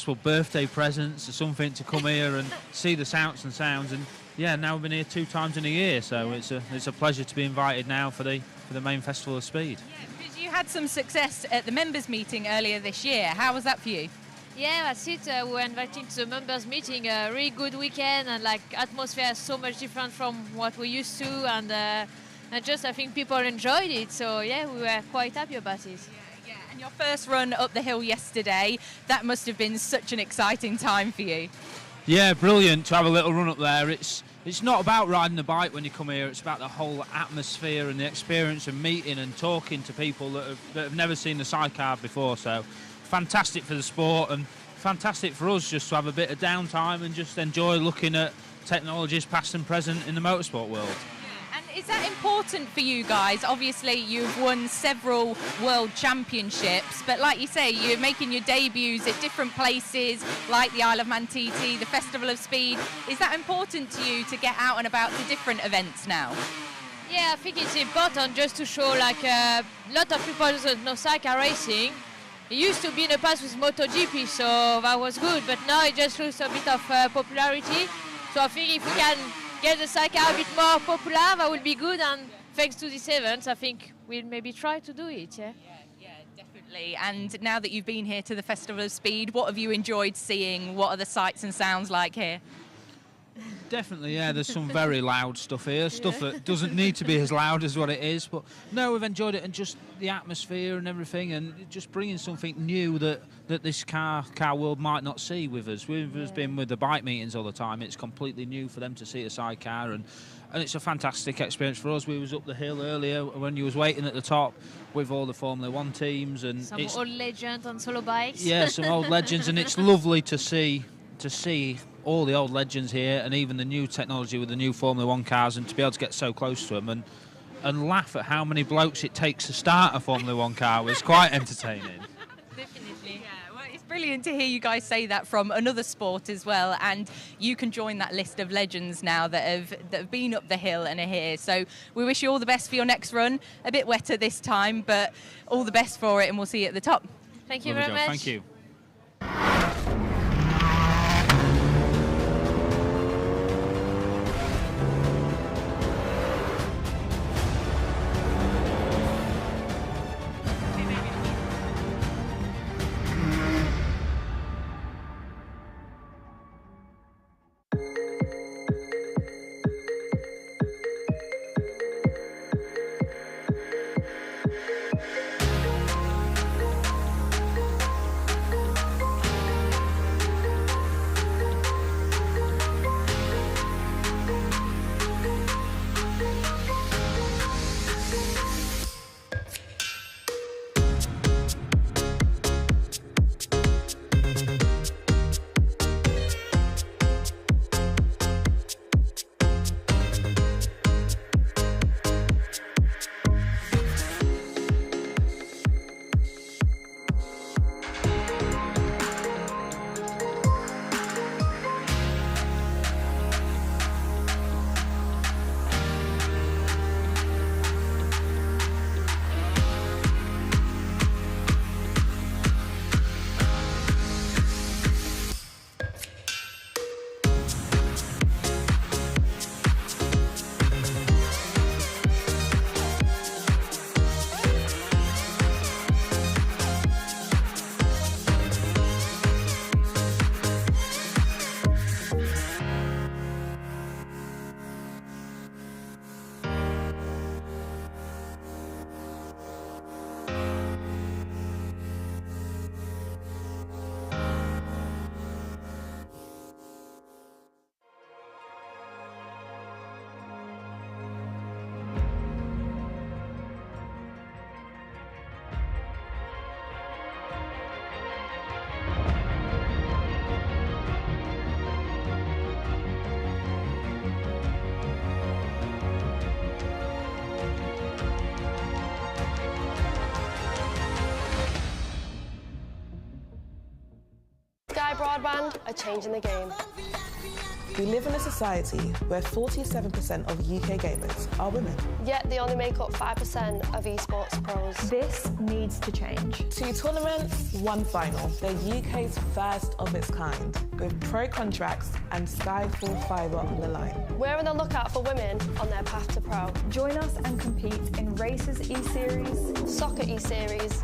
possible birthday presents or something to come here and see the sights and sounds. And yeah, now we've been here 2 times in a year, so it's a pleasure to be invited now for the main Festival of Speed. Yeah, because you had some success at the members meeting earlier this year. How was that for you? Yeah, that's it. We were invited to the members meeting, a really good weekend, and like atmosphere is so much different from what we used to, and just I think people enjoyed it. So yeah, we were quite happy about it. Yeah, and your first run up the hill yesterday, that must have been such an exciting time for you. Yeah, brilliant to have a little run up there. It's not about riding the bike when you come here, it's about the whole atmosphere and the experience of meeting and talking to people that have never seen the sidecar before. So fantastic for the sport and fantastic for us just to have a bit of downtime and just enjoy looking at technologies past and present in the motorsport world. And is that important for you guys? Obviously you've won several world championships, but like you say, you're making your debuts at different places like the Isle of Man TT, the Festival of Speed. Is that important to you to get out and about to different events now? Yeah, I think it's important just to show like a lot of people don't know sidecar racing. It used to be in the past with MotoGP, so that was good, but now it just loses a bit of popularity. So I think if we can get the sidecar a bit more popular, that would be good, and thanks to this event, I think we'll maybe try to do it, yeah? Yeah, definitely. And now that you've been here to the Festival of Speed, what have you enjoyed seeing? What are the sights and sounds like here? Definitely, yeah, there's some very loud stuff here, stuff that doesn't need to be as loud as what it is, but no, we've enjoyed it, and just the atmosphere and everything, and just bringing something new that this car world might not see with us. We've us been with the bike meetings all the time. It's completely new for them to see a sidecar, and it's a fantastic experience for us. We was up the hill earlier when you was waiting at the top with all the Formula 1 teams, and some old legends on solo bikes. Yeah, some old legends, and it's lovely to see all the old legends here, and even the new technology with the new Formula 1 cars, and to be able to get so close to them and laugh at how many blokes it takes to start a Formula 1 car was quite entertaining. Definitely. Yeah, well, it's brilliant to hear you guys say that from another sport as well, and you can join that list of legends now that have been up the hill and are here. So we wish you all the best for your next run. A bit wetter this time, but all the best for it, and we'll see you at the top. Thank you very much. Thank you. Broadband are changing the game. We live in a society where 47% of UK gamers are women. Yet they only make up 5% of esports pros. This needs to change. 2 tournaments, 1 final. They're UK's first of its kind, with pro contracts and Skyfall fibre on the line. We're on the lookout for women on their path to pro. Join us and compete in Races E-Series, Soccer E-Series,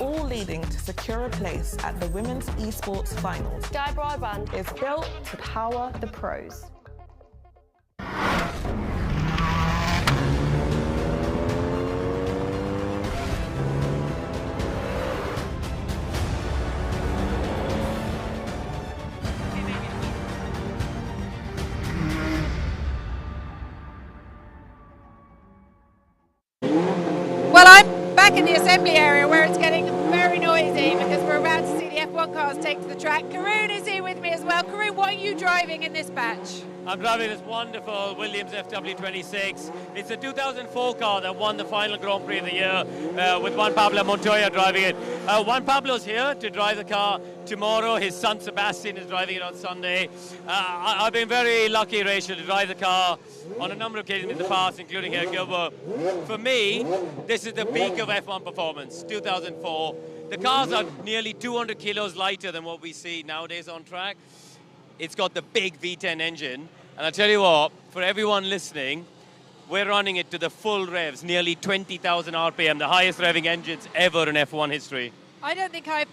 all leading to secure a place at the Women's Esports Finals. Sky Broadband Is built to power the pros. Well, I'm back in the assembly area where it's getting very noisy because we're about to see the F1 cars take to the track. Karun is here with me as well. Karun, what are you driving in this batch? I'm driving this wonderful Williams FW26. It's a 2004 car that won the final Grand Prix of the year with Juan Pablo Montoya driving it. Juan Pablo's here to drive the car tomorrow. His son Sebastian is driving it on Sunday. I've been very lucky, Rachel, to drive the car on a number of occasions in the past, including here at Goodwood. For me, this is the peak of F1 performance, 2004. The cars are nearly 200 kilos lighter than what we see nowadays on track. It's got the big V10 engine. And I'll tell you what, for everyone listening, we're running it to the full revs, nearly 20,000 RPM, the highest revving engines ever in F1 history. I don't think I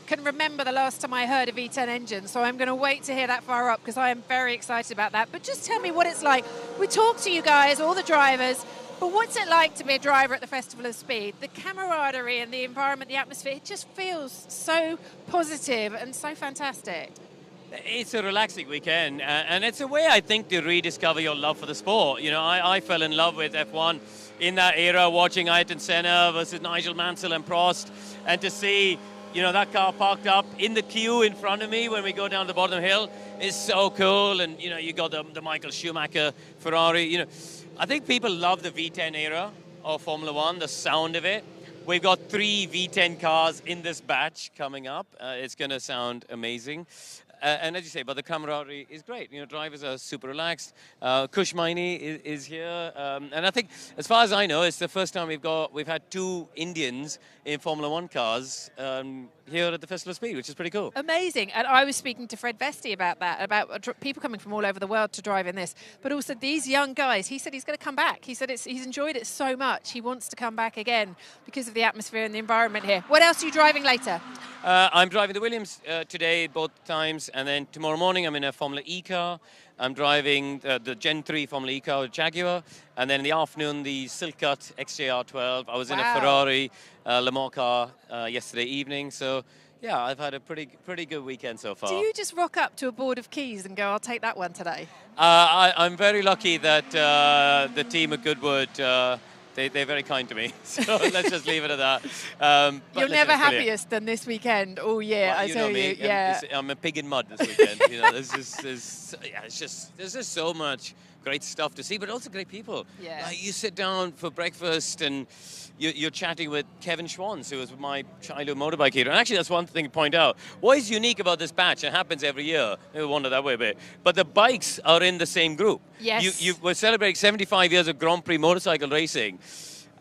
can remember the last time I heard a V10 engine, so I'm going to wait to hear that far up because I am very excited about that. But just tell me what it's like. We talk to you guys, all the drivers, but what's it like to be a driver at the Festival of Speed? The camaraderie and the environment, the atmosphere, it just feels so positive and so fantastic. It's a relaxing weekend, and it's a way, I think, to rediscover your love for the sport. You know, I fell in love with F1 in that era, watching Ayrton Senna versus Nigel Mansell and Prost, and to see, you know, that car parked up in the queue in front of me when we go down the bottom hill is so cool. And, you know, you got the Michael Schumacher Ferrari. You know, I think people love the V10 era of Formula One, the sound of it. We've got 3 V10 cars in this batch coming up. It's going to sound amazing. And as you say, but the camaraderie is great. You know, drivers are super relaxed. Kush Maini is here, and I think, as far as I know, it's the first time we've had 2 Indians in Formula One cars here at the Festival of Speed, which is pretty cool. Amazing. And I was speaking to Fred Vesti about that, about people coming from all over the world to drive in this, but also these young guys. He said he's going to come back. He said he's enjoyed it so much. He wants to come back again because of the atmosphere and the environment here. What else are you driving later? I'm driving the Williams today, both times, and then tomorrow morning I'm in a Formula E car. I'm driving the Gen 3 Formula E car with Jaguar, and then in the afternoon the Silkat XJR12. I was in a Ferrari Le Mans car yesterday evening, so yeah, I've had a pretty good weekend so far. Do you just rock up to a board of keys and go, I'll take that one today? I'm very lucky that the team at Goodwood, they're very kind to me, so let's just leave it at that. You're never happiest than this weekend all year, well, I tell you. Yeah. I'm a pig in mud this weekend. You know, there's just so much great stuff to see, but also great people. Yeah. Like you sit down for breakfast and you're chatting with Kevin Schwantz, who was my childhood motorbike hero. And actually, that's one thing to point out. What is unique about this batch, it happens every year, maybe wonder that way a bit, but the bikes are in the same group. Yes. We're celebrating 75 years of Grand Prix motorcycle racing,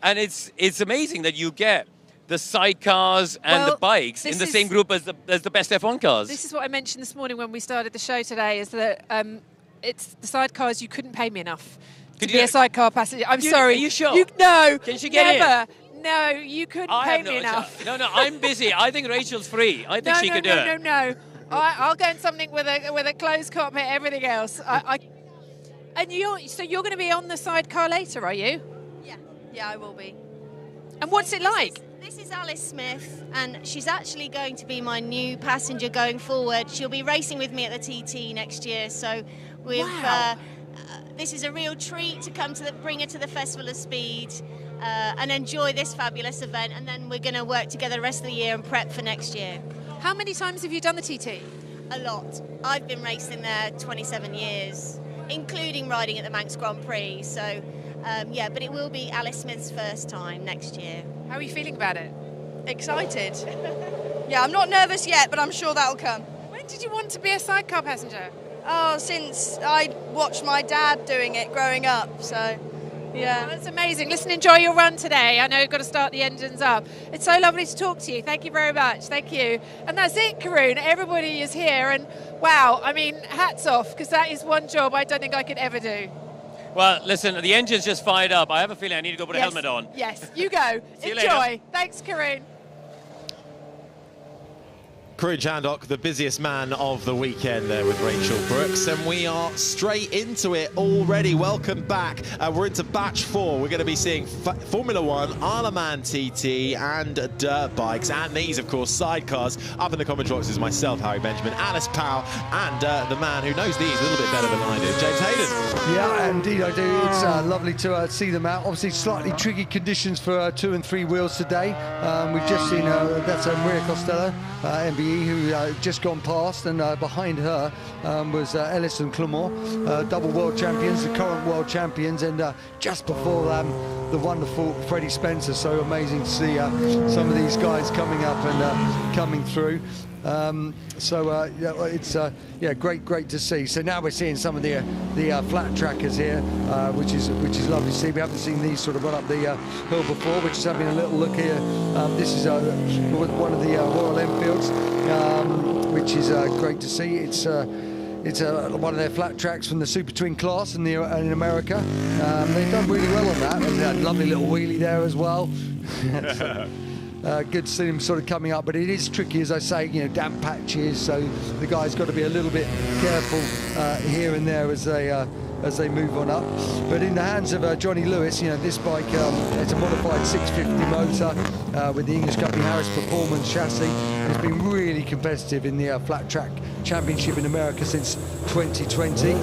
and it's amazing that you get the sidecars and the bikes in the same group as the best F1 cars. This is what I mentioned this morning when we started the show today, is that it's the sidecars. You couldn't pay me enough to be a sidecar passenger. I'm sorry. Are you sure? No. Can she get never. In? No, you couldn't pay me enough. No, I'm busy. I think Rachel's free. I think she could do it. No. I'll go in something with a closed cockpit, everything else. And you're going to be on the sidecar later, are you? Yeah, I will be. And what's it like? This is Alice Smith, and she's actually going to be my new passenger going forward. She'll be racing with me at the TT next year, so this is a real treat to come to bring her to the Festival of Speed and enjoy this fabulous event, and then we're going to work together the rest of the year and prep for next year. How many times have you done the TT? A lot. I've been racing there 27 years, including riding at the Manx Grand Prix, so but it will be Alice Smith's first time next year. How are you feeling about it? Excited. Yeah, I'm not nervous yet, but I'm sure that'll come. When did you want to be a sidecar passenger? Oh, since I watched my dad doing it growing up, so yeah. Oh, that's amazing. Listen, enjoy your run today. I know you've got to start the engines up. It's so lovely to talk to you. Thank you very much. Thank you. And that's it, Karun. Everybody is here, and wow, I mean, hats off, because that is one job I don't think I could ever do. Well, listen, the engine's just fired up. I have a feeling I need to go put a helmet on. Yes, you go. See you Enjoy. later. Thanks, Karun. Karun Chandhok, the busiest man of the weekend there with Rachel Brooks, and we are straight into it already. Welcome back. We're into batch 4. We're going to be seeing Formula 1, Isle of Man TT and dirt bikes, and these, of course, sidecars. Up in the comment box is myself, Harry Benjamin, Alice Powell, and the man who knows these a little bit better than I do, James Hayden. Yeah, indeed I do. It's lovely to see them out. Obviously, slightly tricky conditions for 2 and 3 wheels today. We've just seen that's Maria Costello, MBE, who just gone past, and behind her was Ellis and Clement, double world champions, the current world champions, and just before them, the wonderful Freddie Spencer. So amazing to see some of these guys coming up and coming through. Yeah, it's great to see. So now we're seeing some of the flat trackers here, which is lovely to see. We haven't seen these sort of run up the hill before. We're just having a little look here. This is one of the Royal Enfields, which is great to see. It's one of their flat tracks from the Super Twin class in America. They've done really well on that, and a lovely little wheelie there as well. Good to see them sort of coming up, but it is tricky, as I say, damp patches, so the guys got to be a little bit careful here and there as they move on up. But in the hands of Johnny Lewis, this bike, it's a modified 650 motor with the English company Harris Performance chassis. It's been really competitive in the flat track championship in America since 2020.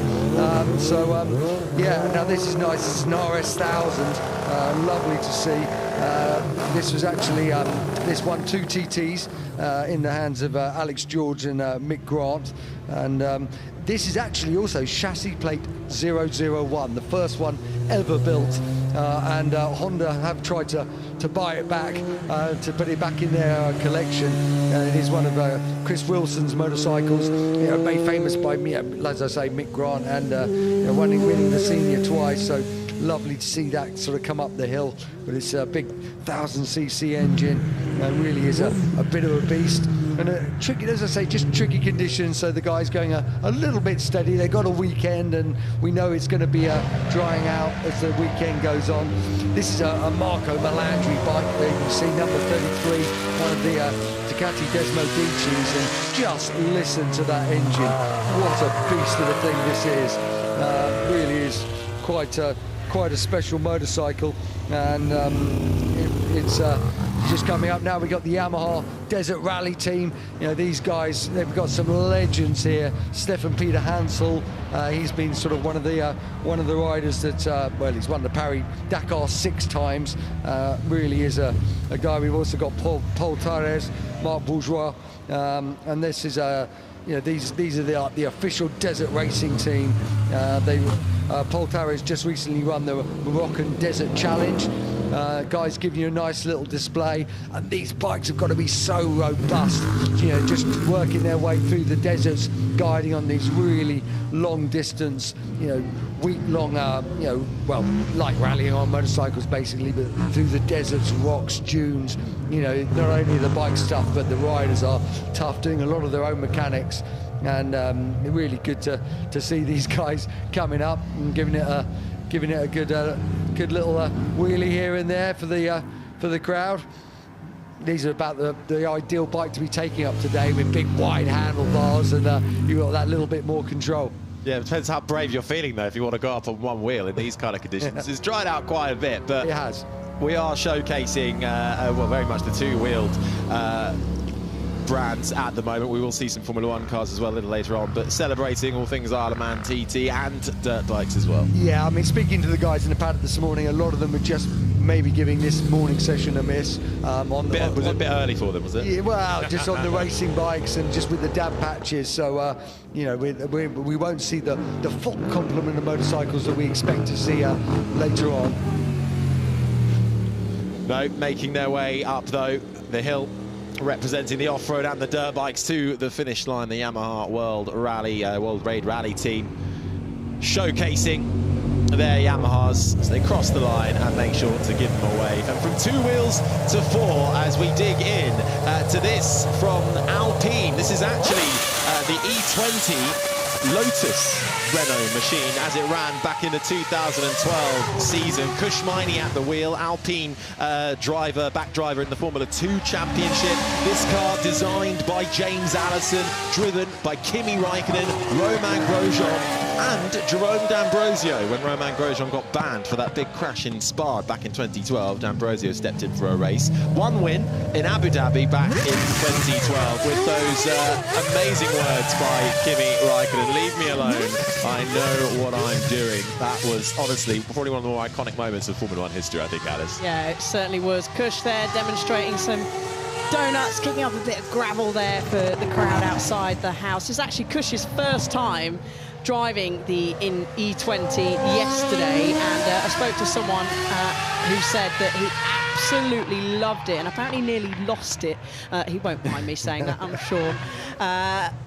Yeah, now this is nice. It's an RS 1000, lovely to see. This was actually, this won 2 TTs in the hands of Alex George and Mick Grant. And this is actually also chassis plate 001, the first one ever built. And Honda have tried to buy it back, to put it back in their collection. It is one of Chris Wilson's motorcycles, made famous by me, as I say, Mick Grant, and winning the senior twice. So lovely to see that sort of come up the hill with its big 1000cc engine. Really is a bit of a beast. And tricky, as I say, just tricky conditions, so the guys going a little bit steady. They got a weekend, and we know it's going to be drying out as the weekend goes on. This is a Marco Melandri bike. There you can see number 33, one of the Ducati Desmo Dicis, and just listen to that engine. What a beast of a thing this is. Really is quite a special motorcycle, and it's just coming up now. We got the Yamaha Desert Rally team. These guys, they've got some legends here. Stefan Peter Hansel, he's been sort of one of the riders that well, he's won the Paris Dakar 6 times. Really is a guy. We've also got Paul Tires, Marc Bourgeois, and this is these are the official desert racing team. Paul Tires just recently run the Moroccan Desert Challenge. Guys giving you a nice little display, and these bikes have got to be so robust, just working their way through the deserts, guiding on these really long distance, week-long, well, like rallying on motorcycles basically, but through the deserts, rocks, dunes. Not only the bike stuff, but the riders are tough, doing a lot of their own mechanics, and really good to see these guys coming up and giving it a good little wheelie here and there for the crowd. These are about the ideal bike to be taking up today, with big wide handlebars, and you've got that little bit more control. Yeah, it depends how brave you're feeling, though, if you want to go up on one wheel in these kind of conditions. It's dried out quite a bit, but it has. We are showcasing, well, very much the 2-wheeled brands at the moment. We will see some Formula 1 cars as well a little later on, but celebrating all things Isle of Man TT and dirt bikes as well. Yeah, I mean, speaking to the guys in the paddock this morning, a lot of them are just maybe giving this morning session a miss. Was it a bit early for them, was it? Yeah, well, just on the racing bikes and just with the damp patches. So, we won't see the full complement of motorcycles that we expect to see later on. No, making their way up, though, the hill representing the off-road and the dirt bikes to the finish line. The Yamaha World Raid Rally team showcasing their Yamahas as they cross the line and make sure to give them away. And from 2 wheels to 4 as we dig in to this from Alpine. This is actually the E20 Lotus Renault machine as it ran back in the 2012 season. Kushmini at the wheel, Alpine back driver in the Formula 2 Championship. This car designed by James Allison, driven by Kimi Raikkonen, Romain Grosjean and Jerome D'Ambrosio. When Romain Grosjean got banned for that big crash in Spa back in 2012, D'Ambrosio stepped in for a race. 1 win in Abu Dhabi back in 2012 with those amazing words by Kimi Raikkonen. Leave me alone. I know what I'm doing. That was honestly probably one of the more iconic moments of Formula 1 history, I think, Alice. Yeah, it certainly was. Kush there demonstrating some donuts, kicking up a bit of gravel there for the crowd outside the house. It's actually Kush's first time driving the E20 yesterday, and I spoke to someone who said that he absolutely loved it and apparently nearly lost it. He won't mind me saying that, I'm sure.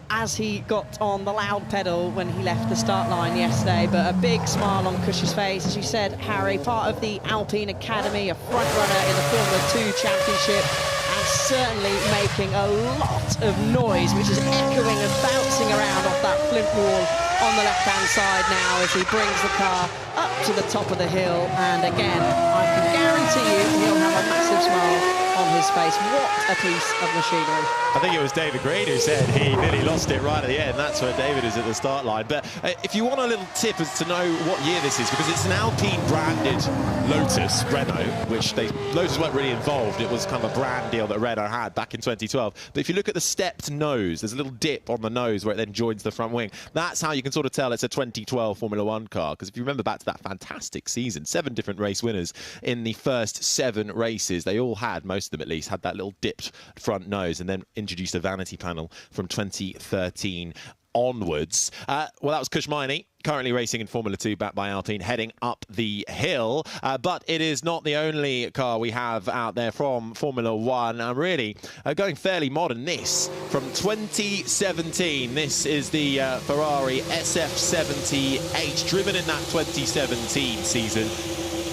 As he got on the loud pedal when he left the start line yesterday, but a big smile on Kush's face. As you said, Harry, part of the Alpine Academy, a front runner in the Formula 2 Championship, and certainly making a lot of noise, which is echoing and bouncing around off that flint wall on the left-hand side now as he brings the car up to the top of the hill. And again, I can guarantee you he'll have a massive smile on his face. What a piece of machinery. I think it was David Green who said he nearly lost it right at the end. That's where David is at the start line. But if you want a little tip as to know what year this is, because it's an Alpine branded Lotus Renault, which Lotus weren't really involved. It was kind of a brand deal that Renault had back in 2012. But if you look at the stepped nose, there's a little dip on the nose where it then joins the front wing. That's how you can sort of tell it's a 2012 Formula 1 car. Because if you remember back to that fantastic season, 7 different race winners in the first 7 races. They all had, most of them at least, had that little dipped front nose, and then introduced a vanity panel from 2013 onwards. Well, that was Kushmini, currently racing in Formula 2, backed by Alpine, heading up the hill. But it is not the only car we have out there from Formula 1. And really, going fairly modern, this from 2017. This is the Ferrari SF70H, driven in that 2017 season.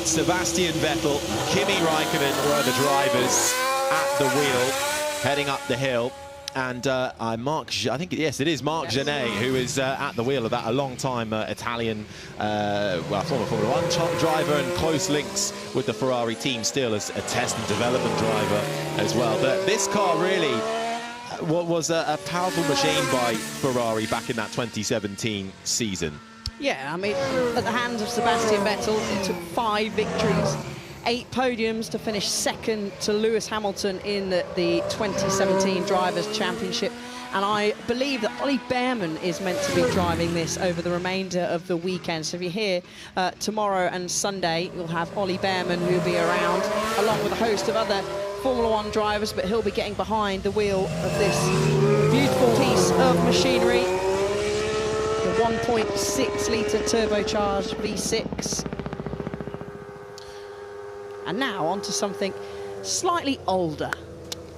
Sebastian Vettel, Kimi Raikkonen were the drivers at the wheel, heading up the hill. And I think, yes, it is Marc Genet who is at the wheel of that, a long-time Italian, former Formula 1 driver, and close links with the Ferrari team still as a test and development driver as well. But this car really was a powerful machine by Ferrari back in that 2017 season. Yeah, I mean, at the hands of Sebastian Vettel, it took 5 victories, 8 podiums to finish second to Lewis Hamilton in the 2017 Drivers' Championship. And I believe that Ollie Behrman is meant to be driving this over the remainder of the weekend. So if you're here tomorrow and Sunday, you'll have Ollie Behrman, who'll be around, along with a host of other Formula 1 drivers, but he'll be getting behind the wheel of this beautiful piece of machinery. The 1.6-litre turbocharged V6. And now onto something slightly older.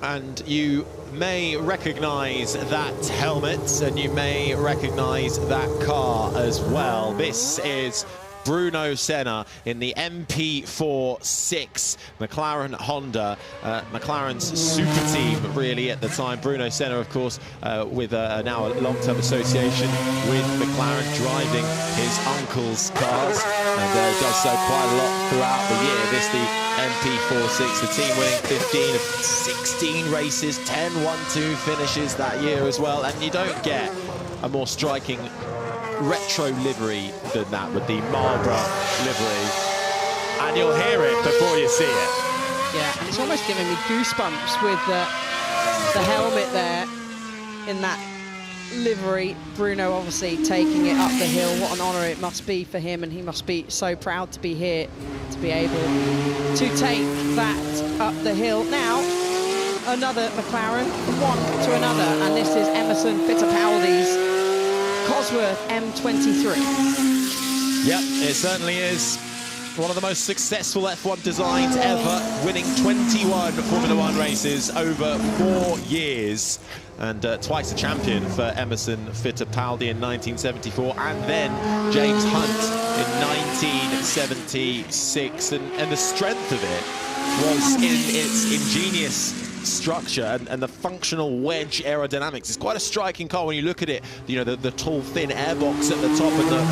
And you may recognise that helmet, and you may recognise that car as well. This is Bruno Senna in the MP46 McLaren Honda, McLaren's super team really at the time. Bruno Senna, of course, with now a long-term association with McLaren, driving his uncle's cars, and does so quite a lot throughout the year. This the MP46, the team winning 15 of 16 races, 10 1-2 finishes that year as well, and you don't get a more striking retro livery than that with the Marlborough livery, and you'll hear it before you see it. Yeah, and it's almost giving me goosebumps with the helmet there in that livery. Bruno obviously taking it up the hill. What an honour it must be for him, and he must be so proud to be here, to be able to take that up the hill. Now, another McLaren from one to another, and this is Emerson Fittipaldi's Cosworth M23. Yep, it certainly is. one of the most successful F1 designs ever, winning 21 Formula One races over 4 years. And twice a champion for Emerson Fittipaldi in 1974, and then James Hunt in 1976. And the strength of it was in its ingenious structure and the functional wedge aerodynamics. It's quite a striking car when you look at it. You know, the tall, thin airbox at the top and the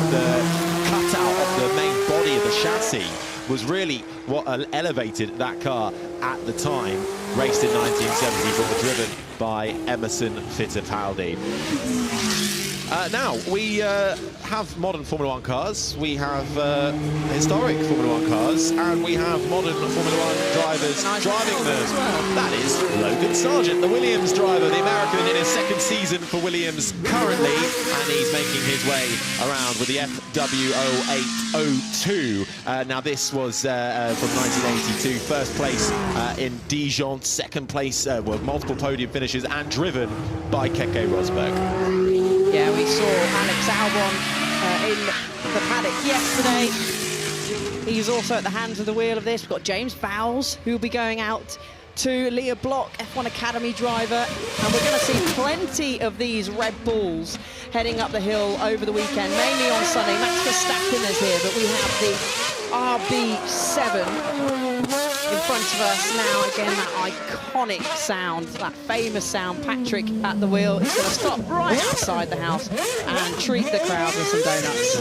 cutout of the main body of the chassis was really what elevated that car at the time. Raced in 1974, driven by Emerson Fittipaldi. Now, we have modern Formula One cars, we have historic Formula One cars, and we have modern Formula One drivers driving them. That is Logan Sargent, the Williams driver, the American in his second season for Williams currently, and he's making his way around with the FW0802. Now, this was from 1982, first place in Dijon, second place, with multiple podium finishes, and driven by Keke Rosberg. Yeah, we saw Alex Albon in the paddock yesterday. He's also at the hands of the wheel of this. We've got James Vowles, who'll be going out to Leah Block, F1 Academy driver. And we're going to see plenty of these Red Bulls heading up the hill over the weekend, mainly on Sunday. Max Verstappen is here, but we have the RB7 in front of us now. Again, that iconic sound, that famous sound. Patrick at the wheel is going to stop right outside the house and treat the crowd with some donuts.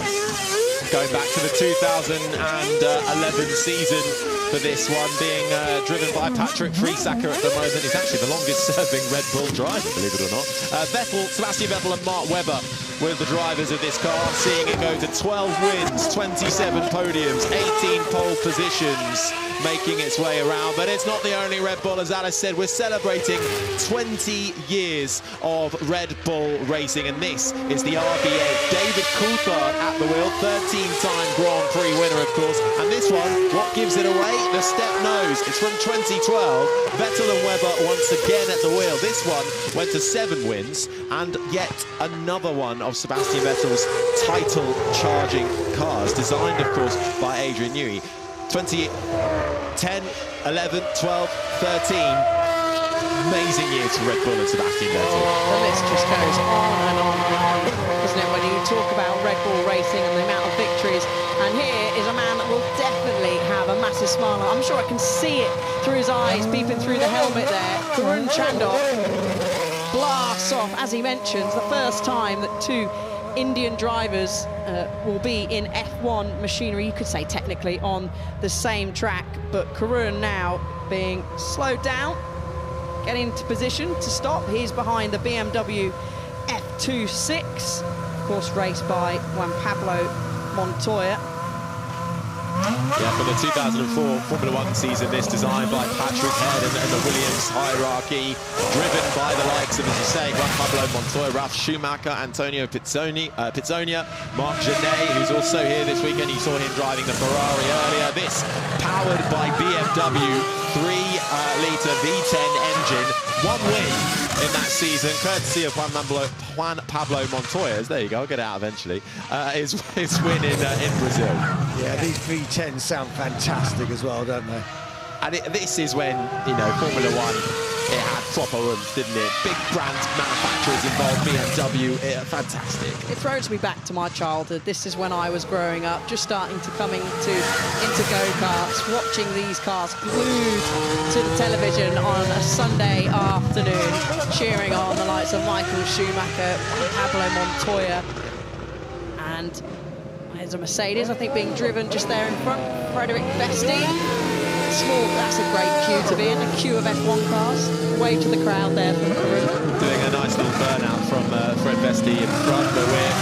Going back to the 2011 season for this one, being driven by Patrick Friesacker at the moment. He's actually the longest-serving Red Bull driver, believe it or not. Sebastian Vettel and Mark Webber were the drivers of this car, seeing it go to 12 wins, 27 podiums, 18 pole positions, making its way around. But it's not the only Red Bull. As Alice said, we're celebrating 20 years of Red Bull racing, and this is the RB8. David Coulthard at the wheel, 13-time Grand Prix winner, of course. And this one, what gives it away? The step nose. It's from 2012. Vettel and Webber once again at the wheel. This one went to 7 wins, and yet another one of Sebastian Vettel's title-charging cars, designed, of course, by Adrian Newey. 2010, 11, 12, 13. Amazing years for Red Bull and Sebastian Vettel. The list just goes on and on, doesn't it, when you talk about Red Bull racing and the amount of victories. And here is a man that will definitely have a massive smile. I'm sure I can see it through his eyes, peeping through the helmet there. Karun Chandhok blasts off, as he mentions, the first time that 2 Indian drivers will be in F1 machinery, you could say technically on the same track, but Karun now being slowed down, getting into position to stop. He's behind the BMW F26, of course raced by Juan Pablo Montoya. Yeah, for the 2004 Formula One season, this designed by Patrick Head and the Williams hierarchy, driven by the likes of, as you say, Juan Pablo Montoya, Ralf Schumacher, Antonio Pizzonia, Marc Genet, who's also here this weekend. You saw him driving the Ferrari earlier. This powered by BMW 3-litre V10 engine. 1 win in that season, courtesy of Juan Pablo Montoya. There you go, I'll get it out eventually. His win in Brazil. Yeah, these V10s sound fantastic as well, don't they? And this is when, you know, Formula One, it had proper oomph, didn't it? Big brand manufacturers involved, BMW, fantastic. It throws me back to my childhood. This is when I was growing up, just starting to come into go-karts, watching these cars glued to the television on a Sunday afternoon, cheering on the likes of Michael Schumacher, Pablo Montoya, and there's a Mercedes, I think, being driven just there in front, Frederick Vesti. That's a great queue to be in, a queue of F1 cars. Wave to the crowd there from Karun. Doing a nice little burnout from Fred Vesti in front, but we're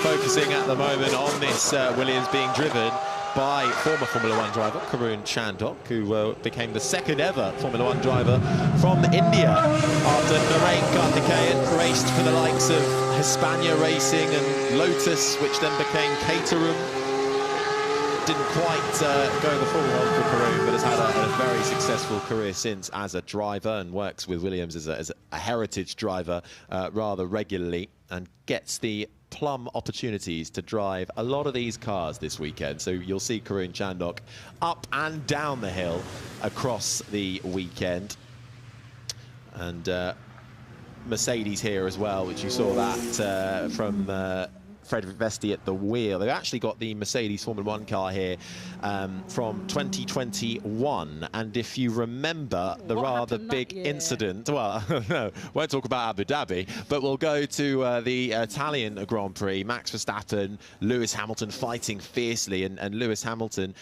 focusing at the moment on this Williams being driven by former Formula One driver Karun Chandhok, who became the 2nd ever Formula One driver from India after Narain Karthikeyan raced for the likes of Hispania Racing and Lotus, which then became Caterham. Didn't quite go the full on for Karun, but has had a very successful career since as a driver, and works with Williams as a heritage driver rather regularly, and gets the plum opportunities to drive a lot of these cars this weekend. So you'll see Karun Chandhok up and down the hill across the weekend. And Mercedes here as well, which you saw that from Fred Vesti at the wheel. They've actually got the Mercedes Formula 1 car here from 2021. And if you remember the rather big incident, well, no, won't talk about Abu Dhabi, but we'll go to the Italian Grand Prix. Max Verstappen, Lewis Hamilton fighting fiercely, and Lewis Hamilton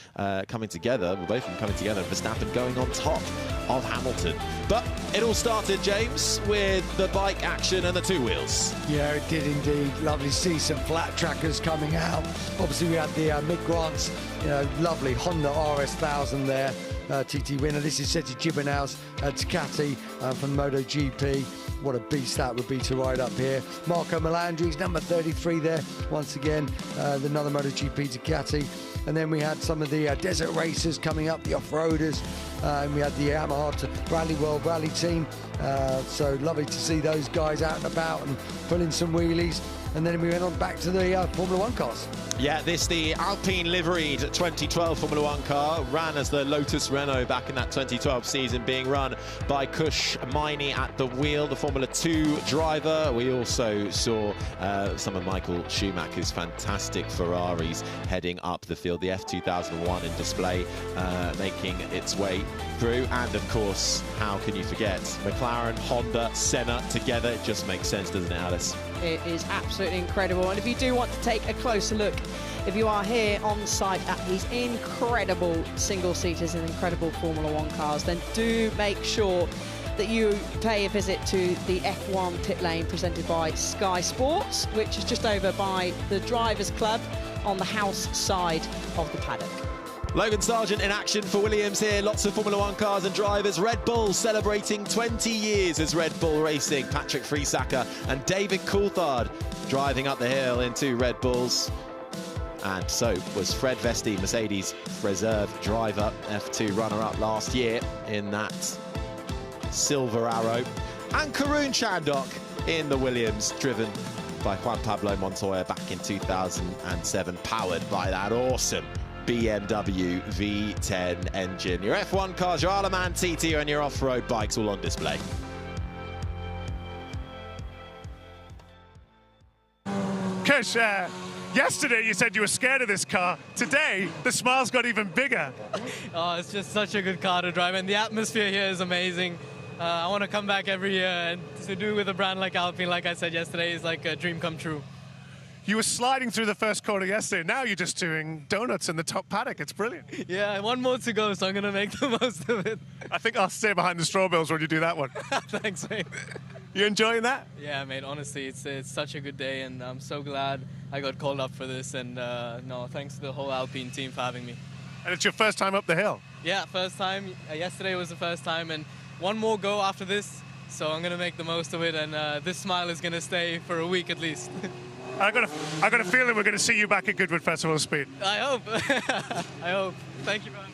coming together, well, both of them coming together, Verstappen going on top of Hamilton. But it all started, James, with the bike action and the two wheels. Yeah, it did indeed. Lovely to see some flat trackers coming out. Obviously, we had the Mick Grant's, lovely Honda RS1000 there, TT winner. This is Seti Gibernau's Ducati from MotoGP. What a beast that would be to ride up here. Marco Melandri's number 33 there. Once again, another MotoGP Ducati. And then we had some of the desert racers coming up, the off-roaders. And we had the Yamaha Rally World Rally team. So lovely to see those guys out and about and pulling some wheelies. And then we went on back to the Formula 1 cars. Yeah, the Alpine liveried 2012 Formula 1 car ran as the Lotus Renault back in that 2012 season, being run by Kush Maini at the wheel, the Formula 2 driver. We also saw some of Michael Schumacher's fantastic Ferraris heading up the field, the F2001 in display, making its way through. And of course, how can you forget McLaren, Honda, Senna together? It just makes sense, doesn't it, Alice? It is absolutely incredible. And if you do want to take a closer look, if you are here on site at these incredible single-seaters and incredible Formula 1 cars, then do make sure that you pay a visit to the F1 pit lane presented by Sky Sports, which is just over by the Drivers' Club on the house side of the paddock. Logan Sargent in action for Williams here. Lots of Formula 1 cars and drivers. Red Bull celebrating 20 years as Red Bull Racing. Patrick Friesacker and David Coulthard driving up the hill in two Red Bulls. And so was Fred Vesti, Mercedes reserve driver, F2 runner-up last year in that Silver Arrow. And Karun Chandhok in the Williams, driven by Juan Pablo Montoya back in 2007, powered by that awesome BMW V10 engine. Your F1 cars, your Isle of Man TT, and your off-road bikes all on display. Kush, yesterday you said you were scared of this car. Today, the smiles got even bigger. Oh, it's just such a good car to drive, and the atmosphere here is amazing. I want to come back every year, and to do with a brand like Alpine, like I said yesterday, is like a dream come true. You were sliding through the first corner yesterday. Now you're just doing donuts in the top paddock. It's brilliant. Yeah, one more to go, so I'm going to make the most of it. I think I'll stay behind the straw bales when you do that one. Thanks, mate. You enjoying that? Yeah, mate, honestly, it's such a good day, and I'm so glad I got called up for this. And no, thanks to the whole Alpine team for having me. And it's your first time up the hill? Yeah, first time. Yesterday was the first time, and one more go after this, so I'm going to make the most of it, and this smile is going to stay for a week at least. I got a feeling we're going to see you back at Goodwood Festival of Speed. I hope. I hope. Thank you very much.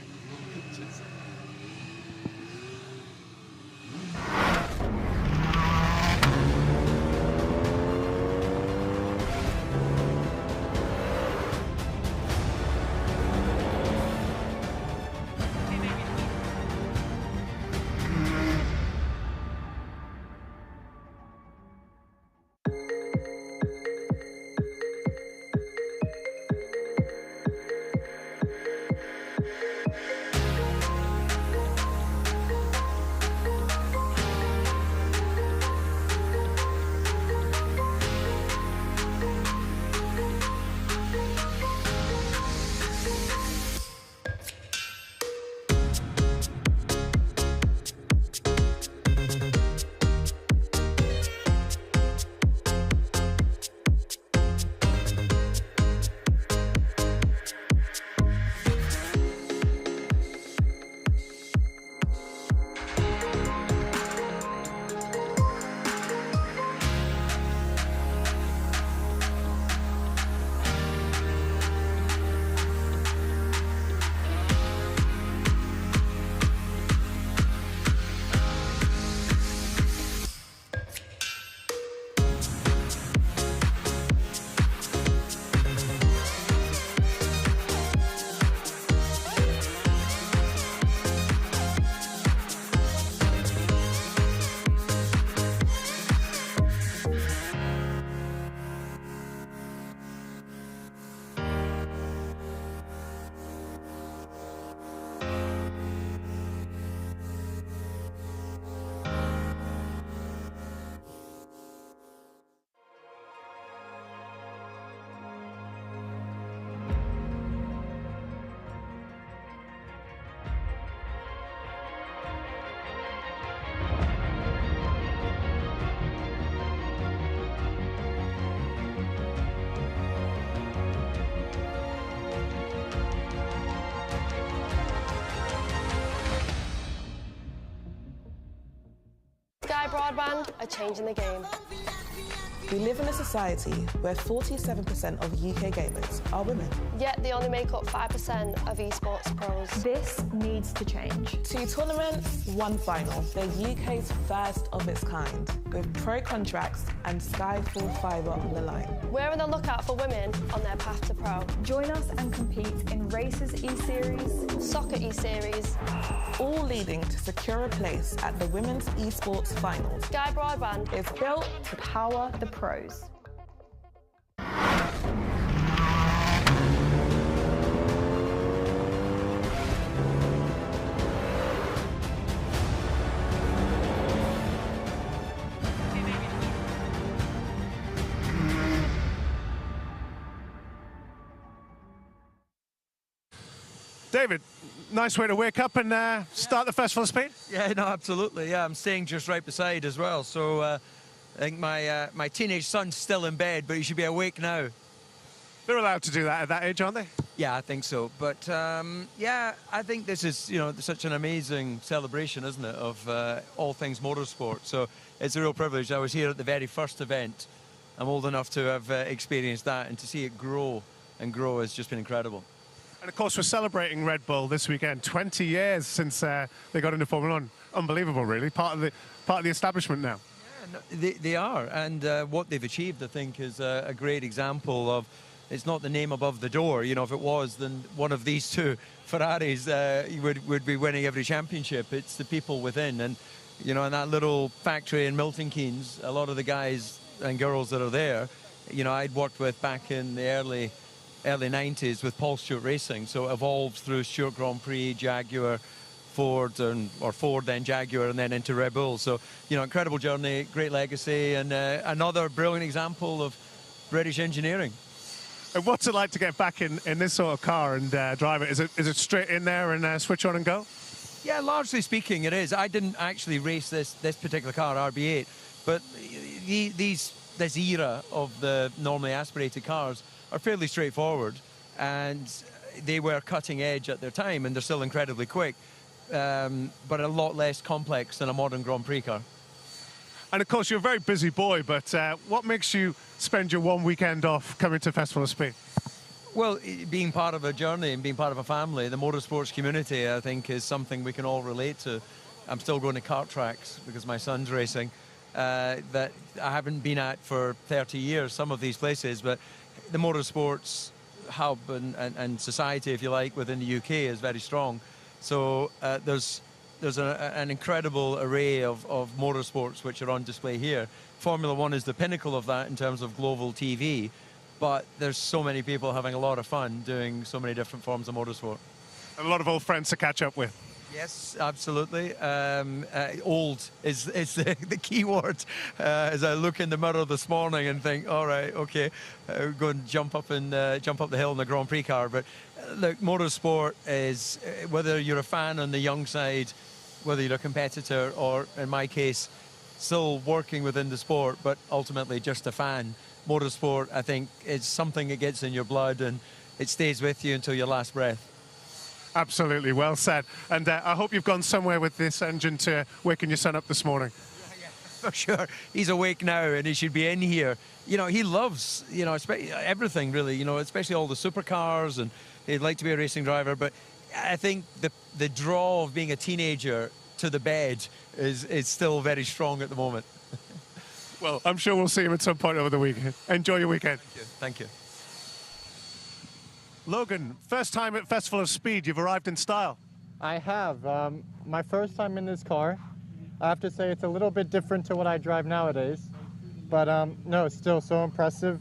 Broadband are changing the game. We live in a society where 47% of UK gamers are women. Yet they only make up 5% of esports pros. This needs to change. 2 tournaments, 1 final. The UK's first of its kind, with pro contracts and Skyfall fibre on the line. We're on the lookout for women on their path to pro. Join us and compete in Races E-Series, Soccer E-Series, all leading to secure a place at the Women's Esports Finals. Sky Broadband is built to power the pros. David, nice way to wake up and start the Festival of Speed. Yeah, no, absolutely. Yeah, I'm staying just right beside as well. So I think my teenage son's still in bed, but he should be awake now. They're allowed to do that at that age, aren't they? Yeah, I think so. But yeah, I think this is, you know, such an amazing celebration, isn't it, of all things motorsport. So it's a real privilege. I was here at the very first event. I'm old enough to have experienced that, and to see it grow and grow has just been incredible. And of course, we're celebrating Red Bull this weekend. 20 years since they got into Formula 1. Unbelievable, really. Part of the establishment now. Yeah, no, they are, and what they've achieved, I think, is a great example of. It's not the name above the door. You know, if it was, then one of these 2 Ferraris would be winning every championship. It's the people within, and you know, in that little factory in Milton Keynes, a lot of the guys and girls that are there, you know, I'd worked with back in the early 90s with Paul Stewart Racing, so it evolved through Stewart Grand Prix, Jaguar, Ford, or Ford, then Jaguar, and then into Red Bull. So, you know, incredible journey, great legacy, and another brilliant example of British engineering. And what's it like to get back in this sort of car and drive it? Is it straight in there and switch on and go? Yeah, largely speaking, it is. I didn't actually race this particular car, RB8, but this era of the normally aspirated cars are fairly straightforward, and they were cutting edge at their time, and they're still incredibly quick, but a lot less complex than a modern Grand Prix car. And of course, you're a very busy boy, but what makes you spend your one weekend off coming to Festival of Speed? Well, being part of a journey and being part of a family, the motorsports community, I think, is something we can all relate to. I'm still going to kart tracks because my son's racing, that I haven't been at for 30 years, some of these places, but the motorsports hub and society, if you like, within the UK is very strong. So there's an incredible array of motorsports which are on display here. Formula 1 is the pinnacle of that in terms of global TV, but there's so many people having a lot of fun doing so many different forms of motorsport. And a lot of old friends to catch up with. Yes, absolutely. Old is the key word. As I look in the mirror this morning and think, all right, okay, go and jump up the hill in the Grand Prix car. But look, motorsport is, whether you're a fan on the young side, whether you're a competitor, or in my case, still working within the sport, but ultimately just a fan. Motorsport, I think, is something that gets in your blood and it stays with you until your last breath. Absolutely, well said. And I hope you've gone somewhere with this engine to waking your son up this morning. Yeah, for sure. He's awake now and he should be in here. You know, he loves, you know, everything really, you know, especially all the supercars, and he'd like to be a racing driver. But I think the draw of being a teenager to the bed is still very strong at the moment. Well, I'm sure we'll see him at some point over the weekend. Enjoy your weekend. Thank you. Logan, first time at Festival of Speed, you've arrived in style. I have. My first time in this car. I have to say it's a little bit different to what I drive nowadays. But no, it's still so impressive.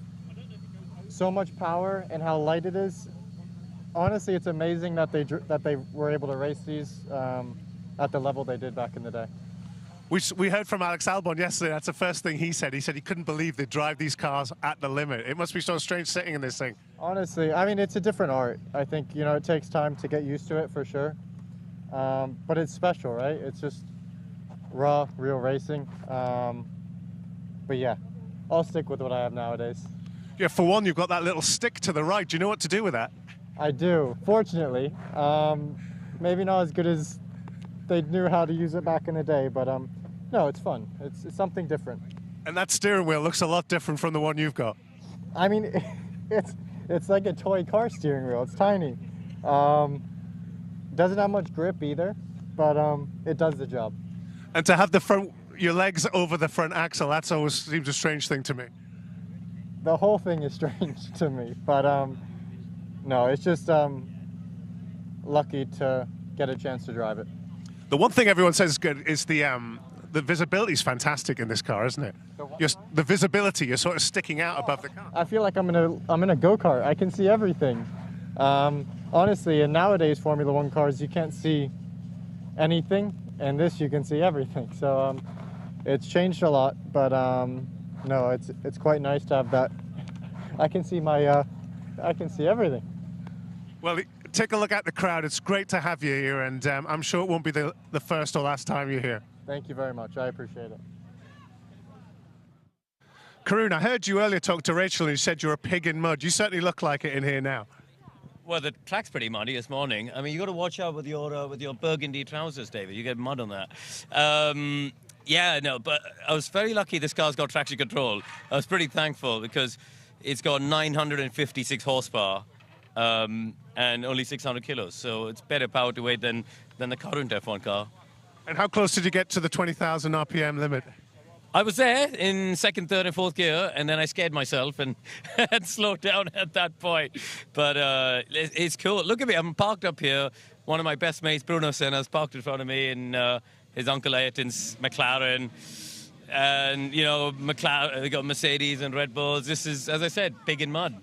So much power and how light it is. Honestly, it's amazing that they were able to race these at the level they did back in the day. We heard from Alex Albon yesterday. That's the first thing he said. He said he couldn't believe they drive these cars at the limit. It must be so strange sitting in this thing. Honestly, I mean, it's a different art. I think, you know, it takes time to get used to it for sure. But it's special, right? It's just raw, real racing. But yeah, I'll stick with what I have nowadays. Yeah, for one, you've got that little stick to the right. Do you know what to do with that? I do, fortunately. Maybe not as good as they knew how to use it back in the day, but no, it's fun. It's something different. And that steering wheel looks a lot different from the one you've got. I mean, it's like a toy car steering wheel. It's tiny. Doesn't have much grip either, but it does the job. And to have your legs over the front axle, that's always seems a strange thing to me. The whole thing is strange to me, but no, it's just lucky to get a chance to drive it. The one thing everyone says is good is the visibility is fantastic in this car, isn't it? The visibility, you're sort of sticking out above the car. I feel like I'm in a go-kart. I can see everything. Honestly, in nowadays Formula One cars, you can't see anything, and this you can see everything. So it's changed a lot, but no, it's quite nice to have that. I can see everything. Well, take a look at the crowd. It's great to have you here, and I'm sure it won't be the first or last time you're here. Thank you very much. I appreciate it. Karun, I heard you earlier talk to Rachel and you said you're a pig in mud. You certainly look like it in here now. Well, the track's pretty muddy this morning. I mean, you got to watch out with your burgundy trousers, David. You get mud on that. Yeah, no, but I was very lucky this car's got traction control. I was pretty thankful because it's got 956 horsepower and only 600 kilos. So it's better power to weight than the current F1 car. And how close did you get to the 20,000 RPM limit? I was there in second, third, and fourth gear, and then I scared myself and had slowed down at that point. But it's cool. Look at me. I'm parked up here. One of my best mates, Bruno Senna's parked in front of me in his Uncle Ayrton's McLaren. And, you know, they got Mercedes and Red Bulls. This is, as I said, pig in mud.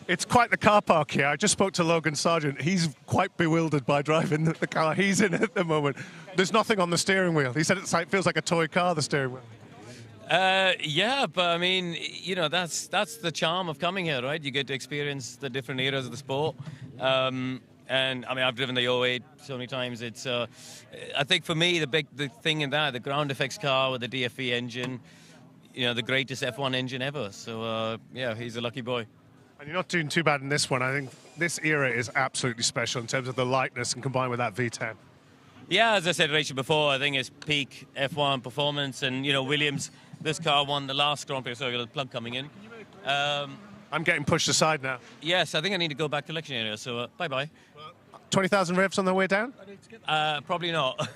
It's quite the car park here. I just spoke to Logan Sargent. He's quite bewildered by driving the car he's in at the moment. There's nothing on the steering wheel. He said it feels like a toy car, the steering wheel. Yeah, but I mean, you know, that's the charm of coming here, right? You get to experience the different eras of the sport. And I mean, I've driven the 08 so many times. It's, I think for me, the thing in that, the ground effects car with the DFE engine, you know, the greatest F1 engine ever. So yeah, he's a lucky boy. And you're not doing too bad in this one. I think this era is absolutely special in terms of the lightness and combined with that V10. Yeah, as I said, Rachel, before, I think it's peak F1 performance. And, you know, Williams, this car won the last Grand Prix. Sorry, got a plug coming in. I'm getting pushed aside now. Yes, I think I need to go back to lecture area, so bye-bye. 20,000 revs on the way down? Probably not.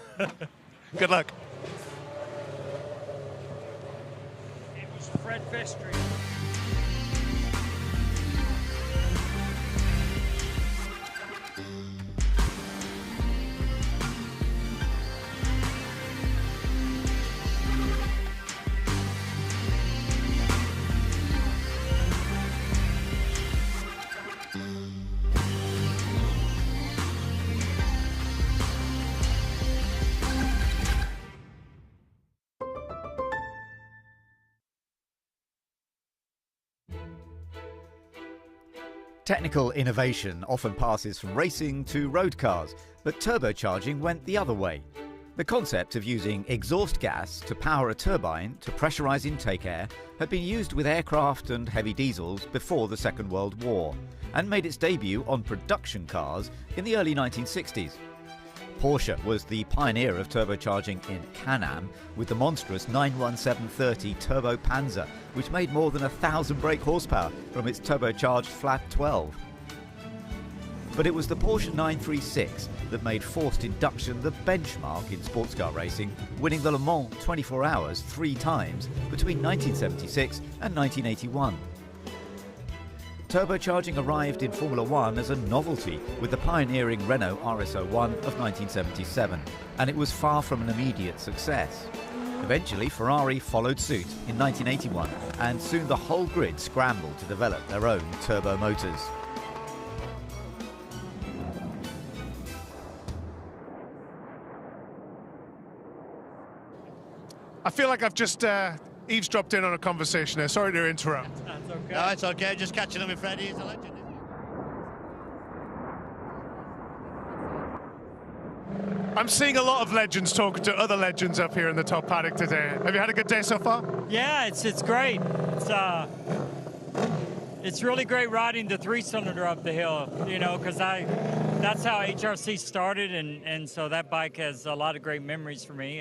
Good luck. It was Fred Vestry. Technical innovation often passes from racing to road cars, but turbocharging went the other way. The concept of using exhaust gas to power a turbine to pressurise intake air had been used with aircraft and heavy diesels before the Second World War, and made its debut on production cars in the early 1960s. Porsche was the pioneer of turbocharging in Can-Am with the monstrous 91730 Turbo Panzer, which made more than 1,000 brake horsepower from its turbocharged flat 12. But it was the Porsche 936 that made forced induction the benchmark in sports car racing, winning the Le Mans 24 Hours 3 times between 1976 and 1981. Turbocharging arrived in Formula One as a novelty with the pioneering Renault RS01 of 1977, and it was far from an immediate success. Eventually, Ferrari followed suit in 1981, and soon the whole grid scrambled to develop their own turbo motors. I feel like I've just eavesdropped in on a conversation there. Sorry to interrupt. That's okay. No, it's okay. Just catching up with Freddie. He's a legend. I'm seeing a lot of legends talking to other legends up here in the top paddock today. Have you had a good day so far? Yeah, it's great. It's really great riding the 3-cylinder up the hill, you know, because that's how HRC started, and so that bike has a lot of great memories for me.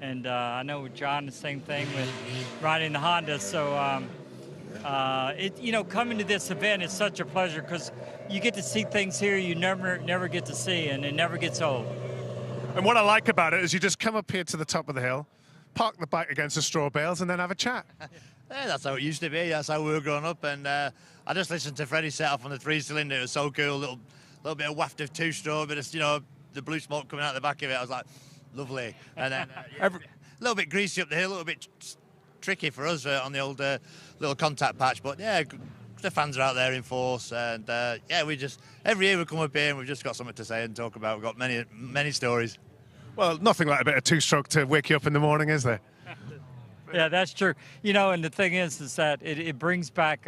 And I know with John, the same thing with riding the Honda. So, coming to this event is such a pleasure because you get to see things here you never get to see, and it never gets old. And what I like about it is you just come up here to the top of the hill, park the bike against the straw bales, and then have a chat. Yeah, that's how it used to be. That's how we were growing up. And I just listened to Freddie set off on the 3-cylinder. It was so cool. Little bit of waft of two-stroke, but it's, the blue smoke coming out the back of it. I was like, lovely. And then a little bit greasy up the hill, a little bit tricky for us on the old little contact patch. But yeah, the fans are out there in force. And we just, every year we come up here and we've just got something to say and talk about. We've got many stories. Well, nothing like a bit of two-stroke to wake you up in the morning, is there? Yeah, that's true. And the thing is that it brings back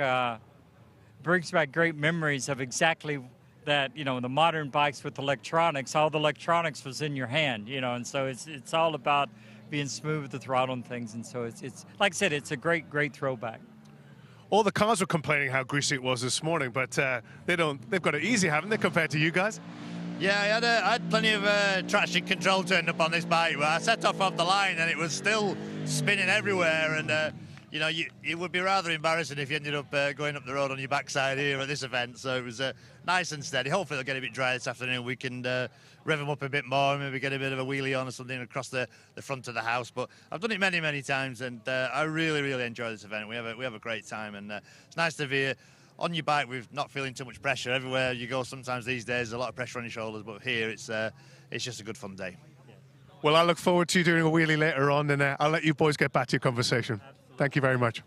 great memories of exactly that. The modern bikes with electronics, all the electronics was in your hand. And so it's all about being smooth with the throttle and things. And so it's like I said, it's a great throwback. All the cars were complaining how greasy it was this morning, but they've got it easy, haven't they, compared to you guys? Yeah, I had plenty of traction control turned up on this bike, but I set off the line and it was still spinning everywhere. And it would be rather embarrassing if you ended up going up the road on your backside here at this event. So it was nice and steady. Hopefully it'll get a bit dry this afternoon. We can rev them up a bit more, maybe get a bit of a wheelie on or something across the front of the house. But I've done it many times, and I really enjoy this event. We have a great time, and it's nice to be on your bike with not feeling too much pressure. Everywhere you go sometimes these days there's a lot of pressure on your shoulders, but here it's just a good fun day. Well, I look forward to you doing a wheelie later on, and I'll let you boys get back to your conversation. Thank you very much.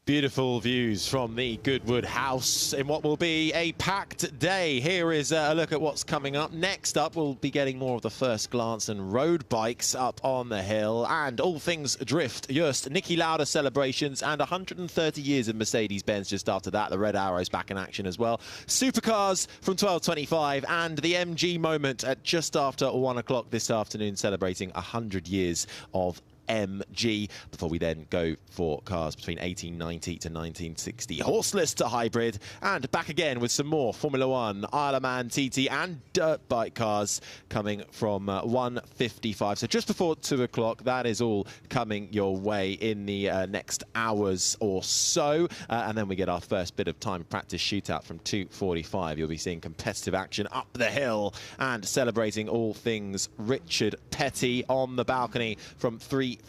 Beautiful views from the Goodwood house in what will be a packed day. Here is a look at what's coming up. Next up, we'll be getting more of the first glance and road bikes up on the hill, and all things drift. Just Niki Lauda celebrations and 130 years of Mercedes-Benz just after that. The Red Arrow's back in action as well. Supercars from 12:25 and the MG moment at just after 1 o'clock this afternoon, celebrating 100 years of MG, before we then go for cars between 1890 to 1960, horseless to hybrid, and back again with some more Formula 1, Isle of Man TT and dirt bike cars coming from 1:55. So just before 2 o'clock, that is all coming your way in the next hours or so. And then we get our first bit of time practice shootout from 2:45. You'll be seeing competitive action up the hill and celebrating all things Richard Petty on the balcony from 3:15.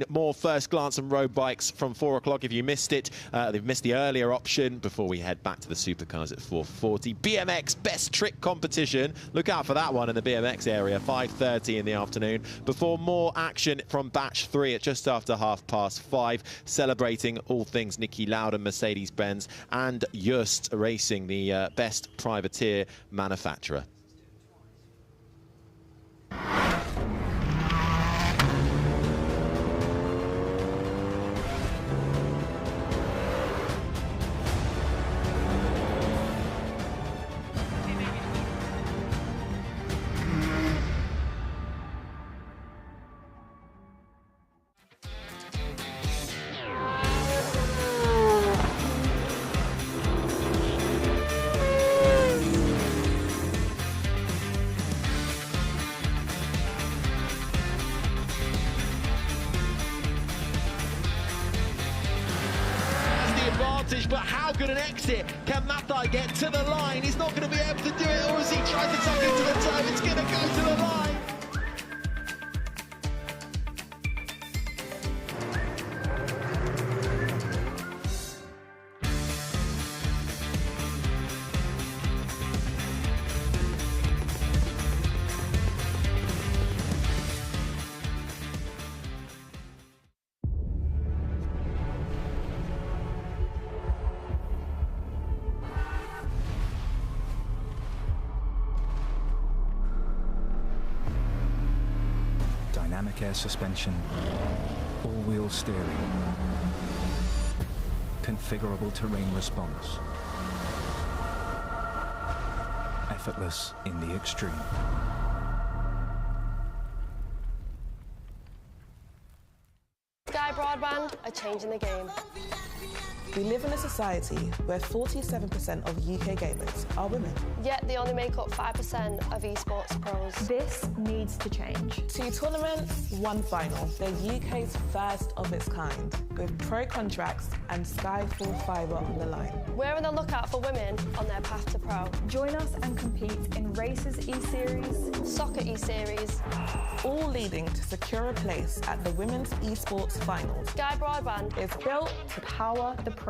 More first glance and road bikes from 4 o'clock. If you missed it, they've missed the earlier option before we head back to the supercars at 4:40. BMX best trick competition. Look out for that one in the BMX area, 5:30 in the afternoon, before more action from batch 3 at just after 5:30, celebrating all things Niki Lauda, Mercedes-Benz, and Just Racing, the best privateer manufacturer. But how good an exit can Mathai get to the line? He's not going to be able to do it, or as he tries to tuck into the turn, it's going to go to the line. Dynamic air suspension, all-wheel steering, configurable terrain response, effortless in the extreme. Sky Broadband are changing the game. We live in a society where 47% of UK gamers are women. Yet they only make up 5% of esports pros. This needs to change. 2 tournaments, 1 final. They're UK's first of its kind, with pro contracts and Skyfall fibre on the line. We're on the lookout for women on their path to pro. Join us and compete in Races E-Series, Soccer E-Series, all leading to secure a place at the Women's Esports Finals. Sky Broadband is built to power the pros.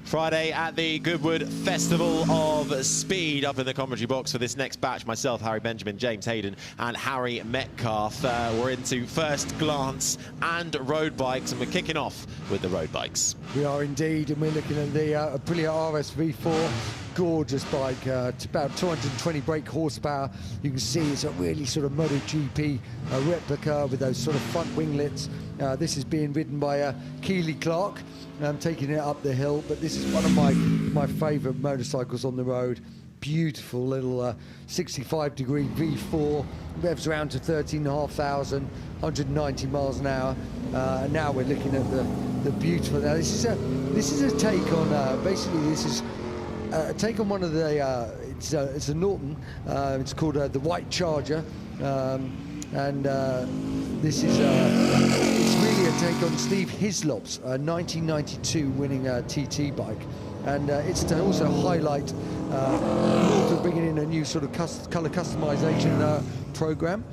Friday at the Goodwood Festival of Speed. Up in the commentary box for this next batch, myself, Harry Benjamin, James Hayden and Harry Metcalf. We're into first glance and road bikes, and we're kicking off with the road bikes. We are indeed, and we're looking at the Aprilia RS V4. Gorgeous bike, it's about 220 brake horsepower. You can see it's a really sort of MotoGP replica with those sort of front winglets. This is being ridden by Keely Clark. I'm taking it up the hill, but this is one of my favourite motorcycles on the road. Beautiful little 65-degree V4, revs around to 13,500, 190 miles an hour. And now we're looking at the beautiful. Now this is a take on basically this is a take on one of the it's a Norton. It's called the White Charger. And this is it's really a take on Steve Hislop's 1992 winning TT bike, and it's to also highlight Norton bringing in a new sort of colour customization program.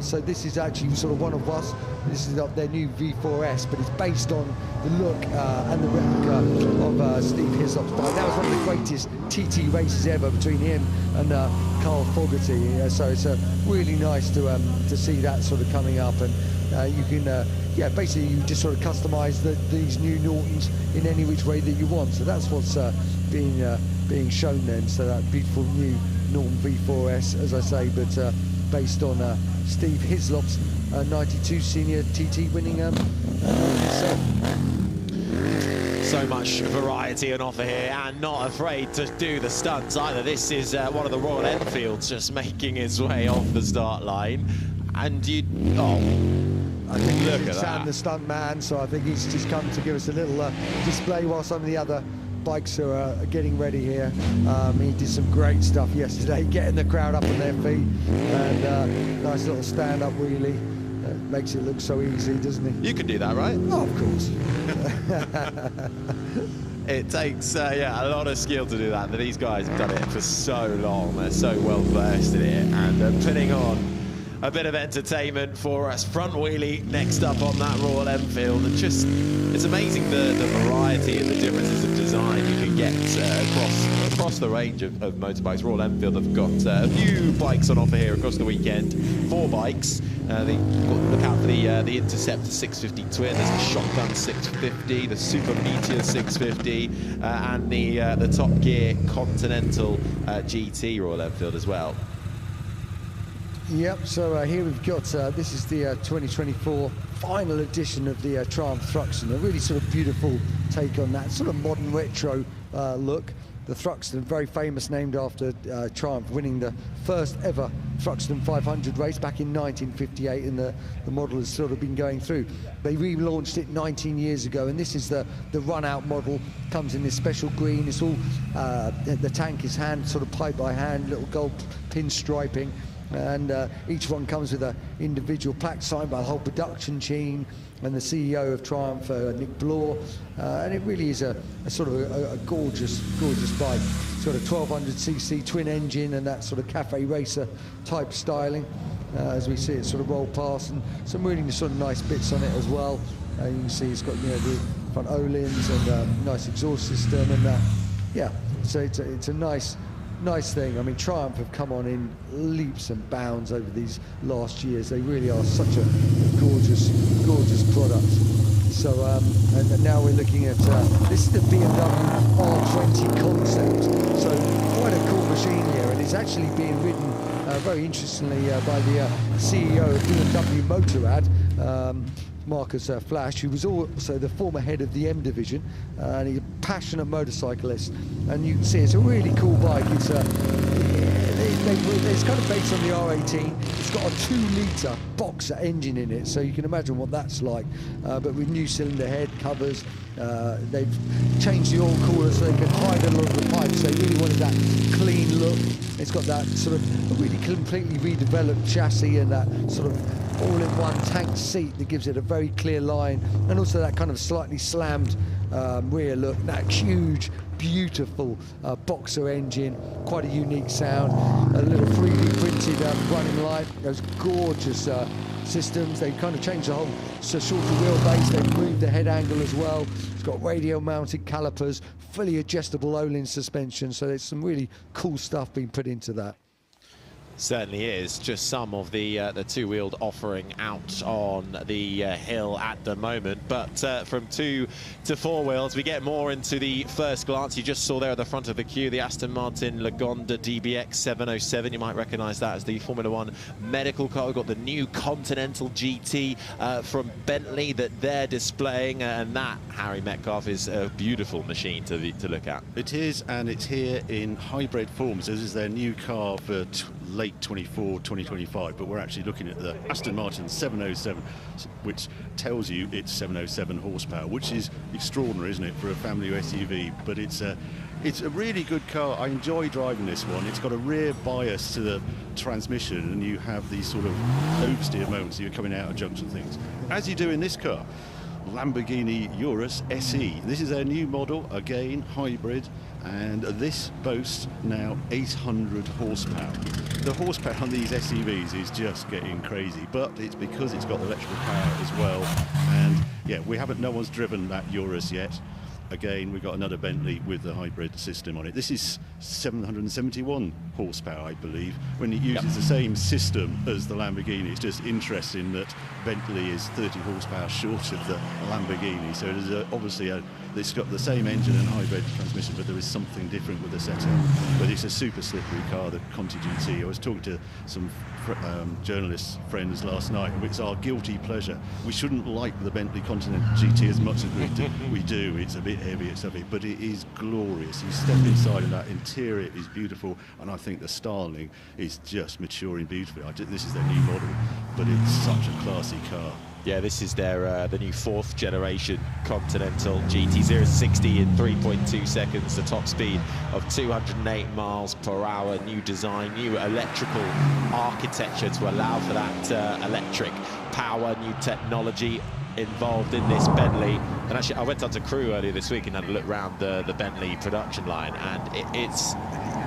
So this is actually sort of one of us. This is their new V4S, but it's based on the look and the replica of Steve Hislop's bike. That was one of the greatest TT races ever between him and Carl Fogarty. So it's really nice to see that sort of coming up, and you can basically you just sort of customize these new Nortons in any which way that you want. So that's what's being shown then. So that beautiful new Norton V4S, as I say, but based on Steve Hislop's 92 senior TT winning himself. So much variety on offer here, and not afraid to do the stunts either. This is one of the Royal Enfields just making its way off the start line, and I think look he's at that. the stunt man, so I think he's just come to give us a little display while some of the other bikes are getting ready here. He did some great stuff yesterday, getting the crowd up on their feet, and nice little stand-up wheelie. Makes it look so easy, doesn't he? You can do that, right? Oh, of course. It takes a lot of skill to do that, but these guys have done it for so long. They're so well versed in it, and putting on a bit of entertainment for us. Front wheelie next up on that Royal Enfield, and just it's amazing the variety and the differences of design you can get across the range of motorbikes. Royal Enfield have got a few bikes on offer here across the weekend. 4 bikes. Look out for the Interceptor 650 Twin. There's the Shotgun 650, the Super Meteor 650, and the Top Gear Continental GT Royal Enfield as well. Yep, so here we've got, this is the 2024 final edition of the Triumph Thruxton, a really sort of beautiful take on that sort of modern retro look. The Thruxton, very famous, named after Triumph winning the first ever Thruxton 500 race back in 1958, and the model has sort of been going through. They relaunched it 19 years ago, and this is the run-out model. Comes in this special green. It's all, the tank is sort of pipe by hand, little gold pinstriping. And each one comes with an individual plaque signed by the whole production team and the CEO of Triumph, Nick Bloor, and it really is a sort of a gorgeous bike. Sort of 1200cc twin engine and that sort of cafe racer type styling, as we see it sort of roll past, and some really sort of nice bits on it as well. You can see it's got, you know, the front O-lins and nice exhaust system and that. Yeah, so it's a nice thing. I mean, Triumph have come on in leaps and bounds over these last years. They really are such a gorgeous product. So, and now we're looking at, this is the BMW R20 concept. So, quite a cool machine here, and it's actually being ridden, very interestingly, by the CEO of BMW Motorrad, Marcus Flash, who was also the former head of the M division, and he's a passionate motorcyclist. And you can see it's a really cool bike. It's kind of based on the R18. It's got a 2-litre boxer engine in it, so you can imagine what that's like. But with new cylinder head covers, they've changed the oil cooler so they can hide a lot of the pipes. They really wanted that clean look. It's got that sort of really completely redeveloped chassis and that sort of all-in-one tank seat that gives it a very clear line, and also that kind of slightly slammed rear look, that huge, beautiful boxer engine, quite a unique sound, a little 3D printed running light, those gorgeous systems. They kind of changed the whole shorter wheelbase. They've moved the head angle as well. It's got radio mounted calipers, fully adjustable O-lin suspension, so there's some really cool stuff being put into that. Certainly is. Just some of the two-wheeled offering out on the hill at the moment. But from 2 to 4 wheels, we get more into the first glance. You just saw there at the front of the queue the Aston Martin Lagonda DBX 707. You might recognise that as the Formula One medical car. We've got the new Continental GT from Bentley that they're displaying, and that, Harry Metcalf, is a beautiful machine to look at. It is, and it's here in hybrid form. So this is their new car for late 24, 2025, but we're actually looking at the Aston Martin 707, which tells you it's 707 horsepower, which is extraordinary, isn't it, for a family SUV? But it's a really good car. I enjoy driving this one. It's got a rear bias to the transmission, and you have these sort of oversteer moments. You're coming out of junction things, as you do in this car. Lamborghini Urus SE. This is their new model, again hybrid, and this boasts now 800 horsepower. The horsepower on these SUVs is just getting crazy, but it's because it's got electrical power as well. And yeah, no one's driven that Urus yet. Again, we've got another Bentley with the hybrid system on it. This is 771 horsepower, I believe, when it uses the same system as the Lamborghini. It's just interesting that Bentley is 30 horsepower short of the Lamborghini. So it is obviously it's got the same engine and hybrid transmission, but there is something different with the setup. But it's a super slippery car, the Conti GT. I was talking to some journalist friends last night, and it's our guilty pleasure. We shouldn't like the Bentley Continental GT as much as we do. It's a bit heavy, it's heavy, but it is glorious. You step inside and that interior is beautiful, and I think the styling is just maturing beautifully. This is their new model, but it's such a classy car. Yeah, this is their the new 4th generation Continental GT 0-60 in 3.2 seconds, the top speed of 208 miles per hour, new design, new electrical architecture to allow for that electric power, new technology involved in this Bentley. And actually, I went on to Crewe earlier this week and had a look around the Bentley production line, and it's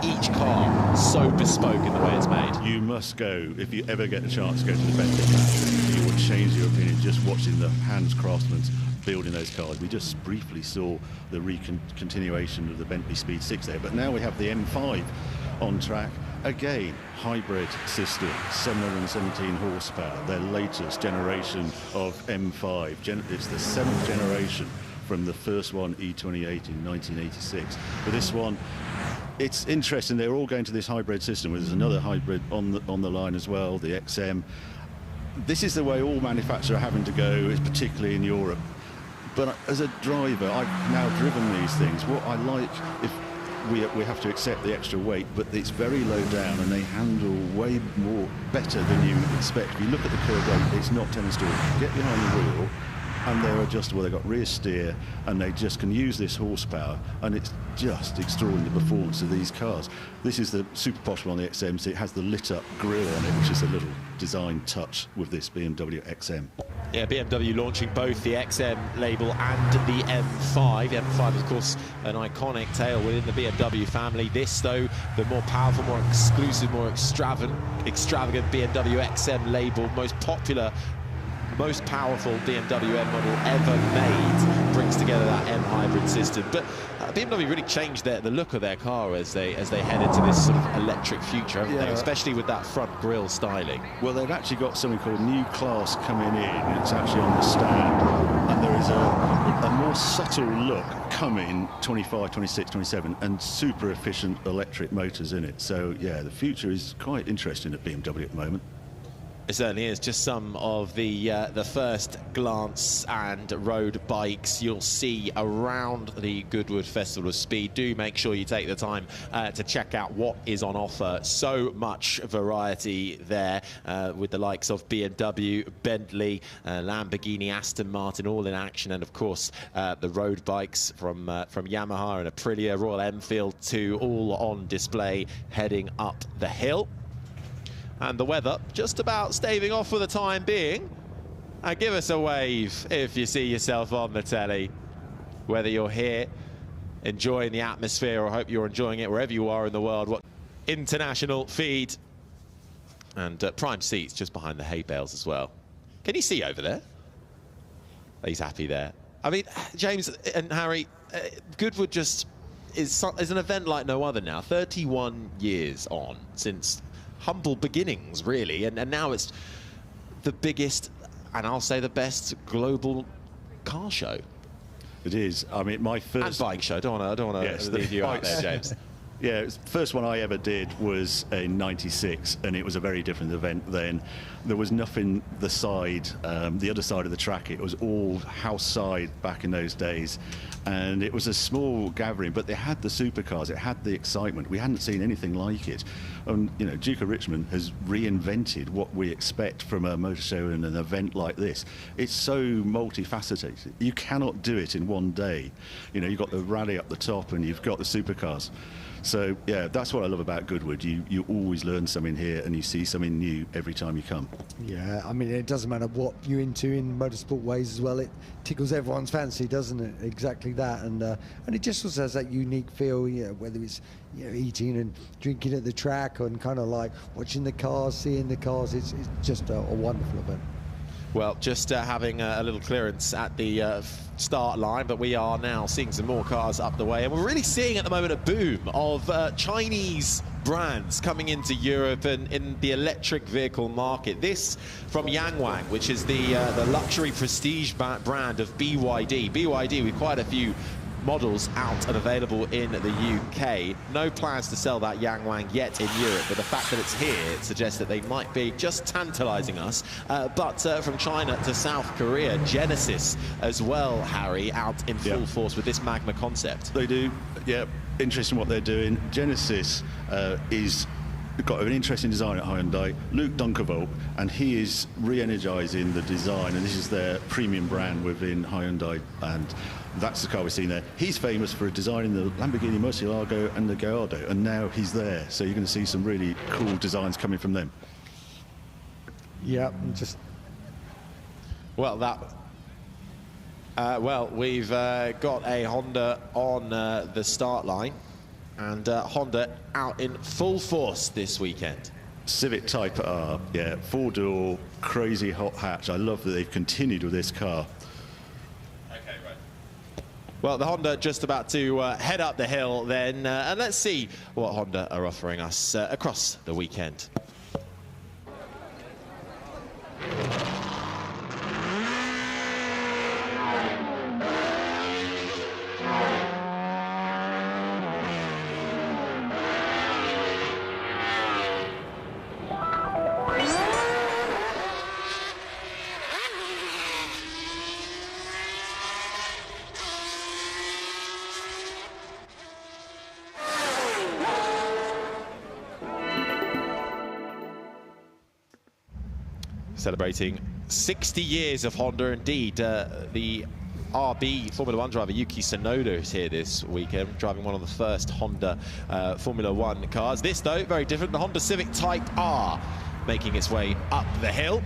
each car so bespoke in the way it's made. You must go, if you ever get the chance to go to the Bentley factory. You will change your opinion just watching the hands craftsmen building those cars. We just briefly saw the continuation of the Bentley Speed 6 there, but now we have the M5 on track. Again, hybrid system, 717 horsepower, their latest generation of M5. It's the 7th generation from the first one, E28, in 1986. But this one, it's interesting. They're all going to this hybrid system. There's another hybrid on the line as well, the XM. This is the way all manufacturers are having to go, particularly in Europe. But as a driver, I've now driven these things. What I like, if we have to accept the extra weight, but it's very low down and they handle way more better than you would expect. If you look at the curve weight, it's not tennis stool. Get behind the wheel, and they're adjustable. They've got rear steer, and they just can use this horsepower, and it's just extraordinary, the performance of these cars. This is the super posh one on the XM, so it has the lit-up grille on it, which is a little design touch with this BMW XM. Yeah, BMW launching both the XM label and the M5. The M5 is, of course, an iconic tail within the BMW family. This, though, the more powerful, more exclusive, more extravagant BMW XM label, most popular, most powerful BMW M model ever made, brings together that M hybrid system. But BMW really changed the look of their car as they head into this sort of electric future, haven't they? Especially with that front grille styling. Well, they've actually got something called New Class coming in. It's actually on the stand, and there is a more subtle look coming 25, 26, 27, and super efficient electric motors in it. So yeah, the future is quite interesting at BMW at the moment. It certainly is. Just some of the first glance and road bikes you'll see around the Goodwood Festival of Speed. Do make sure you take the time to check out what is on offer. So much variety there with the likes of BMW, Bentley, Lamborghini, Aston Martin, all in action, and of course the road bikes from Yamaha and Aprilia, Royal Enfield too, all on display heading up the hill. And the weather just about staving off for the time being. And give us a wave if you see yourself on the telly. Whether you're here enjoying the atmosphere or hope you're enjoying it wherever you are in the world. What international feed. And prime seats just behind the hay bales as well. Can you see over there? He's happy there. I mean, James and Harry, Goodwood just is an event like no other now. 31 years on since humble beginnings, really, and now it's the biggest, and I'll say the best, global car show. It is. I mean, my first... And bike show. I don't want to leave you out there, James. Yeah, the first one I ever did was in '96, and it was a very different event then. There was nothing the other side of the track. It was all house side back in those days. And it was a small gathering, but they had the supercars, it had the excitement. We hadn't seen anything like it. And, you know, Duke of Richmond has reinvented what we expect from a motor show and an event like this. It's so multifaceted. You cannot do it in one day. You know, you've got the rally up the top and you've got the supercars. So, yeah, that's what I love about Goodwood. You always learn something here and you see something new every time you come. Yeah, I mean, it doesn't matter what you're into in motorsport ways as well. It tickles everyone's fancy, doesn't it? Exactly that. And it just also has that unique feel, you know, whether it's, you know, eating and drinking at the track and kind of like watching the cars, seeing the cars. It's just a wonderful event. Well, just having a little clearance at the start line, but we are now seeing some more cars up the way, and we're really seeing at the moment a boom of Chinese brands coming into Europe and in the electric vehicle market. This from Yangwang, which is the luxury prestige brand of BYD. BYD with quite a few models out and available in the UK. No plans to sell that Yangwang yet in Europe, but the fact that it's here suggests that they might be just tantalizing us. But from China to South Korea, Genesis as well, Harry, out in full force with this Magma concept. They do, yeah, interesting what they're doing. Genesis is got an interesting design at Hyundai, Luke Dunkervold, and he is re-energizing the design, and this is their premium brand within Hyundai, and that's the car we're seeing there. He's famous for designing the Lamborghini Murcielago and the Gallardo, and now he's there, so you're going to see some really cool designs coming from them. Yeah, just... Well, we've got a Honda on the start line, and Honda out in full force this weekend. Civic Type R, yeah, four-door, crazy hot hatch. I love that they've continued with this car. Okay, right. Well, the Honda just about to head up the hill then, and let's see what Honda are offering us across the weekend. celebrating 60 years of Honda. Indeed, the RB Formula One driver Yuki Tsunoda is here this weekend, driving one of the first Honda Formula One cars. This, though, very different. The Honda Civic Type R making its way up the hill.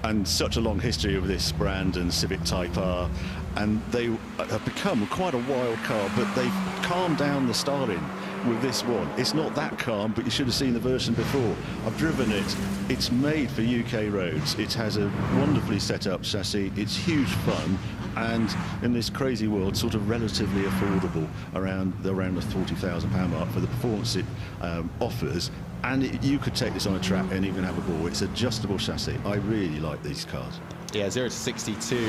And such a long history of this brand and Civic Type R, and they have become quite a wild car, but they've calmed down the styling with this one. It's not that calm, but you should have seen the version before. I've driven it. It's made for UK roads. It has a wonderfully set up chassis. It's huge fun, and in this crazy world, sort of relatively affordable, around the £40,000 mark for the performance it offers. And you could take this on a track and even have a ball. It's adjustable chassis. I really like these cars. Yeah, 0 to 62 in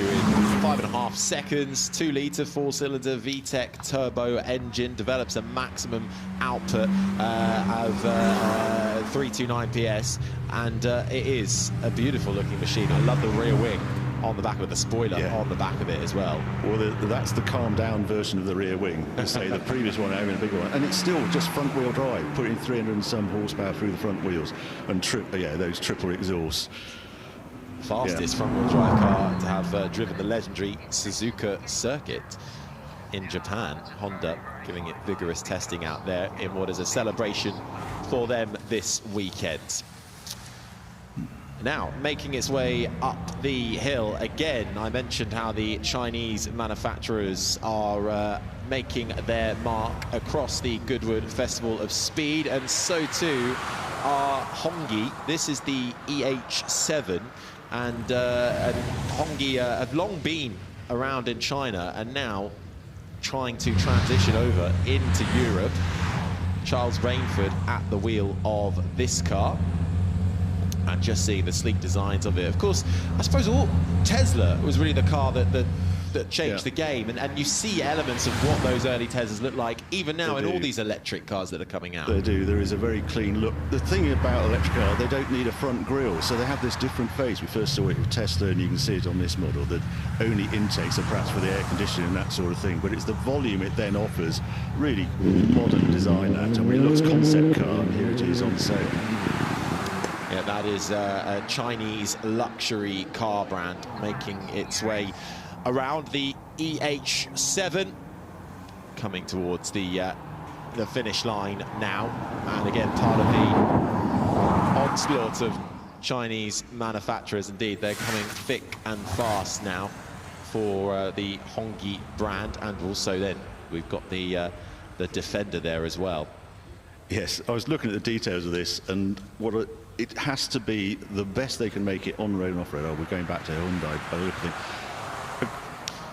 5.5 seconds. 2-litre, 4-cylinder VTEC turbo engine develops a maximum output of 329 PS, and it is a beautiful looking machine. I love the rear wing on the back of it, the spoiler on the back of it as well. Well, that's the calmed down version of the rear wing. I say the previous one having a bigger one, and it's still just front wheel drive, putting 300 and some horsepower through the front wheels, and those triple exhausts. Fastest front wheel drive car to have driven the legendary Suzuka circuit in Japan. Honda giving it vigorous testing out there in what is a celebration for them this weekend. Now, making its way up the hill again, I mentioned how the Chinese manufacturers are making their mark across the Goodwood Festival of Speed, and so too are Hongyi. This is the EH7, and Hongyi have long been around in China and now trying to transition over into Europe. Charles Rainford at the wheel of this car. And just seeing the sleek designs of it. Of course, I suppose Tesla was really the car that changed the game. And you see elements of what those early Teslas look like, even now in all these electric cars that are coming out. They do. There is a very clean look. The thing about electric cars, they don't need a front grille, so they have this different face. We first saw it with Tesla, and you can see it on this model, that only intakes are perhaps for the air conditioning and that sort of thing. But it's the volume it then offers. Really modern design, that. And it looks concept car, and here it is on sale. Yeah, that is a Chinese luxury car brand making its way around the EH7, coming towards the finish line now. And again, part of the onslaught of Chinese manufacturers. Indeed, they're coming thick and fast now for the Hongyi brand, and also then we've got the Defender there as well. Yes, I was looking at the details of this, and it has to be the best they can make it on road and off road. We're going back to Hyundai by the look of it.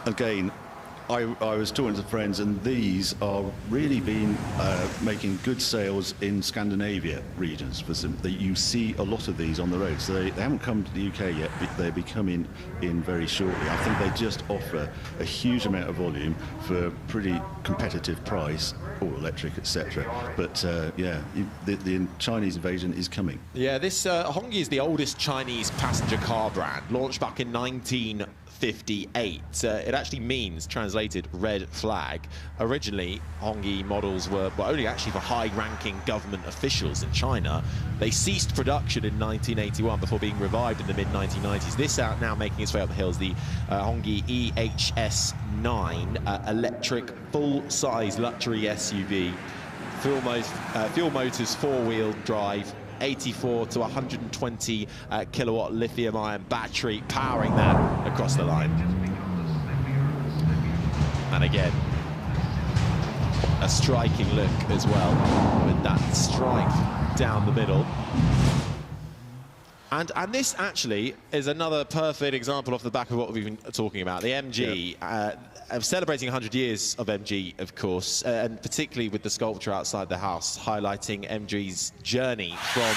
Again, I was talking to friends, and these are really been making good sales in Scandinavia regions. You see a lot of these on the road, so they haven't come to the UK yet, but they'll be coming in very shortly. I think they just offer a huge amount of volume for a pretty competitive price, all electric, etc. But yeah, the Chinese invasion is coming. Yeah, this Hongyi is the oldest Chinese passenger car brand, launched back in 1958. It actually means, translated, red flag. Originally, Hongyi models were only actually for high-ranking government officials in China. They ceased production in 1981 before being revived in the mid-1990s. This out now making its way up the hills, the Hongyi EHS9 electric full-size luxury SUV. Fuel motors, four-wheel drive, 84 to 120 kilowatt lithium-ion battery powering that across the line. And again, a striking look as well, with that stripe down the middle. And this actually is another perfect example off the back of what we've been talking about. The MG, celebrating 100 years of MG, of course, and particularly with the sculpture outside the house, highlighting MG's journey from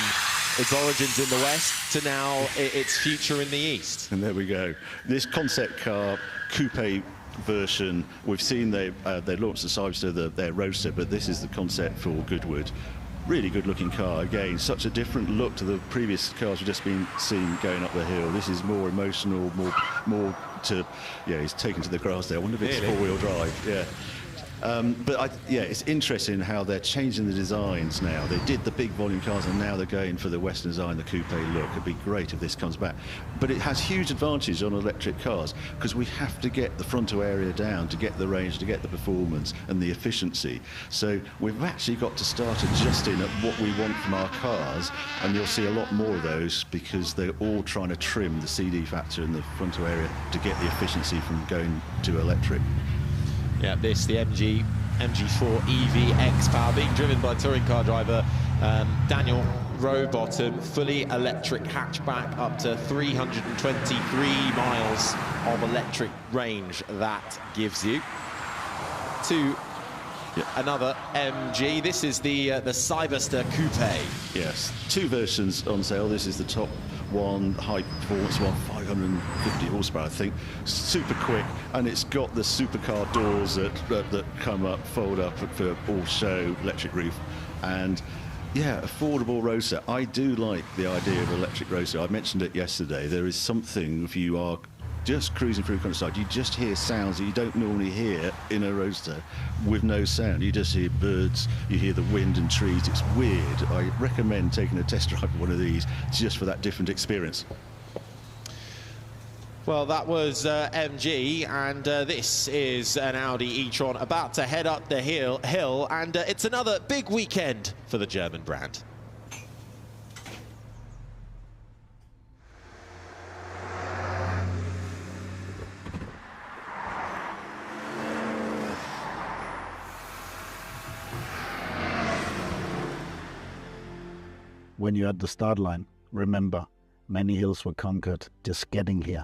its origins in the West to now its future in the East. And there we go. This concept car coupe version, we've seen they launched the Cyberster, their Roadster, but this is the concept for Goodwood. Really good looking car. Again, such a different look to the previous cars we've just been seeing going up the hill. This is more emotional, more to, yeah, he's taken to the grass there. I wonder if it's four-wheel drive, yeah. Yeah, it's interesting how they're changing the designs now. They did the big volume cars and now they're going for the Western design, the coupe look. It'd be great if this comes back. But it has huge advantage on electric cars because we have to get the frontal area down to get the range, to get the performance and the efficiency. So we've actually got to start adjusting at what we want from our cars, and you'll see a lot more of those because they're all trying to trim the CD factor in the frontal area to get the efficiency from going to electric. Yeah, the MG4 EV X-Power being driven by touring car driver Daniel Rowbottom, fully electric hatchback, up to 323 miles of electric range that gives you. To another MG, this is the Cyberster Coupe. Yes, 2 versions on sale. This is the top one, high performance one, 550 horsepower, I think. Super quick, and it's got the supercar doors that come up, fold up for all show, electric roof, and yeah, affordable roadster. I do like the idea of electric roadster. I mentioned it yesterday. There is something, if you are just cruising through countryside, you just hear sounds that you don't normally hear in a roadster with no sound. You just hear birds, you hear the wind and trees. It's weird. I recommend taking a test drive of one of these just for that different experience. Well, that was MG, and this is an Audi e-tron about to head up the hill, and it's another big weekend for the German brand. When you're at the start line, remember, many hills were conquered just getting here.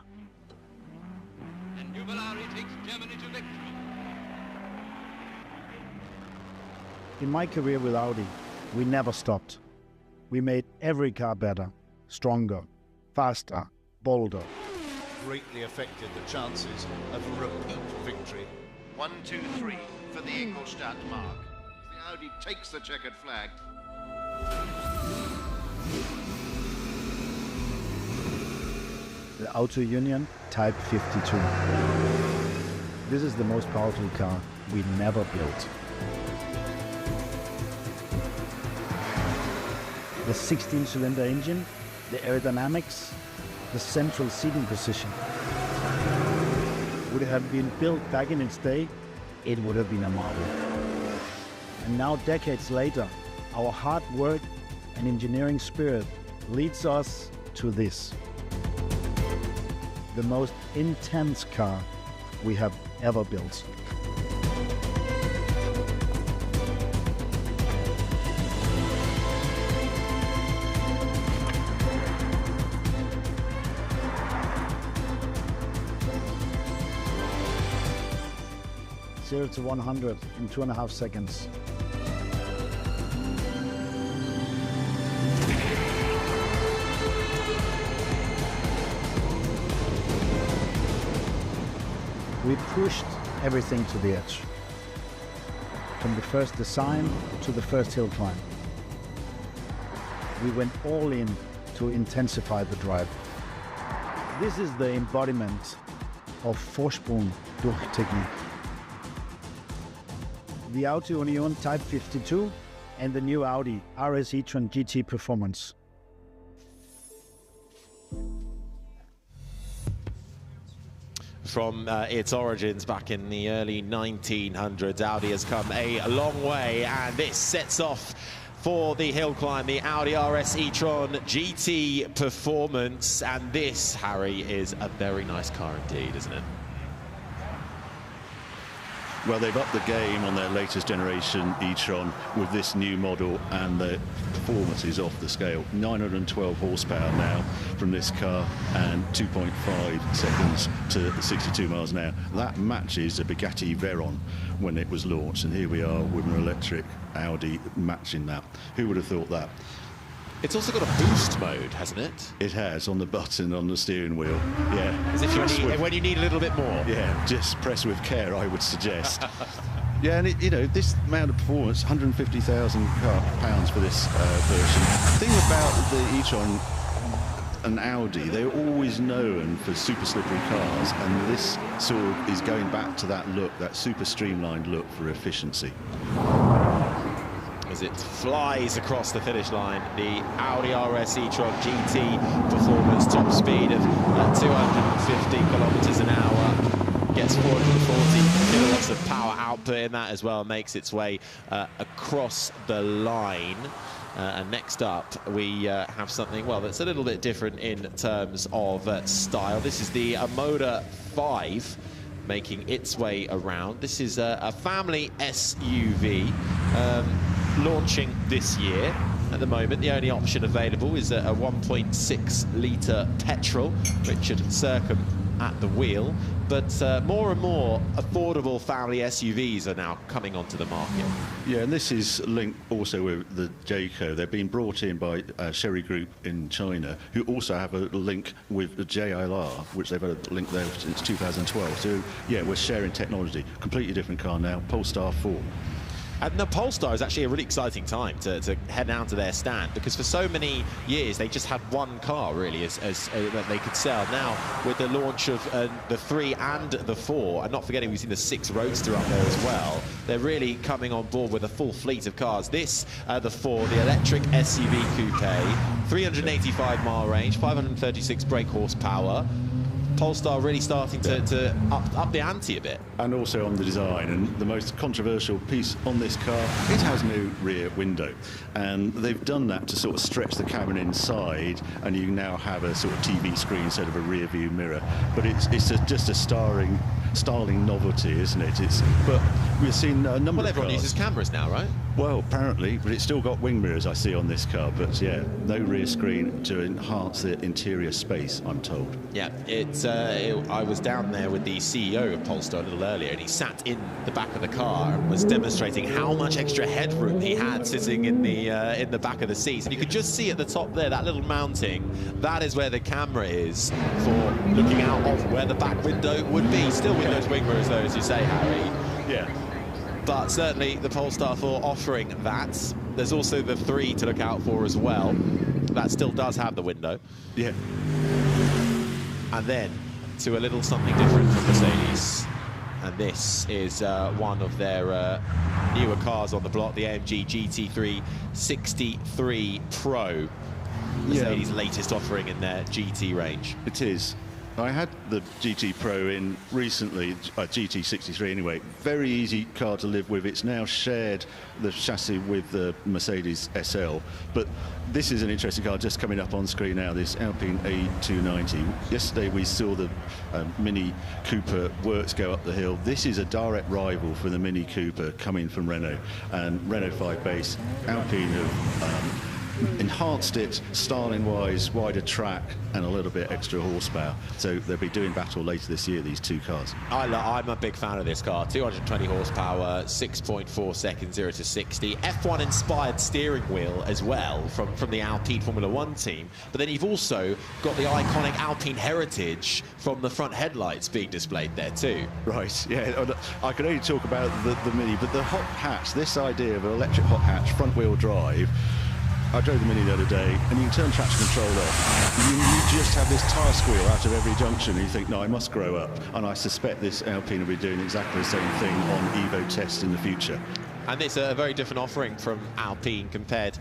In my career with Audi, we never stopped. We made every car better, stronger, faster, bolder. Greatly affected the chances of a repeat victory. 1, 2, 3 for the Ingolstadt mark. The Audi takes the checkered flag. The Auto Union Type 52. This is the most powerful car we never built. The 16-cylinder engine, the aerodynamics, the central seating position. Would it have been built back in its day, it would have been a marvel. And now, decades later, our hard work and engineering spirit leads us to this. The most intense car we have ever built. Zero to 100 in 2.5 seconds. We pushed everything to the edge. From the first design to the first hill climb. We went all in to intensify the drive. This is the embodiment of Vorsprung durch Technik. The Auto Union Type 52 and the new Audi RS e-tron GT Performance. From its origins back in the early 1900s, Audi has come a long way, and this sets off for the hill climb, the Audi RS e-tron GT Performance. And this, Harry, is a very nice car indeed, isn't it? Well, they've upped the game on their latest generation e-tron with this new model, and the performance is off the scale. 912 horsepower now from this car, and 2.5 seconds to 62 miles an hour. That matches a Bugatti Veyron when it was launched, and here we are with an electric Audi matching that. Who would have thought that? It's also got a boost mode, hasn't it? It has, on the button on the steering wheel. Yeah. As if when you need a little bit more. Yeah, just press with care, I would suggest. Yeah, and you know, this amount of performance, £150,000 for this version. The thing about the e-tron, an Audi, they're always known for super slippery cars, and this sort of is going back to that look, that super streamlined look for efficiency. As it flies across the finish line, the Audi RS e-tron GT performance, top speed of 250 kilometers an hour, gets 440 kilowatts of power output in that as well, makes its way across the line. And next up, we have something, well, that's a little bit different in terms of style. This is the Moda 5 making its way around. This is a family SUV launching this year. At the moment, the only option available is a 1.6-litre petrol, Richard Circum at the wheel. But more and more affordable family SUVs are now coming onto the market. Yeah, and this is linked also with the Aggreko. They've been brought in by Chery Group in China, who also have a link with the JLR, which they've had a link there since 2012. So, yeah, we're sharing technology. Completely different car now, Polestar 4. And the Polestar is actually a really exciting time to head down to their stand, because for so many years they just had one car really as that they could sell. Now with the launch of the 3 and the 4, and not forgetting we've seen the 6 Roadster up there as well, they're really coming on board with a full fleet of cars. This, the 4, the electric SUV coupe, 385-mile range, 536 brake horsepower. Polestar really starting to up the ante a bit. And also on the design, and the most controversial piece on this car, it has no rear window. And they've done that to sort of stretch the cabin inside, and you now have a sort of TV screen instead of a rear view mirror. But it's just a styling novelty, isn't it? But we've seen a number of everyone cars. uses cameras now, right? Well, apparently, but it's still got wing mirrors I see on this car. But yeah, no rear screen to enhance the interior space, I'm told. Yeah, I was down there with the CEO of Polestar a little earlier, and he sat in the back of the car and was demonstrating how much extra headroom he had sitting in the back of the seats. And you could just see at the top there, that little mounting, that is where the camera is for looking out of where the back window would be. Still with those wing mirrors, though, as you say, Harry. Yeah. But certainly the Polestar 4 offering that. There's also the 3 to look out for as well. That still does have the window. Yeah. And then to a little something different from Mercedes. And this is one of their newer cars on the block, the AMG GT3 63 Pro. Mercedes' latest offering in their GT range. It is. I had the GT Pro in recently, GT63 anyway. Very easy car to live with. It's now shared the chassis with the Mercedes SL. But this is an interesting car just coming up on screen now, this Alpine A290. Yesterday we saw the Mini Cooper Works go up the hill. This is a direct rival for the Mini Cooper coming from Renault. And Renault 5 base, Alpine have enhanced it styling-wise, wider track and a little bit extra horsepower. So they'll be doing battle later this year, these two cars. I'm a big fan of this car. 220 horsepower, 6.4 seconds, 0 to 60. F1-inspired steering wheel as well from the Alpine Formula 1 team. But then you've also got the iconic Alpine heritage from the front headlights being displayed there too. Right, yeah. I can only talk about the Mini, but the hot hatch, this idea of an electric hot hatch, front-wheel drive, I drove the Mini the other day, and you can turn traction control off. You just have this tyre squeal out of every junction, and you think, no, I must grow up. And I suspect this Alpine will be doing exactly the same thing on Evo tests in the future. And it's a very different offering from Alpine compared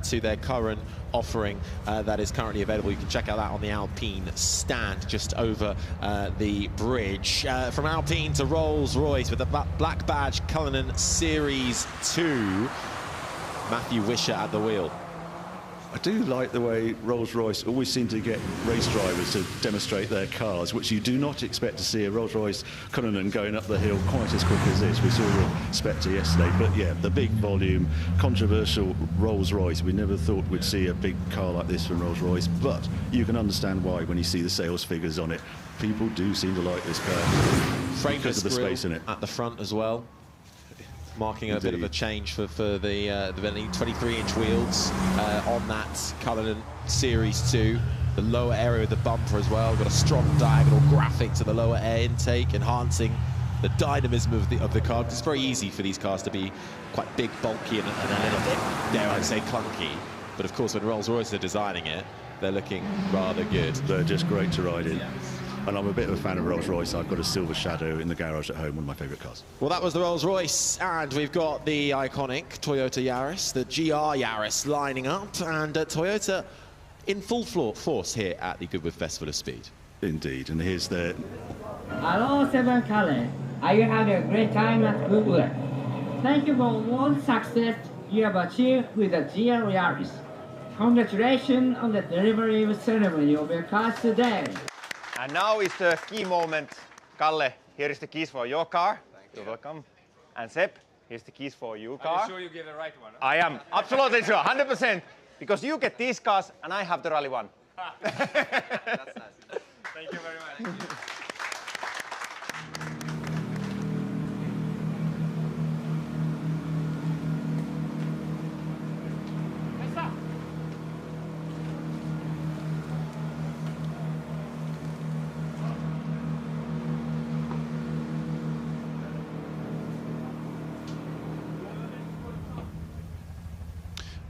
to their current offering that is currently available. You can check out that on the Alpine stand just over the bridge. From Alpine to Rolls-Royce with the Black Badge Cullinan Series 2. Matthew Wisher at the wheel. I do like the way Rolls-Royce always seem to get race drivers to demonstrate their cars, which you do not expect to see a Rolls-Royce Cullinan going up the hill quite as quick as this. We saw the Spectre yesterday, but yeah, the big volume, controversial Rolls-Royce. We never thought we'd see a big car like this from Rolls-Royce, but you can understand why when you see the sales figures on it. People do seem to like this car Frameless because of the space in it. At the front as well. Marking a bit of a change for the 23-inch wheels on that Cullinan Series 2. The lower area of the bumper as well. Got a strong diagonal graphic to the lower air intake, enhancing the dynamism of the car. It's very easy for these cars to be quite big, bulky, and a little bit, dare I say, clunky. But of course, when Rolls-Royce are designing it, they're looking rather good. They're just great to ride in. And I'm a bit of a fan of Rolls-Royce. I've got a Silver Shadow in the garage at home, one of my favourite cars. Well, that was the Rolls-Royce, and we've got the iconic Toyota Yaris, the GR Yaris lining up, and Toyota in full force here at the Goodwood Festival of Speed. Indeed, and here's the... Hello, Seven Calais. Are you having a great time at Goodwood? Thank you for all success you have achieved with the GR Yaris. Congratulations on the delivery ceremony of your cars today. And now is the key moment. Kalle, here is the keys for your car. You're welcome. And Sepp, here's the keys for your car. Are you sure you give the right one? Huh? I am absolutely sure, 100%. Because you get these cars and I have the Rally 1. That's nice. Thank you very much. Thank you.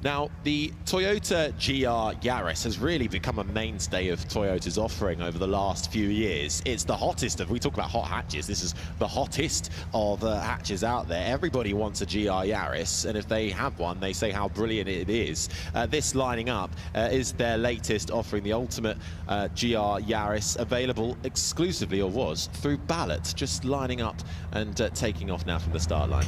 Now, the Toyota GR Yaris has really become a mainstay of Toyota's offering over the last few years. It's the hottest of, we talk about hot hatches, this is the hottest of hatches out there. Everybody wants a GR Yaris, and if they have one, they say how brilliant it is. This lining up is their latest, offering the ultimate GR Yaris, available exclusively, or was, through Ballot, just lining up and taking off now from the start line.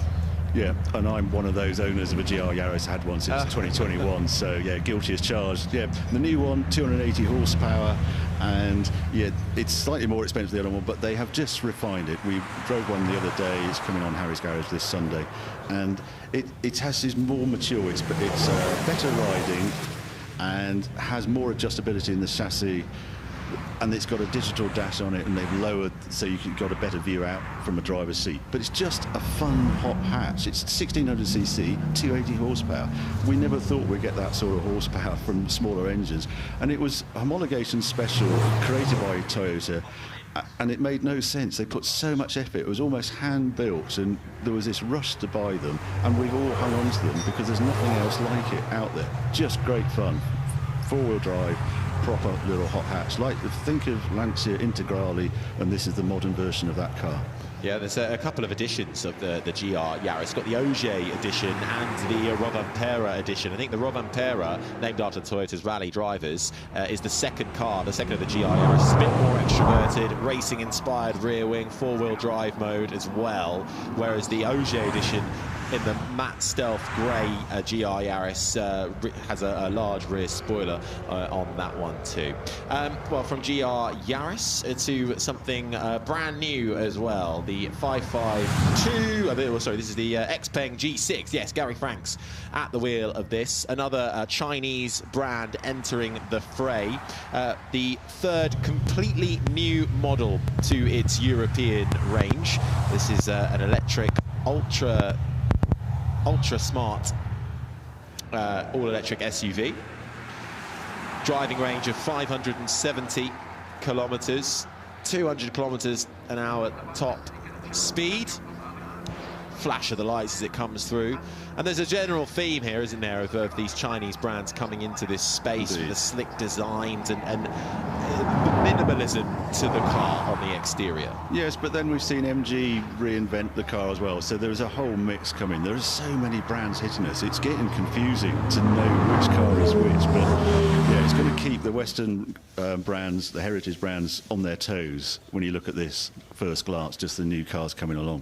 Yeah, and I'm one of those owners of a GR Yaris, had one since 2021, so yeah, guilty as charged. Yeah, the new one, 280 horsepower, and yeah, it's slightly more expensive than the other one, but they have just refined it. We drove one the other day, it's coming on Harry's Garage this Sunday, and it has this more mature, it's better riding, and has more adjustability in the chassis, and it's got a digital dash on it, and they've lowered so you've got a better view out from a driver's seat. But it's just a fun hot hatch. It's 1600cc, 280 horsepower. We never thought we'd get that sort of horsepower from smaller engines, and it was homologation special, created by Toyota, and it made no sense. They put so much effort. It was almost hand built, and there was this rush to buy them, and we've all hung on to them because there's nothing else like it out there. Just great fun. Four-wheel drive, proper little hot hatch. Like, think of Lancia Integrale, and this is the modern version of that car. Yeah, there's a couple of editions of the GR Yaris. Got the Ogier edition and the Rovanpera edition. I think the Rovanpera, named after Toyota's rally drivers, is the second car, the second of the GR Yaris. It's a bit more extroverted, racing-inspired rear wing, four-wheel drive mode as well, whereas the Ogier edition in the matte stealth grey GR Yaris has a large rear spoiler on that one too. Well, from GR Yaris to something brand new as well, the 552, sorry, this is the Xpeng G6. Yes, Gary Franks at the wheel of this. Another Chinese brand entering the fray. The third completely new model to its European range. This is an electric ultra smart all-electric SUV. Driving range of 570 kilometers, 200 kilometers an hour top speed. Flash of the lights as it comes through. And there's a general theme here, isn't there, of these Chinese brands coming into this space with the slick designs and minimalism to the car on the exterior. Yes, but then we've seen MG reinvent the car as well, so there's a whole mix coming. There are so many brands hitting us, it's getting confusing to know which car is which, but yeah, it's going to keep the Western brands, the heritage brands, on their toes when you look at this first glance, just the new cars coming along.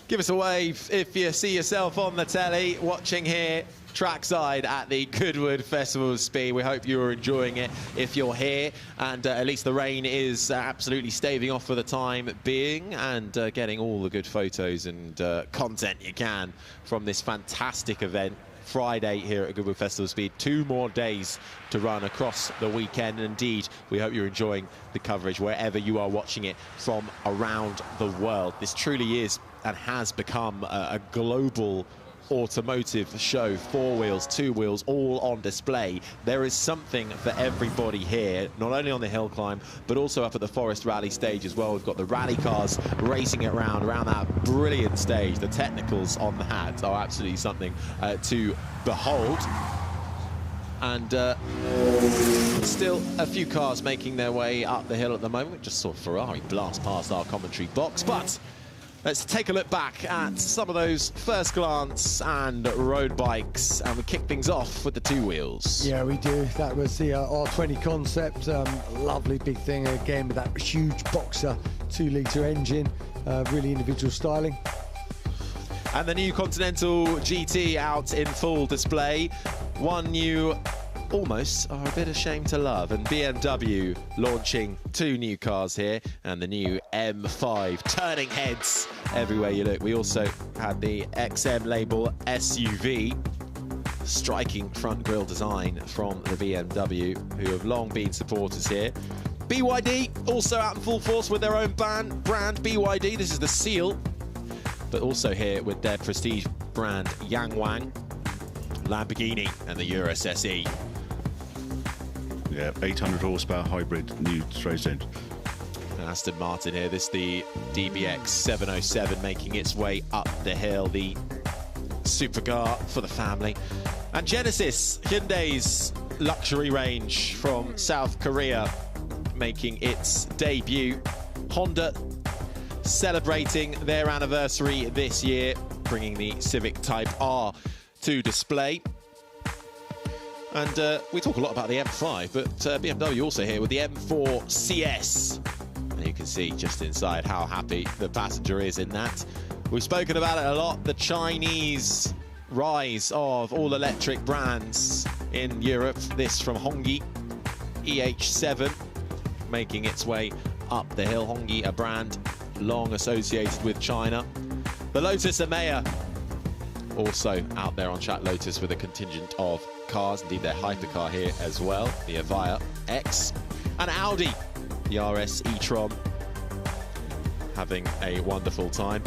Give us a wave if you see yourself on the telly watching here trackside at the Goodwood Festival of Speed. We hope you're enjoying it if you're here, and at least the rain is absolutely staving off for the time being, and getting all the good photos and content you can from this fantastic event. Friday here at Goodwood Festival of Speed. 2 more days to run across the weekend. And indeed, we hope you're enjoying the coverage wherever you are watching it from around the world. This truly is and has become a global automotive show. 4 wheels, 2 wheels, all on display. There is something for everybody here, not only on the hill climb, but also up at the Forest Rally stage as well. We've got the rally cars racing it around that brilliant stage. The technicals on that are absolutely something to behold. And still a few cars making their way up the hill at the moment. We just saw Ferrari blast past our commentary box, but let's take a look back at some of those first glance and road bikes, and we kick things off with the two wheels. Yeah, we do. That was the R20 concept. Lovely big thing again with that huge Boxer 2-litre engine. Really individual styling. And the new Continental GT out in full display. One you almost are a bit ashamed to love, and BMW launching two new cars here, and the new M5 turning heads everywhere you look. We also had the XM label SUV, striking front grille design from the BMW, who have long been supporters here. BYD also out in full force with their own brand BYD. This is the Seal, but also here with their prestige brand Yangwang, Lamborghini and the Urus SE. Yeah, 800 horsepower hybrid new straight engine. Aston Martin here, this is the DBX 707 making its way up the hill, the supercar for the family. And Genesis, Hyundai's luxury range from South Korea, making its debut. Honda celebrating their anniversary this year, bringing the Civic Type R to display. And we talk a lot about the M5, but BMW also here with the M4 CS. And you can see just inside how happy the passenger is in that. We've spoken about it a lot, the Chinese rise of all-electric brands in Europe. This from Hongyi, EH7, making its way up the hill. Hongyi, a brand long associated with China. The Lotus Emea, also out there on track. Lotus with a contingent of cars, indeed their hypercar here as well, the Avaya X. And Audi, the RS e-tron, having a wonderful time.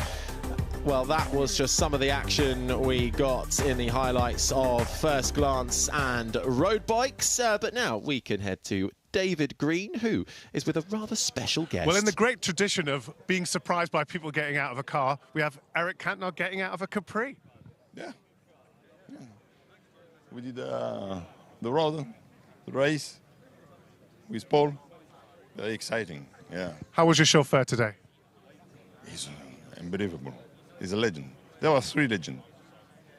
Well, that was just some of the action we got in the highlights of First Glance and road bikes. But now we can head to David Green, who is with a rather special guest. Well, in the great tradition of being surprised by people getting out of a car, we have Eric Cantona getting out of a Capri. Yeah. We did the road, the race with Paul. Very exciting, yeah. How was your chauffeur today? He's unbelievable. He's a legend. There were three legends.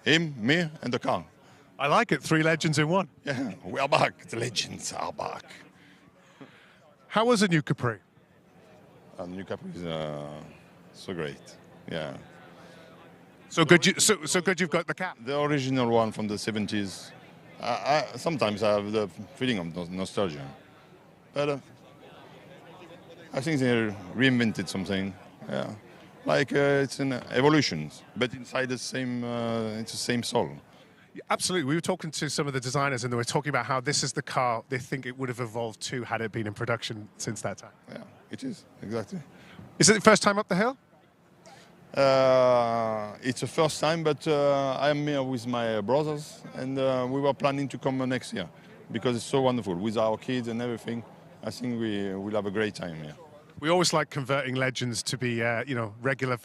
Him, me, and the car. I like it, three legends in one. Yeah, we are back. The legends are back. How was a new Capri? The new Capri is so great, yeah. So good, so good you've got the cap? The original one from the 70s. Sometimes I have the feeling of nostalgia. But I think they reinvented something, yeah. Like it's an evolution, but inside the same, it's the same soul. Yeah, absolutely. We were talking to some of the designers and they were talking about how this is the car they think it would have evolved to had it been in production since that time. Yeah, it is, exactly. Is it the first time up the hill? It's the first time, but I am here with my brothers and we were planning to come next year because it's so wonderful with our kids and everything. I think we will have a great time here. We always like converting legends to be, regular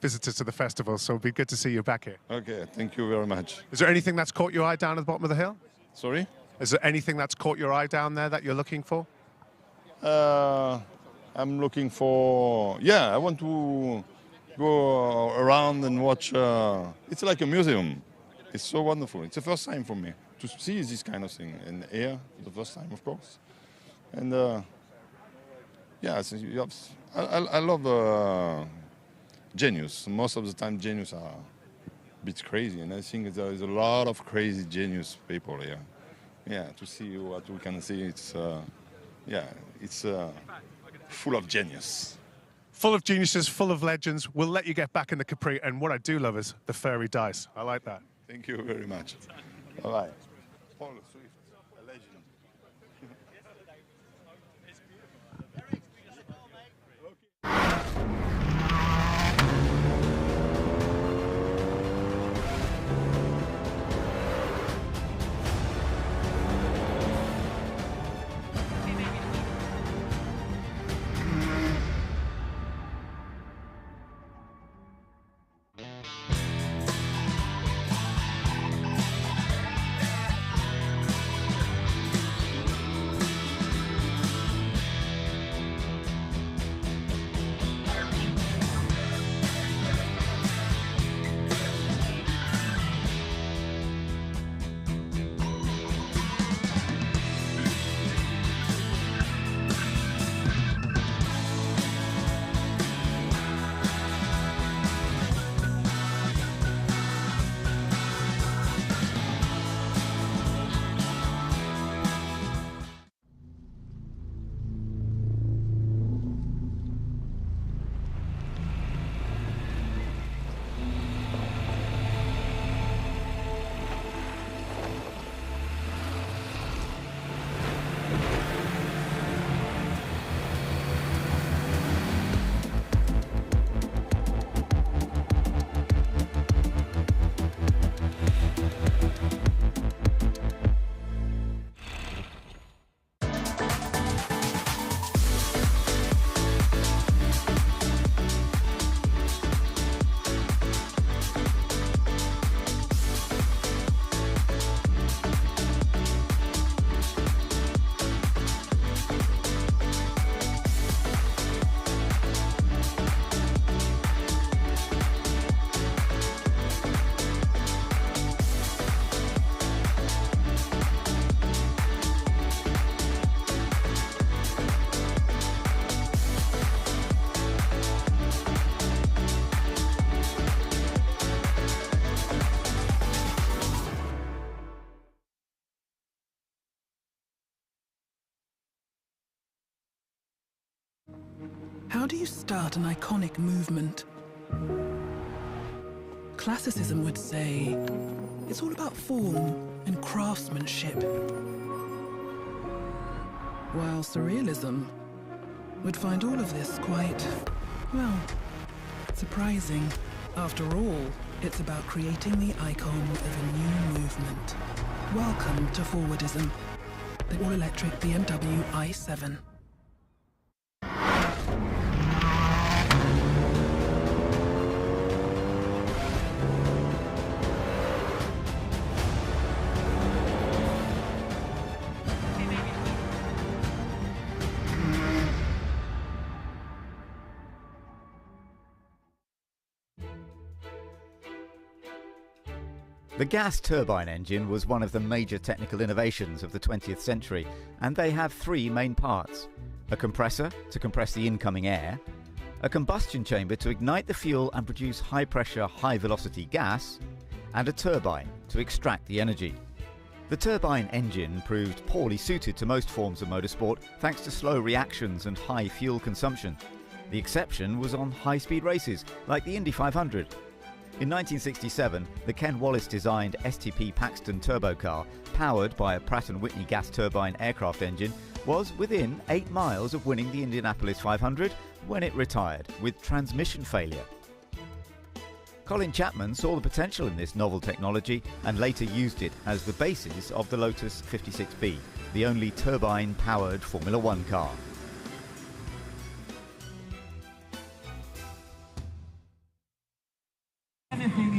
visitors to the festival, so it'd be good to see you back here. Okay, thank you very much. Is there anything that's caught your eye down at the bottom of the hill? Sorry? Is there anything that's caught your eye down there that you're looking for? I'm looking for, I want to go around and watch. It's like a museum. It's so wonderful. It's the first time for me to see this kind of thing. And here, the first time, of course. And I love genius. Most of the time, genius are a bit crazy. And I think there is a lot of crazy genius people here. Yeah, to see what we can see, it's full of genius. Full of geniuses, full of legends. We'll let you get back in the Capri. And what I do love is the fairy dice. I like that. Thank you very much. Bye-bye. Paul Swift, a legend. How do you start an iconic movement? Classicism would say it's all about form and craftsmanship, while surrealism would find all of this quite, well, surprising. After all, it's about creating the icon of a new movement. Welcome to Forwardism, the all-electric BMW i7. The gas turbine engine was one of the major technical innovations of the 20th century, and they have three main parts: a compressor to compress the incoming air, a combustion chamber to ignite the fuel and produce high-pressure, high-velocity gas, and a turbine to extract the energy. The turbine engine proved poorly suited to most forms of motorsport thanks to slow reactions and high fuel consumption. The exception was on high-speed races like the Indy 500. In 1967, the Ken Wallace-designed STP Paxton turbo car, powered by a Pratt & Whitney gas turbine aircraft engine, was within 8 miles of winning the Indianapolis 500 when it retired with transmission failure. Colin Chapman saw the potential in this novel technology and later used it as the basis of the Lotus 56B, the only turbine-powered Formula One car.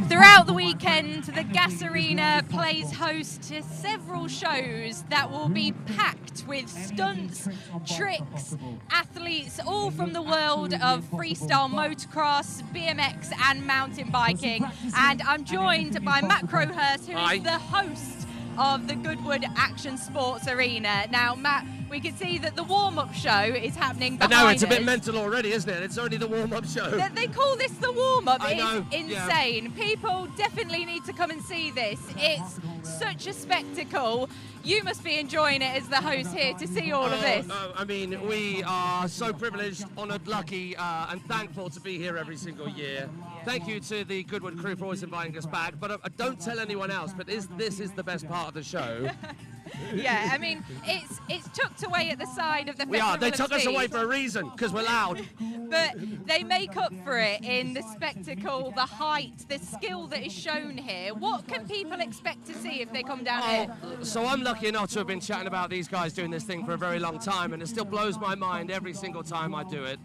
Throughout the weekend, the Gas Arena plays host to several shows that will be packed with stunts, tricks, athletes, all from the world of freestyle motocross, BMX and mountain biking. And I'm joined by Matt Crowhurst, who is the host of the Goodwood Action Sports Arena. Now, Matt, we can see that the warm-up show is happening behind us. I know, it's a bit mental already, isn't it? It's only the warm-up show. They call this the warm-up. I know, It's insane. Yeah. People definitely need to come and see this. It's such a spectacle. You must be enjoying it as the host here to see all of this. I mean, we are so privileged, honoured, lucky, and thankful to be here every single year. Thank you to the Goodwood crew for always inviting us back. But don't tell anyone else, but this is the best part of the show. Yeah, I mean, it's tucked away at the side of the Festival of They took us Speed. away for a reason, because we're loud. But they make up for it in the spectacle, the height, the skill that is shown here. What can people expect to see if they come down here? So I'm lucky enough to have been chatting about these guys doing this thing for a very long time, and it still blows my mind every single time I do it.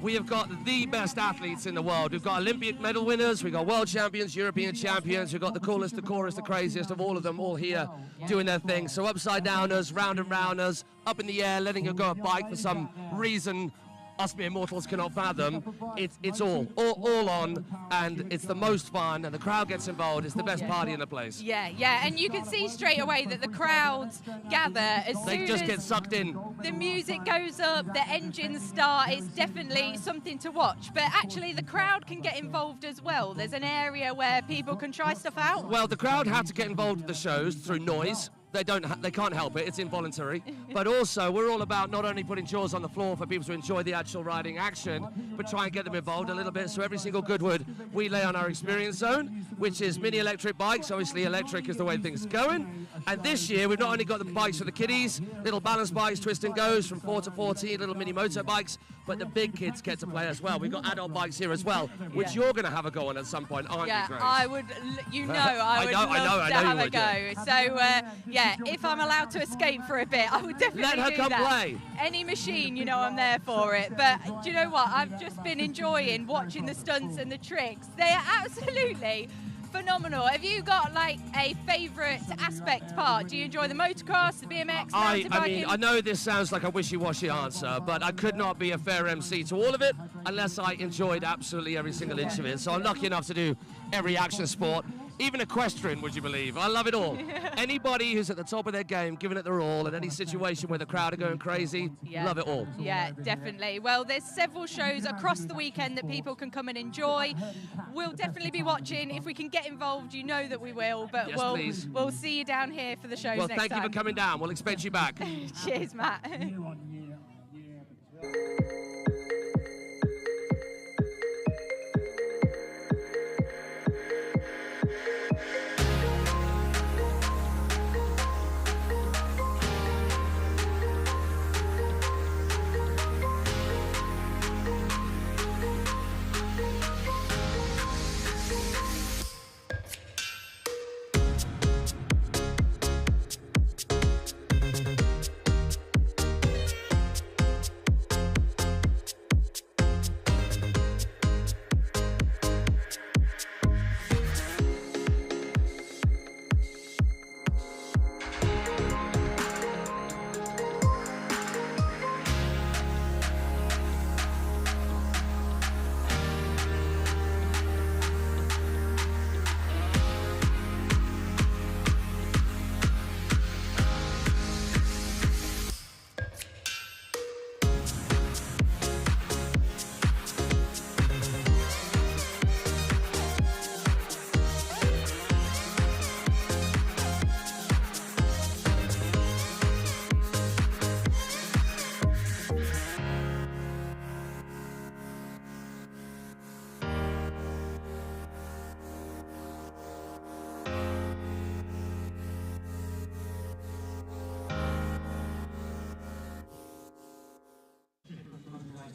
We have got the best athletes in the world. We've got Olympic medal winners, we've got world champions, European champions, we've got the coolest, the chorus, the craziest of all of them all here doing their thing. So upside downers, round and rounders, up in the air, letting you go a bike for some reason us mere mortals cannot fathom. It's all on, and it's the most fun, and the crowd gets involved. It's the best party in the place. Yeah, and you can see straight away that the crowds gather as soon They just as get sucked in. the music goes up, the engines start. It's definitely something to watch. But actually, the crowd can get involved as well. There's an area where people can try stuff out. Well, the crowd have to get involved with the shows through noise. They can't help it, it's involuntary. But also, we're all about not only putting chores on the floor for people to enjoy the actual riding action, but try and get them involved a little bit. So every single Goodwood, we lay on our experience zone, which is mini electric bikes. Obviously, electric is the way things are going. And this year, we've not only got the bikes for the kiddies, little balance bikes, twist and goes from 4 to 14, little mini motorbikes, but the big kids get to play as well. We've got adult bikes here as well, which you're going to have a go on at some point, aren't you, Grace? I would, I would love to have a go. So, if I'm allowed to escape for a bit, I would definitely let her do come that. play. Any machine, I'm there for it. But do you know what? I've just been enjoying watching the stunts and the tricks. They are absolutely phenomenal. Have you got like a favourite aspect part? Do you enjoy the motocross, the BMX, mountain biking? I mean, I know this sounds like a wishy-washy answer, but I could not be a fair MC to all of it unless I enjoyed absolutely every single inch of it. So I'm lucky enough to do every action sport. Even equestrian, would you believe? I love it all. Anybody who's at the top of their game, giving it their all, in any situation where the crowd are going crazy, love it all. Yeah, definitely. Well, there's several shows across the weekend that people can come and enjoy. We'll definitely be watching. If we can get involved, you know that we will. But Yes, please. we'll see you down here for the shows Well, next time. thank you for coming down. We'll expect you back. Cheers, Matt.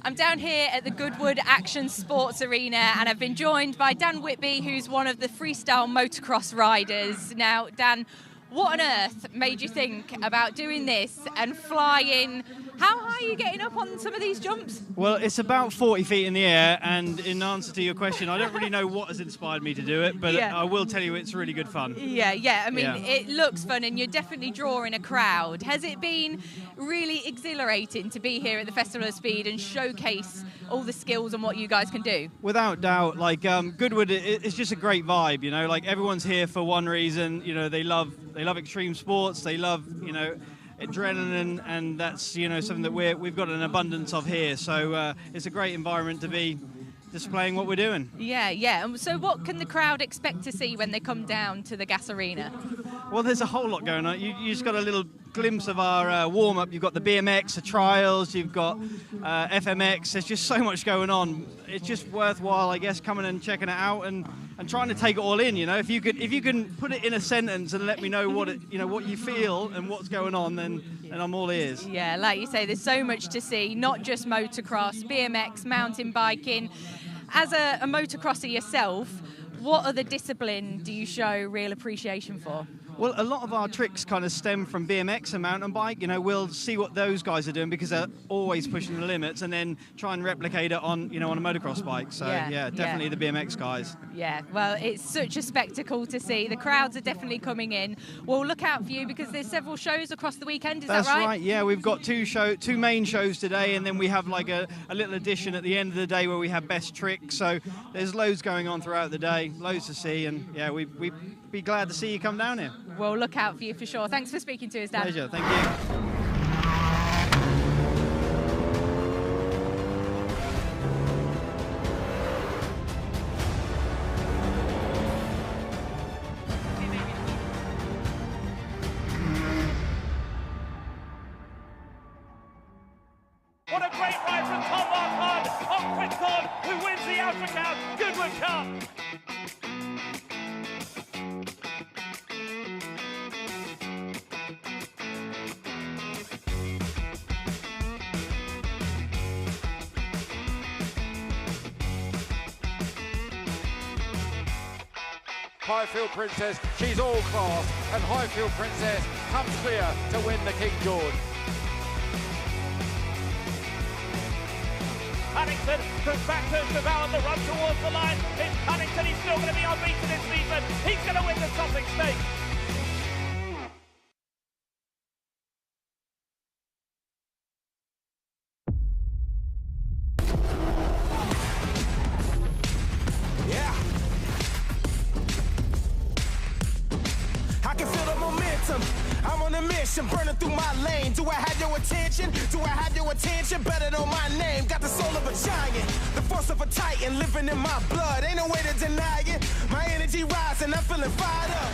I'm down here at the Goodwood Action Sports Arena and I've been joined by Dan Whitby, who's one of the freestyle motocross riders. Now, Dan, what on earth made you think about doing this and flying? How high are you getting up on some of these jumps? Well, it's about 40 feet in the air, and in answer to your question, I don't really know what has inspired me to do it, but Yeah. I will tell you it's really good fun. Yeah. I mean, Yeah. It looks fun and you're definitely drawing a crowd. Has it been really exhilarating to be here at the Festival of Speed and showcase all the skills and what you guys can do? Without doubt, like Goodwood, it's just a great vibe, you know. Like everyone's here for one reason, you know. They love extreme sports, they love, you know, adrenaline, and that's, you know, something that we've got an abundance of here. So it's a great environment to be displaying what we're doing. Yeah. And so what can the crowd expect to see when they come down to the gas arena? Well, there's a whole lot going on. You just got a little glimpse of our warm-up. You've got the BMX, the trials, you've got FMX. There's just so much going on. It's just worthwhile, I guess, coming and checking it out and trying to take it all in. You know, if you can put it in a sentence and let me know what you feel and what's going on, then I'm all ears. Yeah, like you say, there's so much to see, not just motocross, BMX, mountain biking. As a motocrosser yourself, what other discipline do you show real appreciation for? Well, a lot of our tricks kind of stem from BMX and mountain bike. You know, we'll see what those guys are doing because they're always pushing the limits, and then try and replicate it on, you know, on a motocross bike. So yeah, definitely the BMX guys. Yeah, well, it's such a spectacle to see. The crowds are definitely coming in. We'll look out for you because there's several shows across the weekend. Is That's that right? right. Yeah, we've got two main shows today, and then we have like a little addition at the end of the day where we have best tricks. So there's loads going on throughout the day, loads to see, and yeah, we'd be glad to see you come down here. We'll look out for you for sure. Thanks for speaking to us, Dan. Pleasure. Thank you. What a great ride from Tom Marquardt on Quickthorn, who wins the Africa Goodwood Cup. Highfield Princess, she's all class, and Highfield Princess comes clear to win the King George. Paddington goes back to Devour the run towards the line. It's Paddington, he's still going to be unbeaten in season. He's going to win the Sussex Stakes. Yeah. I can feel the momentum. I'm on a mission, burning through my lane. Do I have your attention? Do I have your attention? Better know my name. Got the soul of a giant, the force of a titan living in my blood. Ain't no way to deny it. My energy rising, I'm feeling fired up.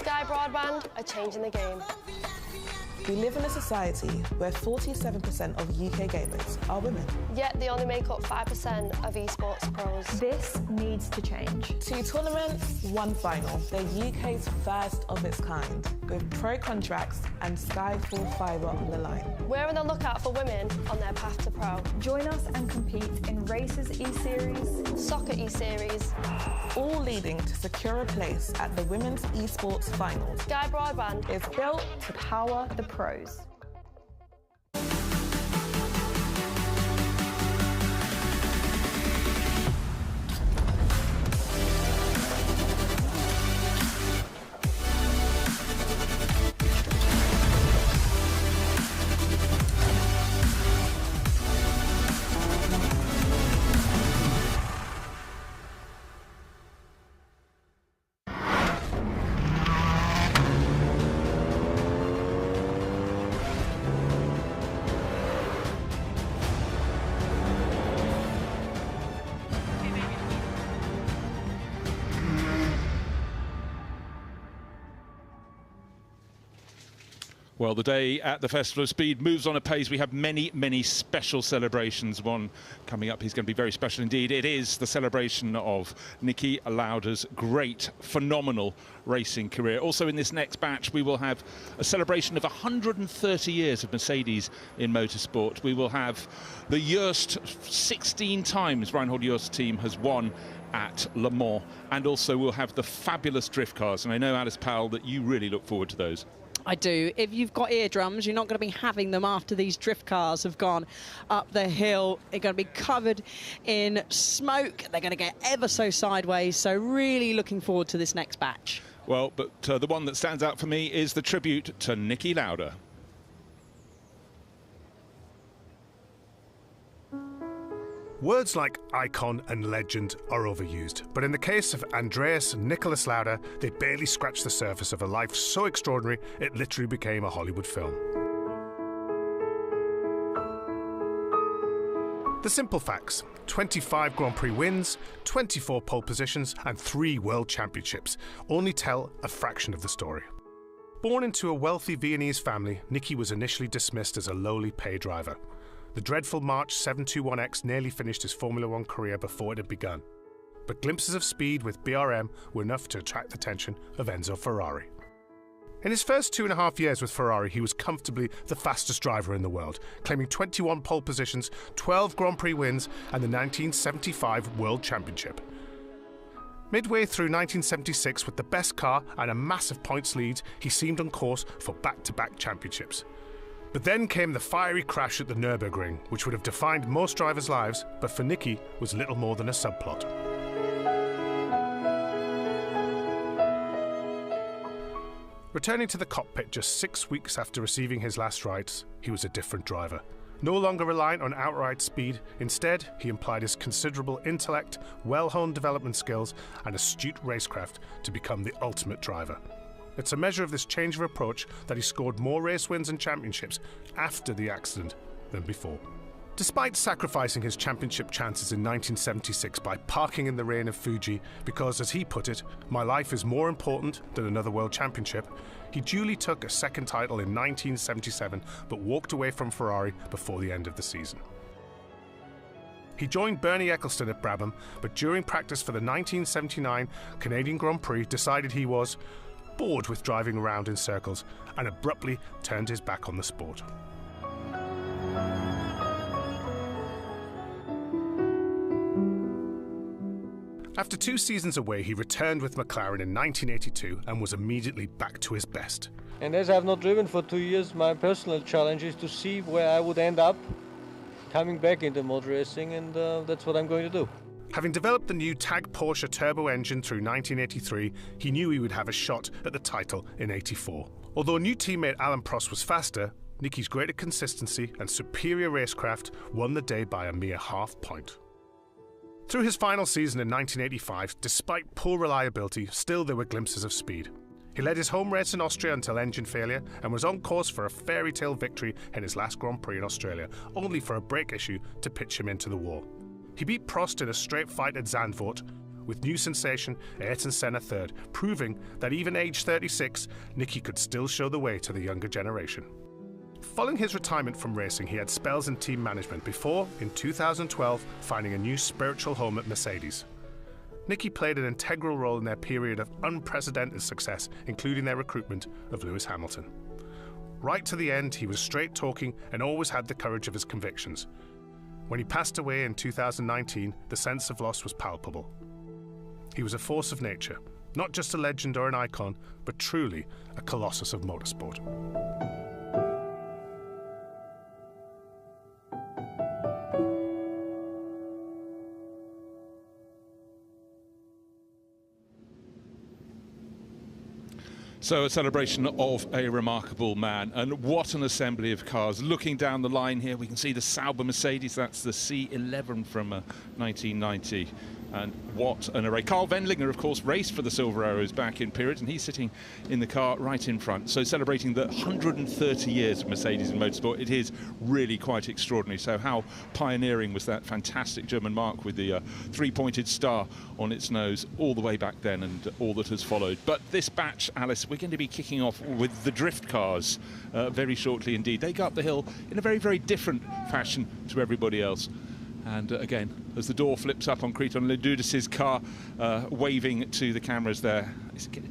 Sky Broadband are changing the game. We live in a society where 47% of UK gamers are women. Yet they only make up 5% of esports pros. This needs to change. 2 tournaments, 1 final. They're UK's first of its kind, with pro contracts and Sky full fibre on the line. We're on the lookout for women on their path to pro. Join us and compete in Races E-Series, Soccer E-Series, all leading to secure a place at the Women's Esports Finals. Sky Broadband is built to power the pros. Well, the day at the Festival of Speed moves on apace. We have many, many special celebrations. One coming up is going to be very special indeed. It is the celebration of Niki Lauda's great, phenomenal racing career. Also in this next batch, we will have a celebration of 130 years of Mercedes in motorsport. We will have the Joest, 16 times Reinhold Joest team has won at Le Mans. And also we'll have the fabulous drift cars. And I know, Alice Powell, that you really look forward to those. I do. If you've got eardrums, you're not going to be having them after these drift cars have gone up the hill. They're going to be covered in smoke. They're going to get ever so sideways. So really looking forward to this next batch. Well, but the one that stands out for me is the tribute to Niki Lauda. Words like icon and legend are overused, but in the case of Andreas Nicholas Lauda, they barely scratched the surface of a life so extraordinary it literally became a Hollywood film. The simple facts: 25 Grand Prix wins, 24 pole positions and 3 World Championships only tell a fraction of the story. Born into a wealthy Viennese family, Niki was initially dismissed as a lowly pay driver. The dreadful March 721X nearly finished his Formula One career before it had begun. But glimpses of speed with BRM were enough to attract the attention of Enzo Ferrari. In his first 2.5 years with Ferrari, he was comfortably the fastest driver in the world, claiming 21 pole positions, 12 Grand Prix wins, and the 1975 World Championship. Midway through 1976, with the best car and a massive points lead, he seemed on course for back-to-back championships. But then came the fiery crash at the Nürburgring, which would have defined most drivers' lives, but for Niki was little more than a subplot. Returning to the cockpit just 6 weeks after receiving his last rites, he was a different driver. No longer reliant on outright speed, instead he applied his considerable intellect, well-honed development skills and astute racecraft to become the ultimate driver. It's a measure of this change of approach that he scored more race wins and championships after the accident than before. Despite sacrificing his championship chances in 1976 by parking in the rain of Fuji because, as he put it, my life is more important than another world championship, he duly took a second title in 1977 but walked away from Ferrari before the end of the season. He joined Bernie Ecclestone at Brabham, but during practice for the 1979 Canadian Grand Prix decided he was bored with driving around in circles and abruptly turned his back on the sport. After 2 seasons away, he returned with McLaren in 1982 and was immediately back to his best. And as I have not driven for 2 years, my personal challenge is to see where I would end up coming back into motor racing, and that's what I'm going to do. Having developed the new TAG Porsche turbo engine through 1983, he knew he would have a shot at the title in '84. Although new teammate Alain Prost was faster, Niki's greater consistency and superior racecraft won the day by a mere half point. Through his final season in 1985, despite poor reliability, still there were glimpses of speed. He led his home race in Austria until engine failure and was on course for a fairy tale victory in his last Grand Prix in Australia, only for a brake issue to pitch him into the wall. He beat Prost in a straight fight at Zandvoort, with new sensation Ayrton Senna third, proving that even age 36, Niki could still show the way to the younger generation. Following his retirement from racing, he had spells in team management before, in 2012, finding a new spiritual home at Mercedes. Niki played an integral role in their period of unprecedented success, including their recruitment of Lewis Hamilton. Right to the end, he was straight-talking and always had the courage of his convictions. When he passed away in 2019, the sense of loss was palpable. He was a force of nature, not just a legend or an icon, but truly a colossus of motorsport. So a celebration of a remarkable man, and what an assembly of cars. Looking down the line here, we can see the Sauber Mercedes, that's the C11 from 1990. And what an array. Carl Wendlinger, of course, raced for the Silver Arrows back in period, and he's sitting in the car right in front. So celebrating the 130 years of Mercedes in motorsport, it is really quite extraordinary. So how pioneering was that fantastic German marque with the three-pointed star on its nose all the way back then, and all that has followed. But this batch, Alice, we're going to be kicking off with the drift cars very shortly indeed. They go up the hill in a very, very different fashion to everybody else. And again, as the door flips up on Creton Ledudis's car, waving to the cameras there.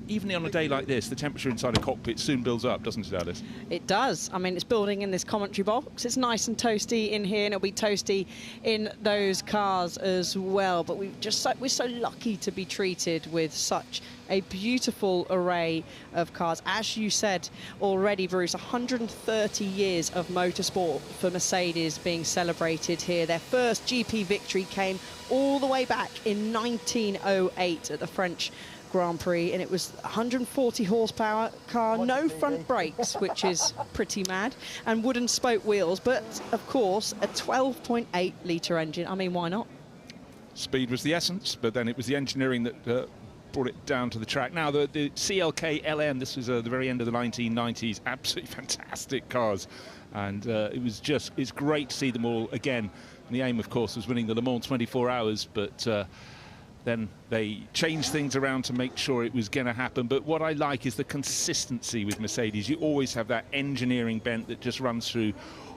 Even on a day like this, the temperature inside a cockpit soon builds up, doesn't it, Alice? It does. I mean, it's building in this commentary box. It's nice and toasty in here, and it'll be toasty in those cars as well. But we're so lucky to be treated with such a beautiful array of cars. As you said already, Bruce, 130 years of motorsport for Mercedes being celebrated here. Their first GP victory came all the way back in 1908 at the French Grand Prix, and it was 140 horsepower car, no front brakes, which is pretty mad, and wooden spoke wheels, but of course a 12.8 litre engine. I mean, why not? Speed was the essence, but then it was the engineering that brought it down to the track. Now the CLK LM, this was the very end of the 1990s, absolutely fantastic cars, and it's great to see them all again. And the aim, of course, was winning the Le Mans 24 hours, but then they changed things around to make sure it was going to happen. But what I like is the consistency with Mercedes. You always have that engineering bent that just runs through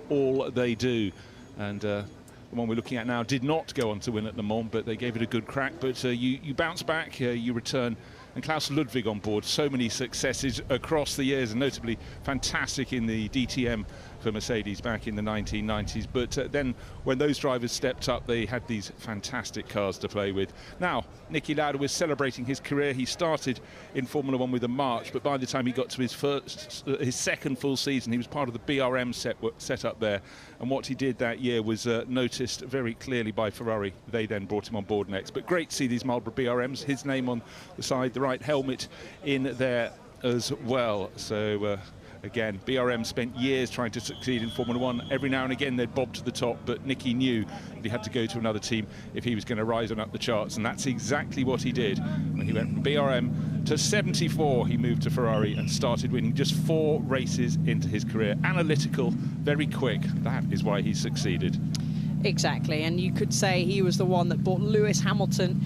all they do. And the one we're looking at now did not go on to win at Le Mans, but they gave it a good crack. But you bounce back, you return. And Klaus Ludwig on board, so many successes across the years, and notably fantastic in the DTM for Mercedes back in the 1990s. But then when those drivers stepped up, they had these fantastic cars to play with. Now, Niki Lauda was celebrating his career. He started in Formula One with a March, but by the time he got to his second full season, he was part of the BRM set up there. And what he did that year was noticed very clearly by Ferrari. They then brought him on board next. But great to see these Marlboro BRMs, his name on the side, the right helmet in there as well. So again, BRM spent years trying to succeed in Formula One. Every now and again they'd bob to the top, but Niki knew that he had to go to another team if he was going to rise on up the charts, and that's exactly what he did. When he went from BRM to 74, he moved to Ferrari and started winning just 4 races into his career. Analytical, very quick. That is why he succeeded. Exactly, and you could say he was the one that brought Lewis Hamilton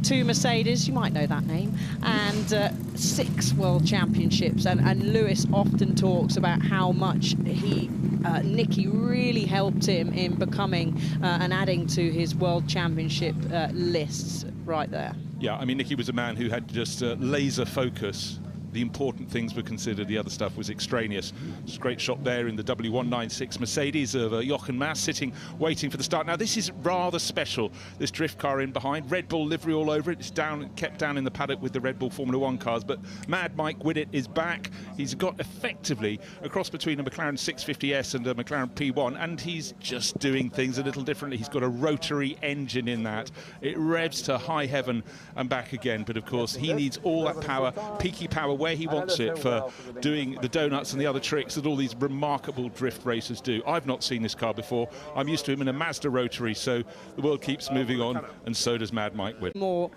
to Mercedes, you might know that name, and 6 world championships. And Lewis often talks about how much Niki really helped him in becoming and adding to his world championship lists right there. Yeah, I mean, Niki was a man who had just laser focus. The important things were considered, the other stuff was extraneous. Just a great shot there in the W196 Mercedes of Jochen Mass sitting, waiting for the start. Now, this is rather special, this drift car in behind. Red Bull livery all over it. It's kept down in the paddock with the Red Bull Formula One cars, but Mad Mike Widdett is back. He's got effectively a cross between a McLaren 650S and a McLaren P1, and he's just doing things a little differently. He's got a rotary engine in that. It revs to high heaven and back again, but of course he needs all that power, peaky power, where he wants it for doing the donuts and the other tricks that all these remarkable drift racers do. I've not seen this car before. I'm used to him in a Mazda rotary, so the world keeps moving on, and so does Mad Mike Witt. More.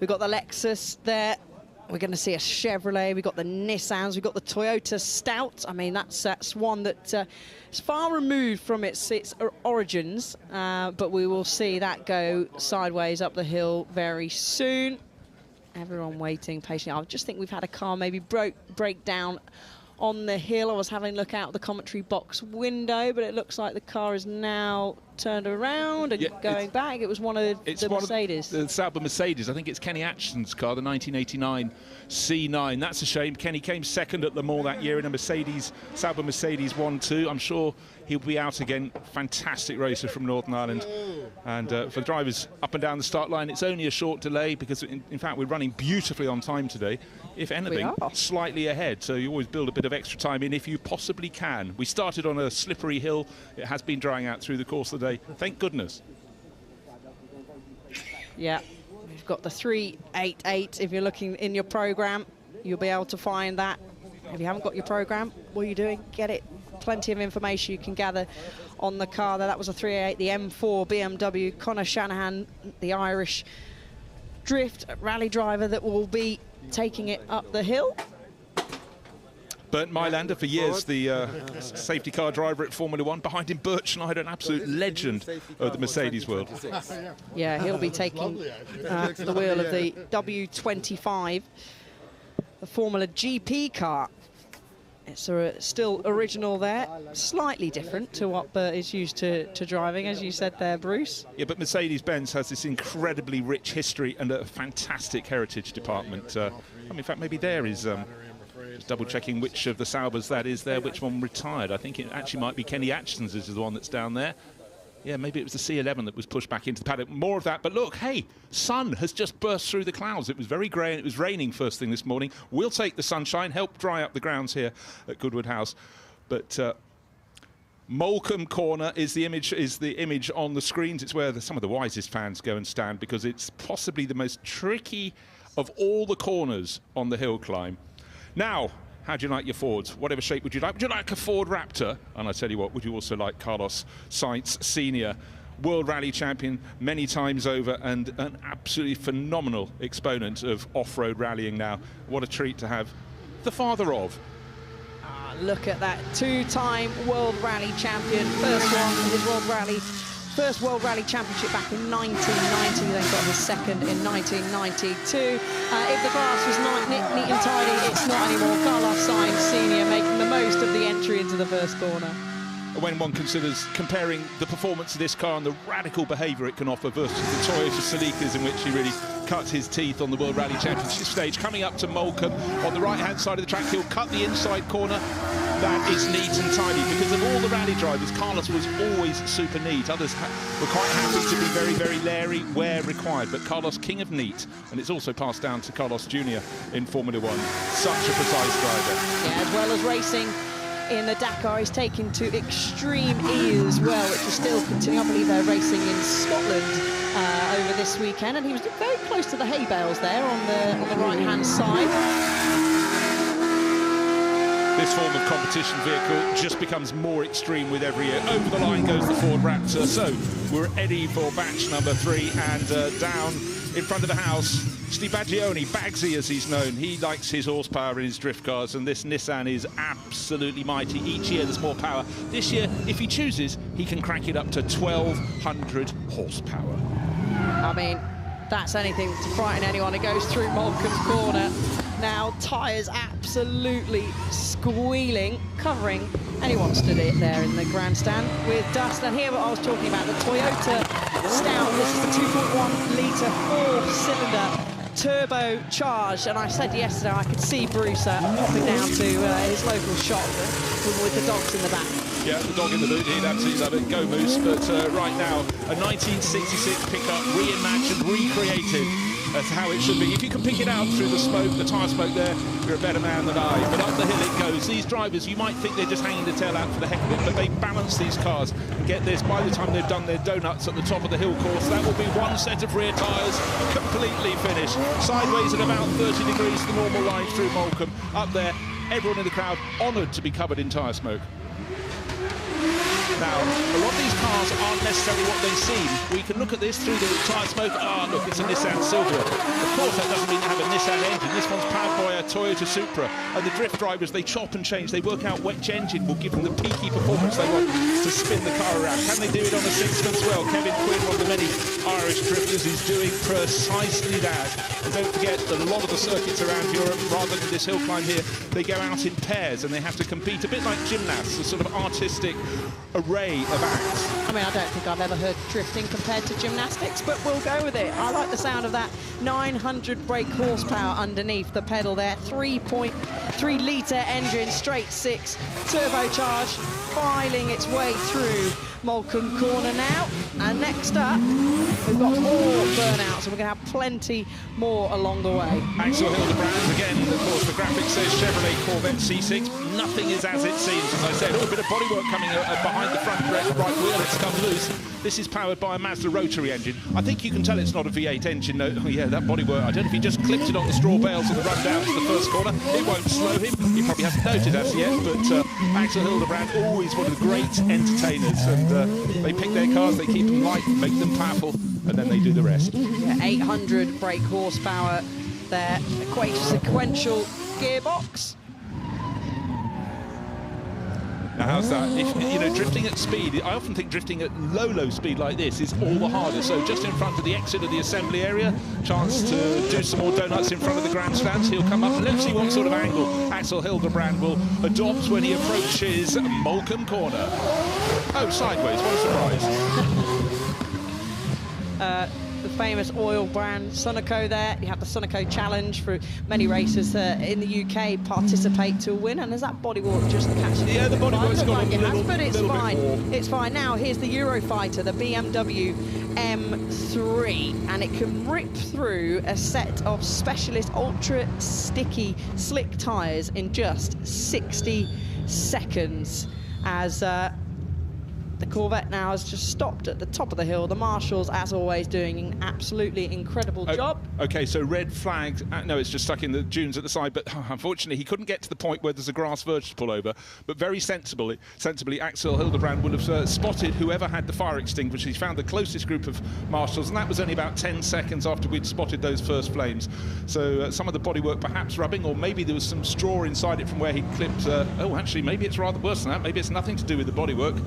We've got the Lexus there. We're going to see a Chevrolet. We've got the Nissans. We've got the Toyota Stout. I mean, that's one that is far removed from its origins, but we will see that go sideways up the hill very soon. Everyone waiting patiently. I just think we've had a car maybe break down on the hill. I was having a look out the commentary box window, but it looks like the car is now turned around and going back. It was one of the Mercedes. The Sauber Mercedes. I think it's Kenny Atchison's car, the 1989 C9. That's a shame. Kenny came second at Le Mans that year in a Mercedes, Sauber Mercedes 1-2. I'm sure he'll be out again. Fantastic racer from Northern Ireland. And for drivers up and down the start line, it's only a short delay because, in fact, we're running beautifully on time today. If anything, slightly ahead. So you always build a bit of extra time in if you possibly can. We started on a slippery hill. It has been drying out through the course of the day. Thank goodness. Yeah, we've got the 388. If you're looking in your program, you'll be able to find that. If you haven't got your program, what are you doing? Get it. Plenty of information you can gather on the car there. That was a 388, the M4 BMW. Conor Shanahan, the Irish drift rally driver that will be taking it up the hill. Bernd Mailander, for years the safety car driver at Formula One. Behind him, Bert Schneider, an absolute legend of the Mercedes world. Yeah, he'll be taking the wheel of the W25, the Formula GP car. It's still original there, slightly different to what Bert is used to driving, as you said there, Bruce. Yeah, but Mercedes-Benz has this incredibly rich history and a fantastic heritage department. I mean, in fact, maybe there is... just double-checking which of the Saubers that is there, which one retired. I think it actually might be Kenny Atkinson's is the one that's down there. Yeah, maybe it was the C11 that was pushed back into the paddock. More of that, but look, hey, sun has just burst through the clouds. It was very grey and it was raining first thing this morning. We'll take the sunshine, help dry up the grounds here at Goodwood House. But Molecombe Corner is the image on the screens. It's where some of the wisest fans go and stand, because it's possibly the most tricky of all the corners on the hill climb. Now, how do you like your Fords? Whatever shape would you like? Would you like a Ford Raptor? And I tell you what, would you also like Carlos Sainz Sr., World Rally Champion many times over and an absolutely phenomenal exponent of off-road rallying now. What a treat to have the father of. Look at that, two-time World Rally Champion. First one, his first World Rally Championship back in 1990, then got his second in 1992. If the grass was not neat and tidy, it's not anymore. Carlos Sainz Sr. making the most of the entry into the first corner. When one considers comparing the performance of this car and the radical behaviour it can offer versus the Toyota Celica's, in which he really cut his teeth on the World Rally Championship stage. Coming up to Molecombe on the right-hand side of the track, he'll cut the inside corner. That is neat and tidy, because of all the rally drivers, Carlos was always super neat. Others were quite happy to be very, very leery where required, but Carlos, king of neat, and it's also passed down to Carlos Jr. in Formula One. Such a precise driver. Yeah, as well as racing in the Dakar, he's taken to Extreme E as well, which is still continuing. I believe they're racing in Scotland over this weekend, and he was very close to the hay bales there on the right-hand side. This form of competition vehicle just becomes more extreme with every year. Over the line goes the Ford Raptor. So we're ready for batch number 3, and down in front of the house, Steve Baggioni, Bagsy as he's known. He likes his horsepower in his drift cars, and this Nissan is absolutely mighty. Each year there's more power. This year, if he chooses, he can crank it up to 1,200 horsepower. I mean, that's anything to frighten anyone. It goes through Molecombe Corner. Now, tyres absolutely squealing, covering anyone stood it there in the grandstand with dust. And here what I was talking about, the Toyota Stout. This is the 2.1-litre 4-cylinder turbocharged, and I said yesterday I could see Bruce popping down to his local shop with the dogs in the back. Yeah, the dog in the boot, he'd absolutely love it. Go Moose. But right now, a 1966 pickup, reimagined, recreated. That's how it should be. If you can pick it out through the smoke, the tyre smoke there, you're a better man than I. But up the hill it goes. These drivers, you might think they're just hanging the tail out for the heck of it, but they balance these cars. And get this, by the time they've done their donuts at the top of the hill course, that will be one set of rear tyres completely finished. Sideways at about 30 degrees, the normal line through Molecombe. Up there, everyone in the crowd honoured to be covered in tyre smoke. Now, a lot of these cars aren't necessarily what they seem. We can look at this through the tyre smoke. Ah, look, it's a Nissan Silvia. Of course, that doesn't mean they have a Nissan engine. This one's powered by a Toyota Supra. And the drift drivers, they chop and change. They work out which engine will give them the peaky performance they want to spin the car around. Can they do it on a six-month well? Kevin Quinn, one of the many Irish drifters, is doing precisely that. And don't forget that a lot of the circuits around Europe, rather than this hill climb here, they go out in pairs and they have to compete a bit like gymnasts, a sort of artistic array of acts. I mean, I don't think I've ever heard drifting compared to gymnastics, but we'll go with it. I like the sound of that 900 brake horsepower underneath the pedal there. 3.3-litre engine, straight 6, turbocharged, filing its way through Molecombe Corner now. And next up, we've got more burnouts, and we're going to have plenty more along the way. Axel Hildebrand, again, of course, the graphic says Chevrolet Corvette C6. Nothing is as it seems, as I said. A little bit of bodywork coming behind the front right wheel. It's come loose. This is powered by a Mazda rotary engine. I think you can tell it's not a V8 engine. No, oh yeah, that bodywork. I don't know if he just clipped it on the straw bales on the run down to the first corner. It won't slow him. He probably hasn't noted as yet, but Axel Hildebrand, always one of the great entertainers. And they pick their cars, they keep them light, make them powerful. and then they do the rest. Yeah, 800 brake horsepower there, sequential gearbox. Now, how's that? If, you know, drifting at speed, I often think drifting at low speed like this is all the harder. So just in front of the exit of the assembly area, chance to do some more donuts in front of the grandstands. He'll come up. Let's see what sort of angle Axel Hildebrand will adopt when he approaches Moulcombe Corner. Oh, sideways, what a surprise. The famous oil brand Sunoco there. You have the Sunoco Challenge for many racers in the UK participate to win, and there's that bodywork just catching. Yeah, the bodywork's got like a little, but it's fine. Bit more. It's fine. Now here's the Eurofighter, the BMW M3, and it can rip through a set of specialist ultra sticky slick tyres in just 60 seconds as the Corvette now has just stopped at the top of the hill. The marshals, as always, doing an absolutely incredible job. Okay, so red flag. No, it's just stuck in the dunes at the side, but unfortunately he couldn't get to the point where there's a grass verge to pull over. But very sensibly Axel Hildebrand would have spotted whoever had the fire extinguisher. He found the closest group of marshals, and that was only about 10 seconds after we'd spotted those first flames. So some of the bodywork perhaps rubbing, or maybe there was some straw inside it from where he clipped. Oh, actually, maybe it's rather worse than that. Maybe it's nothing to do with the bodywork.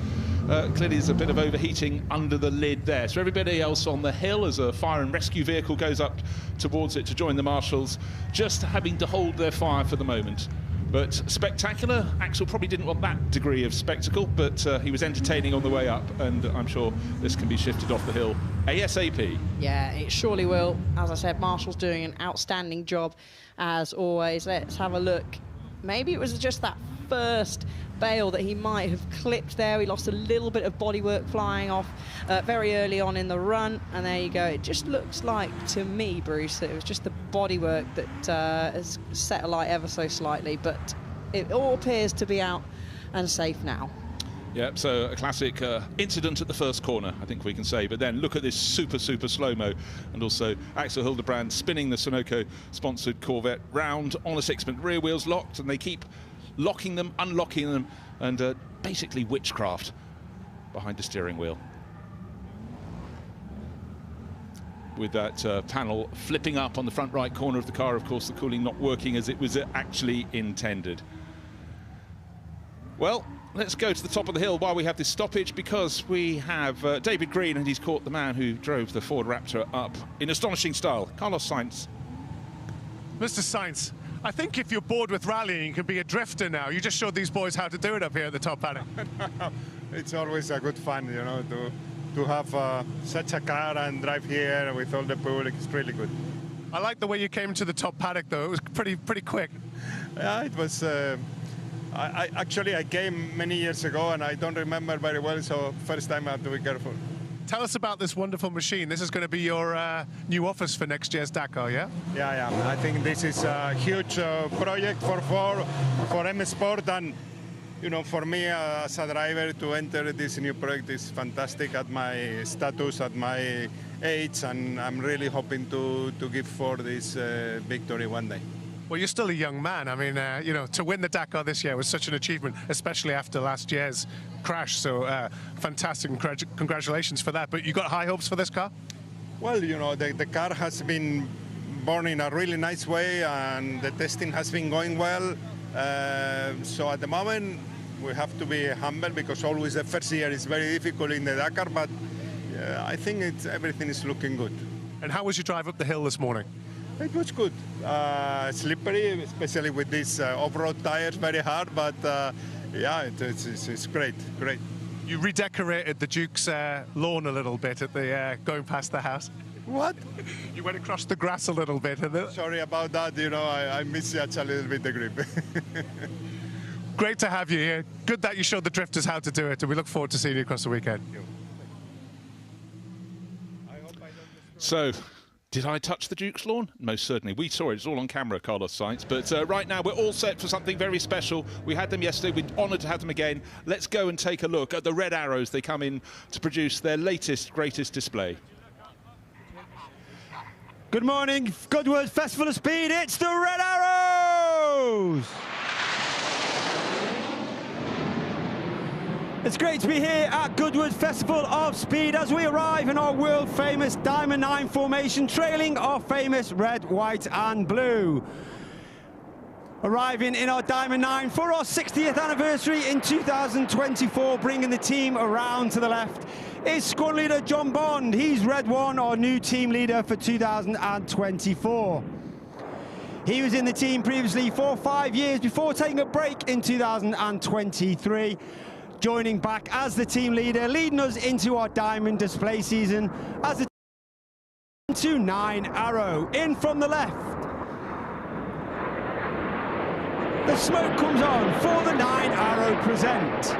Clearly there's a bit of overheating under the lid there. So everybody else on the hill as a fire and rescue vehicle goes up towards it to join the marshals, just having to hold their fire for the moment. But spectacular. Axel probably didn't want that degree of spectacle, but he was entertaining on the way up, and I'm sure this can be shifted off the hill ASAP. Yeah, it surely will. As I said, Marshall's doing an outstanding job as always. Let's have a look. Maybe it was just that first bail that he might have clipped there. He lost a little bit of bodywork flying off very early on in the run, and there you go. It just looks like, to me, Bruce, that it was just the bodywork that has set alight ever so slightly, but it all appears to be out and safe now. Yeah, so a classic incident at the first corner, I think we can say. But then look at this super slow-mo. And also Axel Hildebrand spinning the Sunoco-sponsored Corvette round on a sixpence. Rear wheels locked, and they keep locking them, unlocking them, and basically witchcraft behind the steering wheel. With that panel flipping up on the front right corner of the car, of course, the cooling not working as it was actually intended. Well, let's go to the top of the hill while we have this stoppage, because we have David Green, and he's caught the man who drove the Ford Raptor up in astonishing style. Carlos Sainz. Mr. Sainz, I think if you're bored with rallying, you can be a drifter now. You just showed these boys how to do it up here at the top paddock. It's always a good fun, you know, to have such a car and drive here with all the public. It's really good. I like the way you came to the top paddock, though. It was pretty quick. Yeah, it was. I came many years ago, and I don't remember very well, so first time I have to be careful. Tell us about this wonderful machine. This is going to be your new office for next year's Dakar, yeah? Yeah. I think this is a huge project for M Sport, and you know, for me as a driver to enter this new project is fantastic at my status, at my age, and I'm really hoping to give Ford this victory one day. Well, you're still a young man. I mean, you know, to win the Dakar this year was such an achievement, especially after last year's crash. So fantastic, congratulations for that. But you got high hopes for this car? Well, you know, the car has been born in a really nice way, and the testing has been going well. So at the moment, we have to be humble, because always the first year is very difficult in the Dakar, but I think everything is looking good. And how was your drive up the hill this morning? It was good. Slippery, especially with these off-road tires, very hard, but yeah, it's great. You redecorated the Duke's lawn a little bit at the going past the house. What? You went across the grass a little bit. Sorry about that, you know, I misjudged a little bit the grip. Great to have you here. Good that you showed the drifters how to do it, and we look forward to seeing you across the weekend. So, did I touch the Duke's lawn? Most certainly. We saw it. It's all on camera, Carlos Sainz. But right now, we're all set for something very special. We had them yesterday. We're honoured to have them again. Let's go and take a look at the Red Arrows. They come in to produce their latest, greatest display. Good morning, Goodwood Festival of Speed. It's the Red Arrows! It's great to be here at Goodwood Festival of Speed as we arrive in our world-famous Diamond 9 formation, trailing our famous red, white and blue. Arriving in our Diamond 9 for our 60th anniversary in 2024, bringing the team around to the left, is squad leader John Bond. He's Red 1, our new team leader for 2024. He was in the team previously for 5 years before taking a break in 2023. Joining back as the team leader, leading us into our Diamond display season as the to 9 Arrow. In from the left. The smoke comes on for the 9 Arrow present.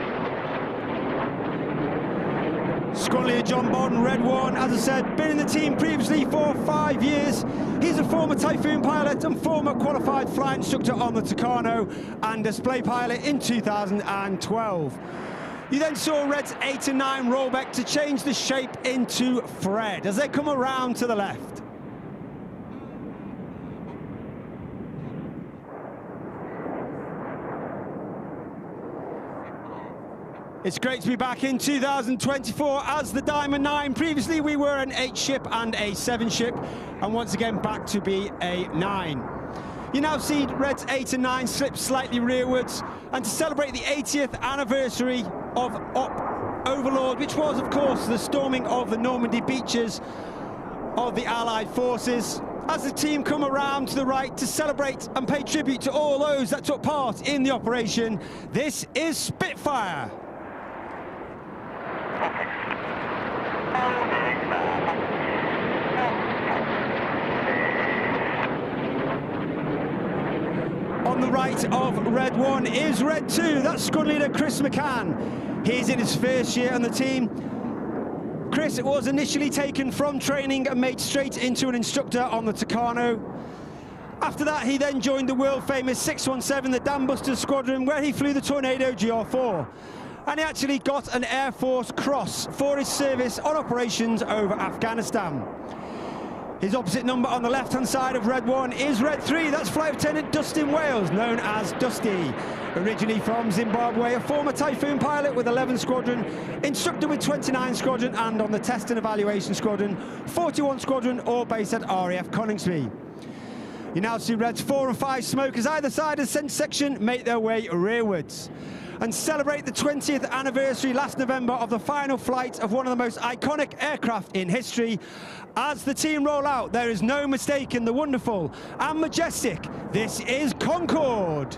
Squad leader John Bond, Red 1, as I said, been in the team previously for 5 years. He's a former Typhoon pilot and former qualified flight instructor on the Tucano and display pilot in 2012. You then saw Reds 8 and 9 roll back to change the shape into Fred as they come around to the left. It's great to be back in 2024 as the Diamond 9. Previously we were an 8 ship and a 7 ship, and once again back to be a 9. You now see Reds 8 and 9 slip slightly rearwards, and to celebrate the 80th anniversary of Op Overlord, which was of course the storming of the Normandy beaches of the Allied forces, as the team come around to the right to celebrate and pay tribute to all those that took part in the operation, this is Spitfire. On the right of Red 1 is Red 2, that's squad leader Chris McCann. He's in his first year on the team. Chris was initially taken from training and made straight into an instructor on the Tucano. After that, he then joined the world-famous 617, the Dam Busters Squadron, where he flew the Tornado GR4. And he actually got an Air Force Cross for his service on operations over Afghanistan. His opposite number on the left-hand side of Red 1 is Red 3, that's Flight Lieutenant Dustin Wales, known as Dusty. Originally from Zimbabwe, a former Typhoon pilot with 11 Squadron, instructor with 29 Squadron, and on the Test and Evaluation Squadron, 41 Squadron, all based at RAF Coningsby. You now see Reds 4 and 5 smokers either side of the centre section make their way rearwards and celebrate the 20th anniversary last November of the final flight of one of the most iconic aircraft in history. As the team roll out, there is no mistaking the wonderful and majestic. This is Concorde.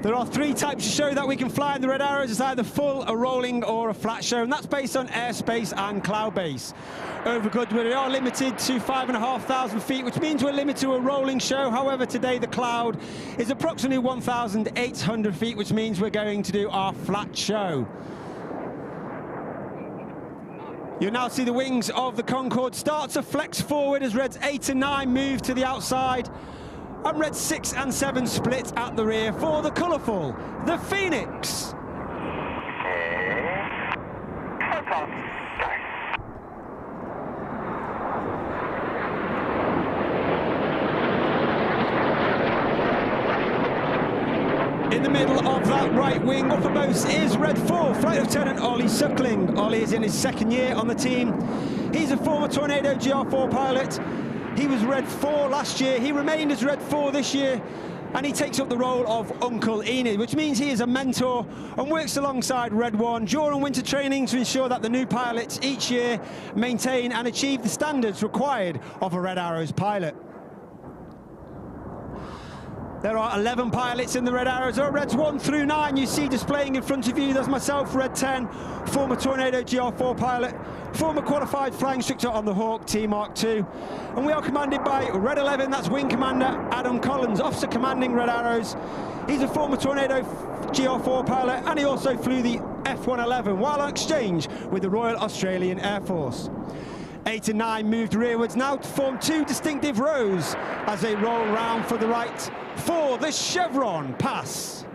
There are 3 types of show that we can fly in the Red Arrows. It's either full, a rolling or a flat show, and that's based on airspace and cloud base. Over Goodwood, we are limited to 5,500 feet, which means we're limited to a rolling show. However, today the cloud is approximately 1,800 feet, which means we're going to do our flat show. You'll now see the wings of the Concorde start to flex forward as Reds 8 and 9 move to the outside, and Reds 6 and 7 split at the rear for the colourful, the Phoenix. In the middle of that right wing uppermost is Red 4, Flight Lieutenant Ollie Suckling. Ollie is in his 2nd year on the team. He's a former Tornado GR4 pilot. He was Red 4 last year, he remained as Red 4 this year, and he takes up the role of Uncle Enid, which means he is a mentor and works alongside Red 1 during winter training to ensure that the new pilots each year maintain and achieve the standards required of a Red Arrows pilot. There are 11 pilots in the Red Arrows. There are Reds 1 through 9 you see displaying in front of you. There's myself, Red 10, former Tornado GR4 pilot, former qualified flying instructor on the Hawk T Mark II. And we are commanded by Red 11, that's Wing Commander Adam Collins, officer commanding Red Arrows. He's a former Tornado GR4 pilot, and he also flew the F-111 while on exchange with the Royal Australian Air Force. 8 and 9 moved rearwards now to form 2 distinctive rows as they roll round for the right for the chevron pass.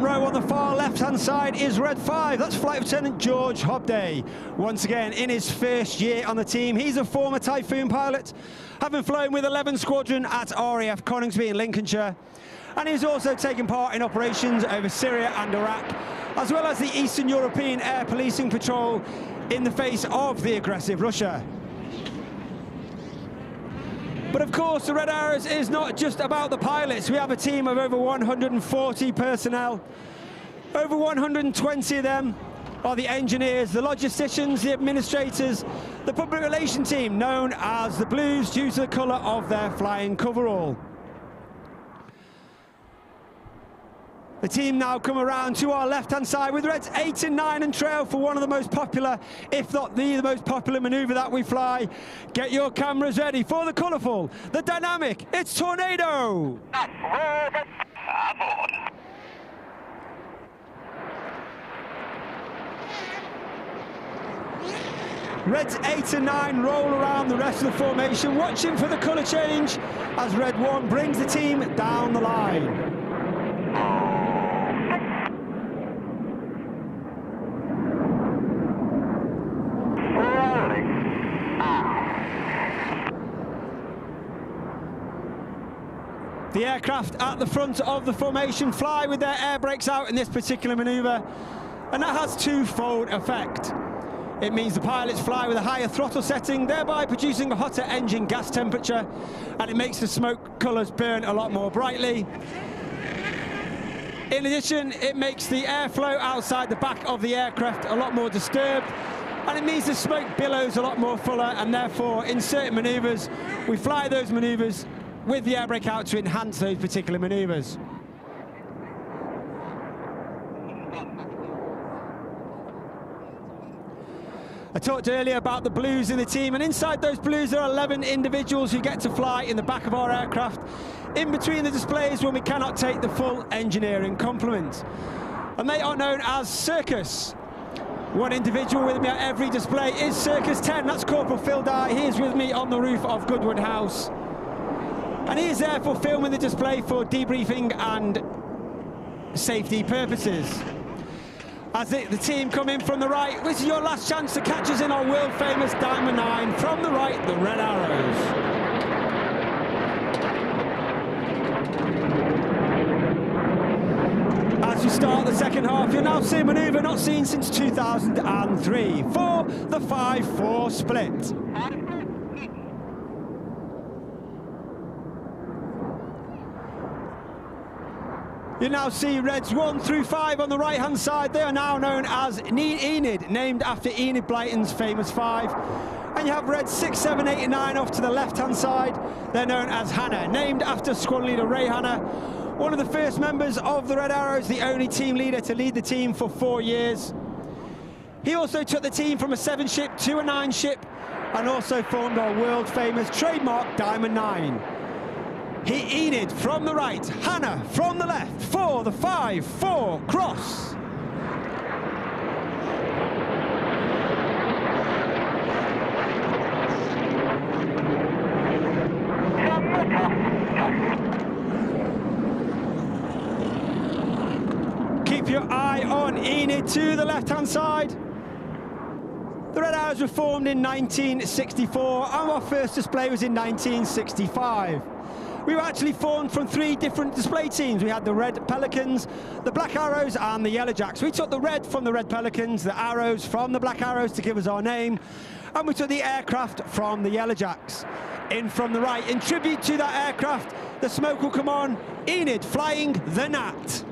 front row on the far left-hand side is Red 5. That's Flight Lieutenant George Hobday. Once again, in his first year on the team, he's a former Typhoon pilot, having flown with 11 Squadron at RAF Coningsby in Lincolnshire. And he's also taken part in operations over Syria and Iraq, as well as the Eastern European Air Policing Patrol in the face of the aggressive Russia. But of course, the Red Arrows is not just about the pilots. We have a team of over 140 personnel. Over 120 of them are the engineers, the logisticians, the administrators, the public relation team, known as the Blues due to the colour of their flying coverall. The team now come around to our left-hand side with Reds 8 and 9 and trail for one of the most popular, if not the most popular manoeuvre that we fly. Get your cameras ready for the colourful, the dynamic, it's Tornado! Reds 8 and 9 roll around the rest of the formation, watching for the colour change as Red 1 brings the team down the line. The aircraft at the front of the formation fly with their air brakes out in this particular manoeuvre, and that has twofold effect. It means the pilots fly with a higher throttle setting, thereby producing a hotter engine gas temperature, and it makes the smoke colours burn a lot more brightly. In addition, it makes the airflow outside the back of the aircraft a lot more disturbed, and it means the smoke billows a lot more fuller, and therefore in certain manoeuvres we fly those manoeuvres with the air brake out to enhance those particular manoeuvres. I talked earlier about the Blues in the team, and inside those Blues there are 11 individuals who get to fly in the back of our aircraft in between the displays when we cannot take the full engineering complement. And they are known as Circus. One individual with me at every display is Circus 10, that's Corporal Phil Dye. He is with me on the roof of Goodwood House. And he is there for filming the display for debriefing and safety purposes. As the team come in from the right, this is your last chance to catch us in our world famous Diamond 9. From the right, the Red Arrows. As you start the second half, you'll now see a manoeuvre not seen since 2003 for the 5-4 split. You now see Reds 1 through 5 on the right-hand side. They are now known as Enid, named after Enid Blyton's famous 5. And you have Reds 6, 7, 8 and 9 off to the left-hand side. They're known as Hannah, named after squadron leader Ray Hannah, one of the first members of the Red Arrows, the only team leader to lead the team for 4 years. He also took the team from a 7-ship to a 9-ship and also formed our world-famous trademark Diamond 9. He Enid from the right, Hannah from the left for the 5-4 cross. Keep your eye on Enid to the left-hand side. The Red Arrows were formed in 1964 and our first display was in 1965. We were actually formed from 3 different display teams. We had the Red Pelicans, the Black Arrows and the Yellow Jacks. We took the red from the Red Pelicans, the arrows from the Black Arrows to give us our name, and we took the aircraft from the Yellow Jacks. In from the right, in tribute to that aircraft, the smoke will come on, Enid flying the Gnat.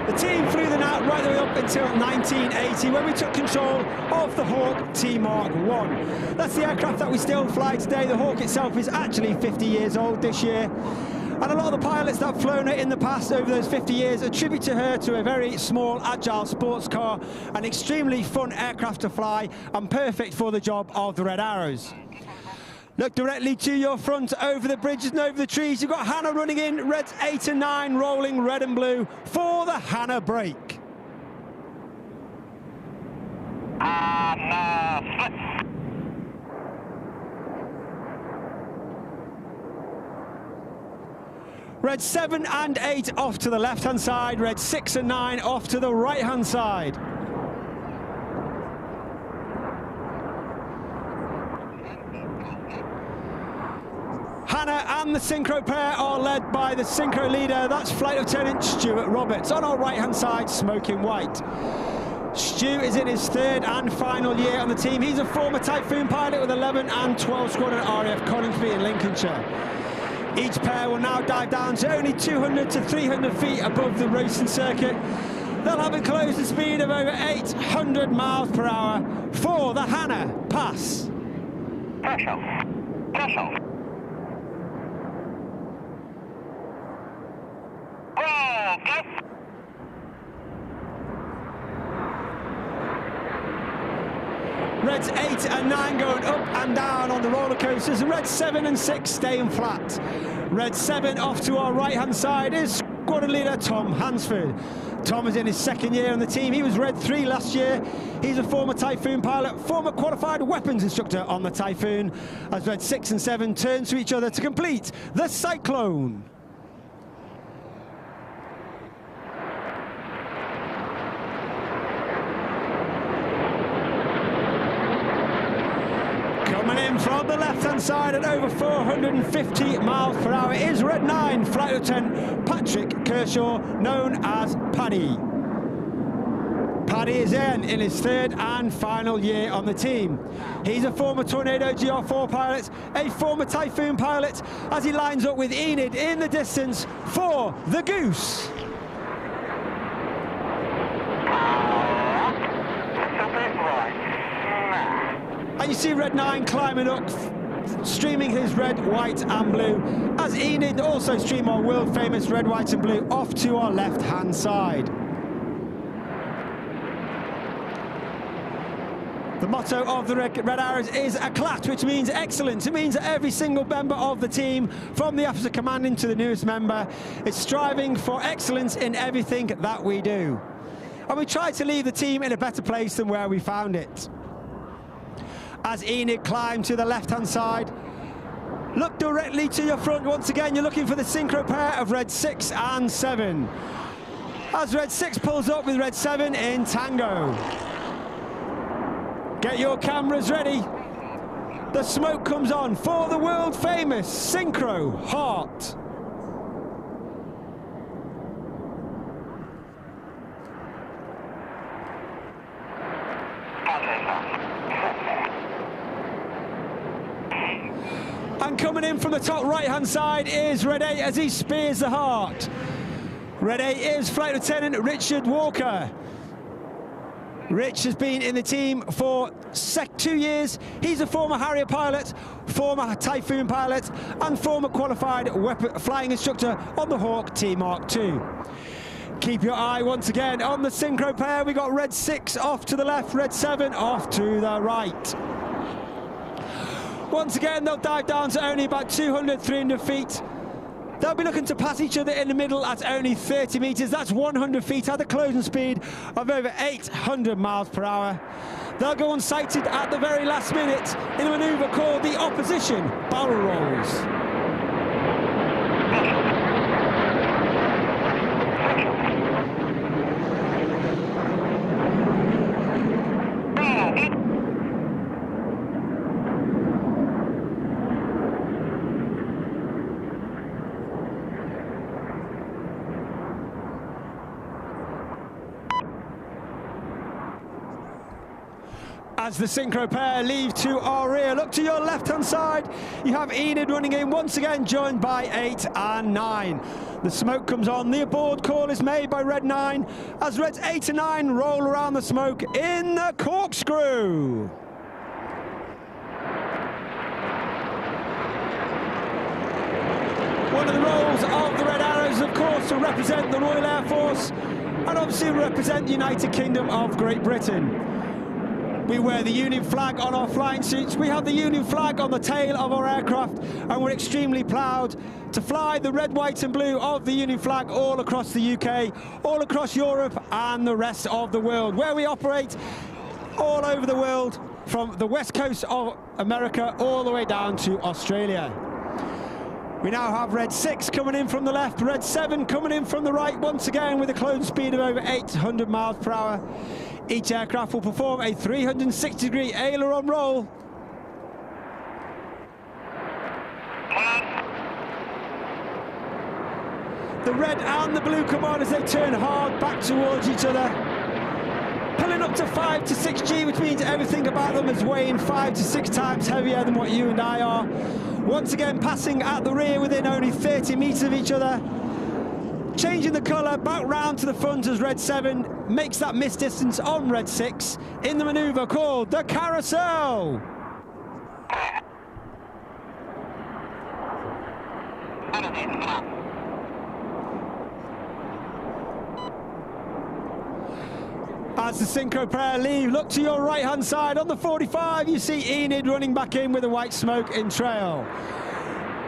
The team flew the Gnat right the way up until 1980 when we took control of the Hawk T-Mark 1. That's the aircraft that we still fly today. The Hawk itself is actually 50 years old this year. And a lot of the pilots that have flown it in the past over those 50 years attribute to her to a very small, agile sports car, an extremely fun aircraft to fly and perfect for the job of the Red Arrows. Look directly to your front, over the bridges and over the trees. You've got Hannah running in, Reds 8 and 9 rolling red and blue for the Hannah break. split. Red 7 and 8 off to the left-hand side. Red 6 and 9 off to the right-hand side. Hannah and the synchro pair are led by the synchro leader. That's Flight Lieutenant Stuart Roberts. On our right-hand side, smoking white. Stu is in his third and final year on the team. He's a former Typhoon pilot with 11 and 12 Squadron RAF Coningsby in Lincolnshire. Each pair will now dive down to only 200 to 300 feet above the racing circuit. They'll have a closing speed of over 800 miles per hour for the Hannah pass. Pressure. Pressure. Reds 8 and 9 going up and down on the roller coasters, and Reds 7 and 6 staying flat. Red 7 off to our right-hand side is squadron leader Tom Hansford. Tom is in his second year on the team. He was Red 3 last year. He's a former Typhoon pilot, former qualified weapons instructor on the Typhoon, as Red 6 and 7 turn to each other to complete the Cyclone. From the left-hand side at over 450 miles per hour is Red 9, Flight Lieutenant Patrick Kershaw, known as Paddy. Paddy is in his third and final year on the team. He's a former Tornado GR4 pilot, a former Typhoon pilot, as he lines up with Enid in the distance for the Goose. And you see Red 9 climbing up, streaming his red, white and blue, as Enid also stream our world famous red, white and blue off to our left hand side. The motto of the Red Arrows is ACLAT, which means excellence. It means that every single member of the team, from the officer commanding to the newest member, is striving for excellence in everything that we do. And we try to leave the team in a better place than where we found it. As Enid climbs to the left-hand side, look directly to your front. Once again, you're looking for the synchro pair of Red 6 and 7. As Red 6 pulls up with Red 7 in tango. Get your cameras ready. The smoke comes on for the world-famous Synchro Heart. And coming in from the top right-hand side is Red 8 as he spears the Heart. Red 8 is Flight Lieutenant Richard Walker. Rich has been in the team for 2 years. He's a former Harrier pilot, former Typhoon pilot, and former qualified flying instructor on the Hawk T Mark II. Keep your eye once again on the synchro pair. We got Red 6 off to the left, Red 7 off to the right. Once again, they'll dive down to only about 200, 300 feet. They'll be looking to pass each other in the middle at only 30 metres. That's 100 feet at the closing speed of over 800 miles per hour. They'll go unsighted at the very last minute in a manoeuvre called the opposition barrel rolls. As the synchro pair leave to our rear, look to your left-hand side. You have Enid running in once again, joined by 8 and 9. The smoke comes on. The aboard call is made by Red 9 as Reds 8 and 9 roll around the smoke in the corkscrew. One of the roles of the Red Arrows, of course, to represent the Royal Air Force and obviously represent the United Kingdom of Great Britain. We wear the Union flag on our flying suits. We have the Union flag on the tail of our aircraft, and we're extremely proud to fly the red, white and blue of the Union flag all across the UK, all across Europe and the rest of the world. Where we operate all over the world, from the west coast of America all the way down to Australia. We now have Red 6 coming in from the left, Red 7 coming in from the right, once again with a closed speed of over 800 miles per hour. Each aircraft will perform a 360-degree aileron roll. The red and the blue come on as they turn hard back towards each other. Pulling up to 5 to 6G, which means everything about them is weighing 5 to 6 times heavier than what you and I are. Once again, passing at the rear within only 30 metres of each other. Changing the colour back round to the front as Red 7 makes that miss distance on Red 6 in the manoeuvre called the Carousel. As the Synchro pair leave, look to your right-hand side. On the 45, you see Enid running back in with a white smoke in trail.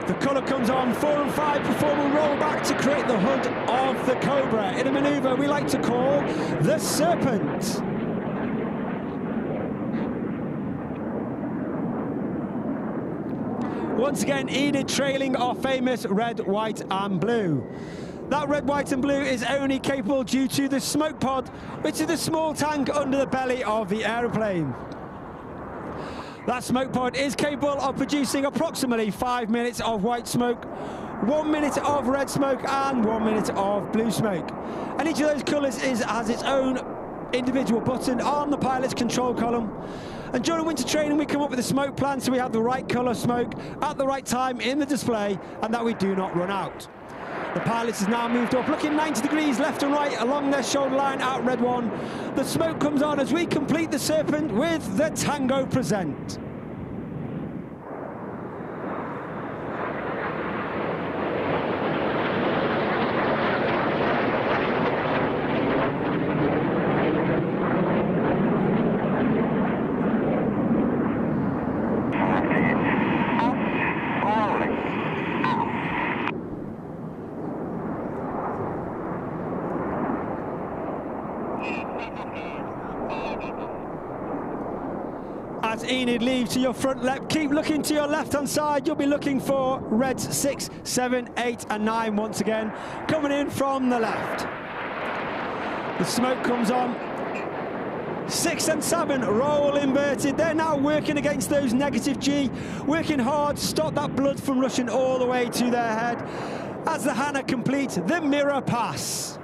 The colour comes on, 4 and 5 perform a roll back to create the hood of the Cobra in a manoeuvre we like to call the Serpent. Once again, Enid trailing our famous red, white and blue. That red, white and blue is only capable due to the smoke pod, which is the small tank under the belly of the aeroplane. That smoke pod is capable of producing approximately 5 minutes of white smoke, 1 minute of red smoke and 1 minute of blue smoke. And each of those colours has its own individual button on the pilot's control column. And during winter training we come up with a smoke plan so we have the right colour smoke at the right time in the display and that we do not run out. The pilots has now moved up, looking 90 degrees left and right along their shoulder line out Red 1. The smoke comes on as we complete the Serpent with the Tango Present. As Enid leaves to your front left, keep looking to your left-hand side. You'll be looking for Reds 6, 7, 8 and 9 once again, coming in from the left. The smoke comes on. 6 and 7 roll inverted. They're now working against those negative G, working hard to stop that blood from rushing all the way to their head as the Hannah completes the mirror pass.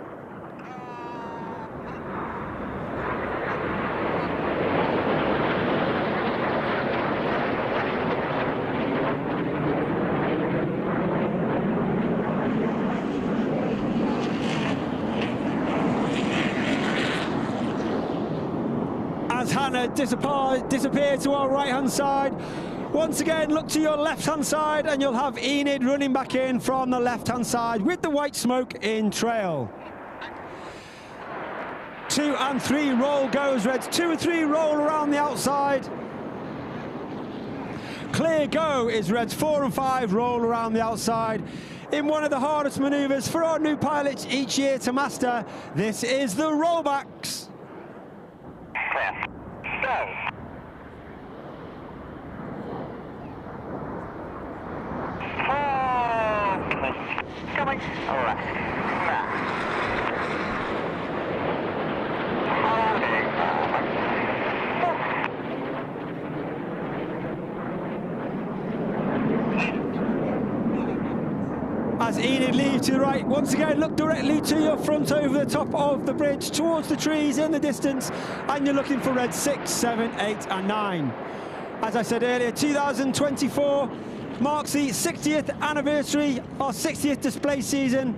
As Hannah disappear to our right-hand side. Once again, look to your left-hand side and you'll have Enid running back in from the left-hand side with the white smoke in trail. 2 and 3 roll goes, Reds. 2 and 3 roll around the outside. Clear go is Reds. 4 and 5 roll around the outside. In one of the hardest manoeuvres for our new pilots each year to master, this is the rollbacks. Clear. Go. Coming. All right. As Enid leaves to the right, once again look directly to your front over the top of the bridge towards the trees in the distance, and you're looking for Red 6, 7, 8 and 9. As I said earlier, 2024 marks the 60th anniversary, our 60th display season,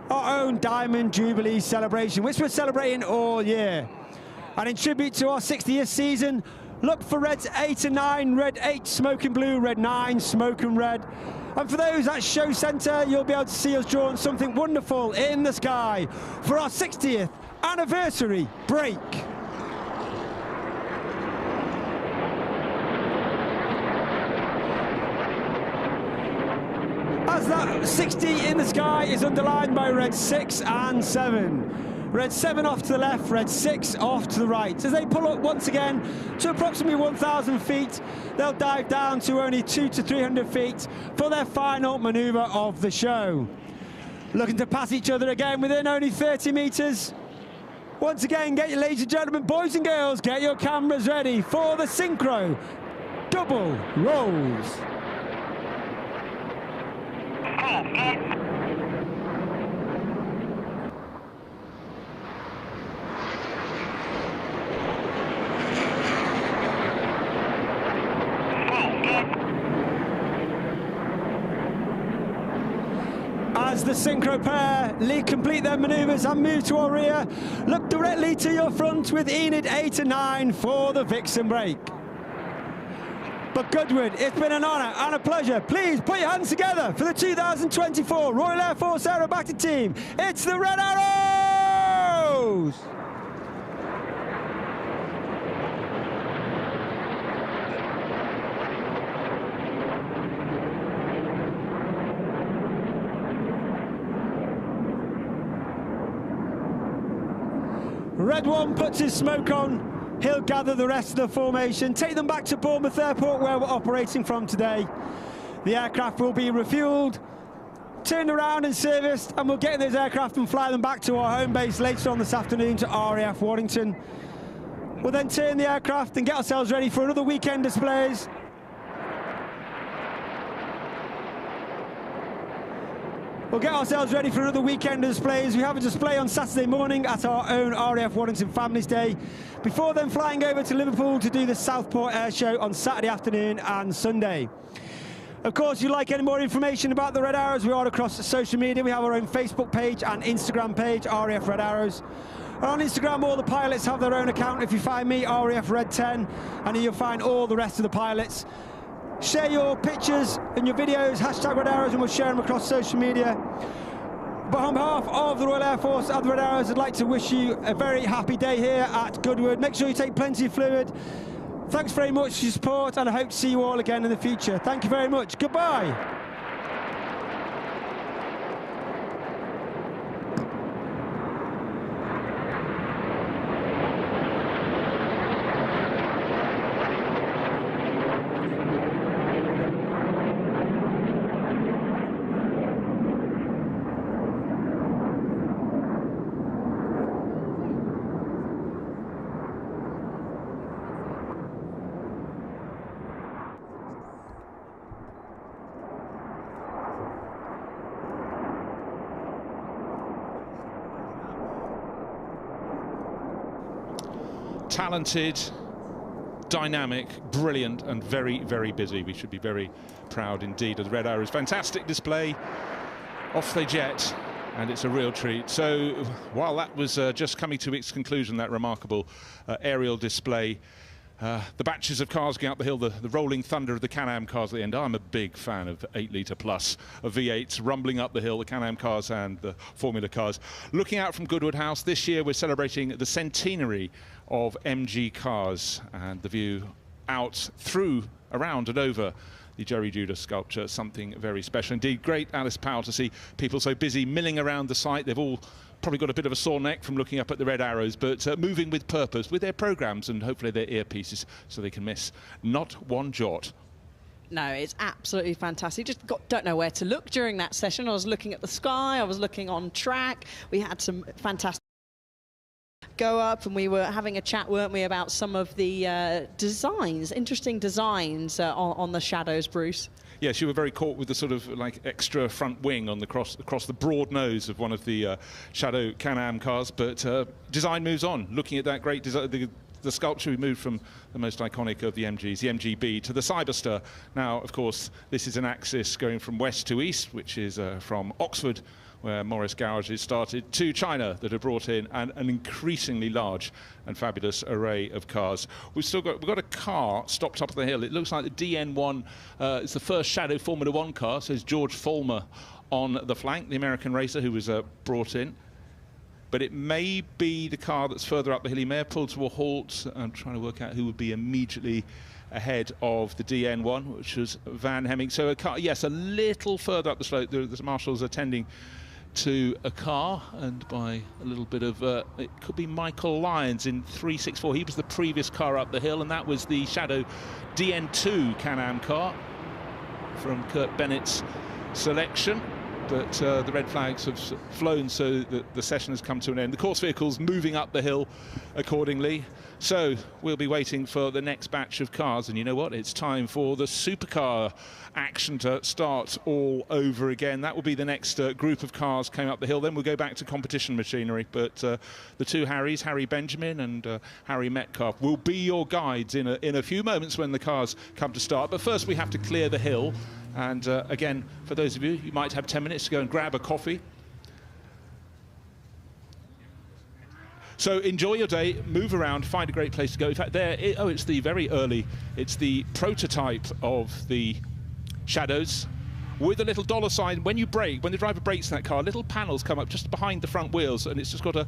our own Diamond Jubilee celebration, which we're celebrating all year. And in tribute to our 60th season, look for Reds 8 and 9, Red 8 smoking blue, Red 9 smoking red. And for those at Show Centre, you'll be able to see us drawing something wonderful in the sky for our 60th anniversary break. As that 60 in the sky is underlined by Red 6 and 7. Red 7 off to the left, red 6 off to the right. As they pull up once again to approximately 1,000 feet, they'll dive down to only 200 to 300 feet for their final manoeuvre of the show. Looking to pass each other again within only 30 metres. Once again, get your, ladies and gentlemen, boys and girls, get your cameras ready for the synchro double rolls. As the synchro pair complete their manoeuvres and move to our rear, look directly to your front with Enid 8 and 9 for the Vixen break. But Goodwood, it's been an honour and a pleasure. Please put your hands together for the 2024 Royal Air Force Aerobatic Team. It's the Red Arrows! Red 1 puts his smoke on. He'll gather the rest of the formation, take them back to Bournemouth Airport where we're operating from today. The aircraft will be refueled, turned around and serviced, and we'll get in those aircraft and fly them back to our home base later on this afternoon to RAF Waddington. We'll then turn the aircraft and get ourselves ready for another weekend displays. We'll get ourselves ready for another weekend of displays. We have a display on Saturday morning at our own RAF Waddington Families Day, before then flying over to Liverpool to do the Southport Air Show on Saturday afternoon and Sunday. Of course, if you'd like any more information about the Red Arrows, we are across social media. We have our own Facebook page and Instagram page, RAF Red Arrows. And on Instagram, all the pilots have their own account. If you find me, RAF Red 10, and you'll find all the rest of the pilots. Share your pictures and your videos, hashtag Red Arrows, and we'll share them across social media. But on behalf of the Royal Air Force and the Red Arrows, I'd like to wish you a very happy day here at Goodwood. Make sure you take plenty of fluid. Thanks very much for your support, and I hope to see you all again in the future. Thank you very much. Goodbye. Talented, dynamic, brilliant, and very, very busy. We should be very proud indeed of the Red Arrows. Fantastic display. Off they jet, and it's a real treat. So while that was just coming to its conclusion, that remarkable aerial display, the batches of cars going up the hill, the rolling thunder of the Can-Am cars at the end. I'm a big fan of 8-litre plus of V8s rumbling up the hill, the Can-Am cars and the Formula cars. Looking out from Goodwood House, this year we're celebrating the centenary of MG cars, and the view out through, around and over the Jerry Judah sculpture, something very special indeed. Great, Alice Powell, to see people so busy milling around the site. They've all probably got a bit of a sore neck from looking up at the Red Arrows, but moving with purpose with their programmes and hopefully their earpieces, so they can miss not one jot. No, it's absolutely fantastic. Just don't know where to look during that session. I was looking at the sky, I was looking on track. We had some fantastic go up, and we were having a chat, weren't we, about some of the designs, interesting designs on the shadows, Bruce. Yes, you were very caught with the sort of like extra front wing on the across the broad nose of one of the Shadow Can-Am cars, but design moves on. Looking at that great design, the sculpture, we moved from the most iconic of the MGs, the MGB, to the Cyberster. Now, of course, this is an axis going from west to east, which is from Oxford, where Morris Garages started, to China, that have brought in an increasingly large and fabulous array of cars. We've got a car stopped up the hill. It looks like the DN1. It's the first Shadow Formula 1 car. Says George Follmer on the flank, the American racer who was brought in. But it may be the car that's further up the hill. He may have pulled to a halt. I'm trying to work out who would be immediately ahead of the DN1, which was Van Hemming. So a car, yes, a little further up the slope. The marshals are tending to a car, and by a little bit of it could be Michael Lyons in 364. He was the previous car up the hill, and that was the Shadow DN2 Can-Am car from Kurt Bennett's selection. But the red flags have flown, so the session has come to an end. The course vehicle's moving up the hill accordingly. So we'll be waiting for the next batch of cars. And you know what? It's time for the supercar action to start all over again. That will be the next group of cars coming up the hill. Then we'll go back to competition machinery. But the two Harrys, Harry Benjamin and Harry Metcalf, will be your guides in a few moments when the cars come to start. But first we have to clear the hill. And again, for those of you, you might have 10 minutes to go and grab a coffee. So enjoy your day, move around, find a great place to go. In fact, it's the very early, it's the prototype of the Shadows with a little dollar sign. When you brake, when the driver brakes in that car, little panels come up just behind the front wheels, and it's just got a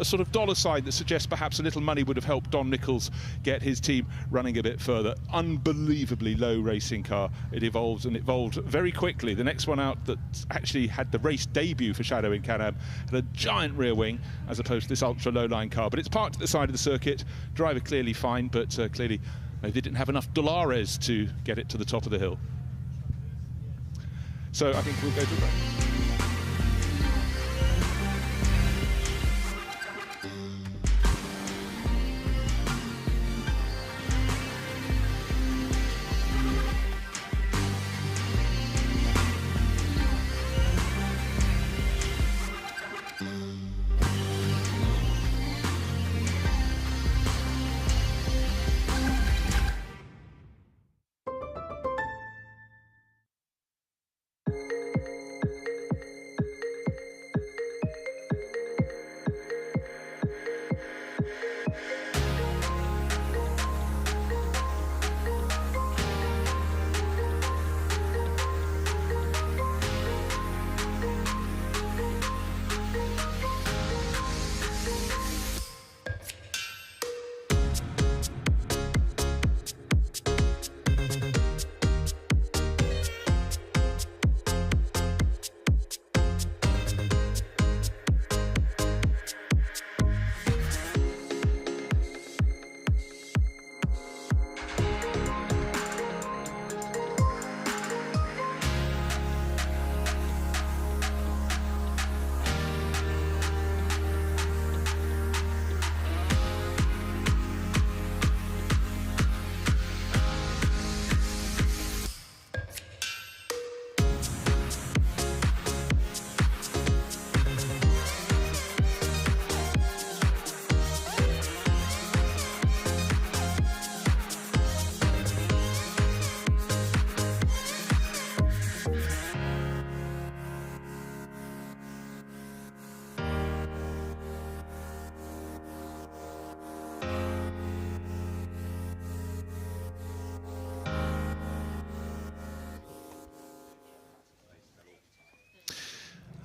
sort of dollar sign that suggests perhaps a little money would have helped Don Nichols get his team running a bit further. Unbelievably low racing car. It evolved and evolved very quickly. The next one out that actually had the race debut for Shadow in Can-Am had a giant rear wing as opposed to this ultra low line car. But it's parked at the side of the circuit. Driver clearly fine, but clearly they didn't have enough dollars to get it to the top of the hill. So I think we'll go to a break.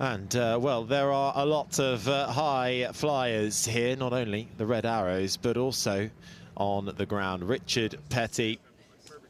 And, well, there are a lot of high flyers here, not only the Red Arrows, but also on the ground. Richard Petty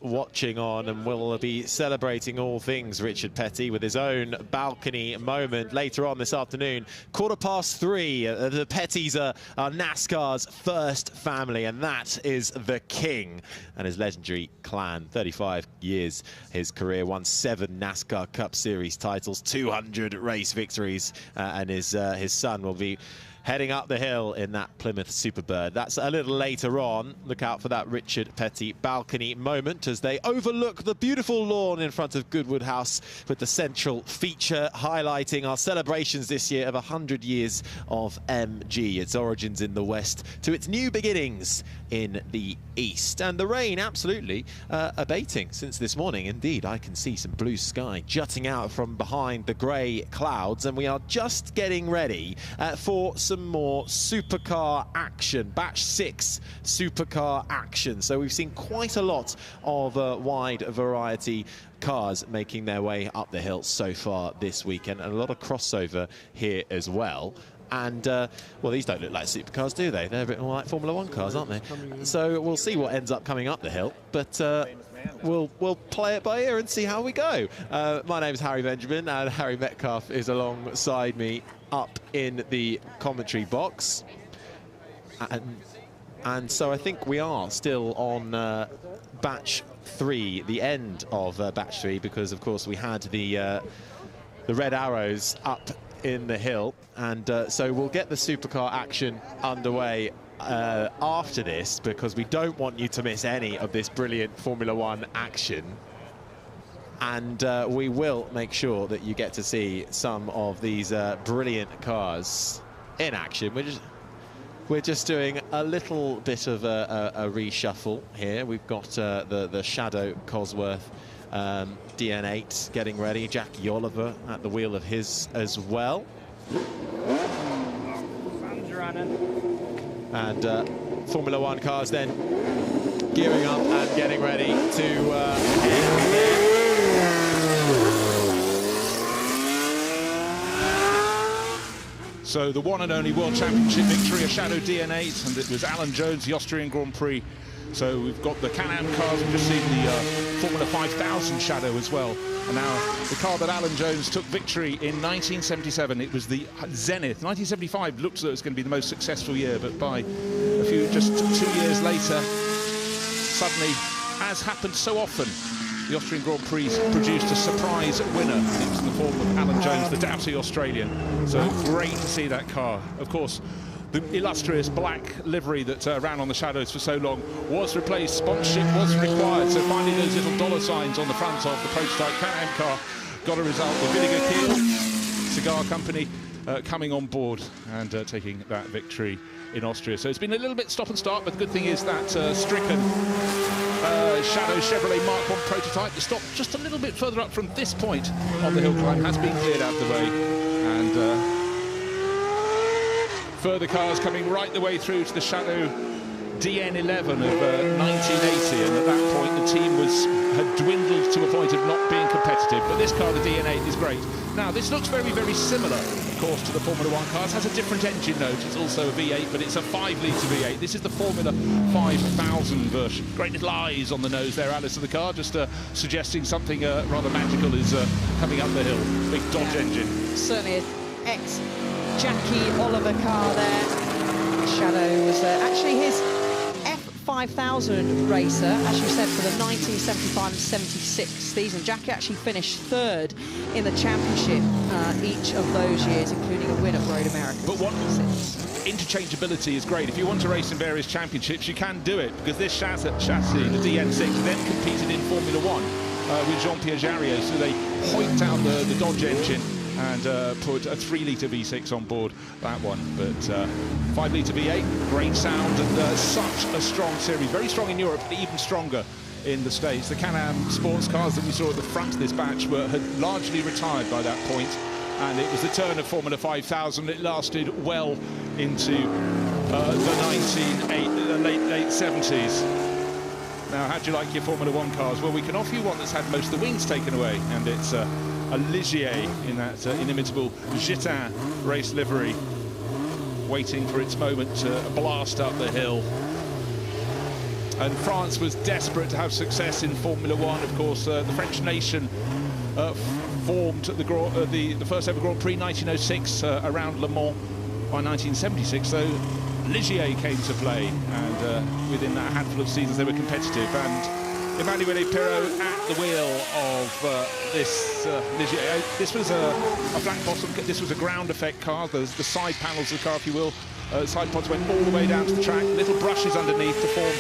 watching on, and will be celebrating all things Richard Petty with his own balcony moment later on this afternoon. 3:15, the Pettys are NASCAR's first family, and that is the King and his legendary clan. 35 years his career, won 7 NASCAR Cup Series titles, 200 race victories, and his son will be heading up the hill in that Plymouth Superbird. That's a little later on. Look out for that Richard Petty balcony moment as they overlook the beautiful lawn in front of Goodwood House, with the central feature highlighting our celebrations this year of 100 years of MG, its origins in the west to its new beginnings in the east. And the rain absolutely abating since this morning. Indeed, I can see some blue sky jutting out from behind the grey clouds, and we are just getting ready for some more supercar action, batch 6 supercar action. So we've seen quite a lot of wide variety cars making their way up the hill so far this weekend, and a lot of crossover here as well. And, well, these don't look like supercars, do they? They're a bit more like Formula 1 cars, aren't they? So we'll see what ends up coming up the hill. But we'll play it by ear and see how we go. My name is Harry Benjamin, and Harry Metcalf is alongside me up in the commentary box. And so I think we are still on batch 3, the end of batch 3, because of course we had the red arrows up in the hill, and so we'll get the supercar action underway after this, because we don't want you to miss any of this brilliant Formula One action, and we will make sure that you get to see some of these brilliant cars in action. We're just doing a little bit of a reshuffle here. We've got the Shadow Cosworth DN8 getting ready. Jackie Oliver at the wheel of his as well. And Formula One cars then gearing up and getting ready to head there. So the one and only World Championship victory, a Shadow DN8, and it was Alan Jones, the Austrian Grand Prix. So we've got the Can-Am cars, we've just seen the Formula 5000 Shadow as well. And now the car that Alan Jones took victory in 1977, it was the Zenith. 1975 looked as though it was going to be the most successful year, but by just 2 years later, suddenly, as happened so often, the Austrian Grand Prix produced a surprise winner. It was in the form of Alan Jones, the doughty Australian. So great to see that car. Of course, the illustrious black livery that ran on the Shadows for so long was replaced. Sponsorship was required, so finally those little dollar signs on the front of the prototype Can-Am car got a result. The Vinegar Keel cigar company coming on board and taking that victory in Austria. So it's been a little bit stop and start, but the good thing is that stricken Shadow Chevrolet Mark 1 prototype, the stop just a little bit further up from this point on the hill climb, has been cleared out of the way, and further cars coming right the way through to the Shadow DN11 of 1980, and at that point the team had dwindled to a point of not being competitive, but this car, the DN8, is great. Now this looks very, very similar, of course, to the Formula 1 cars. It has a different engine note. It's also a V8, but it's a 5-litre V8. This is the Formula 5000 version. Great little eyes on the nose there, Alice, of the car, just suggesting something rather magical is coming up the hill. Big Dodge engine. Certainly ex-Jackie Oliver car there. Shadow was actually his F5000 racer, as you said, for the 1975 and 76 season. Jackie actually finished 3rd in the championship each of those years, including a win at Road America. But what interchangeability is great. If you want to race in various championships, you can do it, because this chassis, the DN6, then competed in Formula 1 with Jean-Pierre Jariot, so they hoiked out the Dodge engine and put a 3-litre V6 on board that one. But 5-litre V8, great sound, and such a strong series. Very strong in Europe, but even stronger in the States. The Can-Am sports cars that we saw at the front of this batch had largely retired by that point, and it was the turn of Formula 5000. It lasted well into the late 70s. Now, how do you like your Formula 1 cars? Well, we can offer you one that's had most of the wings taken away, and it's a Ligier in that inimitable Gitin race livery, waiting for its moment to blast up the hill. And France was desperate to have success in Formula 1. Of course, the French nation formed the first ever Grand Prix 1906 around Le Mans by 1976. So Ligier came to play, and within that handful of seasons they were competitive. And Emmanuel Pirot at the wheel of this Ligier. This was a flat bottom. This was a ground effect car. The side panels of the car, if you will, side pods went all the way down to the track. Little brushes underneath to form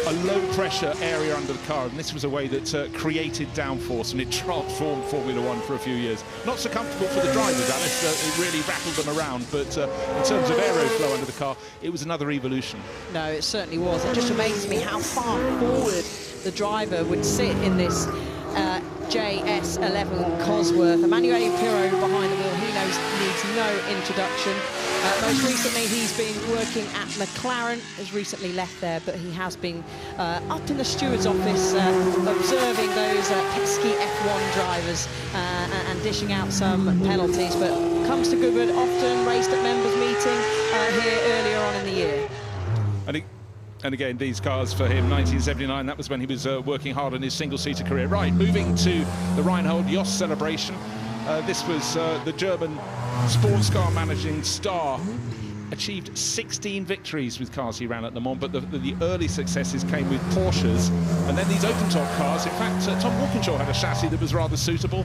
a low-pressure area under the car, and this was a way that created downforce, and it transformed Formula 1 for a few years. Not so comfortable for the drivers, Alice. It really rattled them around, but in terms of aeroflow under the car, it was another evolution. No, it certainly was. It just amazes me how far forward the driver would sit in this JS11 Cosworth. Emmanuel Pirot behind the wheel, he needs no introduction. Most recently, he's been working at McLaren, has recently left there, but he has been up in the steward's office observing those pesky F1 drivers and dishing out some penalties, but comes to Goodwood, often raced at members' meeting here earlier on in the year. And And again, these cars for him, 1979, that was when he was working hard on his single-seater career. Right, moving to the Reinhold Jost celebration. This was the German sports car managing star. Achieved 16 victories with cars he ran at Le Mans, but the early successes came with Porsches. And then these open-top cars. In fact, Tom Walkinshaw had a chassis that was rather suitable.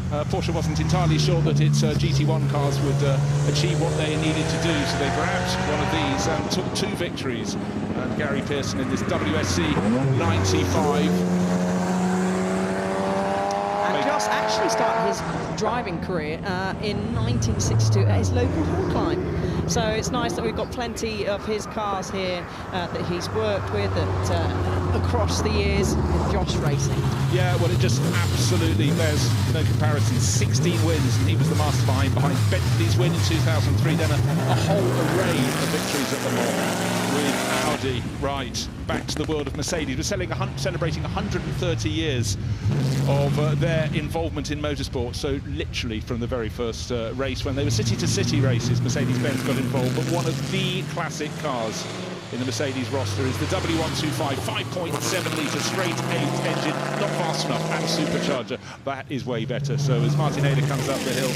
Porsche wasn't entirely sure that its GT1 cars would achieve what they needed to do, so they grabbed one of these and took 2 victories. And Gary Pearson in this WSC 95. And Jost actually started his driving career in 1962 at his local hill climb. So it's nice that we've got plenty of his cars here that he's worked with across the years with Jost Racing. Yeah, well, it just absolutely bears no comparison. 16 wins, and he was the mastermind behind Bentley's win in 2003, then a whole array of victories at Le Mans with Audi. Right, back to the world of Mercedes. We're celebrating 130 years of their involvement in motorsport. So literally from the very first race, when they were city-to-city races, Mercedes-Benz got involved. But one of the classic cars in the Mercedes roster is the W125 5.7-litre straight-8 engine, not fast enough, and supercharger. That is way better. So as Martin Eder comes up the hill,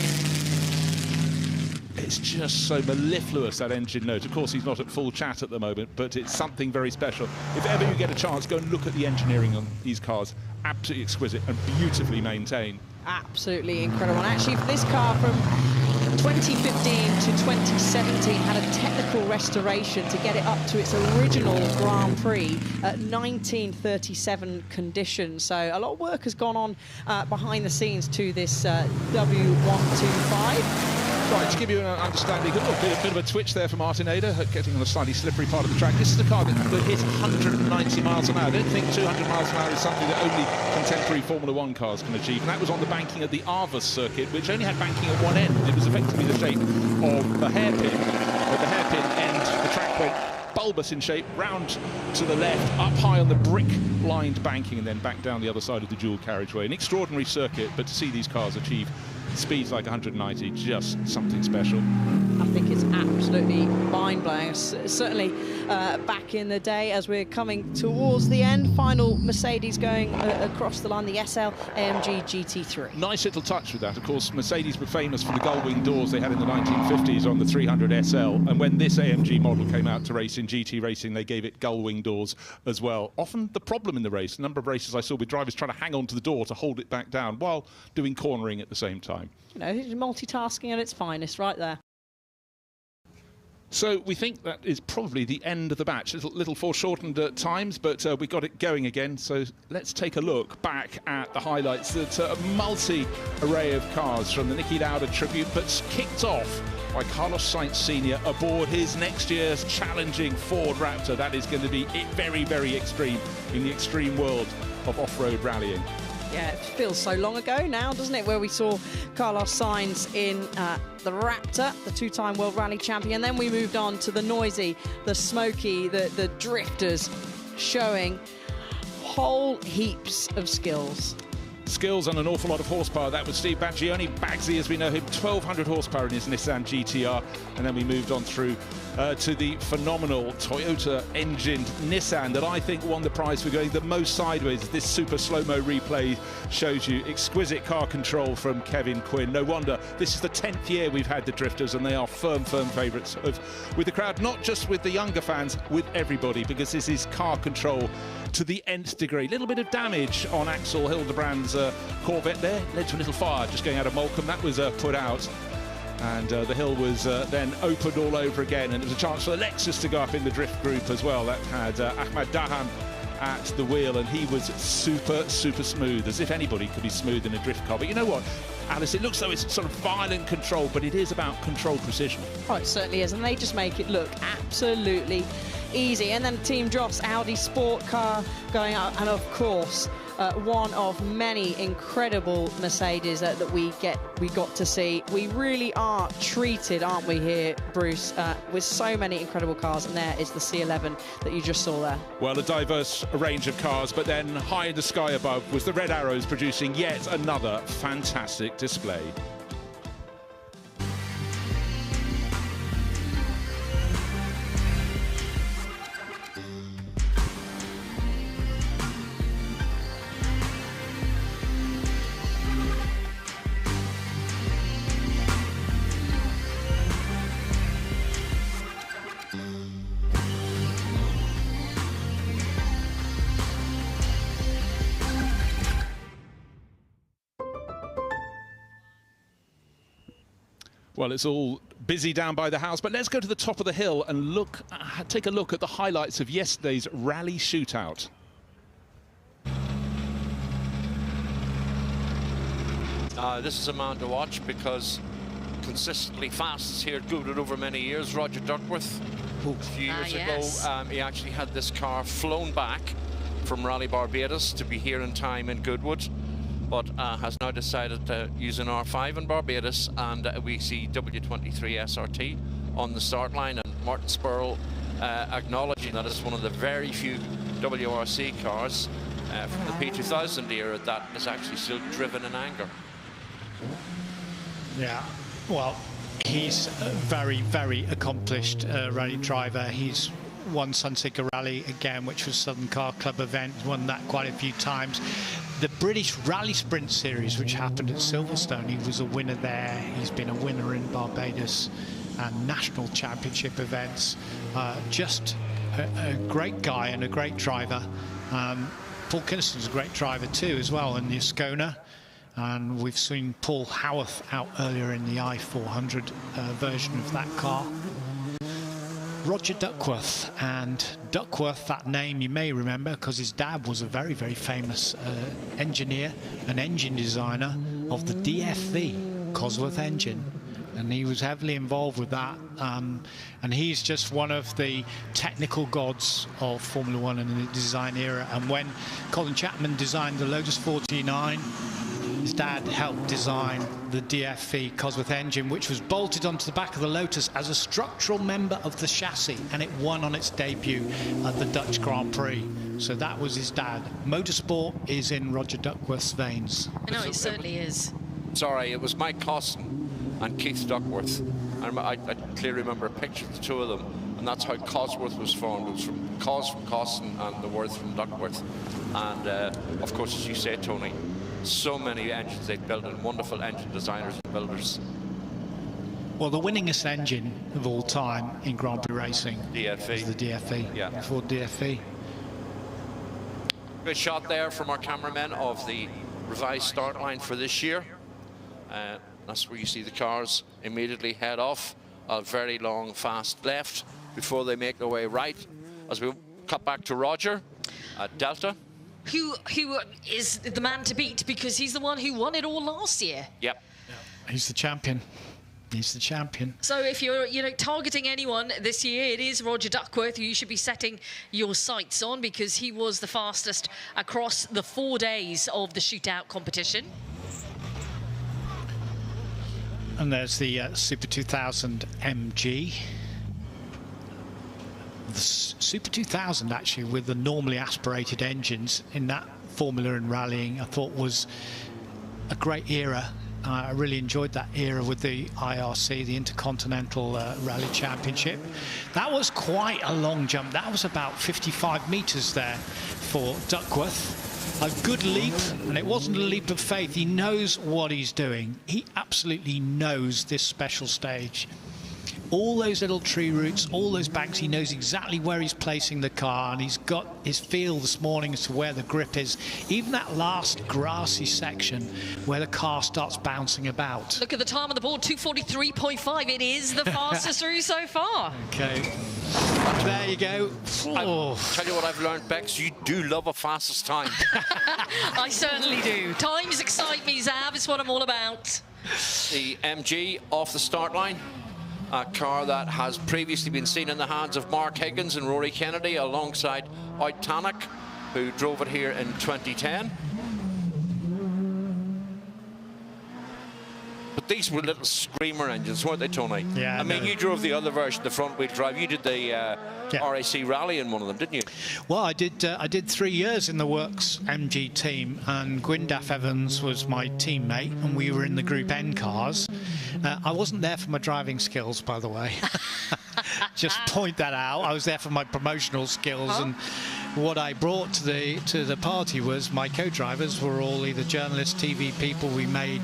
it's just so mellifluous, that engine note. Of course, he's not at full chat at the moment, but it's something very special. If ever you get a chance, go and look at the engineering on these cars. Absolutely exquisite and beautifully maintained. Absolutely incredible. And actually, for this car from 2015 to 2017 had a technical restoration to get it up to its original Grand Prix at 1937 conditions. So a lot of work has gone on behind the scenes to this W125. Right, to give you an understanding, a bit of a twitch there for Martin Eder, getting on a slightly slippery part of the track. This is a car that hit 190 miles an hour. I don't think 200 miles an hour is something that only contemporary Formula One cars can achieve. And that was on the banking at the Arvus circuit, which only had banking at one end. It was effectively the shape of a hairpin. At the hairpin end, the track went bulbous in shape, round to the left, up high on the brick-lined banking, and then back down the other side of the dual carriageway. An extraordinary circuit, but to see these cars achieve speeds like 190, just something special. I think it's absolutely mind-blowing. Certainly back in the day, as we're coming towards the end, final Mercedes going across the line, the SL AMG GT3. Nice little touch with that. Of course, Mercedes were famous for the gull-wing doors they had in the 1950s on the 300 SL, and when this AMG model came out to race in GT racing, they gave it gull-wing doors as well. Often the problem in the race, a number of races I saw with drivers trying to hang on to the door to hold it back down while doing cornering at the same time. You know, multitasking at its finest right there. So we think that is probably the end of the batch. A little foreshortened at times, but we got it going again. So let's take a look back at the highlights. That a multi-array of cars from the Niki Lauda tribute, but kicked off by Carlos Sainz Sr. aboard his next year's challenging Ford Raptor. That is going to be very, very extreme in the extreme world of off-road rallying. Yeah, it feels so long ago now, doesn't it, where we saw Carlos Sainz in the Raptor, the two-time World Rally Champion. Then we moved on to the noisy, the smoky, the drifters, showing whole heaps of skills. Skills and an awful lot of horsepower. That was Steve Baggioni, Bagsy as we know him, 1,200 horsepower in his Nissan GTR. And then we moved on through to the phenomenal Toyota engined Nissan that I think won the prize for going the most sideways. This super slow-mo replay shows you exquisite car control from Kevin Quinn. No wonder this is the 10th year we've had the drifters, and they are firm favourites with the crowd, not just with the younger fans, with everybody, because this is car control to the nth degree. Little bit of damage on Axel Hildebrand's Corvette there, led to a little fire just going out of Moulcom. That was put out, and the hill was then opened all over again, and it was a chance for Lexus to go up in the drift group as well. That had Ahmad Daham at the wheel, and he was super smooth, as if anybody could be smooth in a drift car. But you know what, Alice, it looks though it's sort of violent control, but it is about control precision. Oh, it certainly is, and they just make it look absolutely easy. And then Team Jost Audi sport car going out, and of course one of many incredible Mercedes that we got to see. We really are treated, aren't we, here, Bruce, with so many incredible cars, and there is the C11 that you just saw there. Well, a diverse range of cars, but then high in the sky above was the Red Arrows producing yet another fantastic display. Well, it's all busy down by the house, but let's go to the top of the hill and take a look at the highlights of yesterday's rally shootout. This is a man to watch because consistently fast here at Goodwood over many years. Roger Duckworth, a few years ago, he actually had this car flown back from Rally Barbados to be here in time in Goodwood, but has now decided to use an R5 in Barbados, and we see W23 SRT on the start line, and Martin Spurl acknowledging that it's one of the very few WRC cars from the P2000 era that is actually still driven in anger. Yeah, well, he's a very, very accomplished rally driver. He's won Sunseeker Rally again, which was Southern Car Club event, won that quite a few times. The British Rally Sprint Series, which happened at Silverstone, he was a winner there. He's been a winner in Barbados and national championship events. Just a great guy and a great driver. Paul Kinniston's a great driver too as well in the Ascona. And we've seen Paul Howarth out earlier in the I400 version of that car. Roger Duckworth, and Duckworth, that name you may remember because his dad was a very, very famous engineer and engine designer of the DFV Cosworth engine, and he was heavily involved with that, and he's just one of the technical gods of Formula One in the design era. And when Colin Chapman designed the Lotus 49, his dad helped design the DFV Cosworth engine, which was bolted onto the back of the Lotus as a structural member of the chassis, and it won on its debut at the Dutch Grand Prix. So that was his dad. Motorsport is in Roger Duckworth's veins. No, it certainly is. Sorry, it was Mike Costin and Keith Duckworth. I clearly remember a picture of the two of them, and that's how Cosworth was formed. It was from Costin and the Worth from Duckworth. And of course, as you say, Tony, so many engines they've built, and wonderful engine designers and builders. Well, the winningest engine of all time in Grand Prix racing is the DFV. Yeah. Ford DFV. Good shot there from our cameramen of the revised start line for this year. That's where you see the cars immediately head off a very long, fast left before they make their way right. As we cut back to Roger at Delta. Who is the man to beat, because he's the one who won it all last year. Yep. He's the champion. He's the champion. So if you're, targeting anyone this year, it is Roger Duckworth who you should be setting your sights on, because he was the fastest across the 4 days of the shootout competition. And there's the Super 2000 MG. The Super 2000, actually, with the normally aspirated engines in that formula and rallying, I thought was a great era. I really enjoyed that era with the IRC, the Intercontinental Rally Championship. That was quite a long jump. That was about 55 meters there for Duckworth. A good leap, and it wasn't a leap of faith. He knows what he's doing. He absolutely knows this special stage. All those little tree roots, all those banks, he knows exactly where he's placing the car, and he's got his feel this morning as to where the grip is. Even that last grassy section where the car starts bouncing about. Look at the time on the board, 2:43.5. It is the fastest through so far. Okay. There you go. I'll tell you what I've learned, Bex, you do love a fastest time. I certainly do. Times excite me, Zav. It's what I'm all about. The MG off the start line. A car that has previously been seen in the hands of Mark Higgins and Rory Kennedy alongside Out Tanak, who drove it here in 2010. But these were little screamer engines, weren't they, Tony? Yeah. I mean, you drove the other version, the front-wheel drive. You did the RAC Rally in one of them, didn't you? Well, I did 3 years in the Works MG team, and Gwyndaf Evans was my teammate, and we were in the Group N cars. I wasn't there for my driving skills, by the way. Just point that out. I was there for my promotional skills, and what I brought to the party was my co-drivers were all either journalists, TV people. We made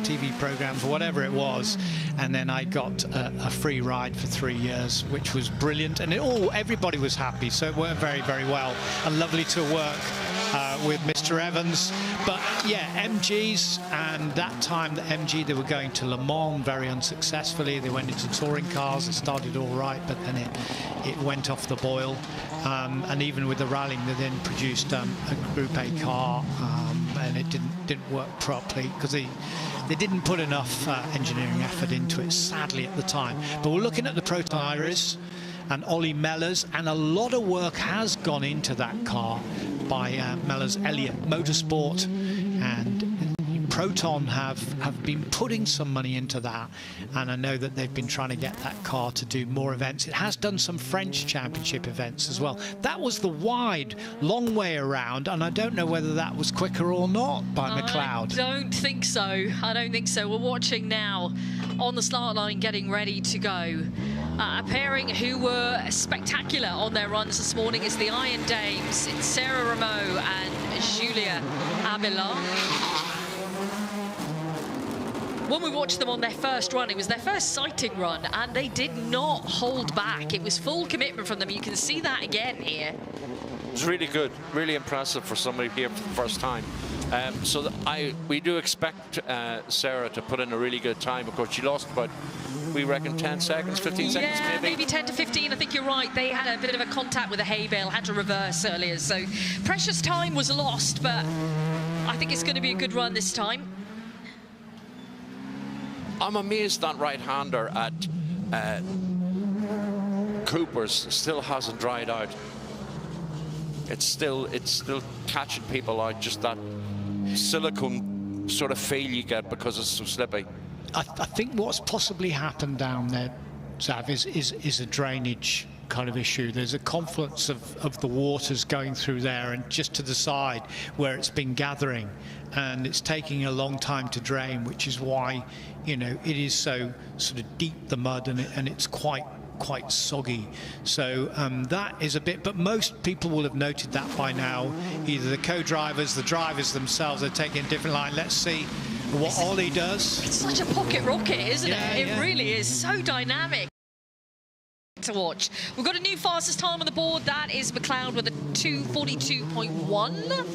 TV programs, whatever it was, and then I got a free ride for 3 years, which was brilliant, and everybody was happy. So it worked very, very well, and lovely to work with Mr. Evans. But yeah, MGs, and that time the MG, they were going to Le Mans very unsuccessfully. They went into touring cars. It started all right, but then it went off the boil. And even with the rallying, they then produced a Group A car, and it didn't work properly because they didn't put enough engineering effort into it, sadly, at the time. But we're looking at the Proton Iris and Ollie Mellors, and a lot of work has gone into that car by Mellors Elliott Motorsport, and Proton have been putting some money into that, and I know that they've been trying to get that car to do more events. It has done some French Championship events as well. That was the wide, long way around, and I don't know whether that was quicker or not by McLeod. I don't think so. I don't think so. We're watching now on the start line, getting ready to go. A pairing who were spectacular on their runs this morning is the Iron Dames. It's Sarah Rameau and Julia Abelard. When we watched them on their first run, it was their first sighting run, and they did not hold back. It was full commitment from them. You can see that again here. It was really good, really impressive for somebody here for the first time. We do expect Sarah to put in a really good time. Of course, she lost about, we reckon, 10 seconds, 15 seconds maybe? Yeah, maybe 10 to 15. I think you're right. They had a bit of a contact with a hay bale, had to reverse earlier. So precious time was lost, but I think it's going to be a good run this time. I'm amazed that right-hander at Cooper's still hasn't dried out. It's still catching people out, just that silicone sort of feel you get because it's so slippy. I think what's possibly happened down there, Zav, is a drainage kind of issue. There's a confluence of the waters going through there, and just to the side where it's been gathering, and it's taking a long time to drain, which is why, you know, it is so sort of deep, the mud, and it's quite soggy. So that is a bit, but most people will have noted that by now. Either the co-drivers, the drivers themselves are taking a different line. Let's see what Ollie does. It's such a pocket rocket, isn't it? It really is so dynamic to watch. We've got a new fastest time on the board. That is McLeod with a 2:42.1.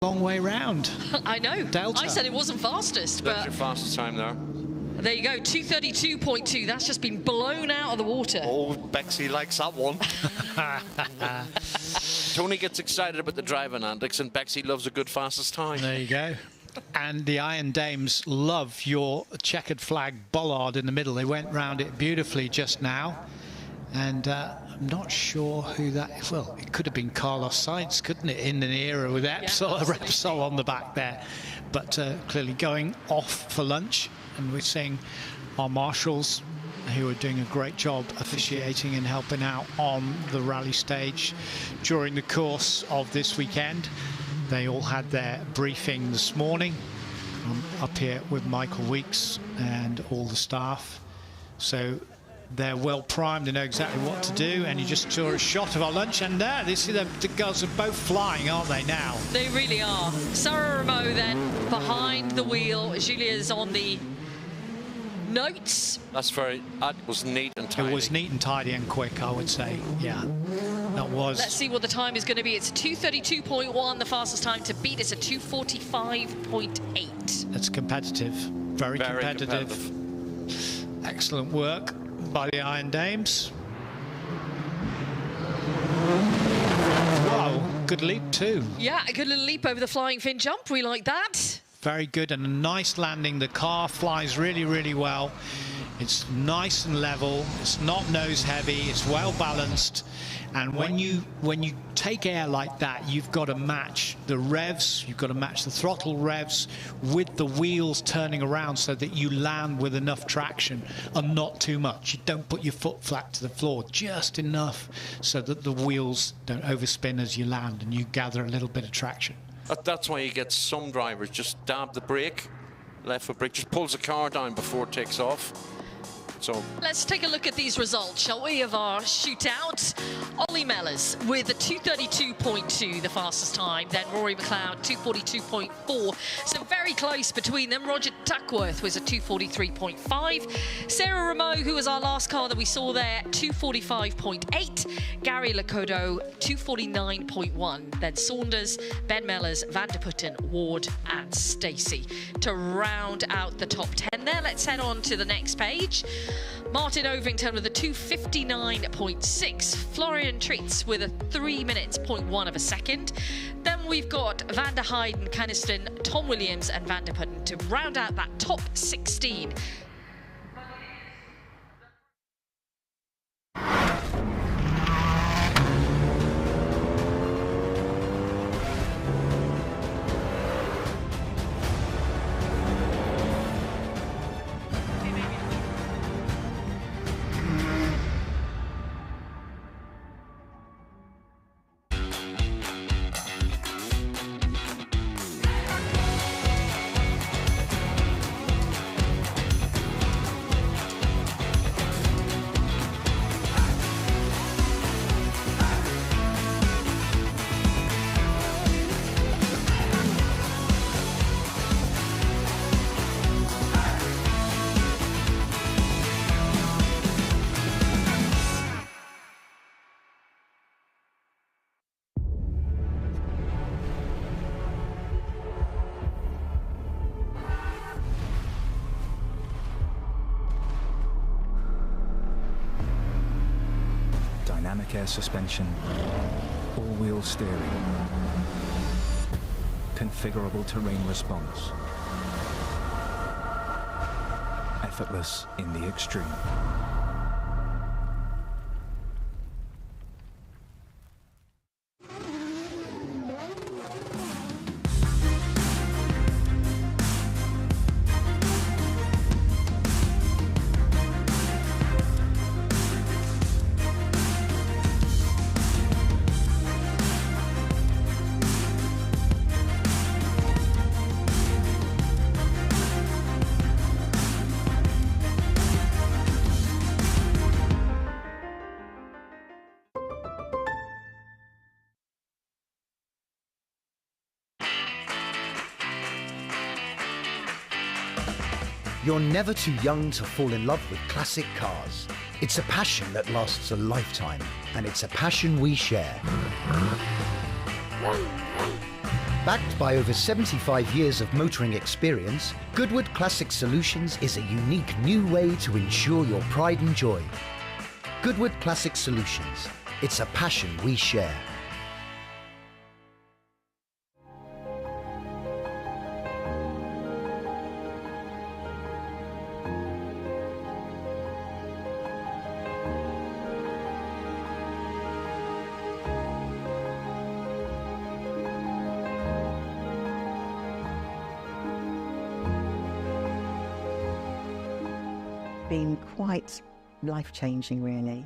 Long way round. I know. Delta. I said it wasn't fastest, That's but your fastest time there. There you go, 2:32.2. That's just been blown out of the water. Oh, Bexy likes that one. Tony gets excited about the driving antics, and Bexy loves a good fastest time. There you go. And the Iron Dames love your checkered flag bollard in the middle. They went round it beautifully just now. And I'm not sure who that is. Well, it could have been Carlos Sainz, couldn't it, in an era with Repsol on the back there. But clearly going off for lunch. And we're seeing our marshals, who are doing a great job officiating and helping out on the rally stage during the course of this weekend. They all had their briefing this morning. I'm up here with Michael Weeks and all the staff. So they're well primed, they know exactly what to do. And you just saw a shot of our lunch, and there, they see the girls are both flying, aren't they, now? They really are. Sarah Rameau then behind the wheel. Julia's on the notes. That was neat and tidy. It was neat and tidy and quick, I would say. Yeah, that was. Let's see what the time is going to be. It's 2:32.1. The fastest time to beat is a 2:45.8. That's competitive. Very competitive. Excellent work by the Iron Dames. Wow, good leap too. Yeah, a good little leap over the flying fin jump. We like that. Very good, and a nice landing. The car flies really, really well. It's nice and level. It's not nose heavy. It's well balanced. And when you take air like that, you've got to match the revs. You've got to match the throttle revs with the wheels turning around so that you land with enough traction and not too much. You don't put your foot flat to the floor, just enough so that the wheels don't overspin as you land and you gather a little bit of traction. That's why you get some drivers just dab the brake, left foot brake, just pulls the car down before it takes off. So let's take a look at these results, shall we, of our shootout. Ollie Mellors with a 2:32.2, the fastest time. Then Rory McLeod, 2:42.4. So very close between them. Roger Duckworth was a 2:43.5. Sarah Rameau, who was our last car that we saw there, 2:45.8. Gary Lakodo, 2:49.1. Then Saunders, Ben Mellors, Van der Putten, Ward and Stacey. To round out the top 10 there, let's head on to the next page. Martin Ovington with a 2:59.6. Florian Treats with a 3 minutes, 0.1 of a second. Then we've got Van der Heijden, Caniston, Tom Williams and Van der Putten to round out that top 16. Dynamic air suspension, all-wheel steering, configurable terrain response, effortless in the extreme. You're never too young to fall in love with classic cars. It's a passion that lasts a lifetime, and it's a passion we share. Backed by over 75 years of motoring experience, Goodwood Classic Solutions is a unique new way to ensure your pride and joy. Goodwood Classic Solutions. It's a passion we share. Been quite life-changing, really.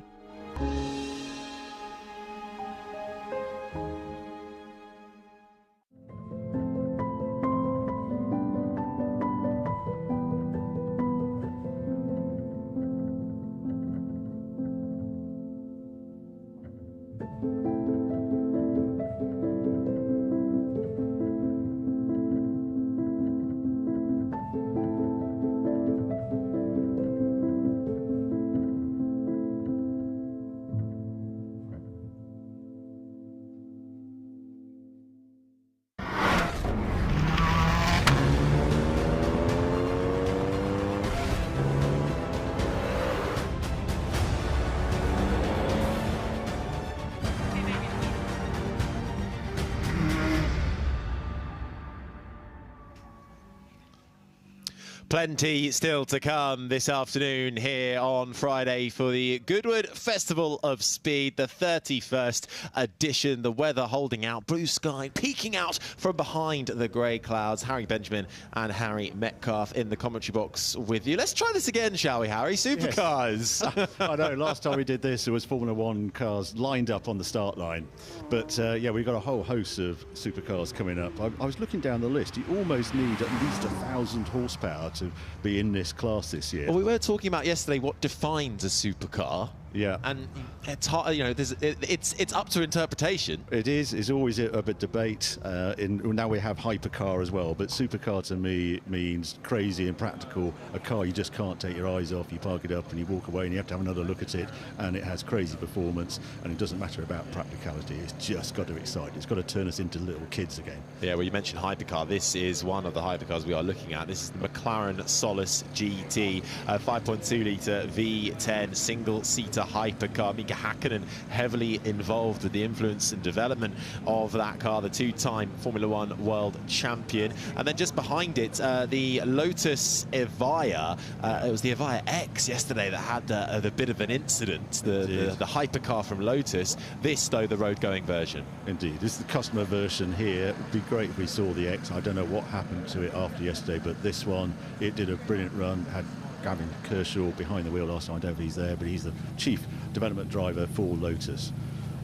Plenty still to come this afternoon here on Friday for the Goodwood Festival of Speed, the 31st edition. The weather holding out, blue sky peeking out from behind the grey clouds. Harry Benjamin and Harry Metcalf in the commentary box with you. Let's try this again, shall we, Harry? Supercars. Yes. I know, last time we did this, there was Formula One cars lined up on the start line. But yeah, we've got a whole host of supercars coming up. I was looking down the list. You almost need at least 1,000 horsepower to to be in this class this year. Well, we were talking about yesterday what defines a supercar. Yeah, and it's hard, you know. It's up to interpretation. It is. It's always a bit debate. Now we have hypercar as well, but supercar to me means crazy and practical. A car you just can't take your eyes off. You park it up and you walk away, and you have to have another look at it. And it has crazy performance, and it doesn't matter about practicality. It's just got to excite. It's got to turn us into little kids again. Yeah. Well, you mentioned hypercar. This is one of the hypercars we are looking at. This is the McLaren Solus GT, 5.2 litre V10 single-seater hypercar. Mika Häkkinen heavily involved with the influence and development of that car, the two-time Formula One world champion. And then just behind it, the Lotus Evija. It was the Evija X yesterday that had a bit of an incident, the hypercar from Lotus. This, though, the road-going version. Indeed. This is the customer version here. It would be great if we saw the X. I don't know what happened to it after yesterday, but this one, it did a brilliant run, had Gavin Kershaw behind the wheel last time. I don't know if he's there, but he's the chief development driver for Lotus.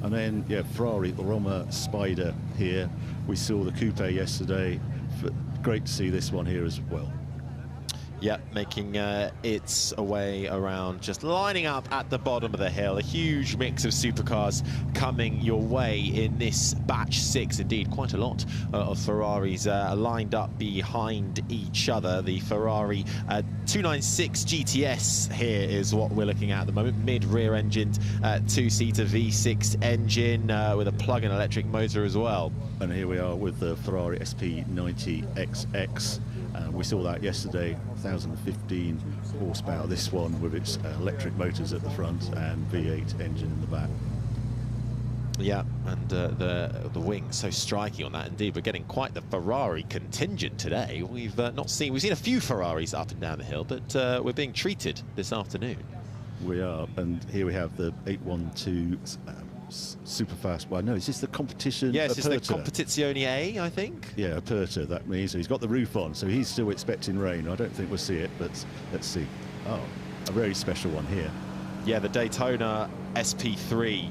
And then, yeah, Ferrari, the Roma Spider here. We saw the coupe yesterday. Great to see this one here as well. Yeah, making its way around, just lining up at the bottom of the hill. A huge mix of supercars coming your way in this batch 6. Indeed, quite a lot of Ferraris lined up behind each other. The Ferrari 296 GTS here is what we're looking at the moment. Mid-rear engined two-seater V6 engine with a plug-in electric motor as well. And here we are with the Ferrari SP90XX. We saw that yesterday, 1,015 horsepower. This one with its electric motors at the front and V8 engine in the back. Yeah, and the wing so striking on that. Indeed, we're getting quite the Ferrari contingent today. We've seen a few Ferraris up and down the hill, but we're being treated this afternoon. We are, and here we have the 812 super fast. Well, no, is this the competition? Yes, it's the Competizione A, I think. Yeah, Aperta, that means. So he's got the roof on, so he's still expecting rain. I don't think we'll see it, but let's see. Oh, a very special one here. Yeah, the Daytona SP3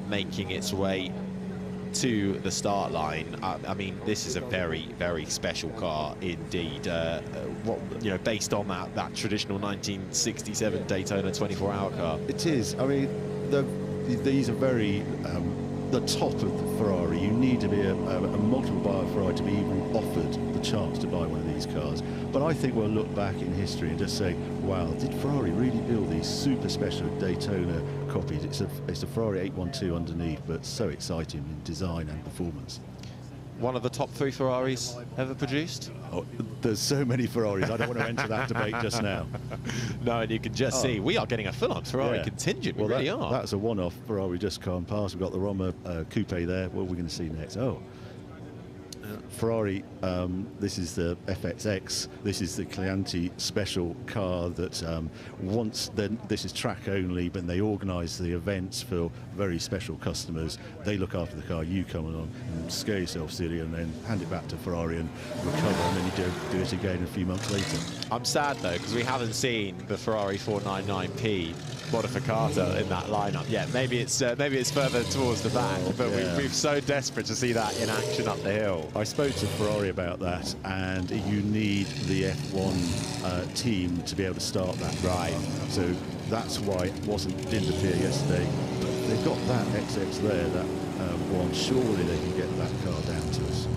making its way to the start line. I mean, this is a very, very special car indeed. Based on that traditional 1967 Daytona 24-hour car. It is. I mean, these are very the top of the Ferrari. You need to be a multiple buyer Ferrari to be even offered the chance to buy one of these cars. But I think we'll look back in history and just say, wow, did Ferrari really build these super special Daytona copies? It's a Ferrari 812 underneath, but so exciting in design and performance. One of the top 3 Ferraris ever produced? Oh, there's so many Ferraris. I don't want to enter that debate just now. No, and you can just see we are getting a full-on Ferrari contingent. Well, we really are. That's a one-off. Ferrari just gone past. We've got the Roma coupe there. What are we going to see next? Oh, Ferrari, this is the FXX. This is the Chianti special car that this is track only, but they organise the events for very special customers. They look after the car. You come along and scare yourself silly and then hand it back to Ferrari and recover, and then you do it again a few months later. I'm sad though, because we haven't seen the Ferrari 499P Modificata in that lineup yet. Maybe it's further towards the back, but we're so desperate to see that in action up the hill. I spoke to Ferrari about that, and you need the F1 team to be able to start that. Right. So that's why it didn't appear yesterday. But they've got that XX there, that one. Surely they can get that car down to us.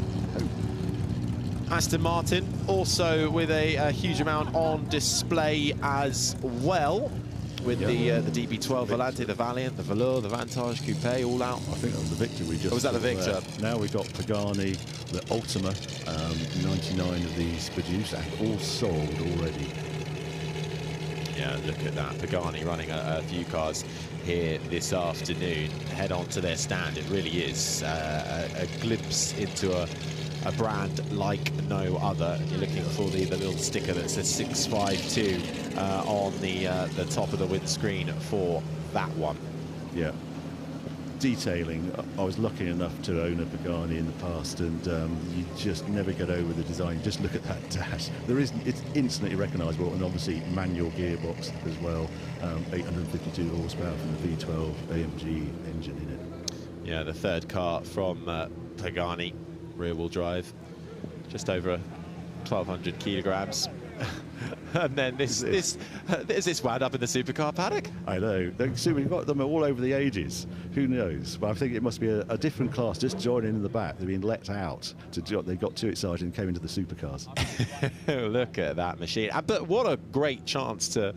Aston Martin also with a huge amount on display as well. With the DB12 Volante, the Valiant, the Velour, the Vantage Coupe, all out. I think that was the Victor we just. Was that the Victor? Now we've got Pagani, the Ultima, 99 of these produced and all sold already. Yeah, look at that. Pagani running a few cars here this afternoon. Head on to their stand. It really is a glimpse into a brand like no other. You're looking for the little sticker that says 652 on the top of the windscreen for that one. Yeah. Detailing. I was lucky enough to own a Pagani in the past, and you just never get over the design. Just look at that dash. It's instantly recognisable, and obviously manual gearbox as well. 852 horsepower from the V12 AMG engine in it. Yeah, the third car from Pagani. Rear-wheel drive, just over 1,200 kilograms. And then this wound up in the supercar paddock. I know. So we've got them all over the ages. Who knows? But I think it must be a different class just joining in the back. They've been let out. They got too excited and came into the supercars. Look at that machine. But what a great chance to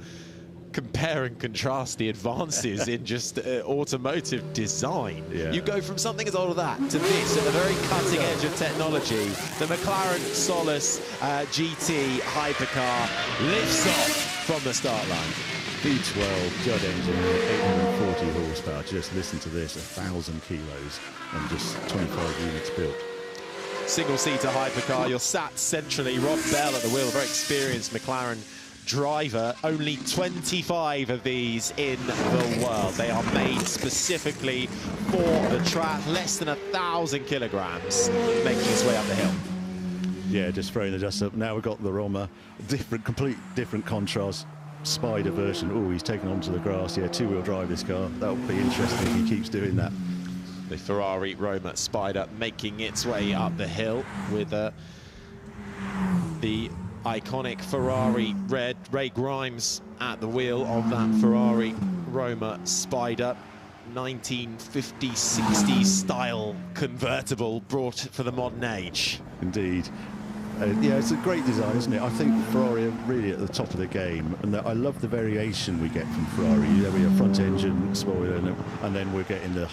compare and contrast the advances in just automotive design. Yeah. You go from something as old as that to this at the very cutting edge of technology. The McLaren Solus GT hypercar lifts off from the start line. V12 Judd engine, 840 horsepower. Just listen to this, 1,000 kilos and just 25 units built. Single-seater hypercar. You're sat centrally. Rob Bell at the wheel, a very experienced McLaren driver. Only 25 of these in the world. They are made specifically for the track. Less than 1,000 kilograms, making its way up the hill. Yeah, just throwing the dust up. Now we've got the Roma, complete different contrast. Spider version. Oh, he's taken onto the grass. Yeah, two-wheel drive this car. That'll be interesting if he keeps doing that. The Ferrari Roma Spider making its way up the hill with the iconic Ferrari red. Ray Grimes at the wheel of that Ferrari Roma Spider. 1950s-60s style convertible brought for the modern age. Indeed. Yeah, it's a great design, isn't it? I think Ferrari are really at the top of the game, and I love the variation we get from Ferrari. We have front engine spoiler, and then we're getting the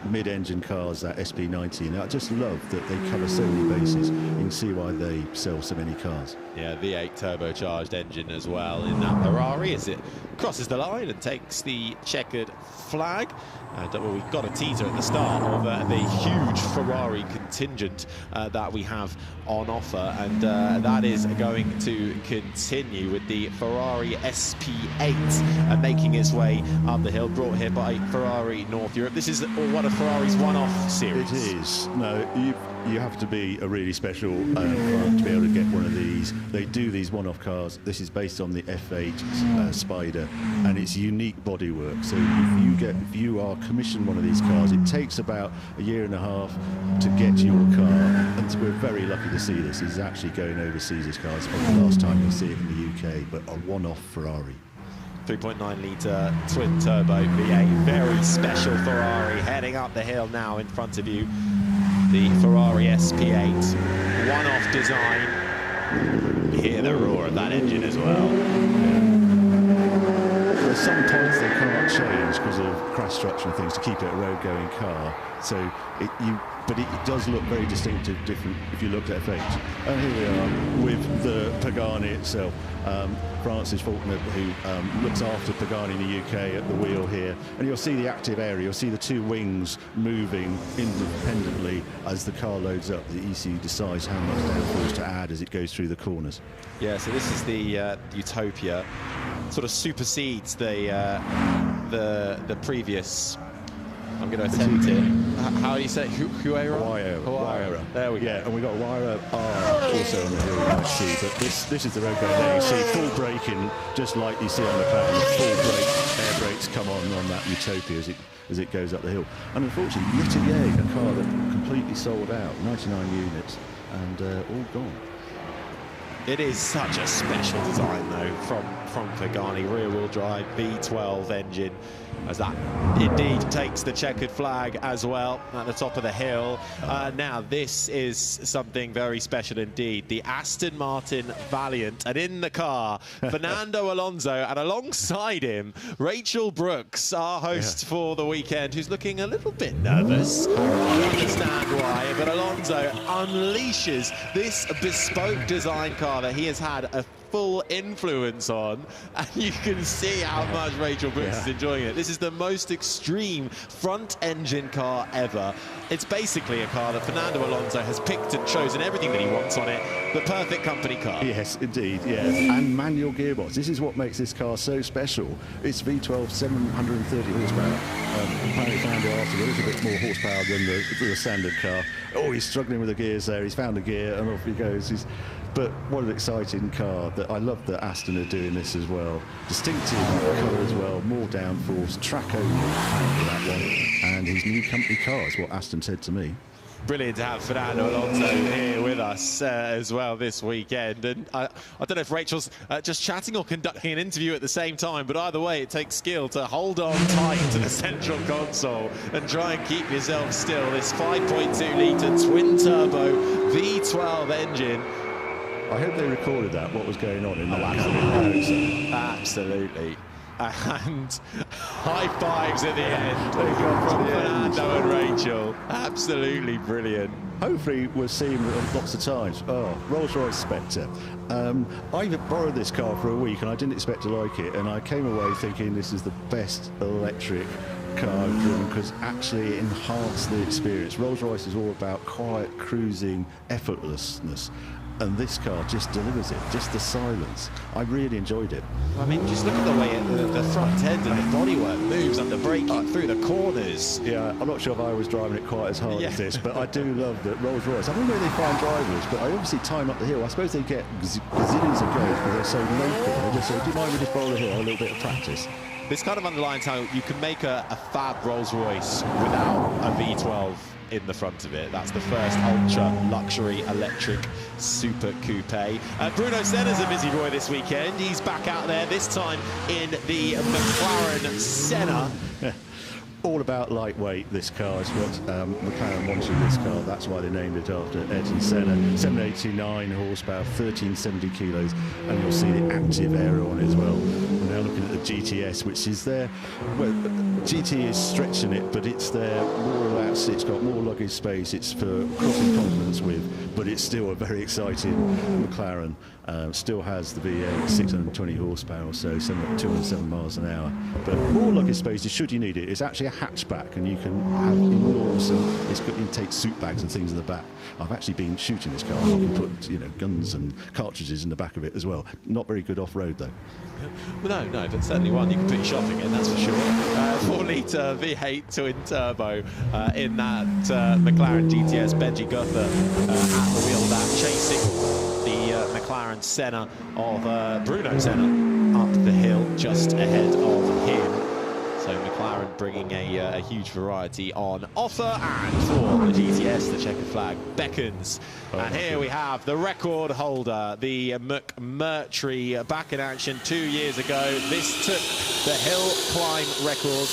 mid-engine cars, that SP90. And I just love that they cover so many bases. You can see why they sell so many cars. Yeah, V8 turbocharged engine as well in that Ferrari as it crosses the line and takes the checkered flag. Well, we've got a teaser at the start of the huge Ferrari contingent that we have on offer, and that is going to continue with the Ferrari SP8 making its way up the hill, brought here by Ferrari North Europe. This is one of Ferrari's one-off series. It is. No, you have to be a really special club to be able to get one of these. They do these one-off cars. This is based on the F8 Spider, and it's unique bodywork. So if you are commissioned one of these cars, it takes about a year and a half to get your car, and we're very lucky to see this. He's actually going overseas, this car. It's probably the last time you'll see it in the UK, but a one-off Ferrari. 3.9 litre twin turbo V8, very special Ferrari heading up the hill now in front of you. The Ferrari SP8, one-off design. You hear the roar of that engine as well. There's some points they can't change because of crash structure and things to keep it a road-going car. So but it does look very distinctive, different if you looked at F8. And here we are with the Pagani itself. Francis Faulkner, who looks after Pagani in the UK at the wheel here. And you'll see the active area, you'll see the two wings moving independently as the car loads up. The ECU decides how much downforce to add as it goes through the corners. Yeah, so this is the Utopia. Sort of supersedes the previous. I'm going to attempt it. How do you say it? Huayra? There we go. Yeah, and we've got Huayra R also on the hill, you might see. But this is the road going there. You see full braking, just like you see on the plan. Full brake, air brakes come on that Utopia as it goes up the hill. And unfortunately, Littier, a car that completely sold out, 99 units, and all gone. It is such a special design, though, from Pagani. Rear-wheel drive, V12 engine, as that indeed takes the checkered flag as well at the top of the hill. Now, this is something very special indeed. The Aston Martin Valiant, and in the car, Fernando Alonso, and alongside him, Rachel Brooks, our host for the weekend, who's looking a little bit nervous. I understand why, but Alonso unleashes this bespoke design car that he has had a full influence on, and you can see how much Rachel Brooks is enjoying it. This is the most extreme front engine car ever. It's basically a car that Fernando Alonso has picked and chosen everything that he wants on it. The perfect company car. Yes, indeed, yeah. And manual gearbox. This is what makes this car so special. It's V12, 730 horsepower. Apparently Fernando asked a little bit more horsepower than the standard car. Oh, he's struggling with the gears there. He's found a gear and off he goes. But what an exciting car. That I love that Aston are doing this as well. Distinctive colour as well, more downforce, track only for that one. And his new company car is what Aston said to me. Brilliant to have Fernando Alonso here with us as well this weekend. And I don't know if Rachel's just chatting or conducting an interview at the same time, but either way, it takes skill to hold on tight to the central console and try and keep yourself still. This 5.2-litre twin-turbo V12 engine. I hope they recorded that, what was going on in that. Absolutely. And high fives at the end from Fernando and Rachel. Absolutely brilliant. Hopefully we'll see him lots of times. Oh, Rolls-Royce Spectre. I borrowed this car for a week and I didn't expect to like it, and I came away thinking this is the best electric car I've driven because actually it enhanced the experience. Rolls-Royce is all about quiet, cruising, effortlessness. And this car just delivers it, just the silence. I really enjoyed it. I mean, just look at the way the front end and the bodywork moves under braking through the corners. Yeah, I'm not sure if I was driving it quite as hard as this, but I do love that Rolls-Royce. I don't know where they find drivers, but I obviously time up the hill. I suppose they get gazillions of goals because they're so local. They just say, do you mind we just roll the hill, a little bit of practice. This kind of underlines how you can make a fab Rolls-Royce without a V12 in the front of it. That's the first ultra luxury electric super coupe. Bruno Senna's a busy boy this weekend. He's back out there, this time in the McLaren Senna. All about lightweight, this car is what McLaren wanted this car. That's why they named it after Ayrton Senna. 789 horsepower, 1370 kilos, and you'll see the active aero on it as well. We're now looking at the GTS, which is there. Well, GT is stretching it, but it's there more relaxed. It's got more luggage space. It's for crossing continents with, but it's still a very exciting McLaren. Still has the V8, 620 horsepower, so 207 miles an hour. But more luggage space, should you need it. It's actually a hatchback, and you can have enormous, you can take suit bags and things in the back. I've actually been shooting this car. You can put guns and cartridges in the back of it as well. Not very good off-road though. Well, no, but certainly one you can put your shopping in, that's for sure. 4-litre V8 twin turbo in that McLaren GTS. Benji Guther at the wheel of that, chasing the McLaren Senna of Bruno Senna up the hill just ahead of him. So McLaren bringing a huge variety on offer, and for the GTS, the checkered flag beckons. And here we have the record holder, the McMurtry, back in action 2 years ago. This took the hill climb record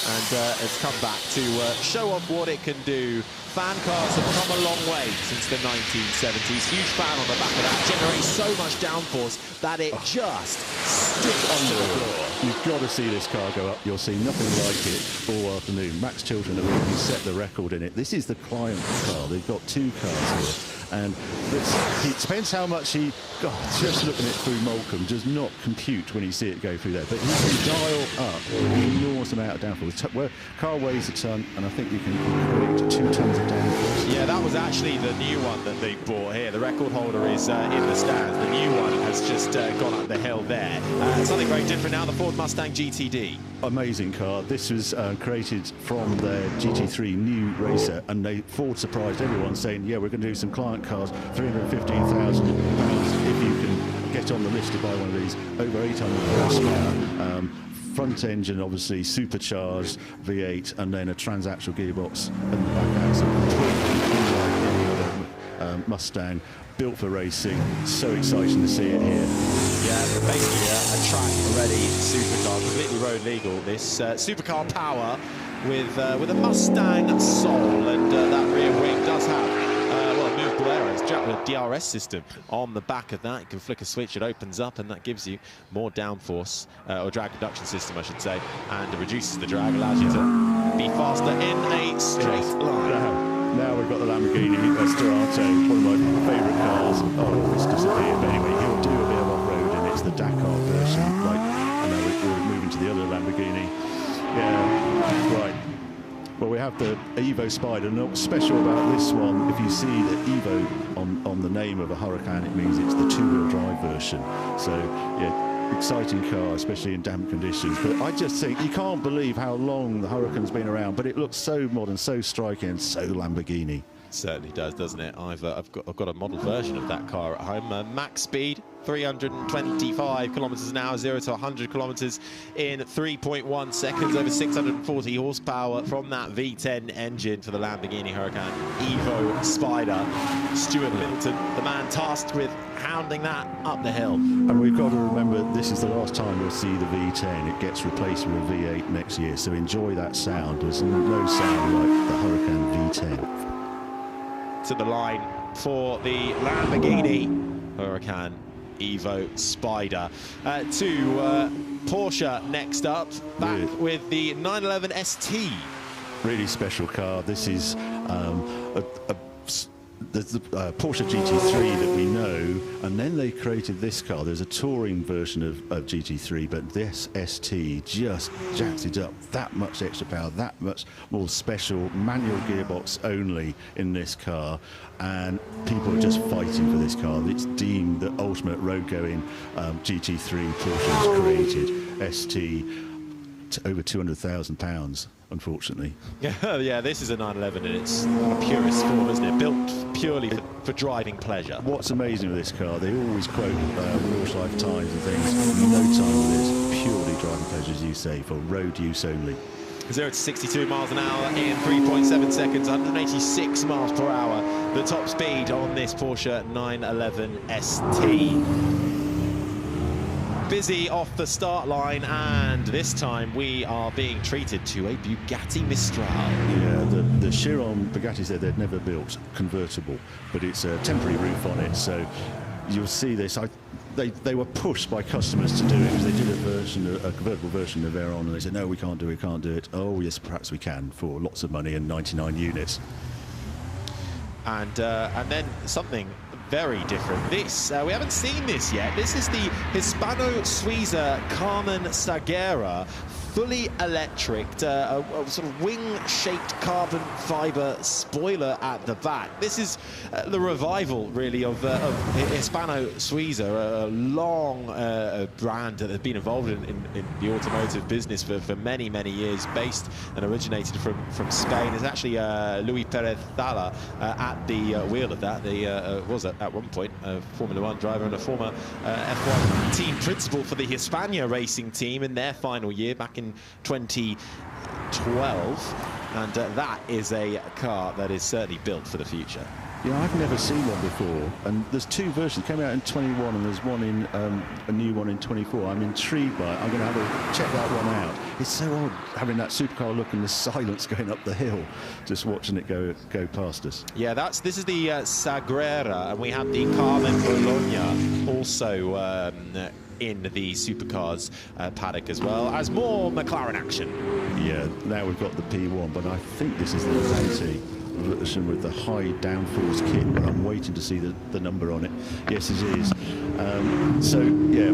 and has come back to show off what it can do. Fan cars have come a long way since the 1970s. Huge fan on the back of that. Generates so much downforce that it just sticks to the floor. You've got to see this car go up. You'll see nothing like it all afternoon. Max Chilton have already set the record in it. This is the client car. They've got two cars here. And it depends how much he... God, just looking at it through Moulcom does not compute when you see it go through there. But he can dial up an enormous amount of downforce. The car weighs a ton, and I think you can equate 2 tons of downforce. Yeah, that was actually the new one that they bought here. The record holder is in the stands. The new one has just gone up the hill there. Something very different now, the Ford Mustang GTD. Amazing car. This was created from their GT3 new racer, and Ford surprised everyone saying, yeah, we're going to do some client cars, £315,000 if you can get on the list to buy one of these. Over 800 horsepower. Front engine, obviously, supercharged V8, and then a transaxle gearbox in the back axle. Unlike any other Mustang, built for racing. So exciting to see it here. Yeah, basically a track-ready supercar, completely road legal. This supercar power with a Mustang soul, and that rear wing does have movable aero. It's jacked with a DRS system on the back of that. You can flick a switch, it opens up, and that gives you more downforce, or drag reduction system, I should say, and it reduces the drag, allows you to be faster in a straight line. Now we've got the Lamborghini Sterato, one of my favourite cars. Oh, it's disappeared. But anyway, he'll do a bit of off-road, and it's the Dakar version. And now we're moving to the other Lamborghini. Yeah, right. Well, we have the Evo Spider, and what's special about this one, if you see the Evo on the name of a Huracan, it means it's the two-wheel drive version. So, yeah, exciting car, especially in damp conditions. But I just think, you can't believe how long the Huracan's been around, but it looks so modern, so striking, and so Lamborghini. certainly does, doesn't it? I've got a model version of that car at home. Max speed 325 kilometers an hour, 0 to 100 kilometers in 3.1 seconds, over 640 horsepower from that V10 engine for the Lamborghini Huracan Evo Spider. Stuart Middleton, the man tasked with hounding that up the hill. And we've got to remember, this is the last time we'll see the V10. It gets replaced with a V8 next year, so enjoy that sound. There's no sound like the Huracan V10. To the line for the Lamborghini Huracan Evo Spider. To Porsche next up, back with the 911 ST. Really special car. This is the Porsche GT3 that we know, and then they created this car. There's a touring version of GT3, but this ST just jacks it up. That much extra power, that much more special, manual gearbox only in this car, and people are just fighting for this car. It's deemed the ultimate road-going GT3 Porsche has created. ST, over £200,000. Unfortunately. Yeah, this is a 911 in its purest form, isn't it? Built purely for driving pleasure. What's amazing with this car, they always quote Porsche lifetimes and things. No time with this, purely driving pleasure, as you say, for road use only. 0 to 62 miles an hour in 3.7 seconds, 186 miles per hour. The top speed on this Porsche 911 ST. Busy off the start line, and this time we are being treated to a Bugatti Mistral. Yeah, the Chiron Bugatti said they'd never built convertible, but it's a temporary roof on it, so you'll see this. They were pushed by customers to do it because they did a convertible version of Veyron, and they said, no, we can't do it. Oh, yes, perhaps we can, for lots of money and 99 units. And then something very different. This, we haven't seen this yet. This is the Hispano-Suiza Carmen Sagera, fully electric, a sort of wing-shaped carbon fibre spoiler at the back. This is the revival, really, of Hispano-Suiza, a long brand that has been involved in the automotive business for many, many years, based and originated from Spain. It's actually Luis Perez Thalla at the wheel of that. They was at one point a Formula 1 driver and a former F1 team principal for the Hispania racing team in their final year back in 2012, and that is a car that is certainly built for the future. Yeah, I've never seen one before, and there's two versions. Came out in 21 and there's one in a new one in 24. I'm intrigued by it. I'm going to check that one out. It's so odd having that supercar look and the silence going up the hill, just watching it go past us. Yeah, this is the Sagrera, and we have the Carmen Bologna also in the supercars paddock as well, as more McLaren action. Yeah, now we've got the P1, but I think this is the Levante version with the high downforce kit, but I'm waiting to see the number on it. Yes, it is. So yeah,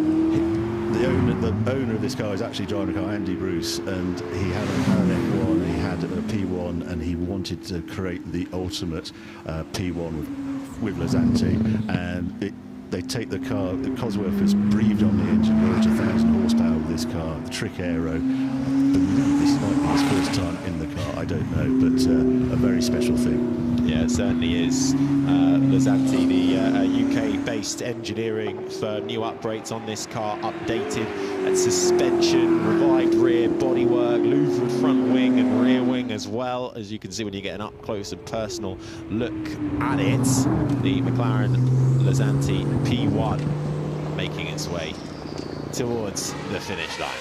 the owner of this car is actually driving a car, Andy Bruce, and he had an F1, he had a P1, and he wanted to create the ultimate P1 with Levante, and they take the car, the Cosworth has breathed on the engine, over 1,000 horsepower with this car, the trick aero. I believe this might be his first time in the car, I don't know, but a very special thing. Yeah, it certainly is. Levante, the UK-based engineering firm, new upgrades on this car, updated suspension, revived rear bodywork, louvered front wing and rear wing as well, as you can see when you get an up-close and personal look at it. The McLaren Levante P1 making its way towards the finish line.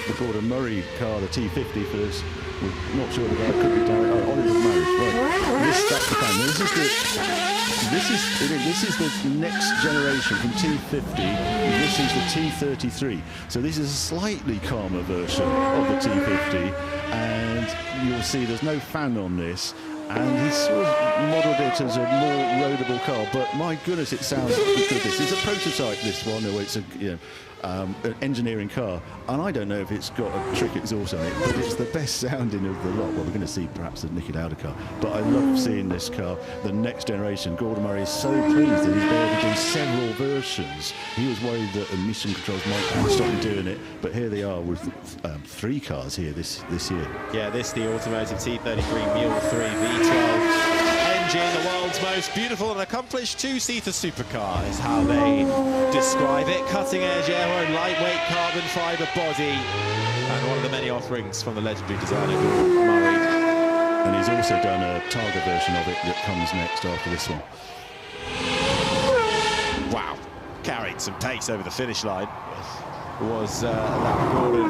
The Gordon Murray car, the T50 for this. We're not sure the guy could be Derek. Oh, Oliver Marriage, right. That's the plan. This is the next generation from T50. This is the T33. So this is a slightly calmer version of the T50, and you'll see there's no fan on this. And he's sort of modelled it as a more roadable car, but my goodness, it sounds good. This is a prototype, this one, or it's a an engineering car, and I don't know if it's got a trick exhaust on it, but it's the best sounding of the lot. Well, we're going to see perhaps the Niki Lauda car, but I love seeing this car. The next generation, Gordon Murray is so pleased that he's able to do several versions. He was worried that emission controls might stop him doing it, but here they are with 3 cars here this year. Yeah, this the Automotive T33 Mule 3 V12 engine, the world's most beautiful and accomplished 2-seater supercar is how they describe it. Cutting edge aero, lightweight carbon fibre body, and one of the many offerings from the legendary designer Gordon Murray. And he's also done a Targa version of it that comes next after this one. Wow, carried some pace over the finish line was that Gordon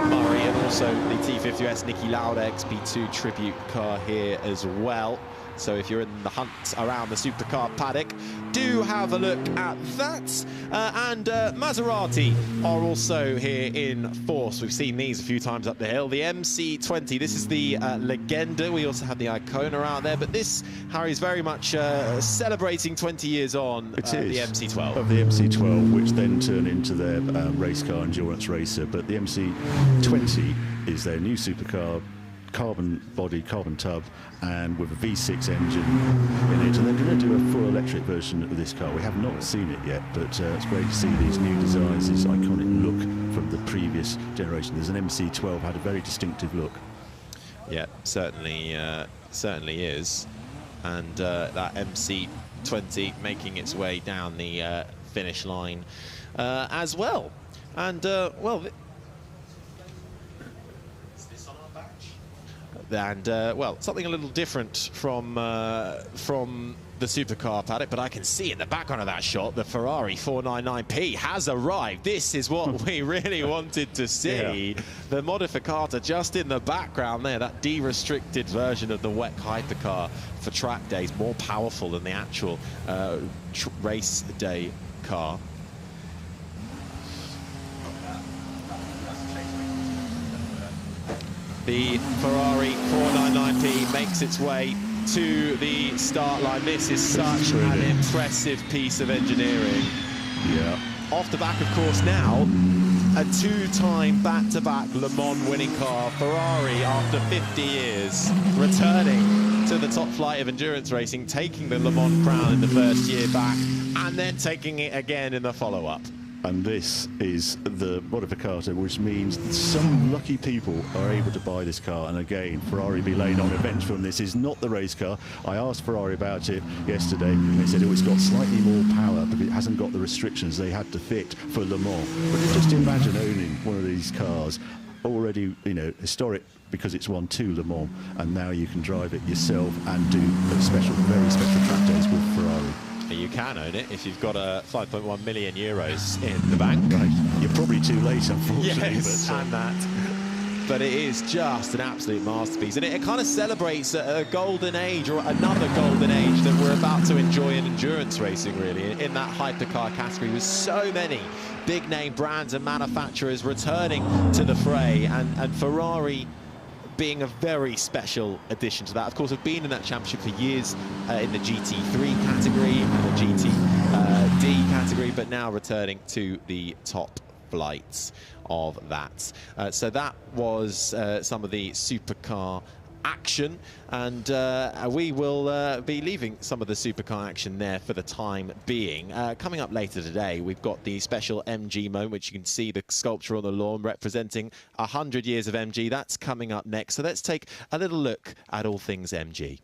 Murray, and also the T50S Niki Lauda XP2 tribute car here as well. So if you're in the hunt around the supercar paddock, do have a look at that. And Maserati are also here in force. We've seen these a few times up the hill. The MC20, this is the Legenda. We also have the Icona out there, but this, Harry, is very much celebrating 20 years on the MC12. Of the MC12, which then turned into their race car endurance racer. But the MC20 is their new supercar, carbon body, carbon tub, and with a V6 engine in it, and they're going to do a full electric version of this car. We have not seen it yet, but it's great to see these new designs, this iconic look from the previous generation. There's an MC12 had a very distinctive look. Yeah, certainly is, and that MC20 making its way down the finish line as well, and well. And well, something a little different from the supercar paddock, but I can see in the background of that shot the Ferrari 499P has arrived. This is what we really wanted to see. Yeah. The Modificata just in the background there, that de-restricted version of the WEC hypercar for track days, more powerful than the actual race day car. The Ferrari 499P makes its way to the start line. This is such an impressive piece of engineering. Yeah. Off the back, of course, now, a 2-time back-to-back Le Mans winning car. Ferrari, after 50 years, returning to the top flight of endurance racing, taking the Le Mans crown in the first year back, and then taking it again in the follow-up. And this is the Modificata, which means some lucky people are able to buy this car. And again, Ferrari be laying on a bench from this is not the race car. I asked Ferrari about it yesterday. They said, oh, it's got slightly more power, but it hasn't got the restrictions they had to fit for Le Mans. But just imagine owning one of these cars, already, you know, historic because it's won 2 Le Mans, and now you can drive it yourself and do special, very special track days with Ferrari. You can own it if you've got a 5.1 million euros in the bank. Right, you're probably too late, unfortunately. Yes, and that. But it is just an absolute masterpiece, and it kind of celebrates a golden age, or another golden age that we're about to enjoy in endurance racing, really, in that hypercar category, with so many big-name brands and manufacturers returning to the fray, and Ferrari being a very special addition to that. Of course, I've been in that championship for years in the GT3 category and the GTD category, but now returning to the top flights of that. So that was some of the supercar action, and we will be leaving some of the supercar action there for the time being. Coming up later today, we've got the special MG moment, which you can see the sculpture on the lawn representing 100 years of MG. That's coming up next. So let's take a little look at all things MG.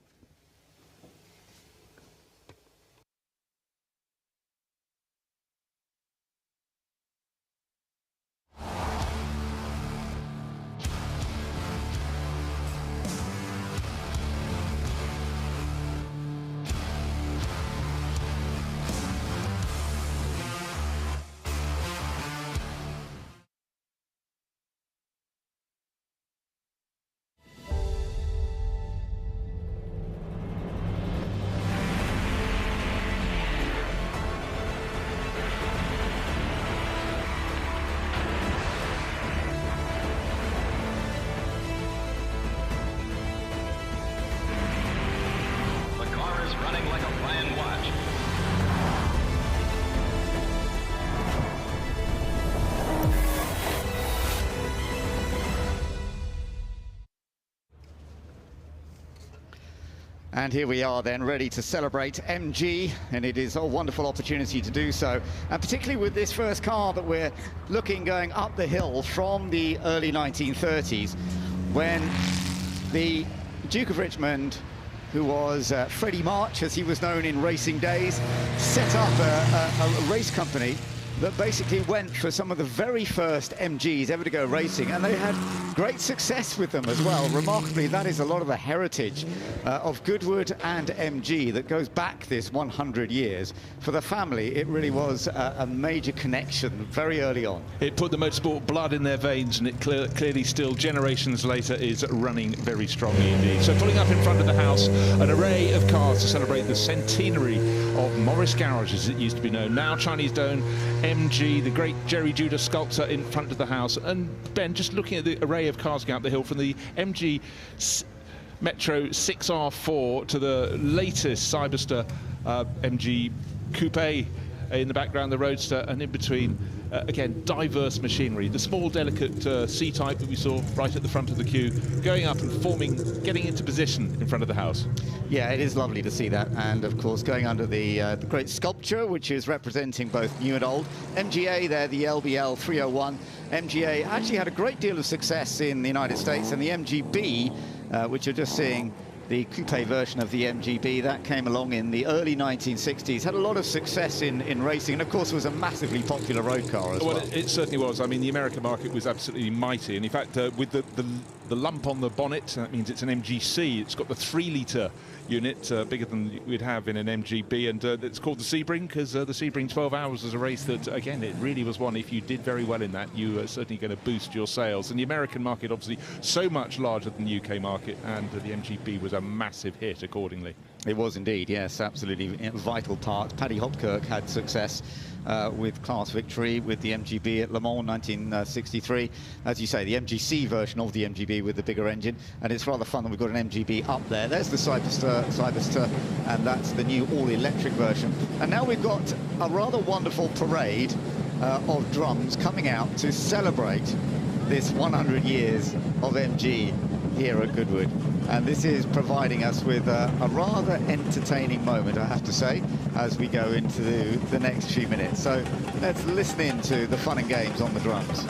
And here we are then, ready to celebrate MG, and it is a wonderful opportunity to do so. And particularly with this first car that we're looking going up the hill from the early 1930s, when the Duke of Richmond, who was Freddie March, as he was known in racing days, set up a race company that basically went for some of the very first MGs ever to go racing, and they had great success with them as well. Remarkably, that is a lot of the heritage of Goodwood and MG that goes back this 100 years. For the family, it really was a major connection very early on. It put the motorsport blood in their veins, and it clearly still, generations later, is running very strongly indeed. So pulling up in front of the house, an array of cars to celebrate the centenary of Morris Garage, as it used to be known. Now Chinese-owned MG, the great Jerry Judah sculptor in front of the house. And Ben, just looking at the array of cars going up the hill, from the MG Metro 6R4 to the latest Cyberster MG Coupe in the background, the Roadster, and in between, again, diverse machinery. The small, delicate C-Type that we saw right at the front of the queue, going up and forming, getting into position in front of the house. Yeah, it is lovely to see that. And, of course, going under the great sculpture, which is representing both new and old. MGA there, the LBL 301. MGA actually had a great deal of success in the United States, and the MGB, which you're just seeing, the coupe version of the MGB, that came along in the early 1960s, had a lot of success in racing, and of course was a massively popular road car as well. It certainly was. I mean, the American market was absolutely mighty, and in fact, with the lump on the bonnet, that means it's an MGC. It's got the 3-litre unit, bigger than we'd have in an MGB, and it's called the Sebring because the Sebring 12 Hours was a race that, again, it really was one. If you did very well in that, you are certainly going to boost your sales. And the American market, obviously, so much larger than the UK market, and the MGB was a massive hit accordingly. It was indeed, yes, absolutely vital part. Paddy Hopkirk had success with class victory with the MGB at Le Mans 1963. As you say, the MGC version of the MGB with the bigger engine, and it's rather fun that we've got an MGB up there. There's the Cyberster, and that's the new all-electric version. And now we've got a rather wonderful parade of drums coming out to celebrate this 100 years of MG here at Goodwood. And this is providing us with a rather entertaining moment, I have to say, as we go into the next few minutes. So let's listen in to the fun and games on the drums.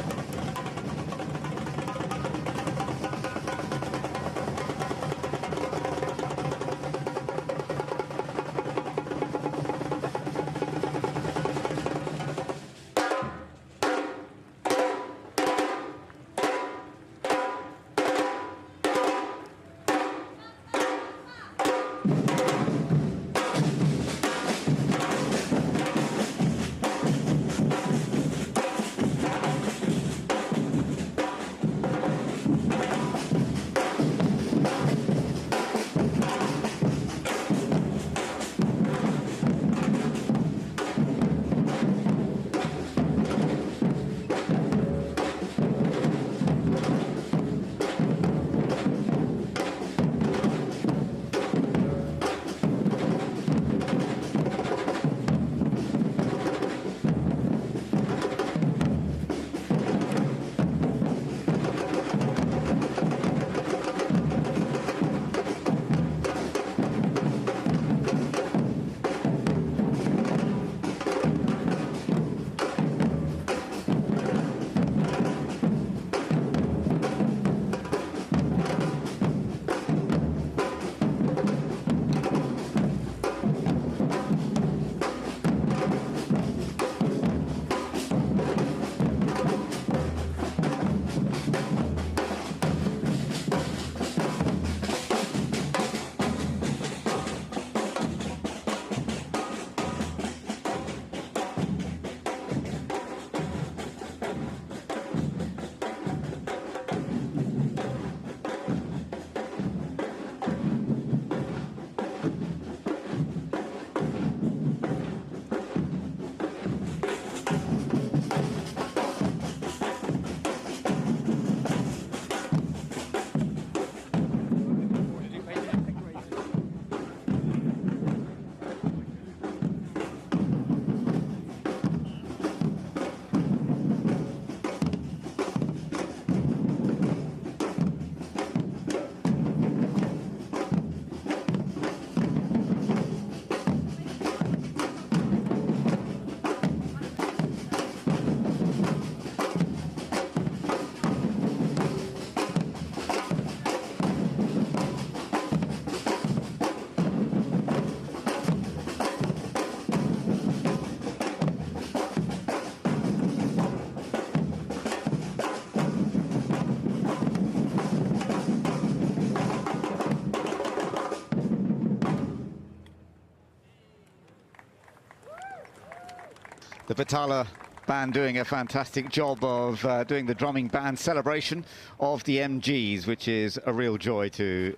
The Batala band doing a fantastic job of doing the drumming band celebration of the MGs, which is a real joy to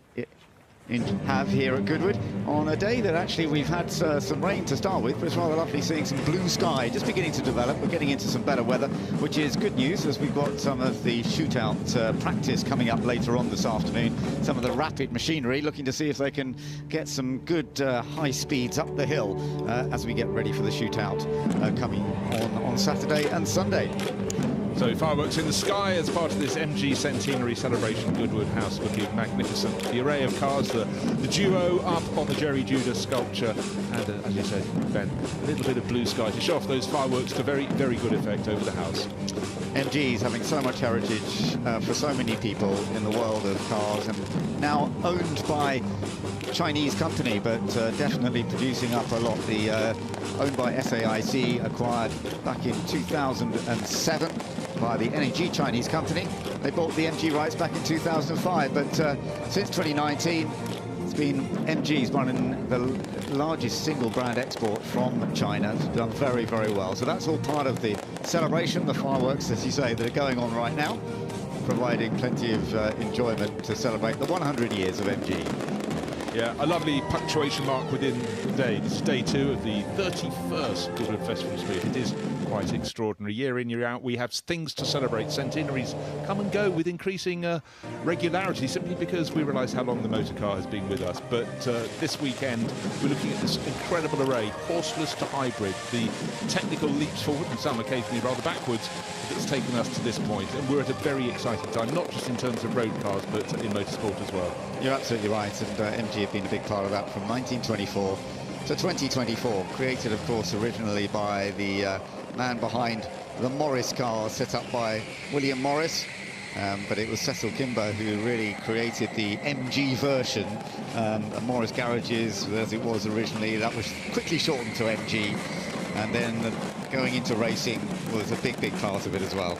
have here at Goodwood on a day that actually we've had some rain to start with, but it's rather lovely seeing some blue sky just beginning to develop. We're getting into some better weather, which is good news, as we've got some of the shootout practice coming up later on this afternoon. Some of the rapid machinery looking to see if they can get some good high speeds up the hill as we get ready for the shootout coming on Saturday and Sunday. So fireworks in the sky as part of this MG Centenary celebration. Goodwood House looking magnificent. The array of cars, the duo up on the Jerry Judah sculpture, and as you said, Ben, a little bit of blue sky to show off those fireworks to very, very good effect over the house. MG's having so much heritage for so many people in the world of cars, and now owned by Chinese company, but definitely producing up a lot. Owned by SAIC, acquired back in 2007 by the NEG Chinese company. They bought the MG rights back in 2005, but since 2019, it's been MG's running the largest single brand export from China. It's done very, very well. So that's all part of the celebration, the fireworks, as you say, that are going on right now, providing plenty of enjoyment to celebrate the 100 years of MG. Yeah, a lovely punctuation mark within the day. This is day 2 of the 31st Goodwood Festival of Speed. It is quite extraordinary. Year in, year out, we have things to celebrate. Centenaries come and go with increasing regularity, simply because we realise how long the motor car has been with us. But this weekend, we're looking at this incredible array, horseless to hybrid, the technical leaps forward and some occasionally rather backwards that's taken us to this point. And we're at a very exciting time, not just in terms of road cars, but in motorsport as well. You're absolutely right, and MG have been a big part of that from 1924 to 2024. Created, of course, originally by the man behind the Morris car, set up by William Morris, but it was Cecil Kimber who really created the MG version. Morris Garages, as it was originally, that was quickly shortened to MG, and then going into racing was a big, big part of it as well.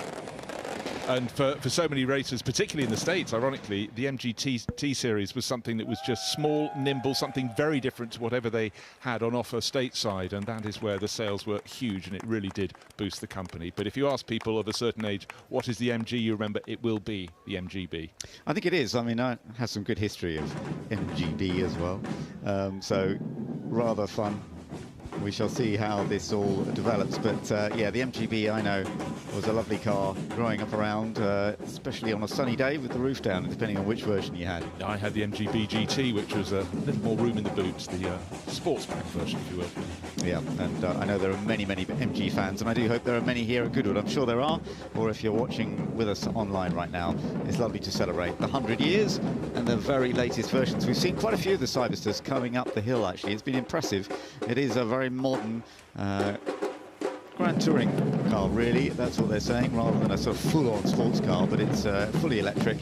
And for so many racers, particularly in the States, ironically, the MG T-Series was something that was just small, nimble, something very different to whatever they had on offer stateside, and that is where the sales were huge, and it really did boost the company. But if you ask people of a certain age, what is the MG, you remember it will be the MGB. I think it is. I mean, it has some good history of MGB as well, so rather fun. We shall see how this all develops, but yeah, the MGB, I know, was a lovely car growing up around, especially on a sunny day with the roof down, depending on which version you had. I had the MGB GT, which was a little more room in the boots, the sports pack version, if you will. Yeah, and I know there are many, many MG fans, and I do hope there are many here at Goodwood. I'm sure there are, or if you're watching with us online right now, it's lovely to celebrate the 100 years and the very latest versions. We've seen quite a few of the Cybersters coming up the hill, actually. It's been impressive. It is a very modern Grand Touring car, really. That's what they're saying, rather than a sort of full-on sports car, but it's fully electric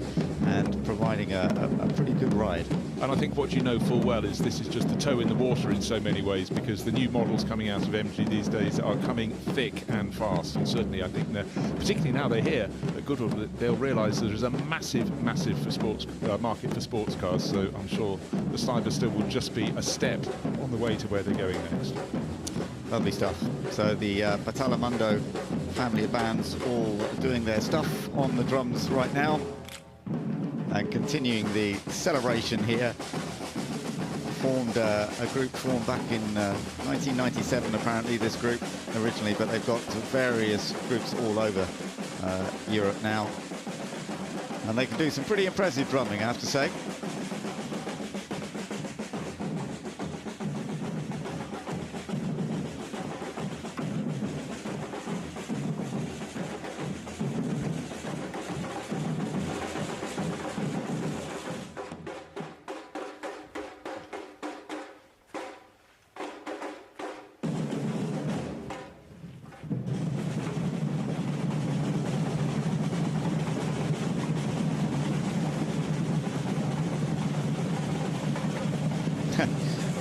and providing a pretty good ride. And I think what you know full well is this is just the toe in the water in so many ways, because the new models coming out of MG these days are coming thick and fast. And certainly I think, particularly now they're here at Goodwood, they'll realise there is a massive for sports market for sports cars. So I'm sure the Cyberster will just be a step on the way to where they're going next. Lovely stuff. So the Batalamundo family of bands all doing their stuff on the drums right now and continuing the celebration here. Formed a group formed back in 1997, apparently, this group originally, but they've got various groups all over Europe now, and they can do some pretty impressive drumming, I have to say.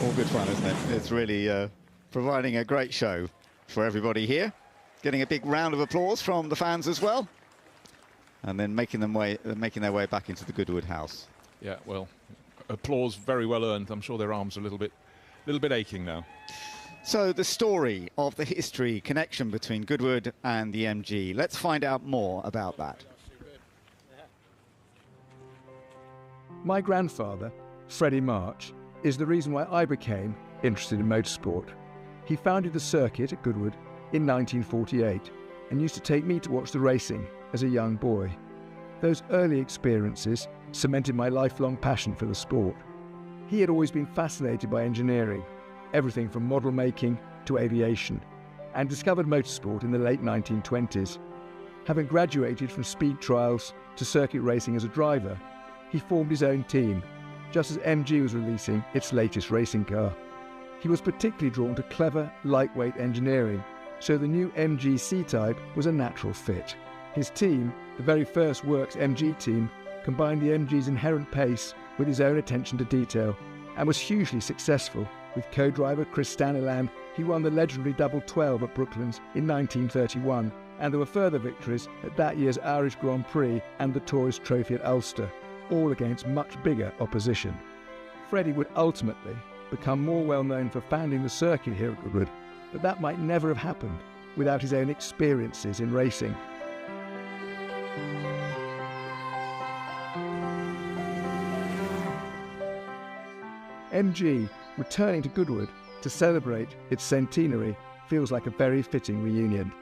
All good fun, isn't it? It's really providing a great show for everybody here. Getting a big round of applause from the fans as well, and then making their way back into the Goodwood house. Yeah, well, applause very well earned. I'm sure their arms are a little bit aching now. So the story of the history connection between Goodwood and the MG. Let's find out more about that. My grandfather, Freddie March, is the reason why I became interested in motorsport. He founded the circuit at Goodwood in 1948 and used to take me to watch the racing as a young boy. Those early experiences cemented my lifelong passion for the sport. He had always been fascinated by engineering, everything from model making to aviation, and discovered motorsport in the late 1920s. Having graduated from speed trials to circuit racing as a driver, he formed his own team, just as MG was releasing its latest racing car. He was particularly drawn to clever, lightweight engineering, so the new MG C-Type was a natural fit. His team, the very first Works MG team, combined the MG's inherent pace with his own attention to detail, and was hugely successful. With co-driver Chris Staniland, he won the legendary Double 12 at Brooklands in 1931, and there were further victories at that year's Irish Grand Prix and the Tourist Trophy at Ulster, all against much bigger opposition. Freddie would ultimately become more well known for founding the circuit here at Goodwood, but that might never have happened without his own experiences in racing. MG returning to Goodwood to celebrate its centenary feels like a very fitting reunion.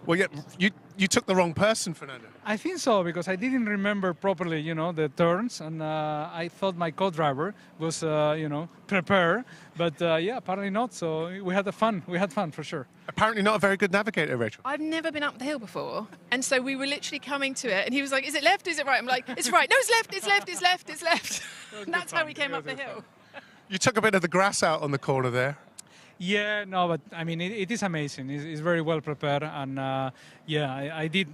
Well, yeah, you took the wrong person, Fernando. I think so, because I didn't remember properly, the turns, and I thought my co-driver was, prepared, but yeah, apparently not. So we had fun. We had fun for sure. Apparently not a very good navigator, Rachel. I've never been up the hill before, and so we were literally coming to it, and he was like, "Is it left? Is it right?" I'm like, "It's right. No, it's left. It's left. It's left. It's left." And that's how we came up the hill. You took a bit of the grass out on the corner there. Yeah, no, but I mean, it is amazing. It's very well prepared, and yeah, I did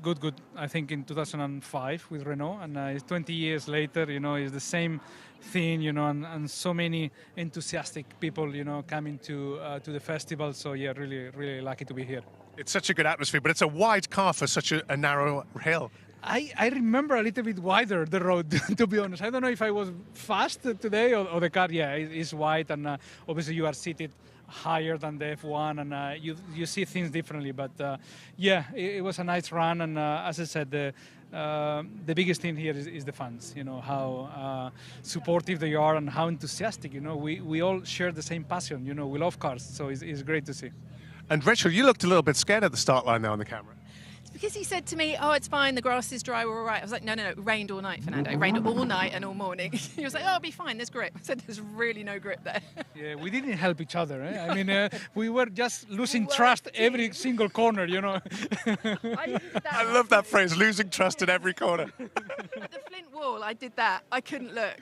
good. I think in 2005 with Renault, and it's 20 years later. You know, it's the same thing. You know, and so many enthusiastic people. You know, coming to the festival. So yeah, really lucky to be here. It's such a good atmosphere, but it's a wide car for such a narrow hill. I remember a little bit wider the road, to be honest. I don't know if I was fast today or the car, yeah, is wide, and obviously you are seated higher than the F1, and you see things differently. But yeah, it was a nice run, and as I said, the biggest thing here is the fans. You know how supportive they are and how enthusiastic. You know, we all share the same passion. You know, we love cars, so it's great to see. And Rachel, you looked a little bit scared at the start line there on the camera. Because he said to me, oh, it's fine, the grass is dry, we're all right. I was like, no, it rained all night, Fernando. It rained all night and all morning. He was like, oh, it'll be fine, there's grip. I said, there's really no grip there. Yeah, we didn't help each other. Eh? I mean, we were just losing trust every single corner, you know. I love that phrase, losing trust at every corner. At the Flint wall, I did that. I couldn't look.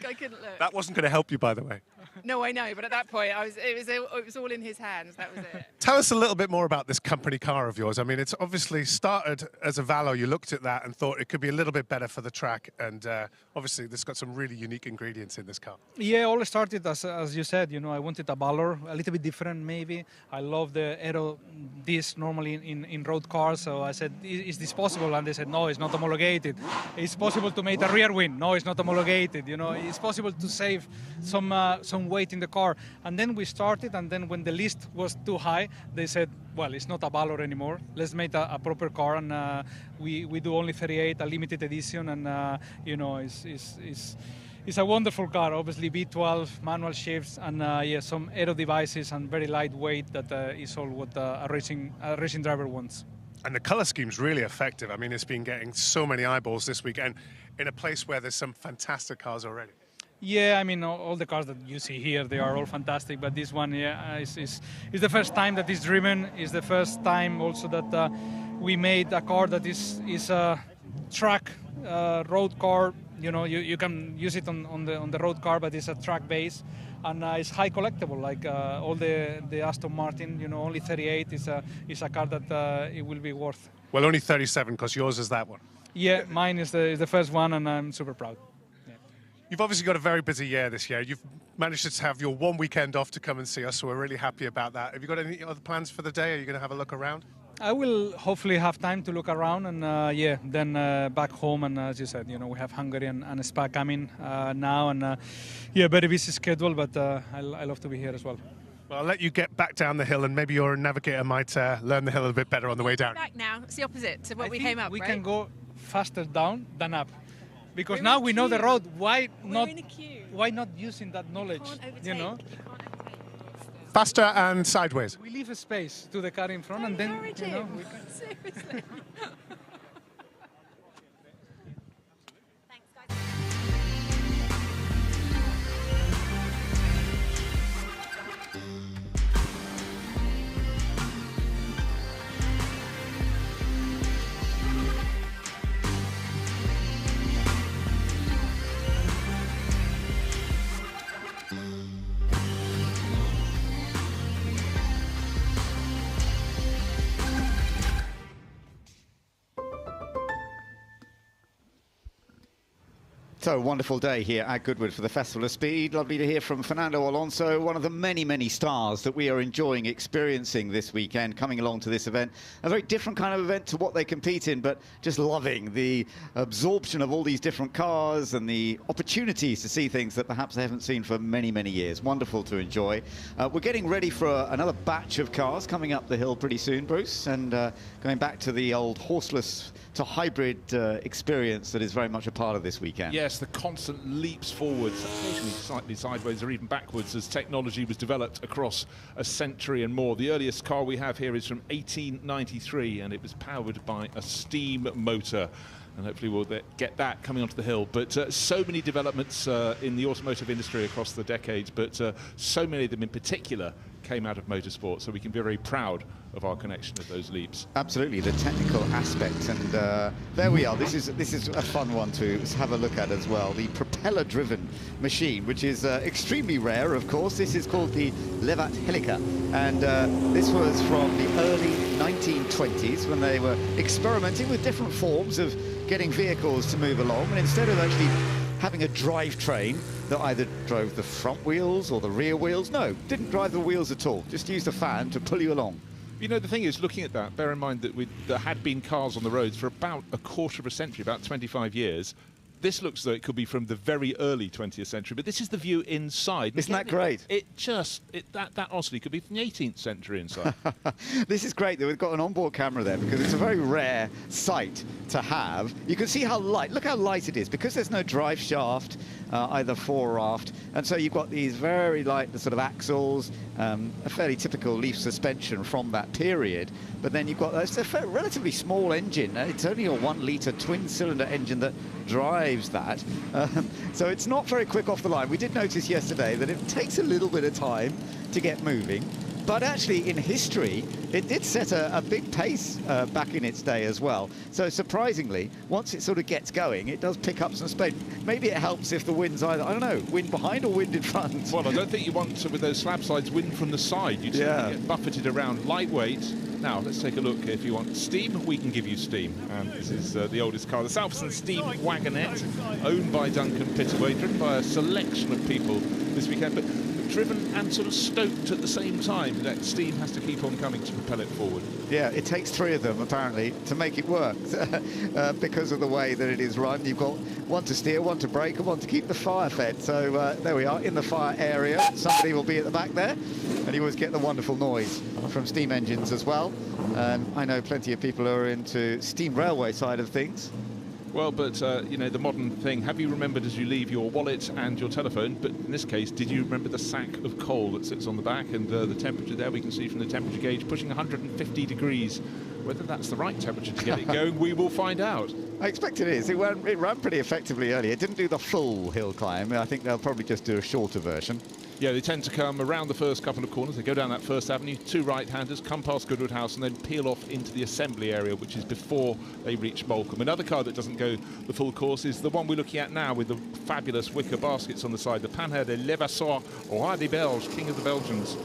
That wasn't going to help you, by the way. No, I know, but at that point, it was all in his hands. That was it. Tell us a little bit more about this company car of yours. I mean, it's obviously started as a Valo. You looked at that and thought it could be a little bit better for the track, and obviously this got some really unique ingredients in this car. Yeah, all started as you said. You know, I wanted a Valor, a little bit different maybe. I love the aero disc normally in road cars, so I said, is this possible? And they said, no, it's not homologated. It's possible to make a rear wing. No, it's not homologated. You know, it's possible to save some weight in the car. And then we started, and then when the list was too high, they said, well, it's not a Valor anymore. Let's make a proper car, and we do only 38, a limited edition, and you know, it's a wonderful car. Obviously V12, manual shifts, and yeah, some aero devices, and very lightweight. That is all what a racing driver wants. And the colour scheme's really effective. I mean, it's been getting so many eyeballs this weekend in a place where there's some fantastic cars already. Yeah, I mean, all the cars that you see here, they are all fantastic, but this one, yeah, is the first time that it's driven. It's the first time also that we made a car that is a track road car. You know, you can use it on the road car, but it's a track base, and it's high collectible, like all the Aston Martin. You know, only 38 is a car that it will be worth. Well, only 37, because yours is that one. Yeah, mine is the first one, and I'm super proud. You've obviously got a very busy year this year. You've managed to have your one weekend off to come and see us, so we're really happy about that. Have you got any other plans for the day? Are you going to have a look around? I will hopefully have time to look around, and yeah, then back home. And as you said, you know, we have Hungary and Spa coming now, and yeah, very busy schedule, but I love to be here as well. Well, I'll let you get back down the hill, and maybe your navigator might learn the hill a little bit better on the way down. Back now, it's the opposite to what we came up, we right? can go faster down than up. Because now we know the road. Why not using that knowledge? You know, faster and sideways. We leave a space to the car in front, and then you know, we can... Seriously. So, wonderful day here at Goodwood for the Festival of Speed. Lovely to hear from Fernando Alonso, one of the many, many stars that we are enjoying experiencing this weekend, coming along to this event. A very different kind of event to what they compete in, but just loving the absorption of all these different cars and the opportunities to see things that perhaps they haven't seen for many, many years. Wonderful to enjoy. We're getting ready for another batch of cars coming up the hill pretty soon, Bruce, and going back to the old horseless to hybrid experience that is very much a part of this weekend. Yes, the constant leaps forwards, occasionally slightly sideways or even backwards as technology was developed across a century and more. The earliest car we have here is from 1893, and it was powered by a steam motor. And hopefully we'll get that coming onto the hill. But so many developments in the automotive industry across the decades, but so many of them in particular came out of motorsport, so we can be very proud of our connection of those leaps. Absolutely, the technical aspect, and there we are. This is a fun one to have a look at as well. The propeller-driven machine, which is extremely rare, of course. This is called the Levat Helica, and this was from the early 1920s when they were experimenting with different forms of getting vehicles to move along, and instead of actually having a drivetrain that either drove the front wheels or the rear wheels, no, didn't drive the wheels at all, just used a fan to pull you along. You know, the thing is, looking at that, bear in mind that there had been cars on the roads for about a quarter of a century, about 25 years. This looks as though it could be from the very early 20th century, but this is the view inside. Isn't that great? That honestly could be from the 18th century inside. This is great that we've got an onboard camera there, because it's a very rare sight to have. You can see how light, look how light it is, because there's no drive shaft, either fore or aft, and so you've got these very light sort of axles, a fairly typical Leaf suspension from that period, but then you've got a relatively small engine. It's only a 1-litre twin-cylinder engine that drives that, so it's not very quick off the line. We did notice yesterday that it takes a little bit of time to get moving, but actually in history it did set a big pace back in its day as well. So surprisingly, once it sort of gets going, it does pick up some speed. Maybe it helps if the wind's either, I don't know, wind behind or wind in front. Well, I don't think you want to, with those slab sides, wind from the side. You get buffeted around. Lightweight. Now, let's take a look. If you want steam, we can give you steam. And this is the oldest car, the Salverson Steam Wagonette, owned by Duncan Pittaway, driven by a selection of people this weekend, but driven and sort of stoked at the same time. That steam has to keep on coming to propel it forward. Yeah, it takes 3 of them, apparently, to make it work, because of the way that it is run. You've got one to steer, one to brake, and one to keep the fire fed. So there we are, in the fire area. Somebody will be at the back there, and you always get the wonderful noise from steam engines as well. I know plenty of people who are into steam railway side of things. Well, but, you know, the modern thing, have you remembered as you leave your wallet and your telephone, but in this case, did you remember the sack of coal that sits on the back, and the temperature there, we can see from the temperature gauge, pushing 150 degrees. Whether that's the right temperature to get it going, we will find out. I expect it is. It ran pretty effectively earlier. It didn't do the full hill climb. I think they'll probably just do a shorter version. Yeah, they tend to come around the first couple of corners. They go down that first avenue, 2 right-handers, come past Goodwood House, and then peel off into the assembly area, which is before they reach Moulcombe. Another car that doesn't go the full course is the one we're looking at now, with the fabulous wicker baskets on the side, the Panhard de Levasseur Roi des Belges, King of the Belgians.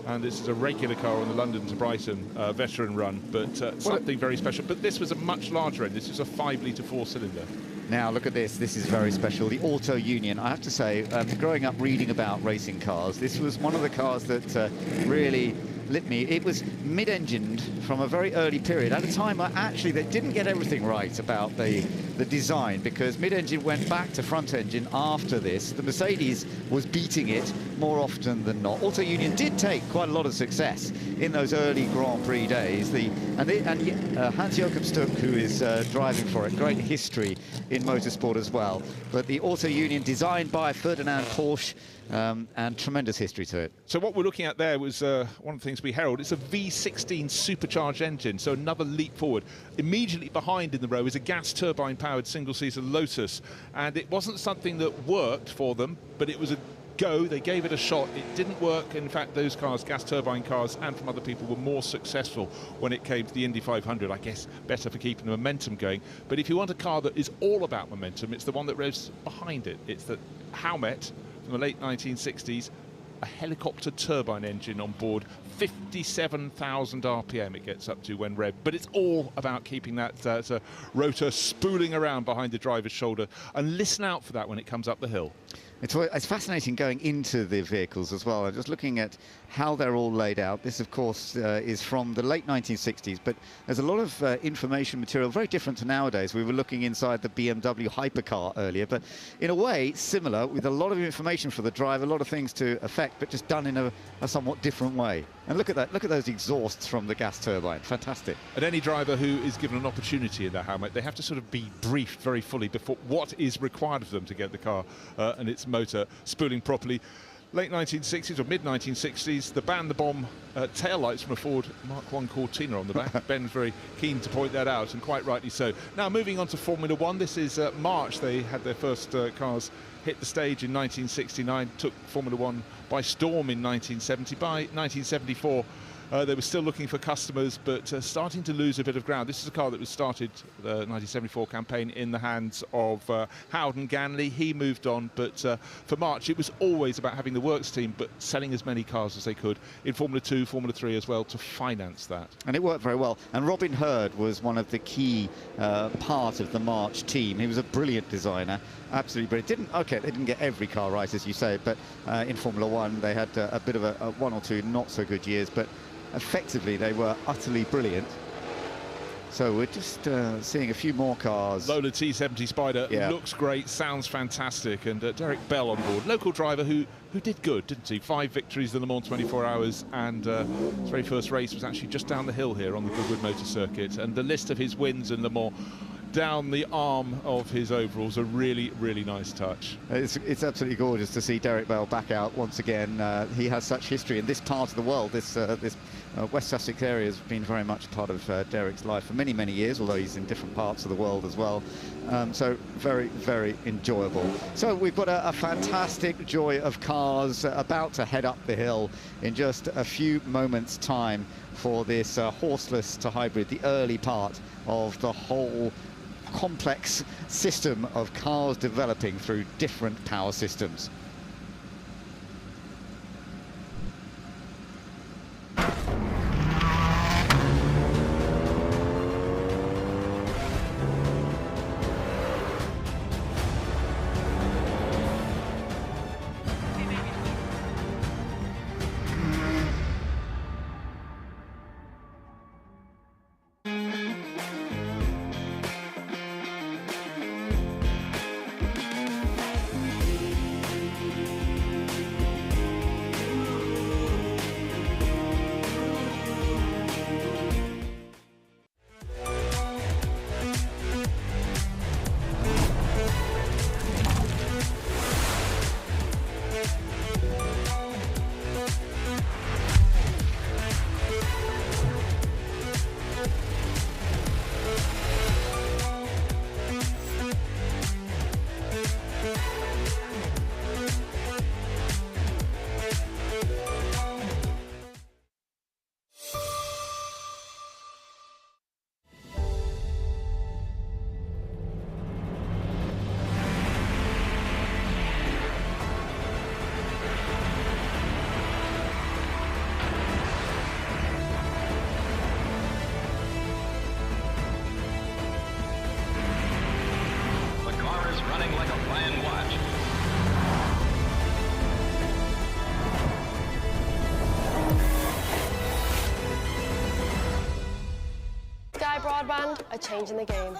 And this is a regular car on the London to Brighton veteran run, but something very special. But this was a much larger end. This is a 5-litre 4-cylinder. Now, look at this. This is very special. The Auto Union. I have to say, growing up reading about racing cars, this was one of the cars that really lit me. It was mid-engined from a very early period, at a time they didn't get everything right about the design, because mid-engine went back to front engine after this. The Mercedes was beating it more often than not. Auto Union did take quite a lot of success in those early Grand Prix days. Hans-Joachim Stuck, who is driving for it, great history in motorsport as well. But the Auto Union, designed by Ferdinand Porsche, and tremendous history to it. So what we're looking at there was one of the things we herald. It's a V16 supercharged engine, so another leap forward. Immediately behind in the row is a gas turbine-powered single-seater Lotus, and it wasn't something that worked for them, but it was a go. They gave it a shot. It didn't work. In fact, those cars, gas turbine cars, and from other people, were more successful when it came to the Indy 500. I guess better for keeping the momentum going. But if you want a car that is all about momentum, it's the one that revs behind it. It's the Howmet from the late 1960s, a helicopter turbine engine on board, 57,000 RPM it gets up to when revved. But it's all about keeping that rotor spooling around behind the driver's shoulder. And listen out for that when it comes up the hill. It's fascinating going into the vehicles as well. I'm just looking at how they're all laid out. This, of course, is from the late 1960s, but there's a lot of information material, very different to nowadays. We were looking inside the BMW hypercar earlier, but in a way similar, with a lot of information for the driver, a lot of things to affect, but just done in a somewhat different way. And look at that, look at those exhausts from the gas turbine, fantastic. And any driver who is given an opportunity in that helmet, they have to sort of be briefed very fully before what is required of them to get the car and its motor spooling properly. Late 1960s or mid-1960s, the Ban the Bomb taillights from a Ford Mark I Cortina on the back. Ben's very keen to point that out, and quite rightly so. Now, moving on to Formula One, this is March. They had their first cars hit the stage in 1969, took Formula One by storm in 1970. By 1974, they were still looking for customers, but starting to lose a bit of ground. This is a car that was started, the 1974 campaign, in the hands of Howden Ganley. He moved on, but for March, it was always about having the works team, but selling as many cars as they could in Formula 2, Formula 3 as well, to finance that. And it worked very well. And Robin Hurd was one of the key part of the March team. He was a brilliant designer, absolutely brilliant. They didn't get every car right, as you say, but in Formula 1, they had a bit of a one or two not so good years, but effectively they were utterly brilliant. So we're just seeing a few more cars. Lola T70 Spider looks great, sounds fantastic, and Derek Bell on board, local driver who did good, didn't he? 5 victories in the Le Mans 24 Hours, and his very first race was actually just down the hill here on the Goodwood Motor Circuit, and the list of his wins in Le Mans down the arm of his overalls, a really, really nice touch. It's absolutely gorgeous to see Derek Bell back out once again. He has such history in this part of the world. This West Sussex area has been very much part of Derek's life for many, many years, although he's in different parts of the world as well. So very, very enjoyable. So we've got a fantastic joy of cars about to head up the hill in just a few moments' time for this horseless to hybrid, the early part of the whole complex system of cars developing through different power systems. Broadband are changing the game.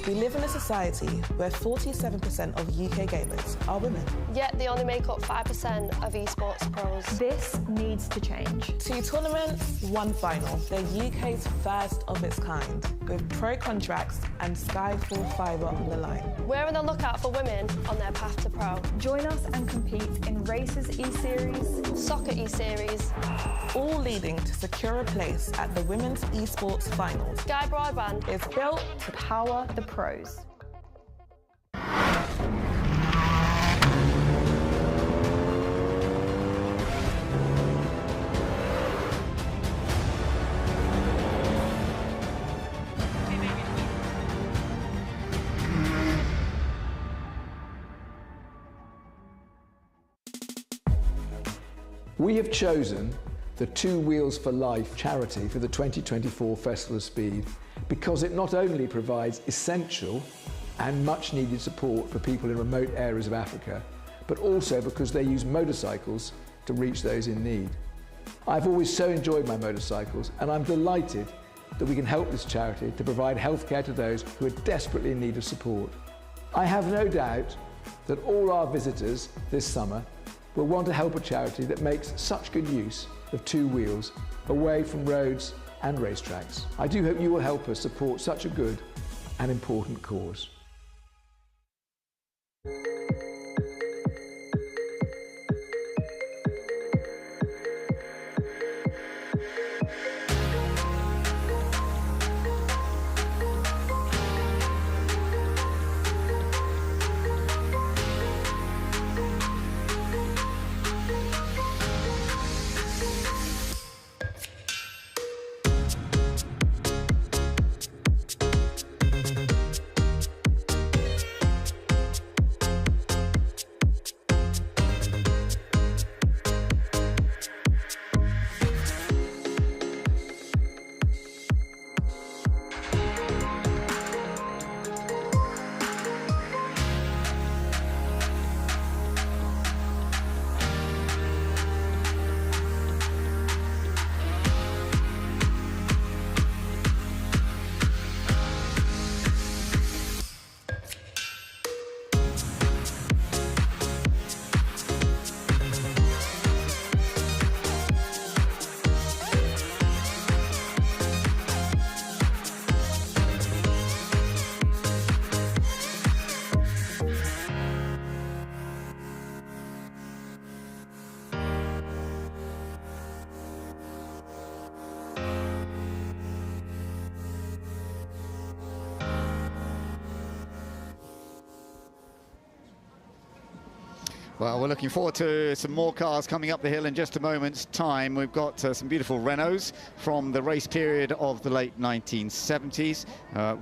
We live in a society where 47% of UK gamers are women. Yet they only make up 5% of esports pros. This needs to change. 2 tournaments, 1 final. The UK's first of its kind, with pro contracts and Skyfall Fibre on the line. We're on the lookout for women on their path to pro. Join us and compete in Races E-Series, Soccer E-Series, all leading to secure a place at the Women's Esports Finals. Sky Broadband is built to power the pros. We have chosen the Two Wheels for Life charity for the 2024 Festival of Speed because it not only provides essential and much needed support for people in remote areas of Africa, but also because they use motorcycles to reach those in need. I've always so enjoyed my motorcycles, and I'm delighted that we can help this charity to provide healthcare to those who are desperately in need of support. I have no doubt that all our visitors this summer will want to help a charity that makes such good use of two wheels away from roads and racetracks. I do hope you will help us support such a good and important cause. Well, we're looking forward to some more cars coming up the hill in just a moment's time. We've got some beautiful Renaults from the race period of the late 1970s.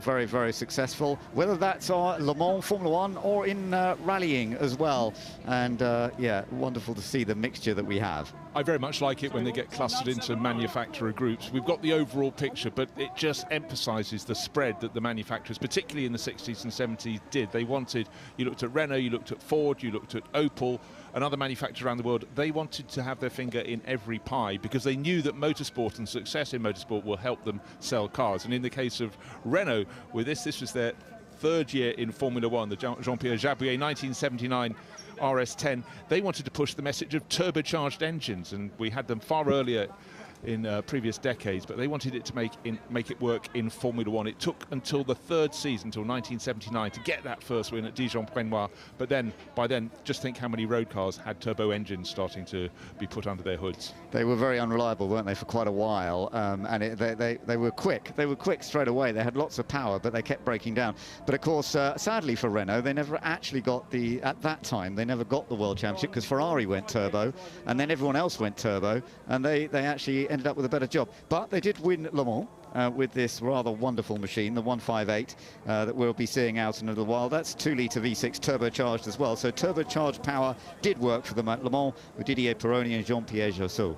Very, very successful. Whether that's Le Mans, Formula One, or in rallying as well. And yeah, wonderful to see the mixture that we have. I very much like it when they get clustered into manufacturer groups. We've got the overall picture, but it just emphasises the spread that the manufacturers, particularly in the 60s and 70s, did. They wanted, you looked at Renault, you looked at Ford, you looked at Opel, and other manufacturers around the world. They wanted to have their finger in every pie because they knew that motorsport and success in motorsport will help them sell cars. And in the case of Renault, with this was their third year in Formula One, the Jean-Pierre Jabouillet 1979 RS10. They wanted to push the message of turbocharged engines, and we had them far earlier in previous decades, but they wanted it to make it work in Formula One. It took until the third season, until 1979, to get that first win at Dijon-Prenois. But then, by then, just think how many road cars had turbo engines starting to be put under their hoods. They were very unreliable, weren't they, for quite a while? And they were quick. They were quick straight away. They had lots of power, but they kept breaking down. But of course, sadly for Renault, they never actually got at that time, they never got the World Championship because Ferrari went turbo, and then everyone else went turbo, and they actually ended up with a better job. But they did win Le Mans with this rather wonderful machine, the 158, that we'll be seeing out in a little while. That's 2-litre V6 turbocharged as well. So turbocharged power did work for them at Le Mans with Didier Pironi and Jean-Pierre Jousseau.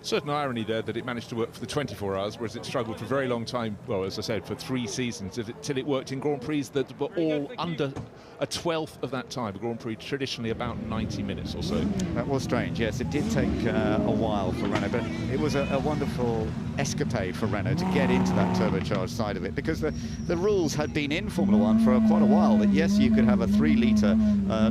Certain irony there that it managed to work for the 24 hours, whereas it struggled for a very long time, well, as I said, for 3 seasons, till it worked in Grand Prix that were all under a 12th of that time. A Grand Prix traditionally about 90 minutes or so. That was strange, yes. It did take a while for Renault, but it was a wonderful escapade for Renault to get into that turbocharged side of it, because the rules had been in Formula One for quite a while, that yes, you could have a 3-litre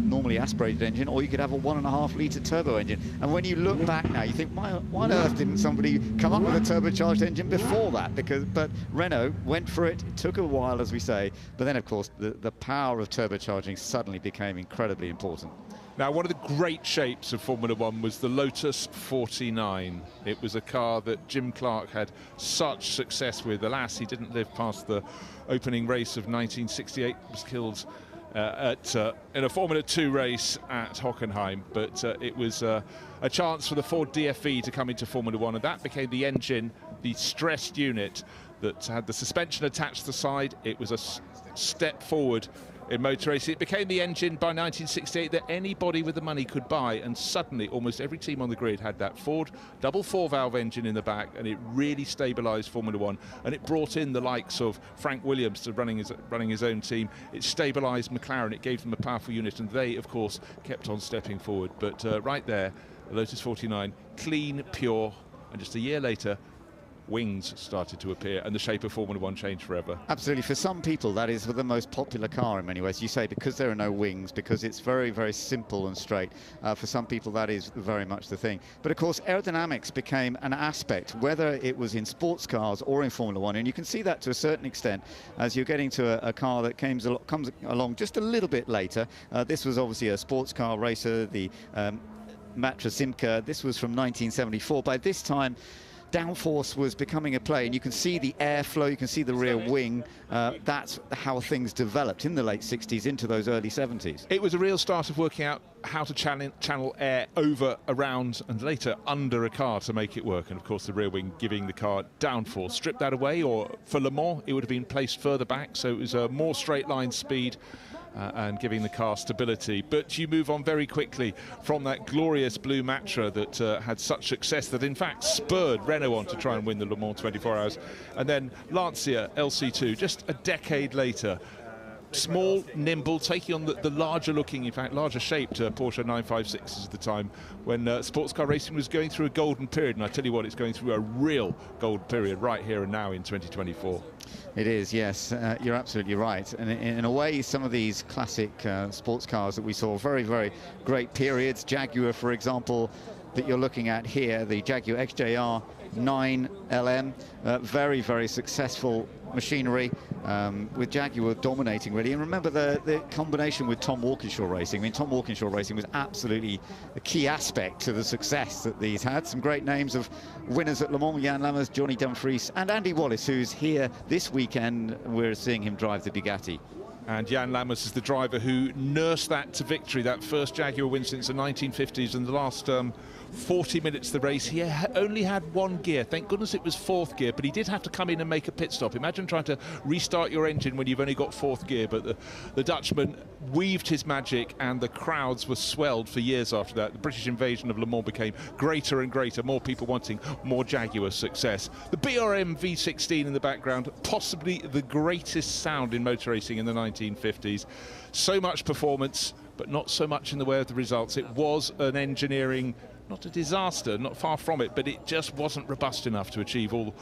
normally aspirated engine, or you could have a 1.5-litre turbo engine. And when you look back now, you think, why on earth didn't somebody come up with a turbocharged engine before that? But Renault went for it. It took a while, as we say, but then of course the power of turbocharging suddenly became incredibly important. Now, one of the great shapes of Formula One was the Lotus 49. It was a car that Jim Clark had such success with. Alas, he didn't live past the opening race of 1968. Was killed in a Formula 2 race at Hockenheim, but it was a chance for the Ford DFE to come into Formula 1, and that became the engine, the stressed unit that had the suspension attached to the side. It was a step forward in motor racing. It became the engine by 1968 that anybody with the money could buy, and suddenly almost every team on the grid had that Ford double 4-valve engine in the back, and it really stabilised Formula One, and it brought in the likes of Frank Williams to running his own team. It stabilised McLaren, it gave them a powerful unit, and they of course kept on stepping forward. But right there, the Lotus 49, clean, pure, and just a year later wings started to appear and the shape of Formula One changed forever. Absolutely. For some people, that is the most popular car in many ways. You say because there are no wings, because it's very, very simple and straight. For some people, that is very much the thing. But of course, aerodynamics became an aspect, whether it was in sports cars or in Formula One. And you can see that to a certain extent as you're getting to a car that comes along just a little bit later. This was obviously a sports car racer, the Matra Simca. This was from 1974. By this time, downforce was becoming a play, and you can see the airflow, you can see the rear wing. That's how things developed in the late 60s into those early 70s. It was a real start of working out how to channel air over, around, and later under a car to make it work. And of course the rear wing giving the car downforce. Strip that away, or for Le Mans it would have been placed further back, so it was a more straight line speed and giving the car stability. But you move on very quickly from that glorious blue Matra that had such success that in fact spurred Renault on to try and win the Le Mans 24 Hours. And then Lancia LC2 just a decade later. Small, nimble, taking on the larger looking, in fact larger shaped Porsche 956s at the time, when sports car racing was going through a golden period. And I tell you what, it's going through a real golden period right here and now in 2024. It is, yes, you're absolutely right. And in a way, some of these classic sports cars that we saw, very, very great periods. Jaguar, for example, that you're looking at here, the Jaguar XJR 9LM, very, very successful machinery, with Jaguar dominating really. And remember the combination with Tom Walkinshaw Racing. I mean, Tom Walkinshaw Racing was absolutely a key aspect to the success that these had. Some great names of winners at Le Mans: Jan Lammers, Johnny Dumfries, and Andy Wallace, who's here this weekend. We're seeing him drive the Bugatti. And Jan Lammers is the driver who nursed that to victory, that first Jaguar win since the 1950s. And the last 40 minutes of the race, he only had one gear. Thank goodness it was fourth gear, but he did have to come in and make a pit stop. Imagine trying to restart your engine when you've only got fourth gear. But the Dutchman weaved his magic, and the crowds were swelled for years after that. The British invasion of Le Mans became greater and greater, more people wanting more Jaguar success. The BRM V16 in the background, possibly the greatest sound in motor racing in the 1950s. So much performance, but not so much in the way of the results. It was an engineering, not a disaster, not far from it, but it just wasn't robust enough to achieve all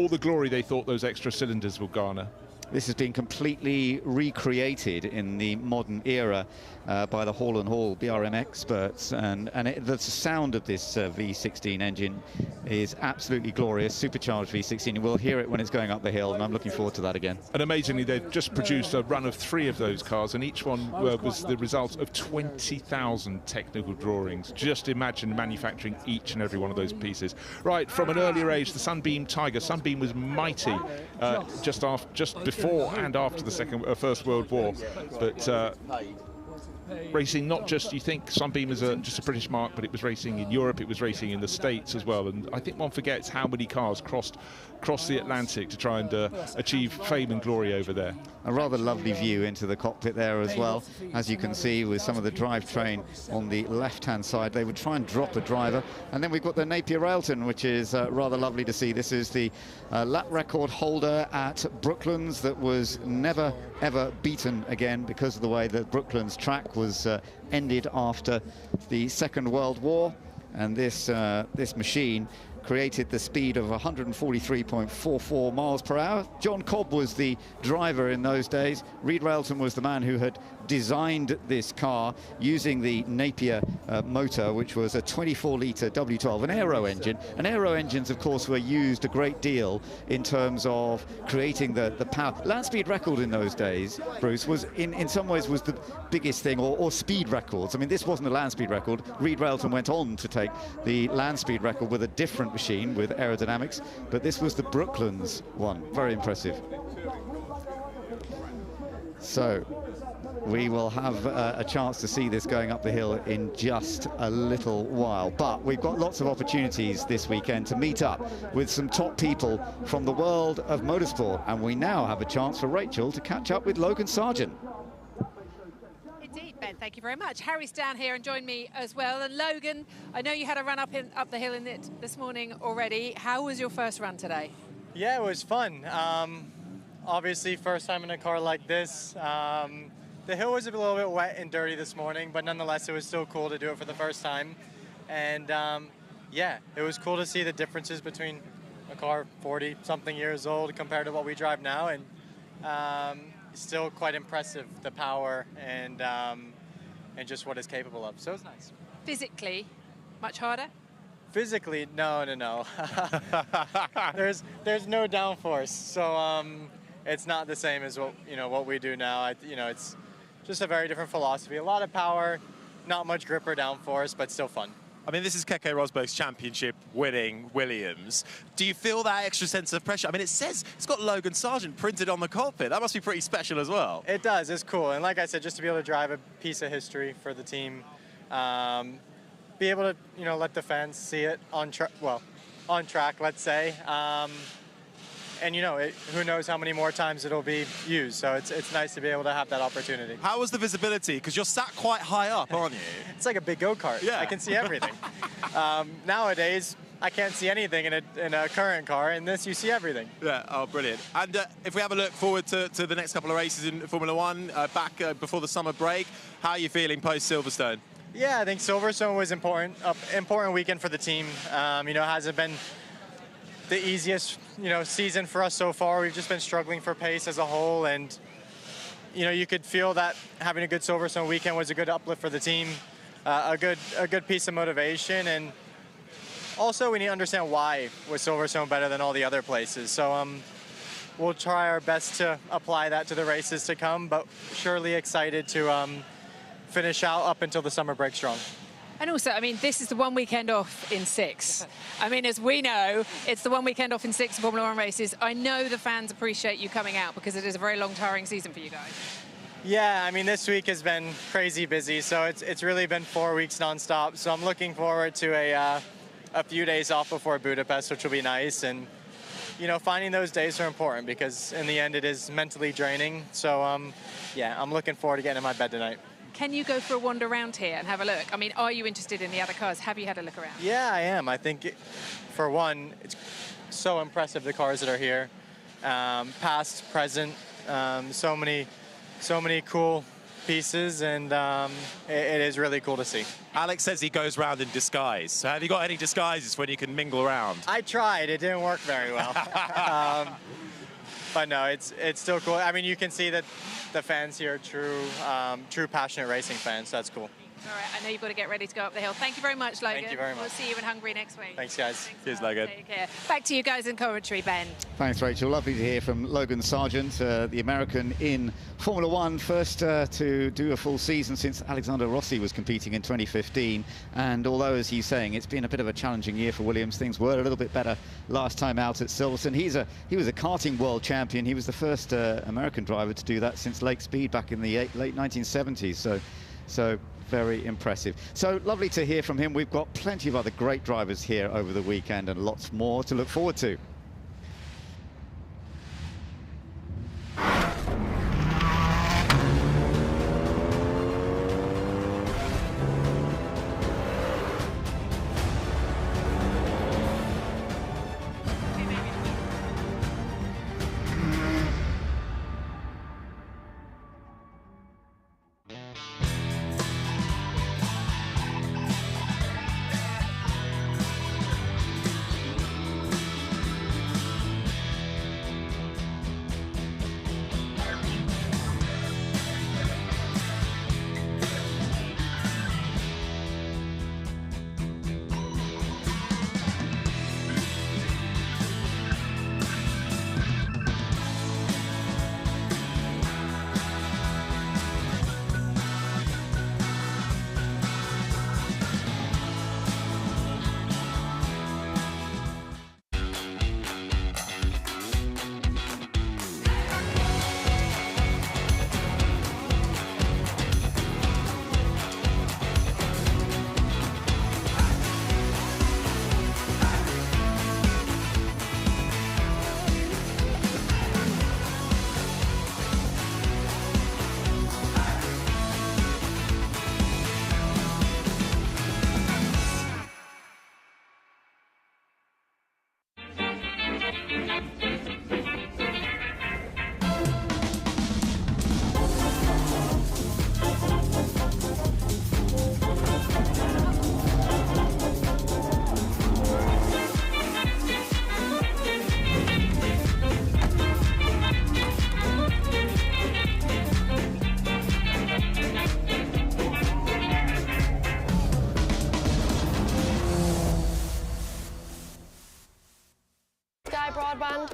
the glory they thought those extra cylinders would garner. This has been completely recreated in the modern era by the Hall & Hall BRM experts, and the sound of this V16 engine is absolutely glorious, supercharged V16. We'll hear it when it's going up the hill, and I'm looking forward to that again. And amazingly, they've just produced a run of 3 of those cars, and each one was the result of 20,000 technical drawings. Just imagine manufacturing each and every one of those pieces. Right, from an earlier age, the Sunbeam Tiger. Sunbeam was mighty just before and after the First World War, but racing not just, you think Sunbeam is just a British mark, but it was racing in Europe, it was racing in the States as well, and I think one forgets how many cars crossed the Atlantic to try and achieve fame and glory over there. A rather lovely view into the cockpit there as well, as you can see with some of the drivetrain on the left-hand side. They would try and drop the driver, and then we've got the Napier Railton, which is rather lovely to see. This is the lap record holder at Brooklands that was never ever beaten again because of the way that Brooklands track was ended after the Second World War, and this machine created the speed of 143.44 miles per hour. John Cobb was the driver in those days. Reed Railton was the man who had designed this car using the Napier motor, which was a 24-litre W12, an aero engine. And aero engines, of course, were used a great deal in terms of creating the power. Land speed record in those days, Bruce, was in some ways was the biggest thing, or speed records. I mean, this wasn't a land speed record. Reed Railton went on to take the land speed record with a different machine with aerodynamics, but this was the Brooklands one. Very impressive. So we will have a chance to see this going up the hill in just a little while, but we've got lots of opportunities this weekend to meet up with some top people from the world of motorsport, and we now have a chance for Rachel to catch up with Logan Sargent. Indeed, Ben, thank you very much. Harry's down here and joined me as well. And Logan, I know you had a run up the hill in it this morning already. How was your first run today? Yeah, it was fun. Obviously, first time in a car like this. The hill was a little bit wet and dirty this morning, but nonetheless, it was still cool to do it for the first time. And yeah, it was cool to see the differences between a car 40-something years old compared to what we drive now. And still quite impressive, the power and just what it's capable of. So it was nice. Physically, much harder? Physically, no. There's no downforce, so it's not the same as what we do now. It's just a very different philosophy. A lot of power, not much grip or downforce, but still fun. I mean, this is Keke Rosberg's championship winning Williams. Do you feel that extra sense of pressure? I mean, it says it's got Logan Sargent printed on the cockpit. That must be pretty special as well. It does. It's cool. And like I said, just to be able to drive a piece of history for the team, be able to, let the fans see it on track, let's say. And who knows how many more times it'll be used. So it's nice to be able to have that opportunity. How was the visibility? Because you're sat quite high up, aren't you? It's like a big go-kart. Yeah. I can see everything. Nowadays, I can't see anything in a current car. In this, you see everything. Yeah. Oh, brilliant. And if we have a look forward to the next couple of races in Formula One, back before the summer break, how are you feeling post-Silverstone? Yeah, I think Silverstone was important weekend for the team. It hasn't been the easiest, season for us so far. We've just been struggling for pace as a whole, and you could feel that having a good Silverstone weekend was a good uplift for the team, a good piece of motivation, and also we need to understand why was Silverstone better than all the other places. So we'll try our best to apply that to the races to come, but surely excited to finish out up until the summer break strong. And also, this is the one weekend off in 6. As we know, it's the one weekend off in 6 Formula One races. I know the fans appreciate you coming out because it is a very long, tiring season for you guys. Yeah, I mean, this week has been crazy busy, so it's really been 4 weeks nonstop. So I'm looking forward to a few days off before Budapest, which will be nice. And you know, finding those days are important because in the end it is mentally draining. So yeah, I'm looking forward to getting in my bed tonight. Can you go for a wander around here and have a look? I mean, are you interested in the other cars? Have you had a look around? Yeah, I am. I think, for one, it's so impressive, the cars that are here. Past, present, so many cool pieces, and it is really cool to see. Alex says he goes around in disguise. So have you got any disguises when you can mingle around? I tried. It didn't work very well. But no, it's still cool. I mean, you can see that the fans here are true passionate racing fans, so that's cool. All right, I know you've got to get ready to go up the hill. Thank you very much, Logan. Thank you very much. We'll see you in Hungary next week. Thanks, guys. Cheers, Logan. Take care. Back to you guys in commentary, Ben. Thanks, Rachel. Lovely to hear from Logan Sargent, the American in Formula One, first to do a full season since Alexander Rossi was competing in 2015. And although, as he's saying, it's been a bit of a challenging year for Williams, things were a little bit better last time out at Silverstone. He was a karting world champion. He was the first American driver to do that since Lake Speed back in the late 1970s. So very impressive. So lovely to hear from him. We've got plenty of other great drivers here over the weekend and lots more to look forward to.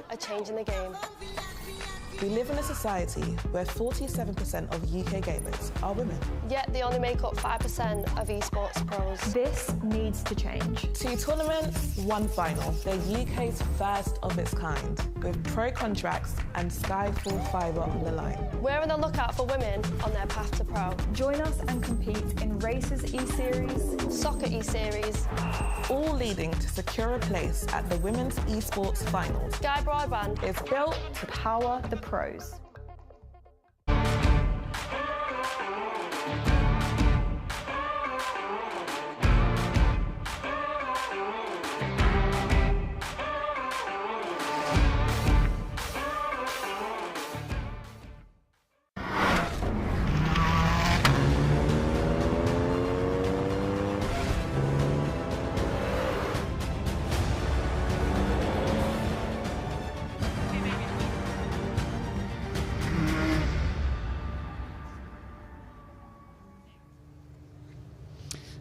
Are changing the game. We live in a society where 47% of UK gamers are women. Yet they only make up 5% of esports pros. This needs to change. 2 tournaments, 1 final. They're UK's first of its kind, with pro contracts and sky full fibre on the line. We're on the lookout for women on their path to pro. Join us and compete in Races E-Series, Soccer E-Series, all leading to secure a place at the Women's Esports Finals. Sky Broadband is built to power the pros.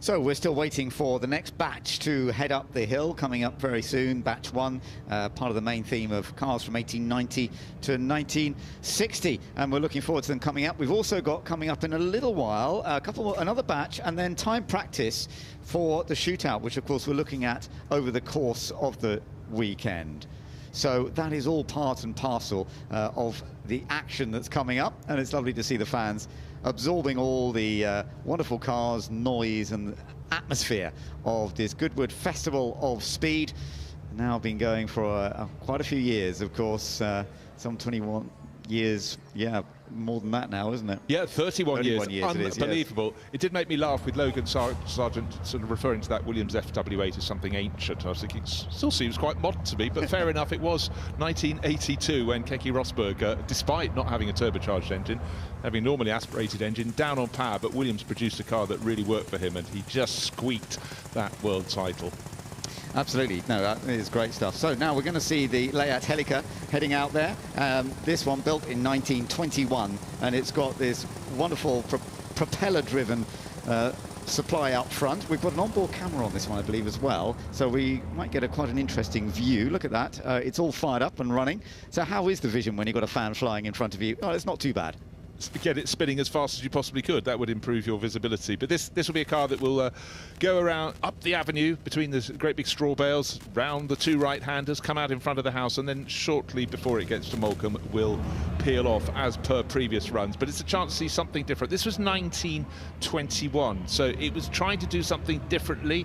So we're still waiting for the next batch to head up the hill, coming up very soon. Batch 1, part of the main theme of cars from 1890 to 1960, and we're looking forward to them coming up. We've also got coming up in a little while another batch, and then time practice for the shootout, which of course we're looking at over the course of the weekend. So that is all part and parcel of the action that's coming up, and it's lovely to see the fans absorbing all the wonderful cars, noise and atmosphere of this Goodwood Festival of Speed. Now been going for quite a few years, of course, some 21 years, yeah, more than that now, isn't it? Yeah, 31 years. Unbelievable. It did make me laugh with Logan Sargent sort of referring to that Williams FW8 as something ancient. I was thinking, it still seems quite modern to me, but fair enough, it was 1982 when Keke Rosberg, despite not having a turbocharged engine, having a normally aspirated engine, down on power, but Williams produced a car that really worked for him, and he just squeaked that world title. Absolutely. No, that is great stuff. So now we're going to see the Layat Helica heading out there. This one built in 1921, and it's got this wonderful propeller-driven supply up front. We've got an onboard camera on this one, I believe, as well, so we might get quite an interesting view. Look at that. It's all fired up and running. So how is the vision when you've got a fan flying in front of you? Oh, it's not too bad. Get it spinning as fast as you possibly could. That would improve your visibility. But this will be a car that will go around up the avenue between the great big straw bales, round the two right-handers, come out in front of the house, and then shortly before it gets to Moulcombe will peel off as per previous runs. But it's a chance to see something different. This was 1921, so it was trying to do something differently.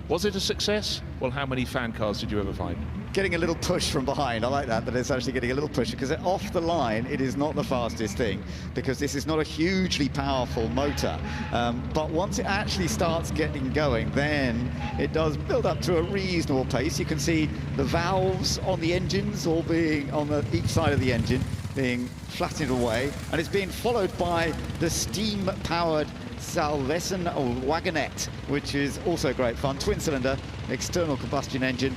Was it a success? Well, how many fan cars did you ever find? Getting a little push from behind. I like that it's actually getting a little push, because off the line it is not the fastest thing, because this is not a hugely powerful motor. But once it actually starts getting going, then it does build up to a reasonable pace. You can see the valves on the engines all being on each side of the engine being flattened away, and it's being followed by the steam-powered Salvesen wagonette, which is also great fun. Twin-cylinder external combustion engine,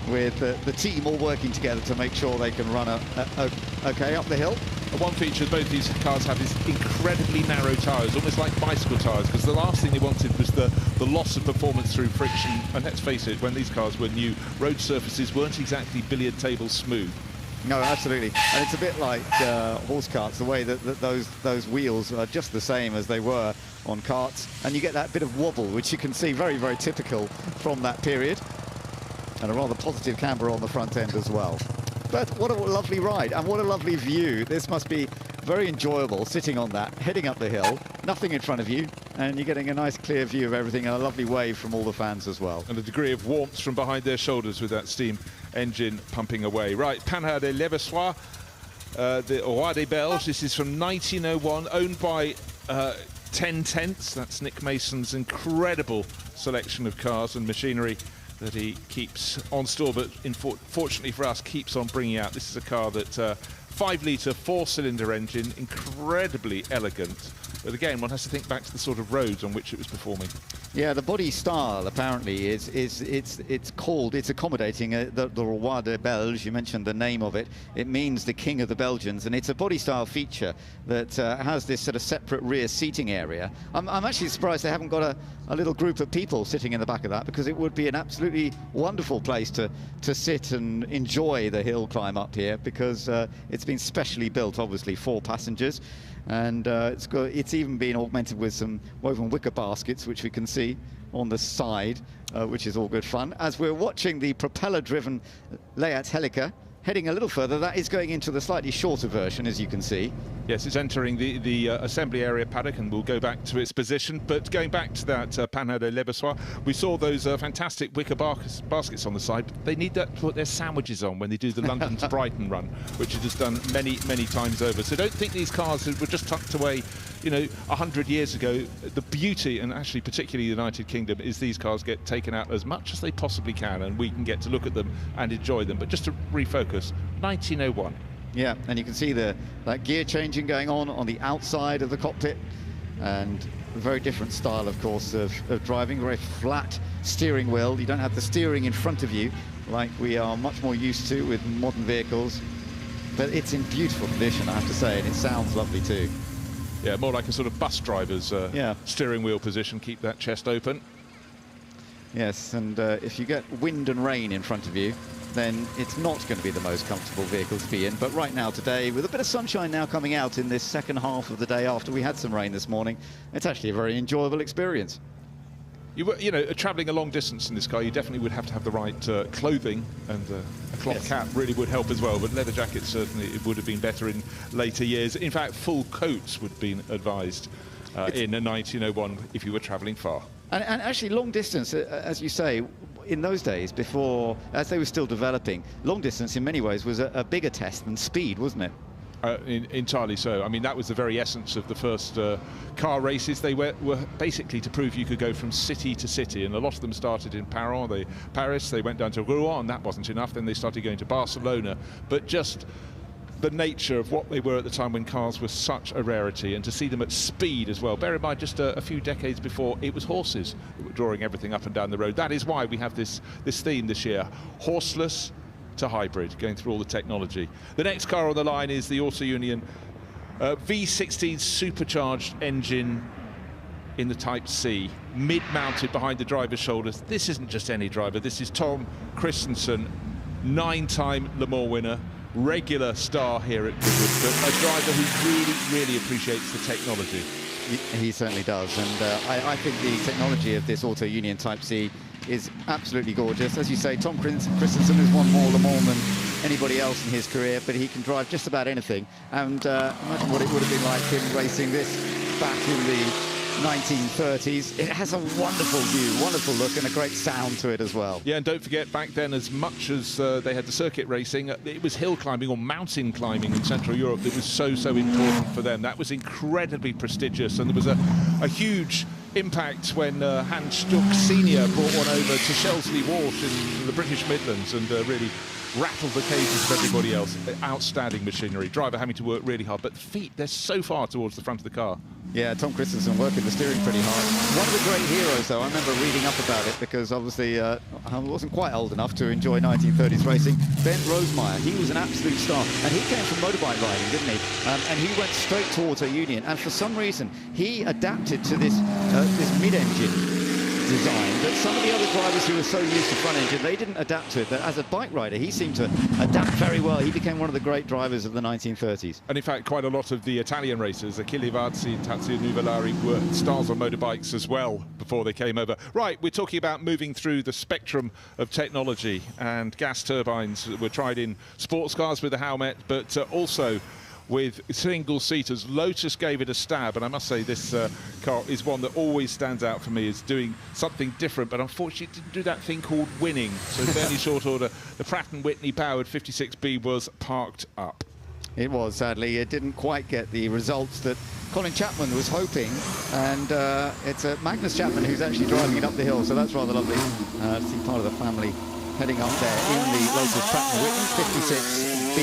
with the team all working together to make sure they can run okay up the hill. One feature both these cars have is incredibly narrow tyres, almost like bicycle tyres, because the last thing they wanted was the loss of performance through friction. And let's face it, when these cars were new, road surfaces weren't exactly billiard table smooth. No, absolutely. And it's a bit like horse carts, the way that those wheels are just the same as they were on carts. And you get that bit of wobble, which you can see very, very typical from that period. And a rather positive camber on the front end as well. But what a lovely ride, and what a lovely view. This must be very enjoyable, sitting on that, heading up the hill, nothing in front of you, and you're getting a nice clear view of everything, and a lovely wave from all the fans as well. And a degree of warmth from behind their shoulders with that steam engine pumping away. Right, Panhard de Leversoir, the Roi des Belges. This is from 1901, owned by 10 Tenths. That's Nick Mason's incredible selection of cars and machinery that he keeps on store, but fortunately for us, keeps on bringing out. This is a car that 5-litre 4-cylinder engine, incredibly elegant. But again, one has to think back to the sort of roads on which it was performing. Yeah, the body style apparently it's accommodating the Roi des Belges. You mentioned the name of it. It means the king of the Belgians, and it's a body style feature that has this sort of separate rear seating area. I'm actually surprised they haven't got a little group of people sitting in the back of that, because it would be an absolutely wonderful place to sit and enjoy the hill climb up here, because it's been specially built, obviously, for passengers. And it's even been augmented with some woven wicker baskets, which we can see on the side, which is all good fun. As we're watching the propeller-driven Layat Helica heading a little further, that is going into the slightly shorter version, as you can see. Yes, it's entering the assembly area paddock, and will go back to its position. But going back to that Panhard de Leversoir, we saw those fantastic wicker baskets on the side. But they need that to put their sandwiches on when they do the London to Brighton run, which it has done many, many times over. So don't think these cars were just tucked away, you know, 100 years ago. The beauty, and actually particularly the United Kingdom, is these cars get taken out as much as they possibly can, and we can get to look at them and enjoy them. But just to refocus, 1901. Yeah, and you can see that gear changing going on the outside of the cockpit, and a very different style, of course, of driving. Very flat steering wheel. You don't have the steering in front of you like we are much more used to with modern vehicles. But it's in beautiful condition, I have to say, and it sounds lovely too. Yeah, more like a sort of bus driver's steering wheel position. Keep that chest open. Yes, and if you get wind and rain in front of you, then it's not going to be the most comfortable vehicle to be in. But right now, today, with a bit of sunshine now coming out in this second half of the day after we had some rain this morning, it's actually a very enjoyable experience. You know, travelling a long distance in this car, you definitely would have to have the right clothing, and a cloth cap really would help as well. But leather jackets certainly it would have been better in later years. In fact, full coats would have been advised in 1901 if you were travelling far. And actually, long distance, as you say, in those days, before, as they were still developing, long distance in many ways was a bigger test than speed, wasn't it? Entirely so. I mean, that was the very essence of the first car races. They were basically to prove you could go from city to city, and a lot of them started in Paris. They went down to Rouen. That wasn't enough. Then they started going to Barcelona. But just the nature of what they were at the time when cars were such a rarity, and to see them at speed as well. Bear in mind, just a few decades before, it was horses that were drawing everything up and down the road. That is why we have this theme this year: horseless to hybrid, going through all the technology. The next car on the line is the Auto Union V16 supercharged engine in the Type C, mid-mounted behind the driver's shoulders. This isn't just any driver. This is Tom Christensen, 9-time Le Mans winner, regular star here at Goodwood, but a driver who really appreciates the technology. He certainly does, and I think the technology of this Auto Union Type C is absolutely gorgeous. As you say, Tom Christensen has won more Le Mans than anybody else in his career, but he can drive just about anything. And imagine what it would have been like him racing this back in the 1930s. It has a wonderful view, wonderful look, and a great sound to it as well. Yeah, and don't forget, back then, as much as they had the circuit racing, it was hill climbing or mountain climbing in Central Europe that was so important for them. That was incredibly prestigious, and there was a huge impact when Hans Stuck Sr. brought one over to Shelsley Walsh in the British Midlands and really rattled the cages of everybody else. Outstanding machinery. Driver having to work really hard, but the feet, they're so far towards the front of the car. Yeah, Tom Christensen working the steering pretty hard. One of the great heroes, though, I remember reading up about it because obviously I wasn't quite old enough to enjoy 1930s racing. Ben Rosemeyer, he was an absolute star, and he came from motorbike riding, didn't he? And he went straight to Auto Union, and for some reason he adapted to this mid-engine design that some of the other drivers who were so used to front engine, they didn't adapt to it. But as a bike rider, he seemed to adapt very well. He became one of the great drivers of the 1930s. And in fact, quite a lot of the Italian racers, Achille Varzi and Tazio Nuvolari, were stars on motorbikes as well before they came over. Right, we're talking about moving through the spectrum of technology, and gas turbines were tried in sports cars with the Howmet, but also with single-seaters. Lotus gave it a stab, and I must say this car is one that always stands out for me as doing something different, but unfortunately it didn't do that thing called winning. So fairly short order, the Pratt & Whitney powered 56B was parked up. It was, sadly. It didn't quite get the results that Colin Chapman was hoping, and it's Magnus Chapman who's actually driving it up the hill, so that's rather lovely to see part of the family heading up there in the Lotus Pratt & Whitney 56B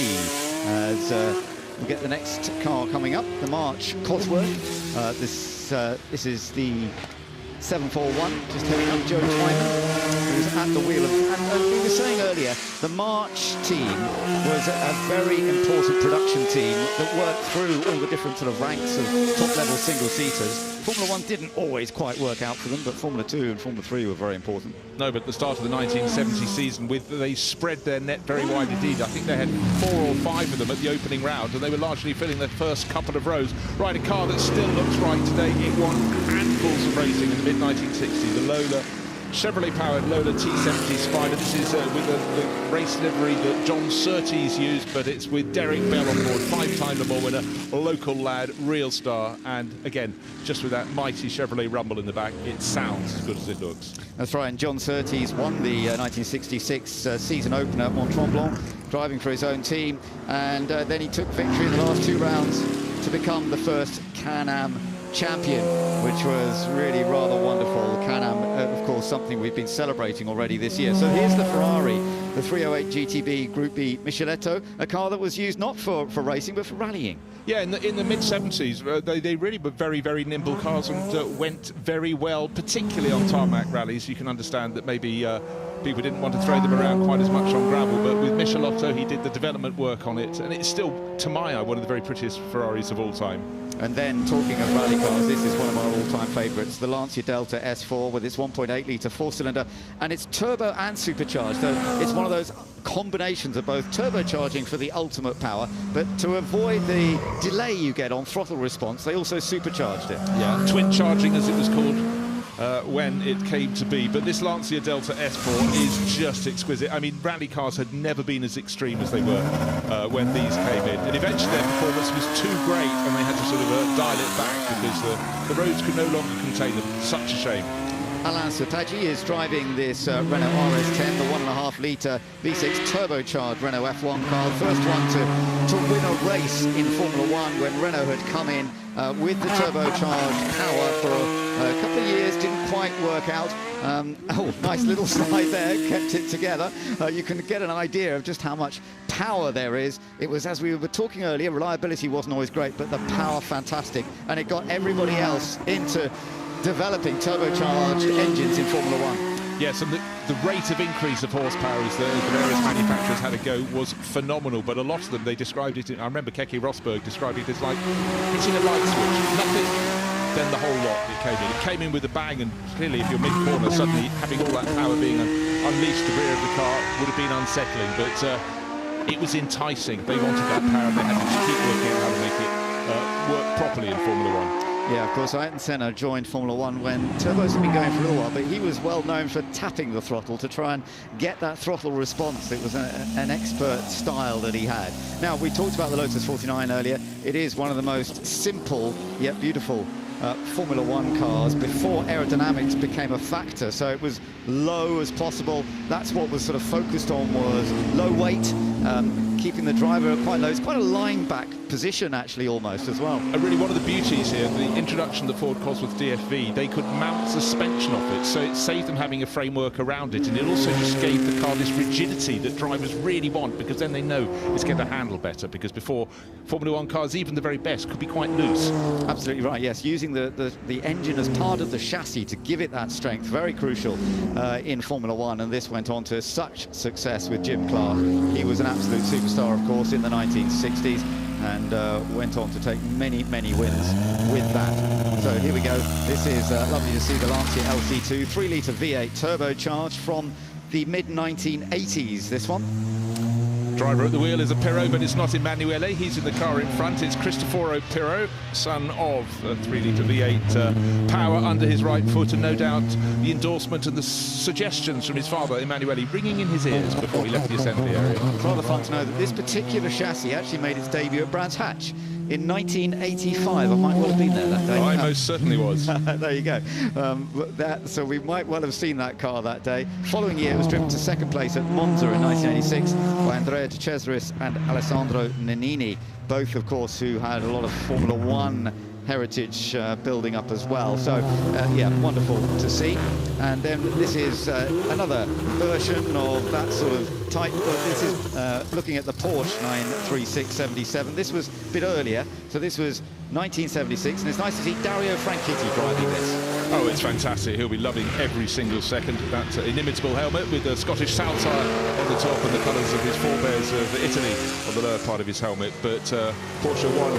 as we'll get the next car coming up, the March Cosworth. This is the 741, just heading up. Joe Twyman, who's at the wheel of... And we were saying earlier, the March team was a very important production team that worked through all the different sort of ranks of top-level single-seaters. Formula 1 didn't always quite work out for them, but Formula 2 and Formula 3 were very important. No, but at the start of the 1970 season, they spread their net very wide indeed. I think they had 4 or 5 of them at the opening round, and they were largely filling their first couple of rows. Right, a car that still looks right today. It won handfuls of racing in the mid-1960s. The Lola Chevrolet-powered Lola T70 Spider. This is with the race livery that John Surtees used, but it's with Derek Bell on board, 5-time Le Mans winner, a local lad, real star, and again, just with that mighty Chevrolet Rumble in the back, it sounds as good as it looks. That's right, and John Surtees won the 1966 season opener at Mont Tremblant, driving for his own team, and then he took victory in the last 2 rounds to become the first Can-Am champion, which was really rather wonderful. Can-Am, of course, something we've been celebrating already this year. So here's the Ferrari, the 308 GTB Group B Micheletto, a car that was used not for racing, but for rallying. Yeah, in the mid-70s, they really were very, very nimble cars and went very well, particularly on tarmac rallies. You can understand that maybe people didn't want to throw them around quite as much on gravel, but with Michelotto, he did the development work on it, and it's still, to my eye, one of the very prettiest Ferraris of all time. And then, talking of rally cars, this is one of our all-time favourites, the Lancia Delta S4 with its 1.8-litre 4-cylinder, and it's turbo and supercharged. So it's one of those combinations of both turbocharging for the ultimate power, but to avoid the delay you get on throttle response, they also supercharged it. Yeah, twin charging, as it was called. when it came to be. But this Lancia Delta S4 is just exquisite. I mean, rally cars had never been as extreme as they were when these came in. And eventually their performance was too great and they had to sort of dial it back because the roads could no longer contain them. Such a shame. Alain Sataji is driving this Renault RS10, the 1.5-litre V6 turbocharged Renault F1 car. First one to win a race in Formula 1 when Renault had come in with the turbocharged power for a couple of years. Didn't quite work out. Oh, nice little slide there, kept it together. You can get an idea of just how much power there is. It was, as we were talking earlier, reliability wasn't always great, but the power fantastic. And it got everybody else into developing turbocharged engines in Formula 1. Yes, and the rate of increase of horsepower as the various manufacturers had a go was phenomenal, but a lot of them, they described it, I remember Keke Rosberg described it as like hitting a light switch. Nothing, then the whole lot it came in. It came in with a bang, and clearly if you're mid-corner, suddenly having all that power being unleashed the rear of the car would have been unsettling, but it was enticing. They wanted that power, and they had to keep working out how to make it work properly in Formula 1. Yeah, of course, Ayrton Senna joined Formula 1 when turbos had been going for a little while, but he was well known for tapping the throttle to try and get that throttle response. It was an expert style that he had. Now, we talked about the Lotus 49 earlier. It is one of the most simple yet beautiful Formula 1 cars before aerodynamics became a factor, so it was low as possible. That's what was sort of focused on, was low weight, keeping the driver quite low. It's quite a line back position actually, almost, as well. And really one of the beauties here, the introduction of the Ford Cosworth DFV, they could mount suspension off it, so it saved them having a framework around it, and it also just gave the car this rigidity that drivers really want, because then they know it's going to handle better, because before, Formula 1 cars, even the very best, could be quite loose. Absolutely right, yes. Using the engine as part of the chassis to give it that strength, very crucial in Formula 1, and this went on to such success with Jim Clark. He was an absolute superstar, of course, in the 1960s, and went on to take many, many wins with that. So here we go. This is lovely to see the Lancia LC2, 3-litre V8 turbocharged from the mid-1980s, this one. Driver at the wheel is a Pirro, but it's not Emanuele. He's in the car in front. It's Cristoforo Pirro, son of a 3-litre V8 power under his right foot, and no doubt the endorsement and the suggestions from his father, Emanuele, ringing in his ears before he left the assembly area. It's rather fun to know that this particular chassis actually made its debut at Brands Hatch in 1985. I might well have been there that day. I most certainly was. There you go. So we might well have seen that car that day. Following year, it was driven to second place at Monza in 1986 by Andrea De Cesaris and Alessandro Nannini, both, of course, who had a lot of Formula 1 heritage building up as well. So, yeah, wonderful to see. And then this is another version of that sort of type. This is looking at the Porsche 936-77. This was a bit earlier, so this was 1976, and it's nice to see Dario Franchitti driving this. Oh, it's fantastic. He'll be loving every single second. That inimitable helmet with the Scottish saltire on the top and the colours of his forebears of Italy on the lower part of his helmet. But Porsche won.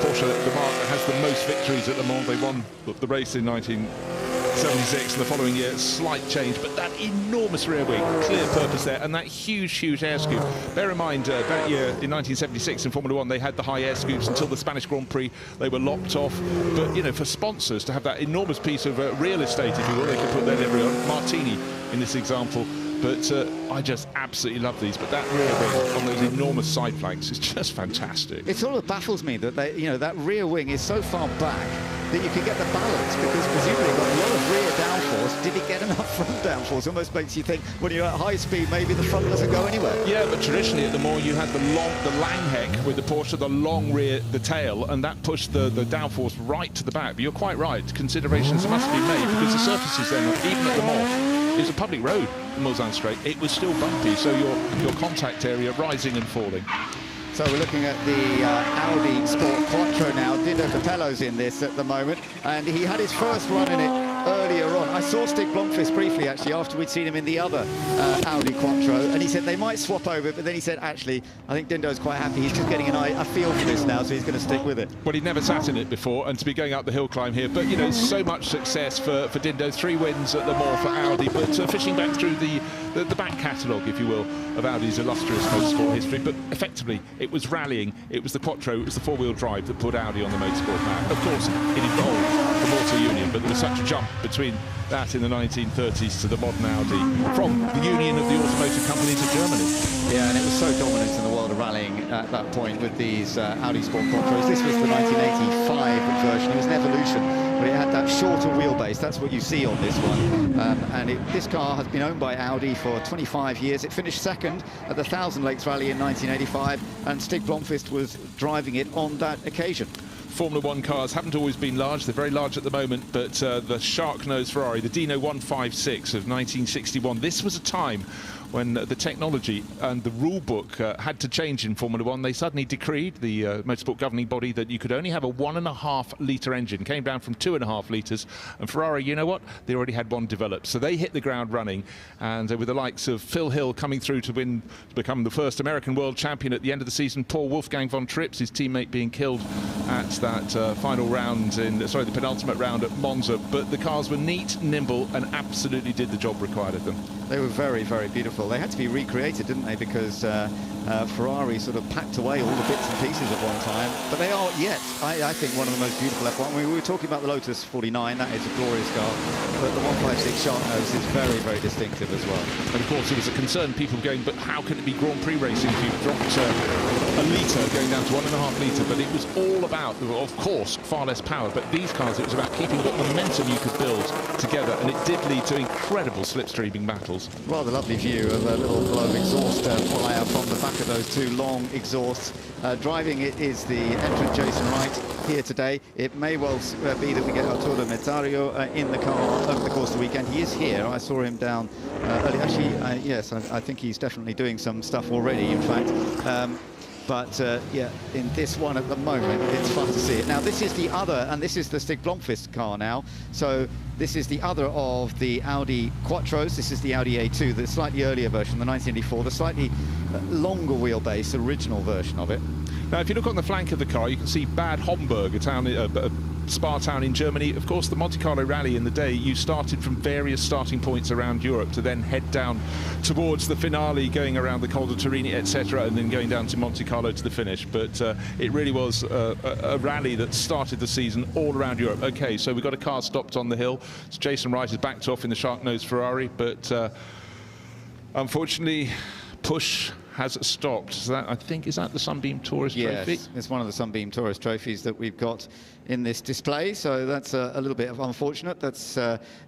Porsche, the marque that has the most victories at Le Mans. They won the race in 1976, and the following year, slight change, but that enormous rear wing, clear purpose there, and that huge, huge air scoop. Bear in mind, that year in 1976 in Formula 1, they had the high air scoops until the Spanish Grand Prix. They were locked off, but, you know, for sponsors to have that enormous piece of real estate, if you will, they could put their livery on. Martini, in this example. But I just absolutely love these. But that rear wing on those enormous side flanks is just fantastic. It sort of baffles me that they, you know, that rear wing is so far back that you can get the balance, because presumably got a lot of rear downforce. Did it get enough front downforce? Almost makes you think when you're at high speed, maybe the front doesn't go anywhere. Yeah, but traditionally at the Mans you had the Langheck with the Porsche, the long rear, the tail, and that pushed the downforce right to the back. But you're quite right. Considerations must be made, because the surfaces then, even at the Mans, it was a public road, Mulsanne Straight. It was still bumpy, so your contact area rising and falling. So we're looking at the Audi Sport Quattro now. Dindo Capello's in this at the moment, and he had his first run in it earlier on. I saw Stig Blomqvist briefly, actually, after we'd seen him in the other Audi Quattro, and he said they might swap over, but then he said, actually, I think Dindo's quite happy. He's just getting a feel for this now, so he's going to stick with it. Well, he'd never sat in it before, and to be going up the hill climb here, but, you know, so much success for Dindo. 3 wins at Le Mans for Audi, but fishing back through the back catalogue, if you will, of Audi's illustrious motorsport history. But effectively, it was rallying, it was the Quattro, it was the 4-wheel drive that put Audi on the motorsport map. Of course, it involved the Motor Union, but there was such a jump between that in the 1930s to the modern Audi, from the Union of the Automotive Companies of Germany. Yeah, and it was so dominant in the world of rallying at that point with these Audi Sport Quattros. This was the 1985 version. It was an evolution, but it had that shorter wheelbase. That's what you see on this one. This car has been owned by Audi for 25 years. It finished second at the 1,000 Lakes Rally in 1985, and Stig Blomqvist was driving it on that occasion. Formula One cars haven't always been large. They're very large at the moment, but the shark-nosed Ferrari, the Dino 156 of 1961, this was a time when the technology and the rule book had to change in Formula One. They suddenly decreed, the motorsport governing body, that you could only have a 1.5 litre engine. Came down from 2.5 litres, and Ferrari, you know what? They already had one developed. So they hit the ground running, and with the likes of Phil Hill coming through to become the first American world champion at the end of the season, Paul Wolfgang von Trips, his teammate, being killed at that final round the penultimate round at Monza. But the cars were neat, nimble, and absolutely did the job required of them. They were very, very beautiful. They had to be recreated, didn't they? Because Ferrari sort of packed away all the bits and pieces at one time. But they are yet, I think, one of the most beautiful F1. I mean, we were talking about the Lotus 49. That is a glorious car. But the 156 Sharknose is very, very distinctive as well. And of course, there was a concern, people going, but how can it be Grand Prix racing if you've dropped a litre going down to 1.5 litre? But it was all about, of course, far less power. But these cars, it was about keeping what momentum you could build together. And it did lead to incredible slipstreaming battles. Rather lovely view of a little blow of exhaust fire from the back of those two long exhausts. Driving it is the entrant Jason Wright here today. It may well be that we get Arturo Merzario in the car over the course of the weekend. He is here. I saw him down early. Actually, yes, I think he's definitely doing some stuff already, in fact. Yeah, in this one at the moment, it's fun to see it. Now, this is the other, and this is the Stig Blomqvist car now. So this is the other of the Audi Quattros. This is the Audi A2, the slightly earlier version, the 1984, the slightly longer wheelbase, original version of it. Now, if you look on the flank of the car, you can see Bad Homburg, a town, spa town in Germany. Of course, the Monte Carlo Rally in the day, you started from various starting points around Europe to then head down towards the finale, going around the Col de Turini, etc., and then going down to Monte Carlo to the finish. But it really was a rally that started the season all around Europe. Okay, so we've got a car stopped on the hill. So Jason Wright has backed off in the shark-nosed Ferrari, but unfortunately, push has stopped. So that, I think, is that the Sunbeam Tourist Trophy? Yes, it's one of the Sunbeam Tourist trophies that we've got in this display, so that's a little bit unfortunate. That's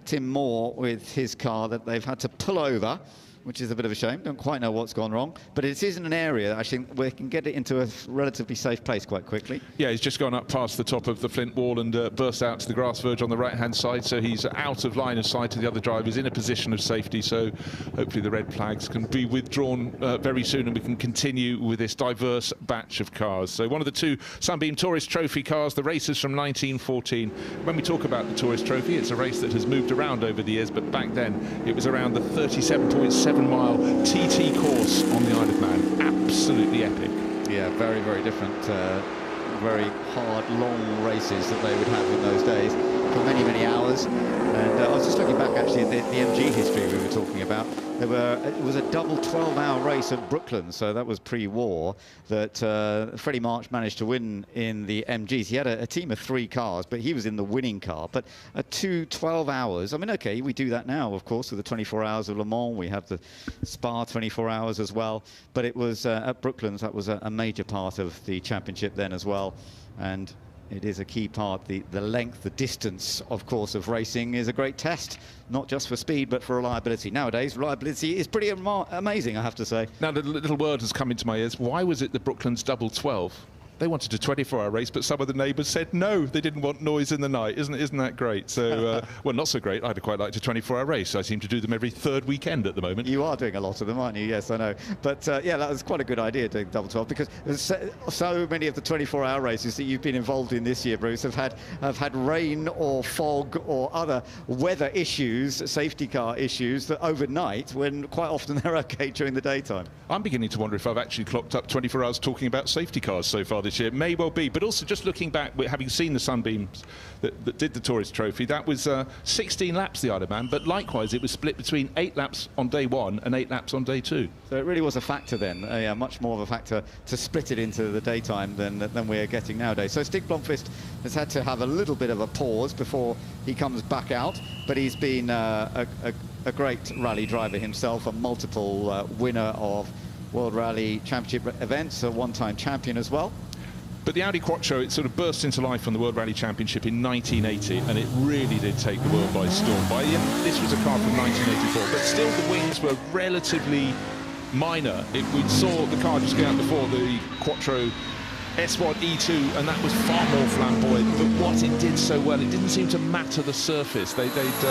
Tim Moore with his car that they've had to pull over, which is a bit of a shame. Don't quite know what's gone wrong, but it is in an area I think we can get it into a relatively safe place quite quickly. Yeah, he's just gone up past the top of the Flint wall and burst out to the grass verge on the right-hand side, so he's out of line of sight of the other drivers, in a position of safety, so hopefully the red flags can be withdrawn very soon and we can continue with this diverse batch of cars. So one of the two Sunbeam Tourist Trophy cars, the racers from 1914. When we talk about the Tourist Trophy, it's a race that has moved around over the years, but back then it was around the 37.7-mile TT course on the Isle of Man. Absolutely epic. Yeah, very, very different, very hard, long races that they would have in those days for many, many hours. And I was just looking back, actually, at the MG history we were talking about. It was a double 12-hour race at Brooklands, so that was pre-war, that Freddie March managed to win in the MGs. He had a team of 3 cars, but he was in the winning car. But 12 hours, I mean, okay, we do that now, of course, with the 24 hours of Le Mans. We have the Spa 24 hours as well. But it was at Brooklands, that was a major part of the championship then as well. And it is a key part. The length, the distance, of course, of racing is a great test, not just for speed, but for reliability. Nowadays, reliability is pretty amazing, I have to say. Now, the little word has come into my ears. Why was it the Brooklands double 12? They wanted a 24-hour race, but some of the neighbours said no, they didn't want noise in the night. Isn't that great? So, well, not so great. I'd quite liked a 24-hour race. I seem to do them every 3rd weekend at the moment. You are doing a lot of them, aren't you? Yes, I know. But, yeah, that was quite a good idea, doing double 12, because so many of the 24-hour races that you've been involved in this year, Bruce, have had rain or fog or other weather issues, safety car issues, that overnight, when quite often they're okay during the daytime. I'm beginning to wonder if I've actually clocked up 24 hours talking about safety cars so far this this year. May well be, but also just looking back, having seen the Sunbeams that did the Tourist Trophy, that was 16 laps the Ironman, but likewise it was split between 8 laps on day 1 and 8 laps on day 2. So it really was a factor then, yeah, much more of a factor to split it into the daytime than we're getting nowadays. So Stig Blomqvist has had to have a little bit of a pause before he comes back out, but he's been a great rally driver himself, a multiple winner of World Rally Championship events, a one-time champion as well. But the Audi Quattro, it sort of burst into life on the World Rally Championship in 1980, and it really did take the world by storm. By the end, this was a car from 1984, but still the wings were relatively minor. We saw the car just go out before the Quattro S1 E2, and that was far more flamboyant. But what it did so well, it didn't seem to matter the surface. Didn't matter if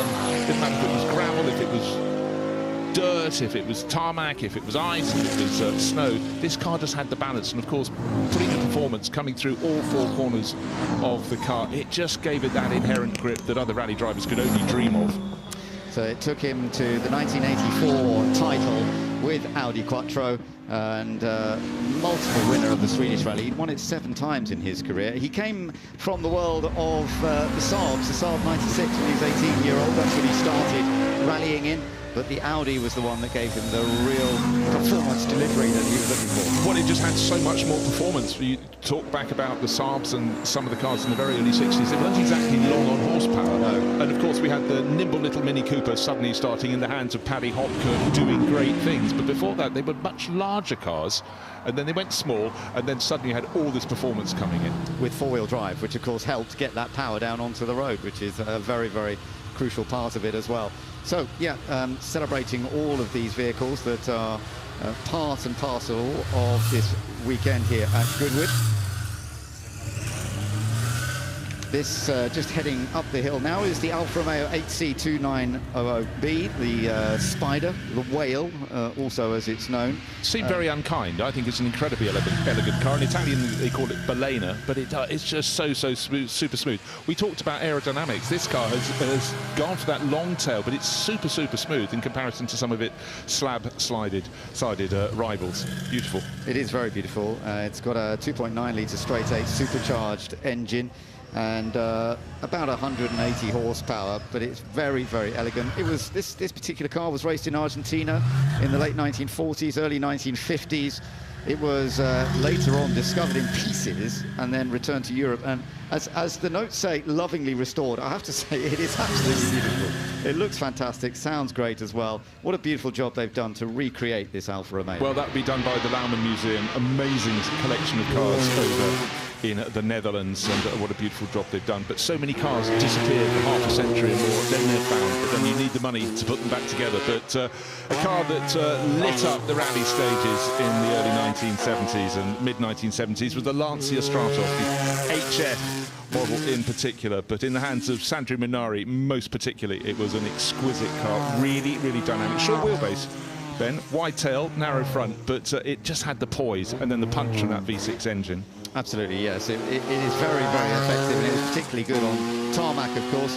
it was gravel, if it was dirt, if it was tarmac, if it was ice, if it was snow. This car just had the balance, and of course putting the performance coming through all 4 corners of the car, it just gave it that inherent grip that other rally drivers could only dream of. So it took him to the 1984 title with Audi Quattro, and multiple winner of the Swedish Rally. He'd won it 7 times in his career. He came from the world of the Saabs, the Saab 96 when he was 18-year-old. That's when he started rallying in. But the Audi was the one that gave him the real performance delivery that he was looking for. Well, it just had so much more performance. You talk back about the Saabs and some of the cars in the very early 60s. They weren't exactly long on horsepower. No. And of course, we had the nimble little Mini Cooper suddenly starting in the hands of Paddy Hopkirk, doing great things. But before that, they were much larger cars. And then they went small, and then suddenly had all this performance coming in. With 4-wheel drive, which of course helped get that power down onto the road, which is a very, very crucial part of it as well. So, yeah, celebrating all of these vehicles that are part and parcel of this weekend here at Goodwood. This, just heading up the hill now, is the Alfa Romeo 8C2900B, the Spider, the Whale, also as it's known. Seemed very unkind. I think it's an incredibly elegant car. In Italian, they call it Balena, but it's just so smooth, super smooth. We talked about aerodynamics. This car has gone for that long tail, but it's super smooth in comparison to some of its slab-sided rivals. Beautiful. It is very beautiful. It's got a 2.9-litre straight-8 supercharged engine, and about 180 horsepower, but it's very, very elegant. It was this particular car was raced in Argentina in the late 1940s, early 1950s. It was later on discovered in pieces and then returned to Europe, and as the notes say, lovingly restored. I have to say, it is absolutely beautiful. It looks fantastic, sounds great as well. What a beautiful job they've done to recreate this Alfa Romeo. Well, that would be done by the Lauman Museum. Amazing collection of cars over in the Netherlands, and what a beautiful job they've done. But so many cars disappeared for half a century or more, then they're found, but then you need the money to put them back together. But a car that lit up the rally stages in the early 1970s and mid-1970s was the Lancia Stratos, the HF model in particular, but in the hands of Sandro Minari most particularly, it was an exquisite car, really dynamic. Short wheelbase, Ben, wide tail, narrow front, but it just had the poise and then the punch from that V6 engine. Absolutely, yes. It is very effective, and it was particularly good on tarmac, of course.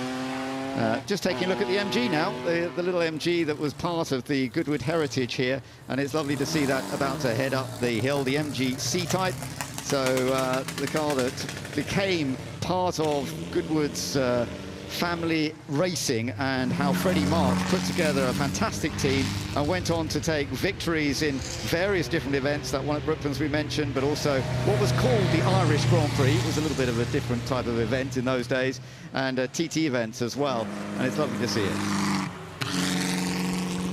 Just taking a look at the MG now, the little MG that was part of the Goodwood heritage here, and it's lovely to see that about to head up the hill, the MG C-Type. So the car that became part of Goodwood's family racing, and how Freddie March put together a fantastic team and went on to take victories in various different events. That one at Brooklands we mentioned, but also what was called the Irish Grand Prix. It was a little bit of a different type of event in those days, and TT events as well, and it's lovely to see it.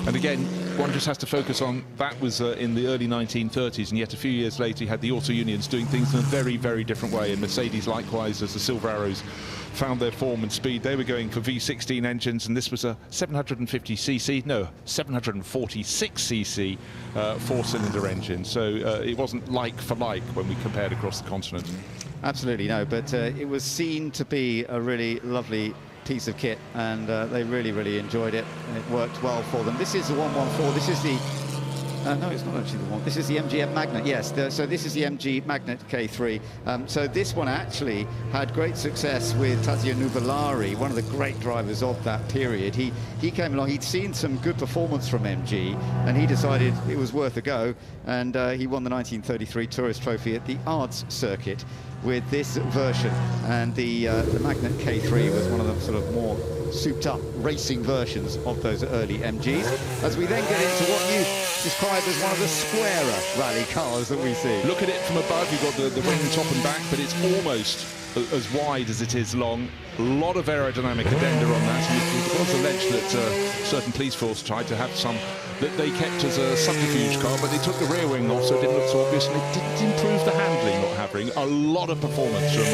And again, one just has to focus on that was in the early 1930s, and yet a few years later you had the auto unions doing things in a very different way, and Mercedes likewise, as the Silver Arrows found their form and speed. They were going for V16 engines, and this was a 746cc 4-cylinder engine, so it wasn't like for like when we compared across the continent. Absolutely no, but it was seen to be a really lovely piece of kit, and they really enjoyed it, and it worked well for them. This is the 114. This is the No, it's not actually the one. This is the MG Magnet, yes. So this is the MG Magnet K3. So this one actually had great success with Tadzio Nuvolari, one of the great drivers of that period. He came along, he'd seen some good performance from MG, and he decided it was worth a go, and he won the 1933 Tourist Trophy at the Ards Circuit with this version. And the Magnet K3 was one of the sort of more souped-up racing versions of those early MGs. As we then get into what you describe as one of the squarer rally cars that we see. Look at it from above, you've got the wing top and back, but it's almost as wide as it is long. A lot of aerodynamic addenda on that, and it was alleged that certain police force tried to have some that they kept as a subterfuge car, but they took the rear wing off so it didn't look so obvious, and it didn't improve the handling not having a lot of performance from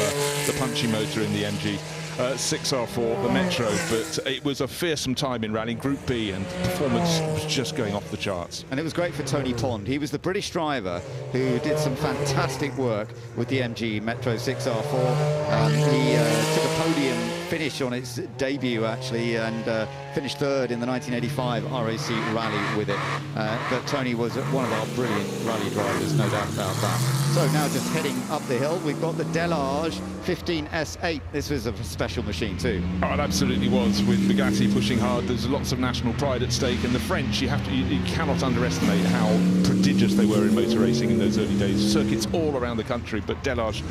the punchy motor in the MG 6R4, the Metro, but it was a fearsome time in rally, Group B, and performance was just going off the charts. And it was great for Tony Pond. He was the British driver who did some fantastic work with the MG Metro 6R4. He took a podium finish on its debut, actually, and finished third in the 1985 RAC rally with it. But Tony was one of our brilliant rally drivers, no doubt about that. So now just heading up the hill, we've got the Delage 15S8. This was a special machine too. Oh, it absolutely was, with Bugatti pushing hard. There's lots of national pride at stake, and the French, you cannot underestimate how prodigious they were in motor racing in those early days. Circuits all around the country, but Delage,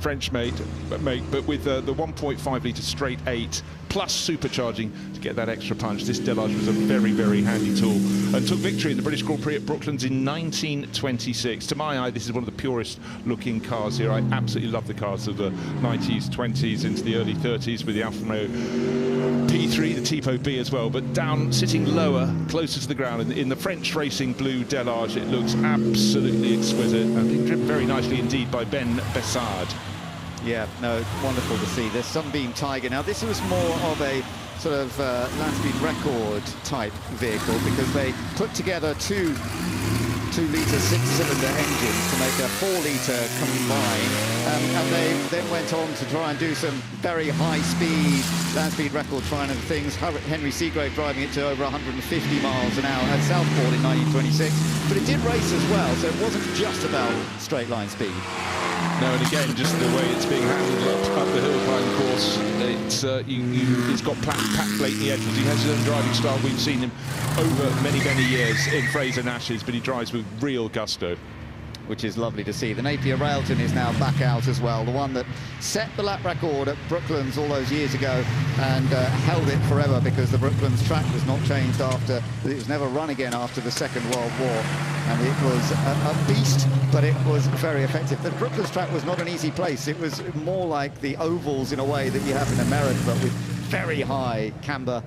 French made, but with the 1.5 litre straight 8 plus supercharging to get that extra punch. This Delage was a very, very handy tool and took victory in the British Grand Prix at Brooklands in 1926. To my eye, this is one of the purest looking cars here. I absolutely love the cars of the 90s, 20s into the early 30s with the Alfa Romeo P3, the Tipo B as well, but down, sitting lower, closer to the ground in the French racing blue Delage. It looks absolutely exquisite and being driven very nicely indeed by Ben Bessard. Yeah, no, wonderful to see. The Sunbeam Tiger. Now, this was more of a sort of land speed record type vehicle because they put together two 2-litre 6-cylinder engines to make a 4-litre combined, and they then went on to try and do some very high-speed land speed record trying and things. Henry Seagrave driving it to over 150 miles an hour at Southport in 1926, but it did race as well, so it wasn't just about straight line speed. No, and again, just the way it's being handled up the hill climb course, it's got packed blatantly edges. He has his own driving style. We've seen him over many, many years in Fraser Nash's, but he drives with real gusto. Which is lovely to see. The Napier Railton is now back out as well, the one that set the lap record at Brooklands all those years ago and held it forever because the Brooklands track was not changed after, it was never run again after the Second World War, and it was a beast, but it was very effective. The Brooklands track was not an easy place. It was more like the ovals in a way that you have in America, but with very high camber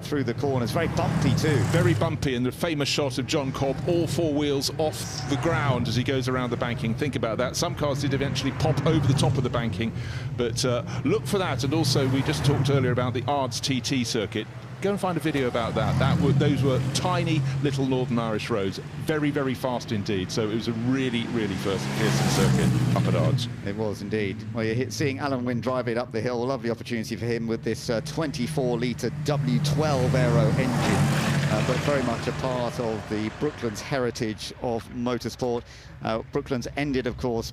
through the corners, very bumpy too. Very bumpy, and the famous shot of John Cobb, all four wheels off the ground as he goes around the banking. Think about that. Some cars did eventually pop over the top of the banking, but look for that. And also, we just talked earlier about the Ards TT circuit. Go and find a video about that. Those were tiny little Northern Irish roads, very, very fast indeed. So it was a really, really fearsome circuit up at Ards. It was indeed. Well, you're seeing Alan Wynne drive it up the hill. A lovely opportunity for him with this 24-litre W12 aero engine, but very much a part of the Brooklands heritage of motorsport. Brooklands ended, of course,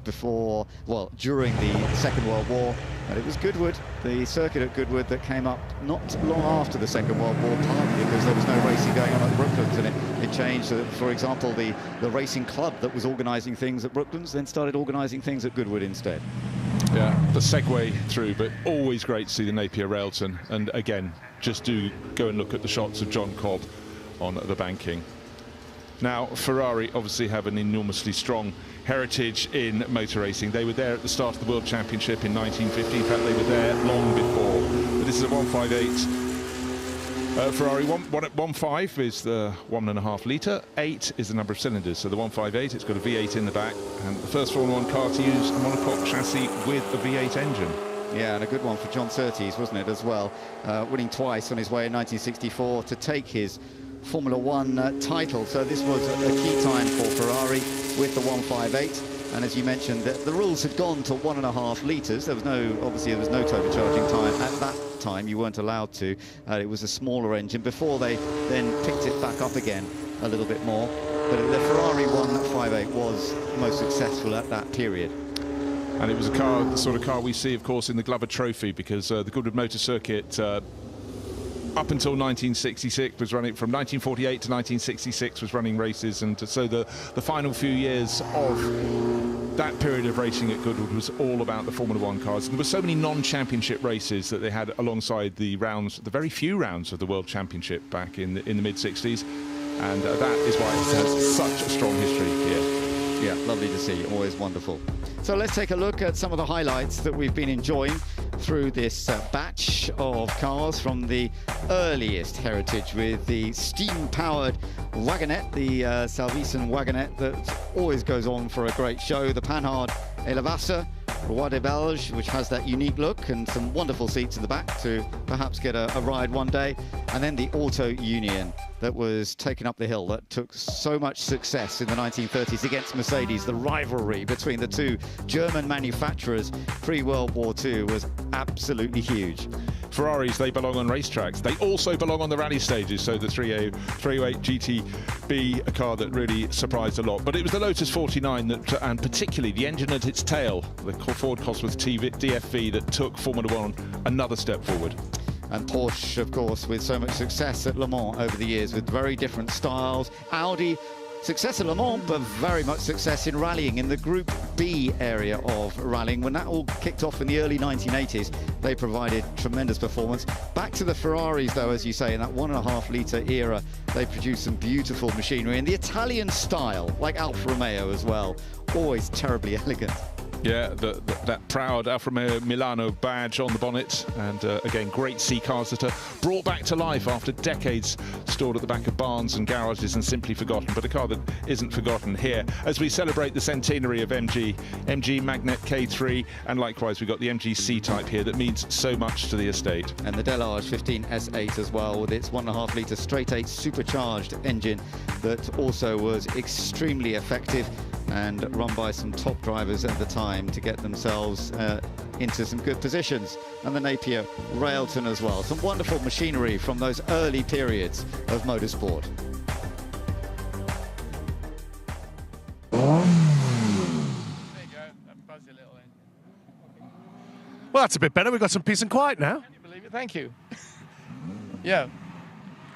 during the Second World War, and it was Goodwood, the circuit at Goodwood, that came up not long after the Second World War, partly because there was no racing going on at Brooklands, and it changed. For example, the racing club that was organising things at Brooklands then started organising things at Goodwood instead. Yeah, the segue through, but always great to see the Napier Railton, and again, just do go and look at the shots of John Cobb on the banking. Now, Ferrari obviously have an enormously strong heritage in motor racing. They were there at the start of the World Championship in 1950. In fact, they were there long before. But this is a 158 Ferrari. 1.5 is the 1.5 litre. 8 is the number of cylinders. So the 158, it's got a V8 in the back. And the first Formula 1 car to use a monocoque chassis with a V8 engine. Yeah, and a good one for John Surtees, wasn't it, as well? Winning twice on his way in 1964 to take his Formula 1 title. So this was a key time for Ferrari with the 158. And as you mentioned, the rules had gone to 1.5 litres. Obviously there was no turbocharging time. At that time, you weren't allowed to. It was a smaller engine before they then picked it back up again a little bit more. but the Ferrari 158 was most successful at that period. And it was a car, the sort of car we see, of course, in the Glover Trophy, because the Goodwood Motor Circuit, up until 1966, was running, from 1948 to 1966, was running races, and so the final few years of that period of racing at Goodwood was all about the Formula One cars. And there were so many non-championship races that they had alongside the rounds, the very few rounds of the World Championship back in the mid-60s, and that is why it has such a strong history here. Yeah, lovely to see, always wonderful. So let's take a look at some of the highlights that we've been enjoying through this batch of cars from the earliest heritage, with the steam-powered wagonette, the Salvesen wagonette that always goes on for a great show, the Panhard Elevassa Roi des Belges, which has that unique look and some wonderful seats in the back to perhaps get a ride one day, and then the Auto Union that was taken up the hill, that took so much success in the 1930s against Mercedes. The rivalry between the two German manufacturers pre-World War II was absolutely huge. Ferraris, they belong on racetracks. They also belong on the rally stages, so the 308 GTB, a car that really surprised a lot. But it was the Lotus 49 that, and particularly the engine at its tail, the Ford Cosworth DFV, that took Formula One another step forward. And Porsche, of course, with so much success at Le Mans over the years, with very different styles. Audi, success at Le Mans, but very much success in rallying, in the Group B area of rallying. When that all kicked off in the early 1980s, they provided tremendous performance. Back to the Ferraris, though, as you say, in that 1.5 litre era, they produced some beautiful machinery in the Italian style, like Alfa Romeo as well. Always terribly elegant. Yeah, that proud Alfa Romeo Milano badge on the bonnet, and again, great C cars that are brought back to life after decades stored at the back of barns and garages and simply forgotten, but a car that isn't forgotten here as we celebrate the centenary of MG Magnet K3, and likewise we've got the MG C-Type here that means so much to the estate. And the Delage 15 S8 as well, with its 1.5 litre straight 8 supercharged engine that also was extremely effective and run by some top drivers at the time to get themselves into some good positions. And the Napier Railton as well. Some wonderful machinery from those early periods of motorsport. Well, that's a bit better. We've got some peace and quiet now. Can you believe it? Thank you. Yeah.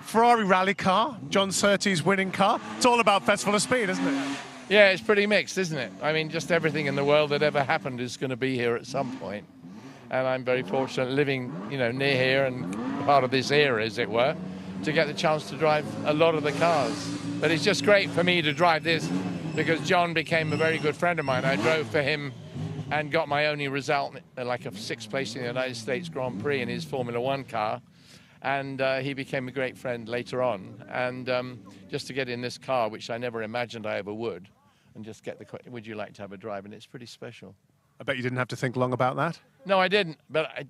Ferrari rally car, John Surtees winning car. It's all about Festival of Speed, isn't it? Yeah, it's pretty mixed, isn't it? I mean, just everything in the world that ever happened is going to be here at some point. And I'm very fortunate living, near here and part of this era, as it were, to get the chance to drive a lot of the cars. But it's just great for me to drive this because John became a very good friend of mine. I drove for him and got my only result, like a 6th place in the United States Grand Prix in his Formula One car. And he became a great friend later on. And just to get in this car, which I never imagined I ever would, and just get the, would you like to have a drive? And it's pretty special. I bet you didn't have to think long about that. No, I didn't.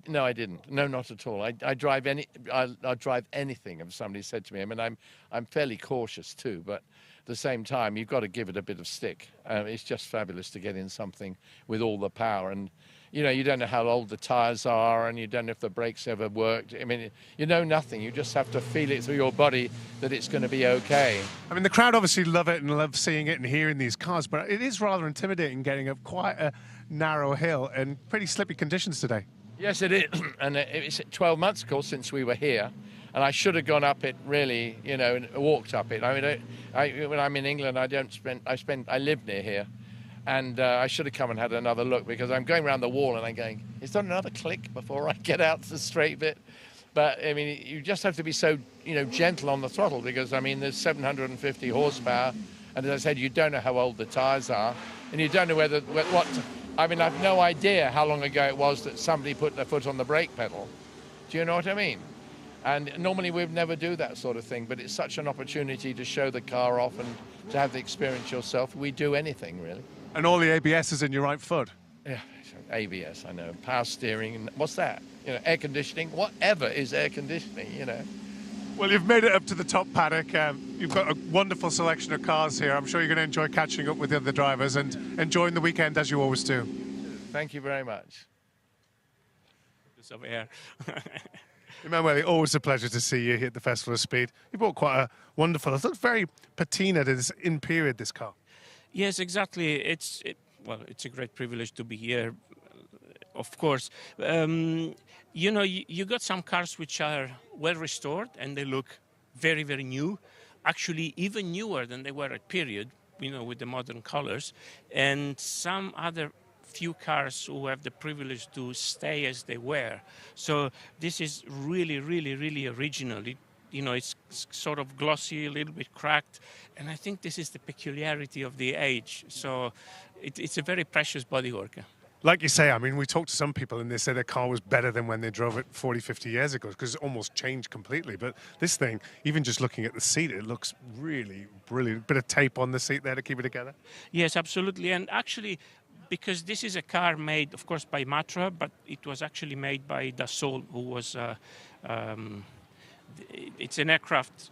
No, I didn't. No, not at all. I drive I'll drive anything if somebody said to me. I mean, I'm fairly cautious too, but at the same time, you've got to give it a bit of stick. It's just fabulous to get in something with all the power. And you don't know how old the tires are, and you don't know if the brakes ever worked. I mean, you know nothing. You just have to feel it through your body that it's going to be okay. I mean, the crowd obviously love it and love seeing it and hearing these cars, but it is rather intimidating getting up quite a narrow hill and pretty slippy conditions today. Yes, it is. And it's 12 months, of course, since we were here. And I should have gone up it really, and walked up it. I mean, when I'm in England, I live near here. And I should have come and had another look because I'm going around the wall and I'm going, is there another click before I get out to the straight bit? But, I mean, you just have to be so, gentle on the throttle because, I mean, there's 750 horsepower. And as I said, you don't know how old the tires are. And you don't know I mean, I've no idea how long ago it was that somebody put their foot on the brake pedal. Do you know what I mean? And normally we'd never do that sort of thing, but it's such an opportunity to show the car off and to have the experience yourself. We do anything, really. And all the ABS is in your right foot. Yeah, ABS, I know. Power steering, what's that? Air conditioning, whatever is air conditioning, Well, you've made it up to the top paddock. You've got a wonderful selection of cars here. I'm sure you're going to enjoy catching up with the other drivers and enjoying the weekend as you always do. Thank you very much. Just over here. Emanuele, always a pleasure to see you here at the Festival of Speed. You brought quite a wonderful, I thought very patina to this in period, this car. Yes, exactly. It's a great privilege to be here, of course. You know, you got some cars which are well restored and they look very, very new, actually even newer than they were at period, you know, with the modern colors, and some other few cars who have the privilege to stay as they were. So this is really, really, really original. You know, it's sort of glossy, a little bit cracked, and I think this is the peculiarity of the age. So it's a very precious bodywork. Like you say, I mean, we talked to some people and they said their car was better than when they drove it 40, 50 years ago because it almost changed completely. But this thing, even just looking at the seat, it looks really brilliant. Bit of tape on the seat there to keep it together. Yes, absolutely. And actually, because this is a car made, of course, by Matra, but it was actually made by Dassault, who was, it's an aircraft,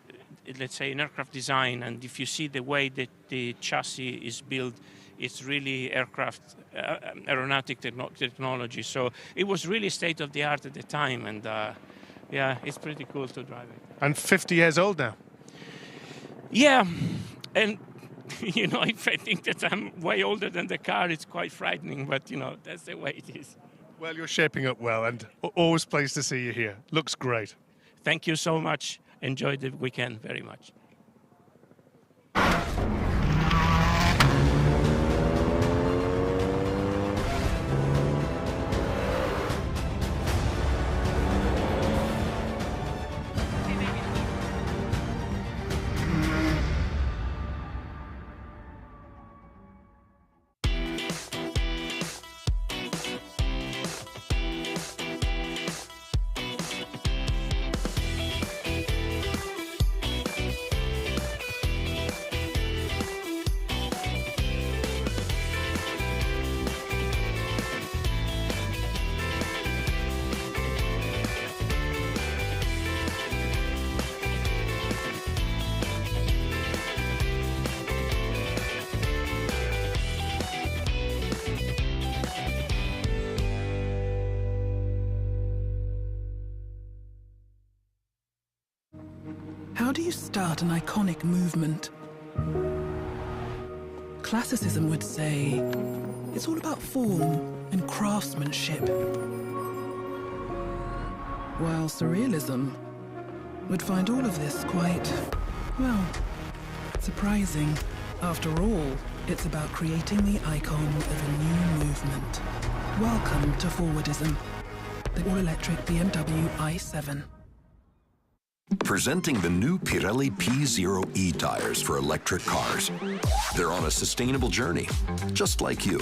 let's say an aircraft design. And if you see the way that the chassis is built, it's really aeronautic technology. So it was really state of the art at the time. And yeah, it's pretty cool to drive it. And 50 years old now. Yeah. And you know, if I think that I'm way older than the car, it's quite frightening, but, you know, that's the way it is. Well, you're shaping up well, and always pleased to see you here. Looks great. Thank you so much. Enjoyed the weekend very much. How do you start an iconic movement? Classicism would say it's all about form and craftsmanship, while surrealism would find all of this quite, well, surprising. After all, it's about creating the icon of a new movement. Welcome to Forwardism, the all-electric BMW i7. Presenting the new Pirelli P0e tires for electric cars. They're on a sustainable journey, just like you,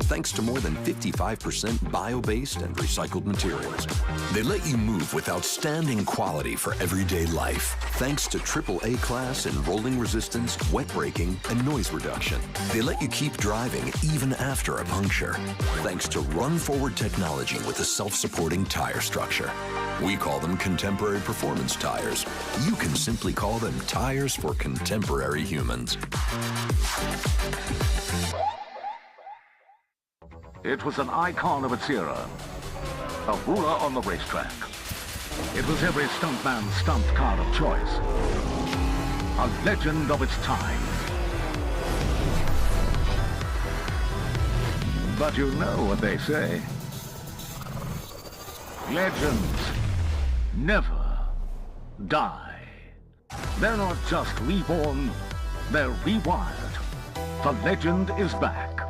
thanks to more than 55% bio-based and recycled materials. They let you move with outstanding quality for everyday life, thanks to AAA class in rolling resistance, wet braking, and noise reduction. They let you keep driving even after a puncture, thanks to run-forward technology with a self-supporting tire structure. We call them contemporary performance tires. You can simply call them tires for contemporary humans. It was an icon of its era, a ruler on the racetrack. It was every stuntman's stunt car of choice, a legend of its time. But you know what they say. Legends never die. They're not just reborn, they're rewired. The legend is back.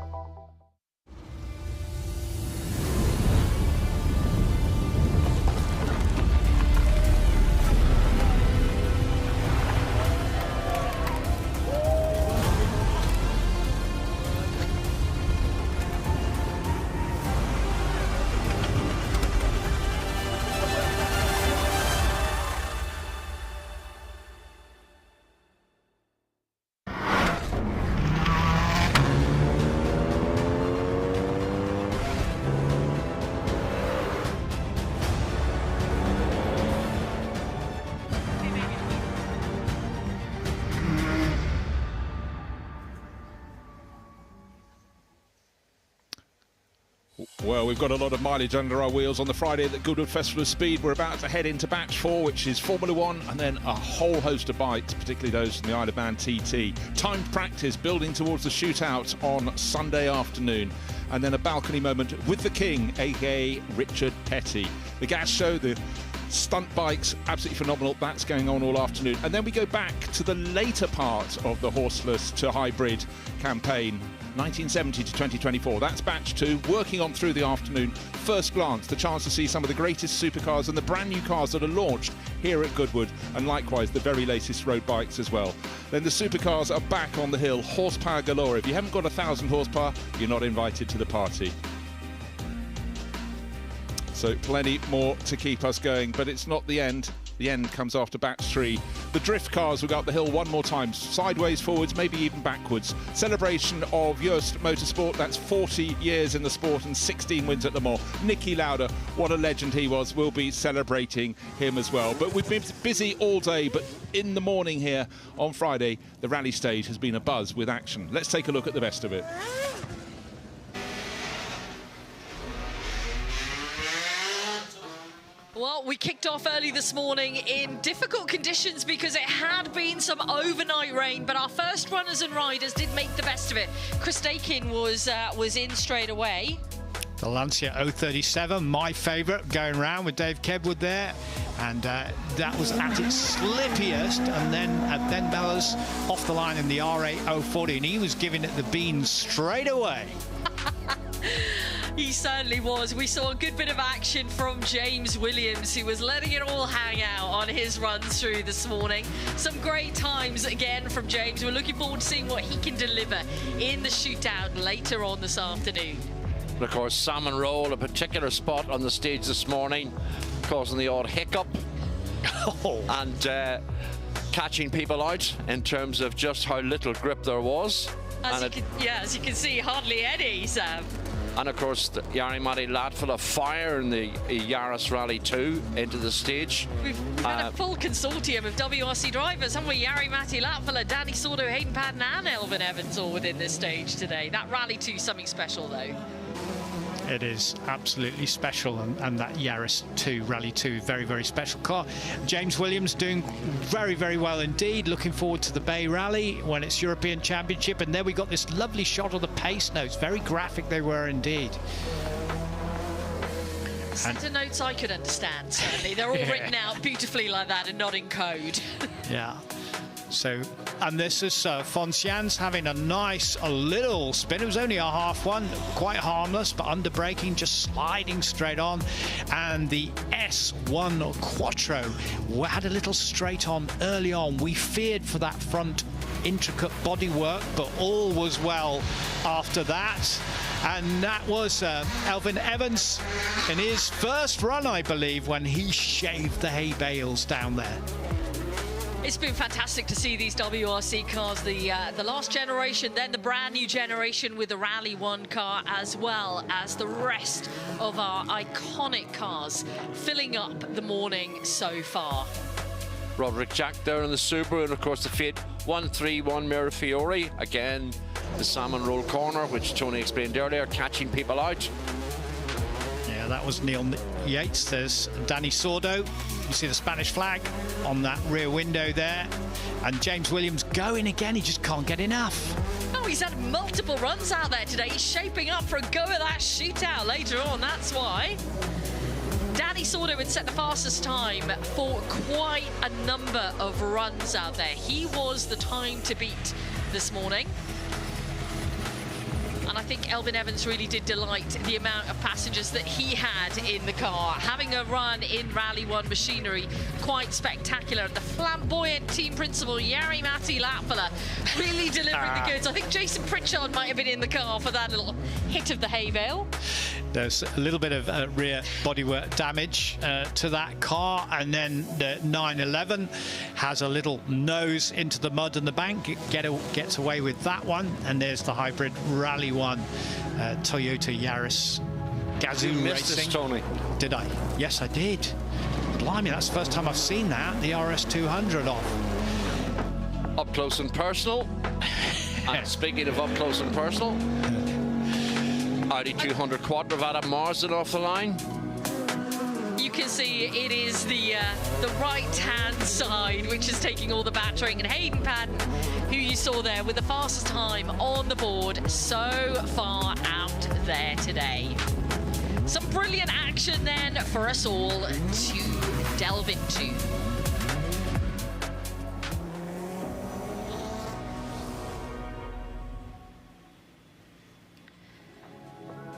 Well, we've got a lot of mileage under our wheels on the Friday at the Goodwood Festival of Speed. We're about to head into batch 4, which is Formula 1, and then a whole host of bikes, particularly those from the Isle of Man TT. Timed practice building towards the shootout on Sunday afternoon. And then a balcony moment with the King, aka Richard Petty. The gas show, the stunt bikes, absolutely phenomenal. That's going on all afternoon. And then we go back to the later part of the horseless to hybrid campaign, 1970 to 2024. That's batch 2, working on through the afternoon. First glance, the chance to see some of the greatest supercars and the brand new cars that are launched here at Goodwood, and likewise the very latest road bikes as well. Then the supercars are back on the hill, horsepower galore. If you haven't got 1,000 horsepower, you're not invited to the party. So plenty more to keep us going, but it's not the end. The end comes after batch 3. The drift cars will go up the hill one more time, sideways, forwards, maybe even backwards. Celebration of Joest Motorsport. That's 40 years in the sport and 16 wins at Le Mans. Niki Lauda, what a legend he was. We'll be celebrating him as well. But we've been busy all day, but in the morning here on Friday, the rally stage has been abuzz with action. Let's take a look at the best of it. Well, we kicked off early this morning in difficult conditions because it had been some overnight rain, but our first runners and riders did make the best of it. Chris Dakin was in straight away. The Lancia 037, my favourite, going round with Dave Kedwood there. And that was at its slippiest, and then Ben Mellors off the line in the R8 040, and he was giving it the beans straight away. He certainly was. We saw a good bit of action from James Williams, who was letting it all hang out on his run through this morning. Some great times again from James. We're looking forward to seeing what he can deliver in the shootout later on this afternoon. And of course, Salmon Roll, a particular spot on the stage this morning, causing the odd hiccup. And catching people out in terms of just how little grip there was. As you can see, hardly any, Sam. And of course, the Jari-Matti Latvala fire in the Yaris Rally 2 into the stage. We've had a full consortium of WRC drivers, haven't we? Jari-Matti Latvala, Danny Sordo, Hayden Paddon and Elvin Evans all within this stage today. That Rally 2 is something special, though. It is absolutely special, and that Yaris 2 Rally 2, very, very special car. James Williams doing very, very well indeed. Looking forward to the Bay Rally when it's European Championship. And there we got this lovely shot of the pace notes. Very graphic they were indeed. Set of notes I could understand, certainly. They're all written out beautifully like that and not in code. Yeah. So, and this is Foncians having a little spin. It was only a half one, quite harmless, but under braking, just sliding straight on. And the S1 Quattro had a little straight on early on. We feared for that front intricate bodywork, but all was well after that. And that was Elvin Evans in his first run, I believe, when he shaved the hay bales down there. It's been fantastic to see these WRC cars, the last generation, then the brand new generation with the Rally 1 car, as well as the rest of our iconic cars filling up the morning so far. Roderick Jack there in the Subaru, and of course the Fiat 131 Mirafiori. Again, the Salmon Roll corner, which Tony explained earlier, catching people out. Yeah, that was Neil Yates. There's Danny Sordo. You see the Spanish flag on that rear window there. And James Williams going again. He just can't get enough. Oh, he's had multiple runs out there today. He's shaping up for a go at that shootout later on. That's why. Danny Sordo had set the fastest time for quite a number of runs out there. He was the time to beat this morning. And I think Elvin Evans really did delight the amount of passengers that he had in the car. Having a run in Rally 1 machinery, quite spectacular. And the flamboyant team principal, Jari-Matti Latvala, really delivering the goods. I think Jason Pritchard might have been in the car for that little hit of the hay bale. There's a little bit of rear bodywork damage to that car, and then the 911 has a little nose into the mud and the bank. It gets away with that one, and there's the hybrid Rally 1 Toyota Yaris Gazoo You missed Racing. this, Tony. Did I? Yes, I did. Blimey, that's the first time I've seen that. The RS200 off. Up close and personal. And speaking of up close and personal, Audi 200 Quadrivator Marsden off the line. You can see it is the right-hand side which is taking all the battering, and Hayden Paddon, who you saw there with the fastest time on the board, so far out there today. Some brilliant action then for us all to delve into.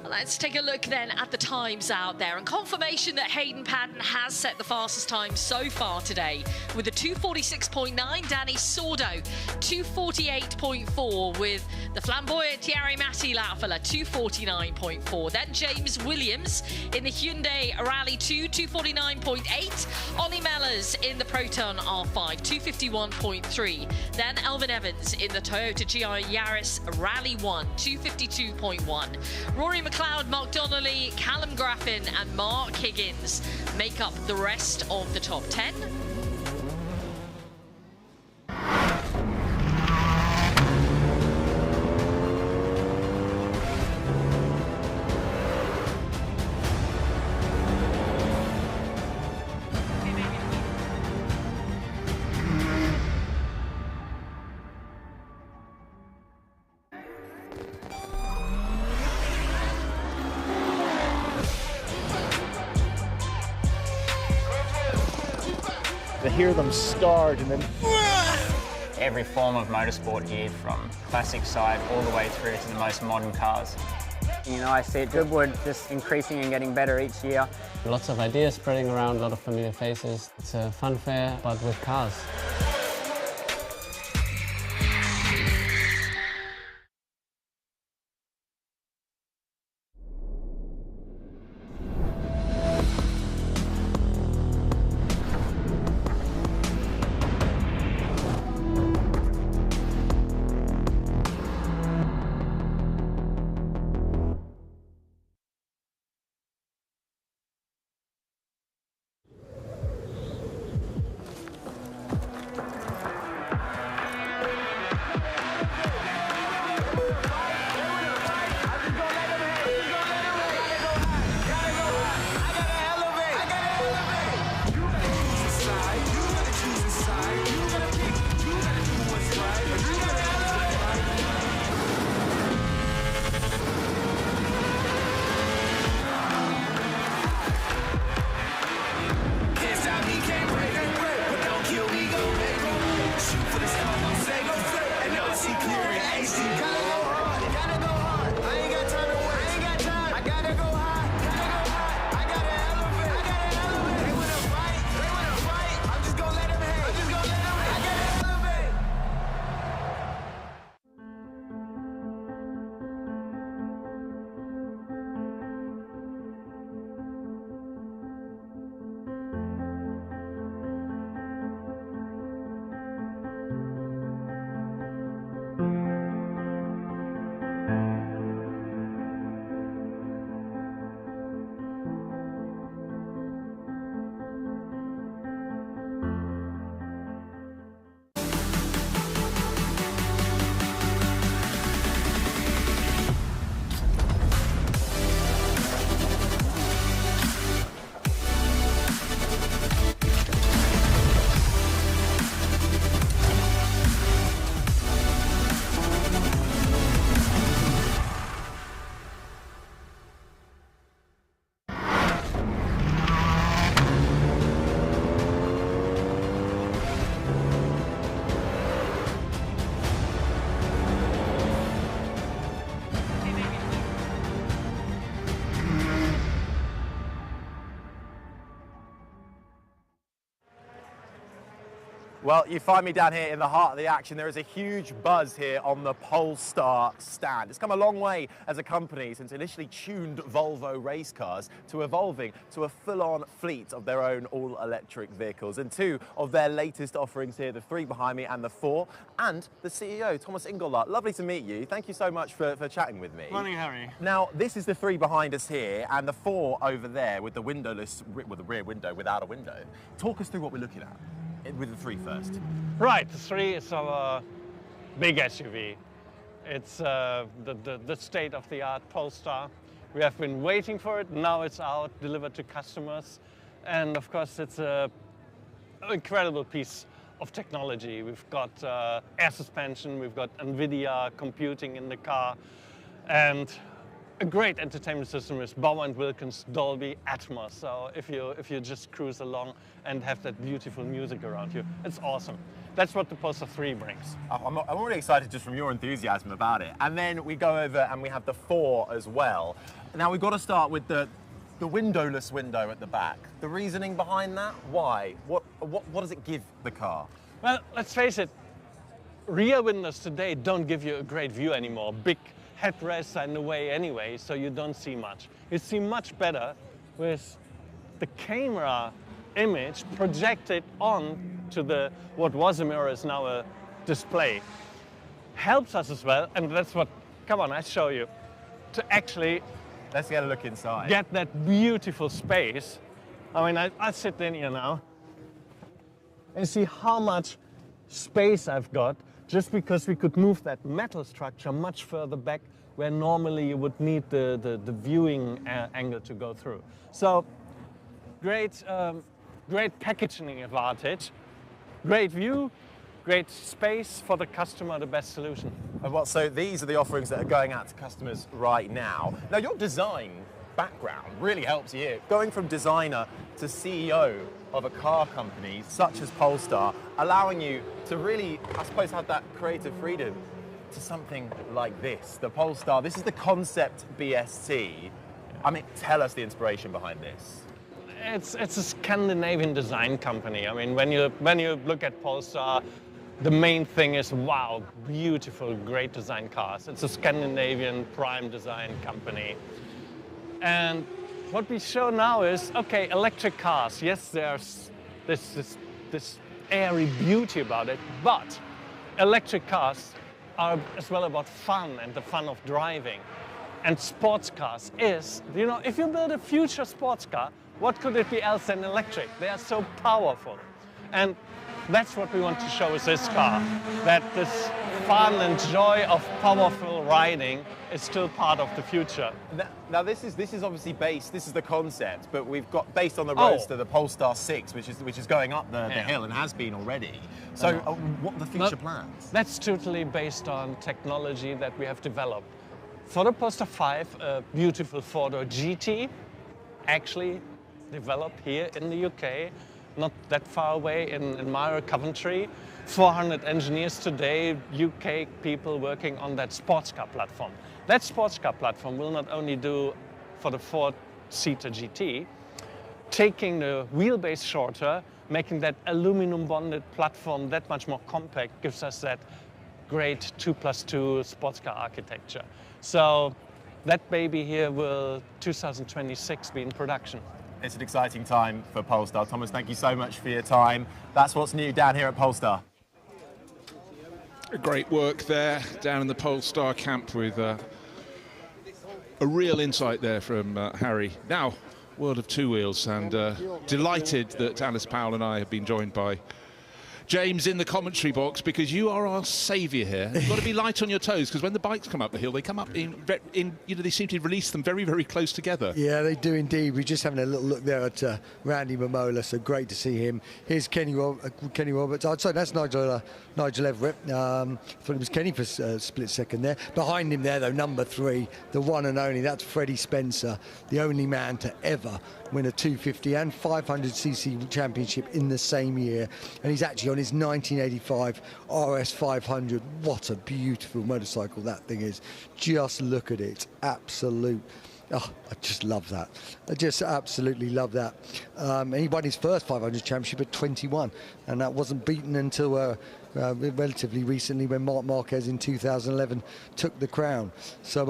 Let's take a look then at the times out there, and confirmation that Hayden Paddon has set the fastest time so far today with a 2:46.9. Danny Sordo 2:48.4 with the flamboyant Jari-Matti Laufala 2:49.4. Then James Williams in the Hyundai Rally 2 2:49.8. Ollie Mellors in the Proton R5 2:51.3. Then Elvin Evans in the Toyota GR Yaris Rally 1 2:52.1. Rory McLeod, Mark Donnelly, Callum Graffin and Mark Higgins make up the rest of the top 10. To hear them start and then every form of motorsport here, from classic side all the way through to the most modern cars. You know, I see it Goodwood just increasing and getting better each year. Lots of ideas spreading around, a lot of familiar faces. It's a fun fair, but with cars. Well, you find me down here in the heart of the action. There is a huge buzz here on the Polestar stand. It's come a long way as a company since initially tuned Volvo race cars to evolving to a full-on fleet of their own all-electric vehicles. And two of their latest offerings here, the three behind me and the four, and the CEO, Thomas Ingolart. Lovely to meet you. Thank you so much for chatting with me. Morning, Harry. Now, this is the three behind us here and the four over there with the windowless, with the rear window without a window. Talk us through what we're looking at. With the three first. Right, the three is our big SUV. It's the state-of-the-art Polestar. We have been waiting for it. Now it's out, delivered to customers. And of course, it's an incredible piece of technology. We've got air suspension, we've got NVIDIA computing in the car, and a great entertainment system with Bauer & Wilkins Dolby Atmos. So if you just cruise along and have that beautiful music around you, it's awesome. That's what the Polestar 3 brings. I'm already excited just from your enthusiasm about it. And then we go over and we have the 4 as well. Now we've got to start with the windowless window at the back. The reasoning behind that? Why? What does it give the car? Well, let's face it, rear windows today don't give you a great view anymore. Big headrests are in the way anyway, so you don't see much. You see much better with the camera image projected on to what was a mirror is now a display. Helps us as well, and that's what, come on, I show you, to actually let's get a look inside. Get that beautiful space. I mean, I sit in here now and see how much space I've got just because we could move that metal structure much further back where normally you would need the viewing angle to go through. So great packaging advantage, great view, great space for the customer, the best solution. So these are the offerings that are going out to customers right now. Now your design background really helps you here. Going from designer to CEO of a car company such as Polestar, allowing you to really, I suppose, have that creative freedom to something like this. The Polestar, this is the concept BST. I mean, tell us the inspiration behind this. It's a Scandinavian design company. I mean, when you look at Polestar, the main thing is, wow, beautiful, great design cars. It's a Scandinavian prime design company. And what we show now is, okay, electric cars. Yes, there's this airy beauty about it, but electric cars are as well about fun and the fun of driving. And sports cars is, you know, if you build a future sports car, what could it be else than electric? They are so powerful. And that's what we want to show with this car, that this fun and joy of powerful riding is still part of the future. Now this is obviously based, this is the concept, but we've got based on the Roadster, the Polestar 6, which is going up the hill and has been already. So what are the future plans? That's totally based on technology that we have developed. For the Polestar 5, a beautiful four-door GT, actually developed here in the UK, not that far away in Mira, Coventry. 400 engineers today, UK people working on that sports car platform. That sports car platform will not only do for the four-seater GT, taking the wheelbase shorter, making that aluminum bonded platform that much more compact, gives us that great 2+2 sports car architecture. So that baby here will 2026 be in production. It's an exciting time for Polestar. Thomas, thank you so much for your time. That's what's new down here at Polestar. Great work there down in the Polestar camp with a real insight there from Harry. Now, world of two wheels, and delighted that Alice Powell and I have been joined by James in the commentary box, because you are our saviour here. You've got to be light on your toes, because when the bikes come up the hill, they come up in you know, they seem to release them very, very close together. Yeah, they do indeed. We're just having a little look there at Randy Momola, so great to see him. Here's Kenny Roberts. I'd say that's Nigel Everett. Thought it was Kenny for a split second there. Behind him there, though, number 3, the one and only, that's Freddie Spencer, the only man to ever win a 250 and 500cc championship in the same year. And he's actually on his 1985 RS 500. What a beautiful motorcycle that thing is. Just look at it. Absolute. Oh, I just love that. I just absolutely love that. And he won his first 500 championship at 21, and that wasn't beaten until relatively recently, when Marc Marquez in 2011 took the crown. So,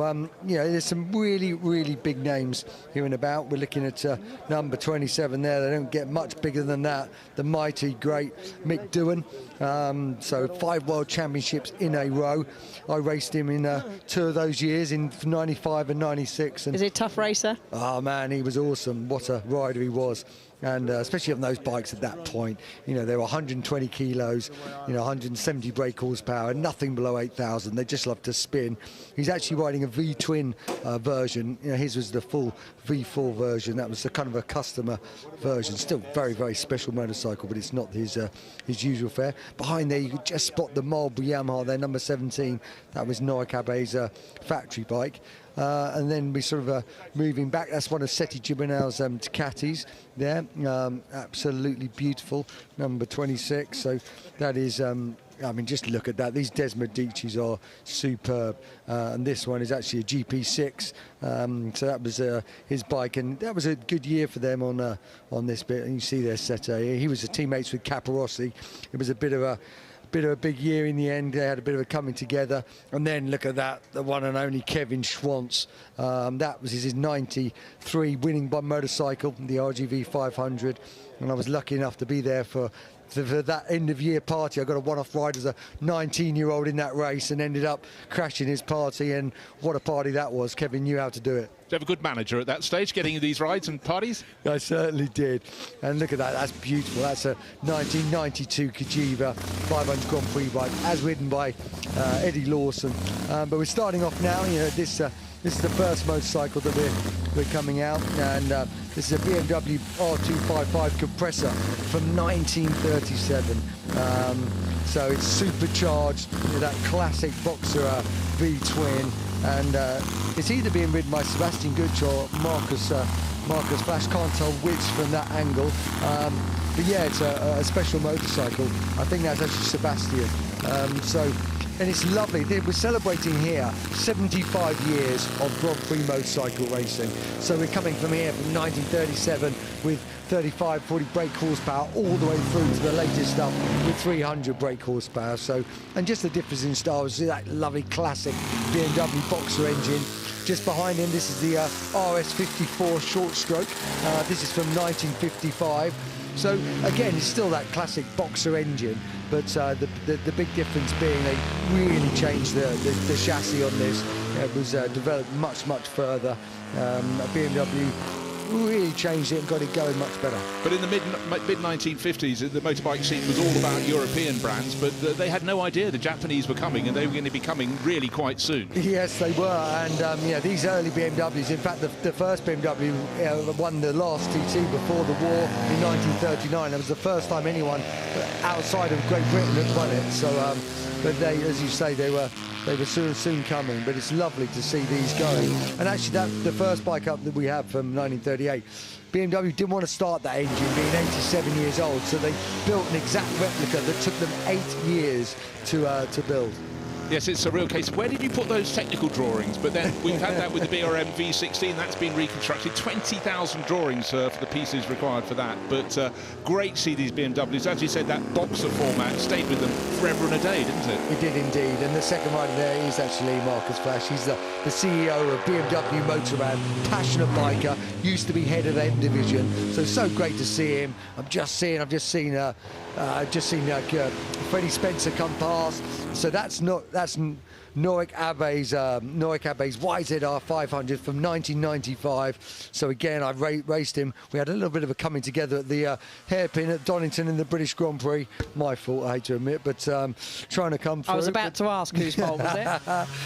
you know, there's some really, really big names here and about. We're looking at number 27 there. They don't get much bigger than that. The mighty, great Mick Doohan. So 5 world championships in a row. I raced him in 2 of those years, in 95 and 96. And is he a tough racer? Oh, man, he was awesome. What a rider he was. and especially on those bikes at that point, you know, they were 120 kilos, you know, 170 brake horsepower, nothing below 8,000. They just love to spin. He's actually riding a V-twin version. You know, his was the full V4 version. That was the kind of a customer version. Still very, very special motorcycle, but it's not his usual fare. Behind there, you could just spot the Marlboro Yamaha there, number 17. That was Norik Abe's factory bike. And then we sort of moving back. That's one of Seti Gibernau's Ducatis there. Absolutely beautiful, number 26. So that is, I mean, just look at that. These Desmodicis are superb. And this one is actually a GP6. So that was his bike, and that was a good year for them on this bit. And you see there, Seti. He was teammates with Caparossi. It was a bit of a big year in the end. They had a bit of a coming together. And then look at that, the one and only Kevin Schwantz. That was his 93 winning by motorcycle, the RGV 500. And I was lucky enough to be there for that end of year party. I got a one-off ride as a 19-year-old in that race and ended up crashing his party, and what a party that was. Kevin knew how to do it. Did you have a good manager at that stage, getting these rides and parties? I certainly did. And look at that, that's beautiful. That's a 1992 Kajiva 500 Grand Prix bike, as ridden by Eddie Lawson. But we're starting off now. You know, this is the first motorcycle that we're coming out, and this is a BMW R255 compressor from 1937. So it's supercharged with that classic Boxer V-twin, and it's either being ridden by Sebastian Gooch or Marcus Flash. Can't tell which from that angle. But yeah, it's a special motorcycle. I think that's actually Sebastian. And it's lovely. We're celebrating here 75 years of Grand Prix motorcycle racing. So we're coming from here from 1937 with 35, 40 brake horsepower all the way through to the latest stuff with 300 brake horsepower. So, and just the difference in styles, that lovely classic BMW Boxer engine. Just behind him, this is the RS54 short stroke. This is from 1955. So again, it's still that classic Boxer engine, but the big difference being they really changed the chassis on this. It was developed much further. BMW really changed it and got it going much better. But in the mid-1950s, the motorbike scene was all about European brands, but they had no idea the Japanese were coming, and they were going to be coming really quite soon. Yes, they were, and yeah, these early BMWs, in fact, the first BMW won the last TT before the war in 1939. That was the first time anyone outside of Great Britain had won it. So, but they, as you say, they were soon coming, but it's lovely to see these going. And actually, the first bike up that we have from 1938, BMW didn't want to start that engine being 87 years old, so they built an exact replica that took them 8 years to build. Yes, it's a real case. Where did you put those technical drawings? But then we've had that with the BRM V16. That's been reconstructed. 20,000 drawings for the pieces required for that. But great to see these BMWs. As you said, that Boxer format stayed with them forever and a day, didn't it? It did indeed. And the second rider there is actually Marcus Flash. He's the CEO of BMW Motorrad, passionate biker, used to be head of M division. So great to see him. I've just seen Freddie Spencer come past. So that's Norik Abe's YZR 500 from 1995. So again, I raced him. We had a little bit of a coming together at the hairpin at Donington in the British Grand Prix. My fault, I hate to admit, but trying to come through. I was about to ask whose fault was it?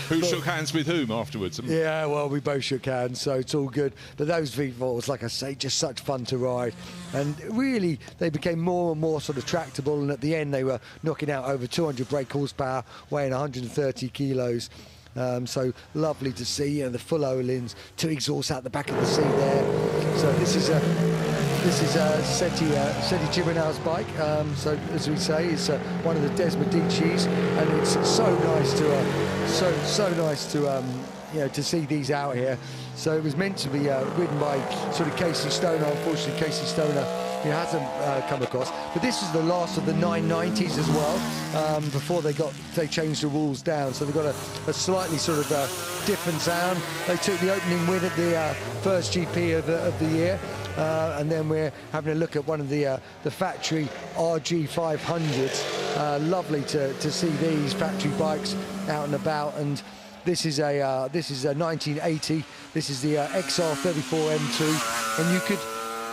Who shook hands with whom afterwards? Yeah, well, we both shook hands, so it's all good. But those V4s, like I say, just such fun to ride. And really, they became more and more sort of tractable, and at the end, they were knocking out over 200 brake horsepower, weighing 130 kilos. So lovely to see, you know, the full Olins, 2 exhausts out the back of the seat there. So this is Seti Gibernau's bike. So as we say, it's one of the Desmodicis, and it's so nice to you know, to see these out here. So it was meant to be ridden by sort of Casey Stoner. Unfortunately, Casey Stoner, he hasn't come across. But this is the last of the 990s as well. Before they changed the rules down, so they've got a slightly sort of different sound. They took the opening win at the first GP of the year. And then we're having a look at one of the factory RG 500s. Lovely to see these factory bikes out and about. And this is a 1980. This is the XR34 M2, and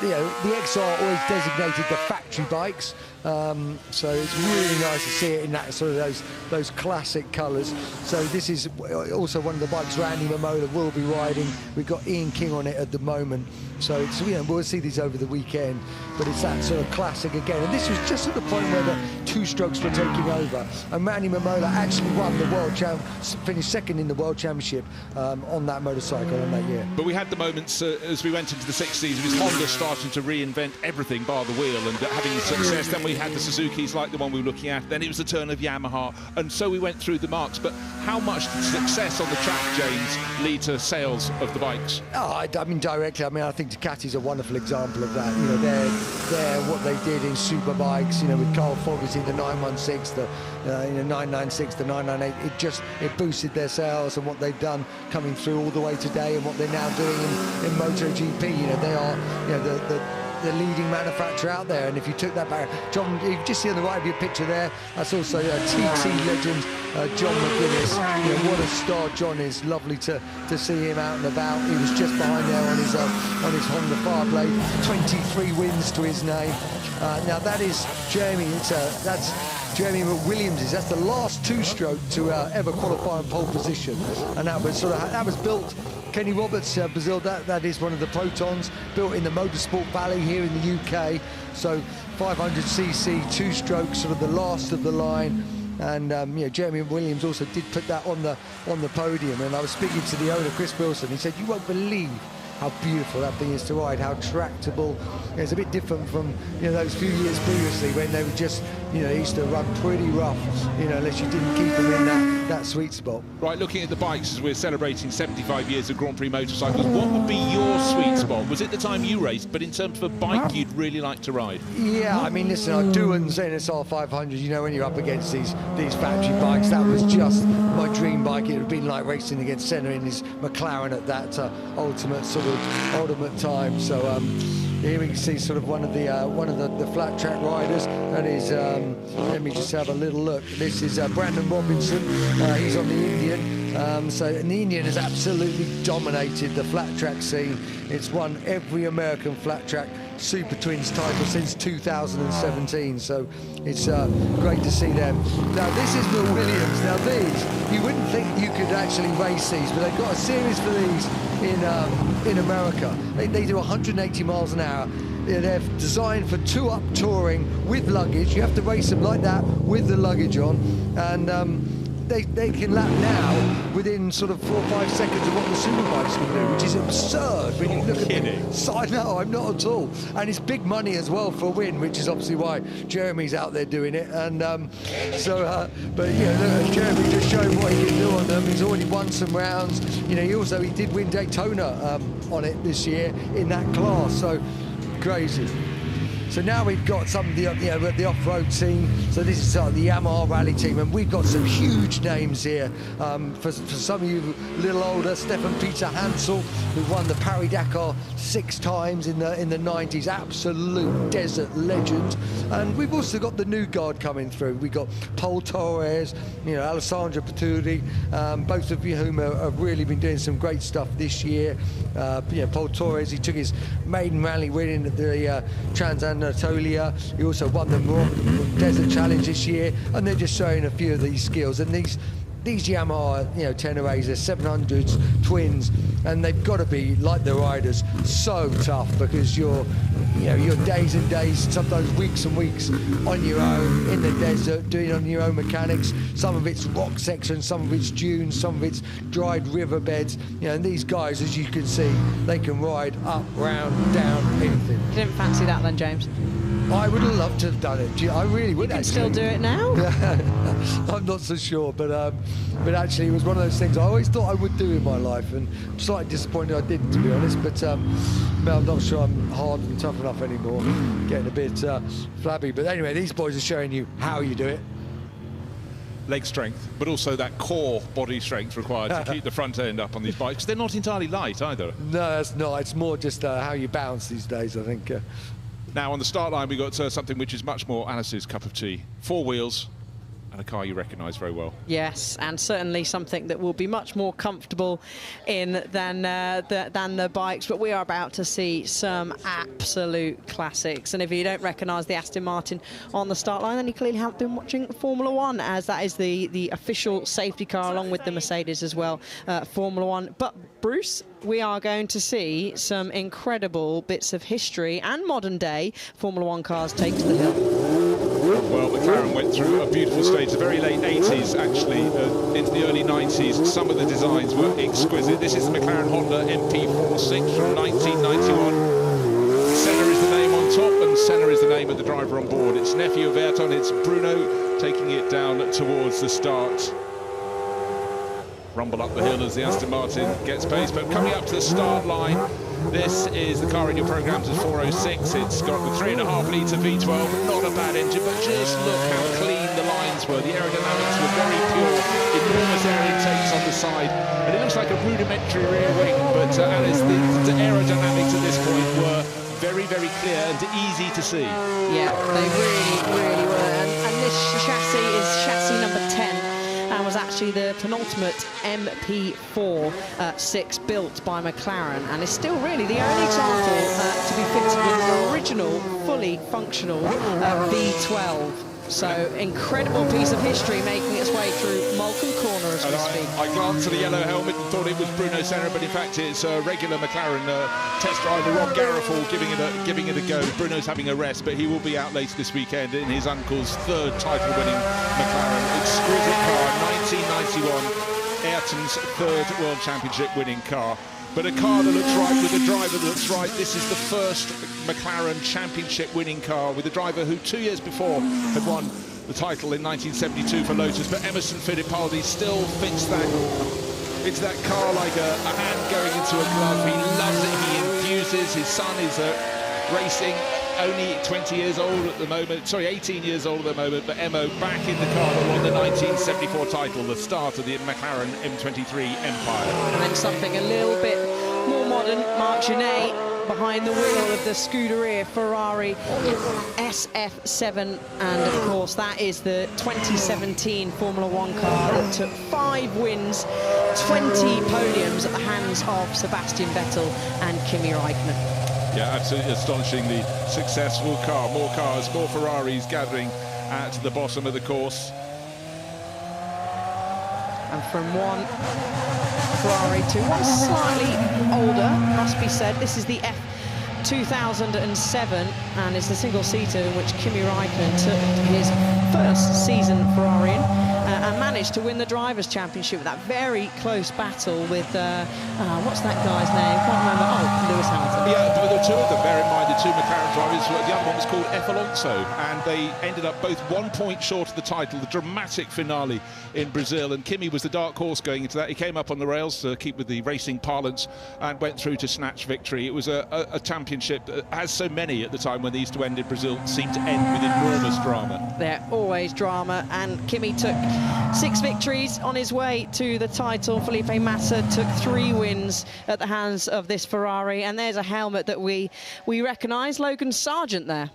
you know, the XR always designated the factory bikes, so it's really nice to see it in that sort of those classic colours. So this is also one of the bikes Randy Momola will be riding. We've got Ian King on it at the moment, so it's, you know, we'll see these over the weekend. But it's that sort of classic again, and this was just at the point where the two-strokes were taking over, and Randy Momola actually won the finished second in the World Championship on that motorcycle on that year. But we had the moments as we went into the 60s with Honda starting to reinvent everything bar the wheel and having success. Then we had the Suzukis like the one we were looking at. Then it was the turn of Yamaha, and so we went through the marks. But how much did success on the track, James, lead to sales of the bikes? Oh, I mean, directly. I mean, I think Ducati's a wonderful example of that. You know, they're what they did in super bikes. You know, with Carl Fogarty, the 916, the 996, the 998. It boosted their sales, and what they've done coming through all the way today, and what they're now doing in MotoGP. You know, they are, you know, the leading manufacturer out there. And if you took that back, John, you can just see on the right of your picture there, that's also TT legend John McGuinness. You know, what a star John is. Lovely to see him out and about. He was just behind there on his Honda Fireblade. 23 wins to his name. Now that is Jeremy. That's Jeremy McWilliams. That's the last two-stroke to ever qualify in pole position, and that was built. Kenny Roberts, Brazil, that is one of the Protons, built in the Motorsport Valley here in the UK. So 500cc, two-stroke, sort of the last of the line. And you know, Jeremy Williams also did put that on the podium. And I was speaking to the owner, Chris Wilson. He said, "You won't believe how beautiful that thing is to ride, how tractable." It's a bit different from, you know, those few years previously when they were just, you know, they used to run pretty rough, you know, unless you didn't keep them in that sweet spot. Right, looking at the bikes as we're celebrating 75 years of Grand Prix motorcycles, what would be your sweet spot? Was it the time you raced, but in terms of a bike you'd really like to ride? Yeah, I mean, listen, our Duans NSR 500, you know, when you're up against these factory bikes, that was just my dream bike. It would have been like racing against Senna in his McLaren at that ultimate time. So here we can see sort of one of the flat track riders. That is, let me just have a little look. This is Brandon Robinson. He's on the Indian. And the Indian has absolutely dominated the flat track scene. It's won every American flat track Super Twins title since 2017. So it's great to see them. Now this is Will Williams. Now these, you wouldn't think you could actually race these, but they've got a series for these in America. They do 180 miles an hour. They're designed for two-up touring with luggage. You have to race them like that with the luggage on, and they can lap now within sort of 4 or 5 seconds of what the superbikes can do, which is absurd when you look at it. No, I'm not at all. And it's big money as well for a win, which is obviously why Jeremy's out there doing it. And but you know, look, Jeremy just showing what he can do on them. He's already won some rounds. You know, he did win Daytona on it this year in that class. So crazy. So now we've got some of the off-road team. So this is the Yamaha Rally team, and we've got some huge names here. For some of you a little older, Stefan Peter Hansel, who won the Paris-Dakar 6 times in the 90s, absolute desert legend. And we've also got the new guard coming through. We've got Paul Torres, you know, Alessandro Paturi, both of you whom have really been doing some great stuff this year. You know, Paul Torres, he took his maiden rally win at the Trans-Anatolia. He also won the Morocco Desert Challenge this year, and they're just showing a few of these skills. And these Yamaha, you know, Teneras, they're 700s twins, and they've got to be, like the riders, so tough, because you're days and days, sometimes weeks and weeks on your own in the desert, doing on your own mechanics. Some of it's rock sections, some of it's dunes, some of it's dried riverbeds. You know, and these guys, as you can see, they can ride up, round, down, anything. You didn't fancy that then, James? I would have loved to have done it. I really would. You can still do it now? I'm not so sure, but actually it was one of those things I always thought I would do in my life, and I'm slightly disappointed I didn't, to be honest. But I'm not sure I'm hard and tough enough anymore. Getting a bit flabby. But anyway, these boys are showing you how you do it. Leg strength, but also that core body strength required to keep the front end up on these bikes. They're not entirely light either. No, it's not. It's more just how you bounce these days, I think. Now on the start line we got something which is much more Alice's cup of tea. 4 wheels And a car you recognise very well. Yes, and certainly something that will be much more comfortable in than the bikes. But we are about to see some absolute classics. And if you don't recognise the Aston Martin on the start line, then you clearly haven't been watching Formula One, as that is the official safety car along with the Mercedes as well, Formula One. But Bruce, we are going to see some incredible bits of history and modern day Formula One cars take to the hill. Well, McLaren went through a beautiful stage, the very late 80s, actually, into the early 90s. Some of the designs were exquisite. This is the McLaren Honda MP46 from 1991. Senna is the name on top, and Senna is the name of the driver on board. It's nephew of Ayrton, it's Bruno, taking it down towards the start. Rumble up the hill as the Aston Martin gets pace, but coming up to the start line, this is the car in your programmes as 406. It's got the 3.5-litre V12, not a bad engine, but just look how clean the lines were. The aerodynamics were very pure, enormous air intakes on the side, and it looks like a rudimentary rear wing, but Alice, the aerodynamics at this point were very, very clear and easy to see. Yeah, they really were, and this chassis is chassis number 10. And was actually the penultimate MP46 built by McLaren, and is still really the only example to be fitted with an original, fully functional V12. So, incredible piece of history making its way through Malcolm Corner as we speak. I glanced at the yellow helmet and thought it was Bruno Senna, but in fact it's a regular McLaren test driver, Rob Garofal, giving it a go. Bruno's having a rest, but he will be out later this weekend in his uncle's third title-winning McLaren. Exquisite car, 1991, Ayrton's third World Championship winning car. But a car that looks right with a driver that looks right. This is the first McLaren championship winning car with a driver who 2 years before had won the title in 1972 for Lotus. But Emerson Fittipaldi still fits that into that car like a hand going into a glove. He loves it, he infuses. His son is racing, only 20 years old at the moment, sorry, 18 years old at the moment, but Emo back in the car that won the 1974 title, the start of the McLaren M23 empire. And then something a little bit more modern, Marc Genet behind the wheel of the Scuderia Ferrari SF7, and of course that is the 2017 Formula One car that took 5 wins, 20 podiums at the hands of Sebastian Vettel and Kimi Raikkonen. Yeah, absolutely astonishingly successful car. More cars, more Ferraris gathering at the bottom of the course. And from one Ferrari to one slightly older, must be said, this is the F2007, and it's the single-seater in which Kimi Raikkonen took his first season Ferrari in, and managed to win the Drivers' Championship with that very close battle with, what's that guy's name? Can't remember. Oh, Lewis Hamilton. Yeah, there were 2 of them, bear in mind, the 2 McLaren drivers. The other one was called F. Alonso, and they ended up both 1 point short of the title, the dramatic finale in Brazil, and Kimi was the dark horse going into that. He came up on the rails to keep with the racing parlance and went through to snatch victory. It was a championship, as so many at the time when they used to end in Brazil, seemed to end with enormous drama. They're always drama, and Kimi took 6 victories on his way to the title. Felipe Massa took 3 wins at the hands of this Ferrari, and there's a helmet that we recognise, Logan Sargent there.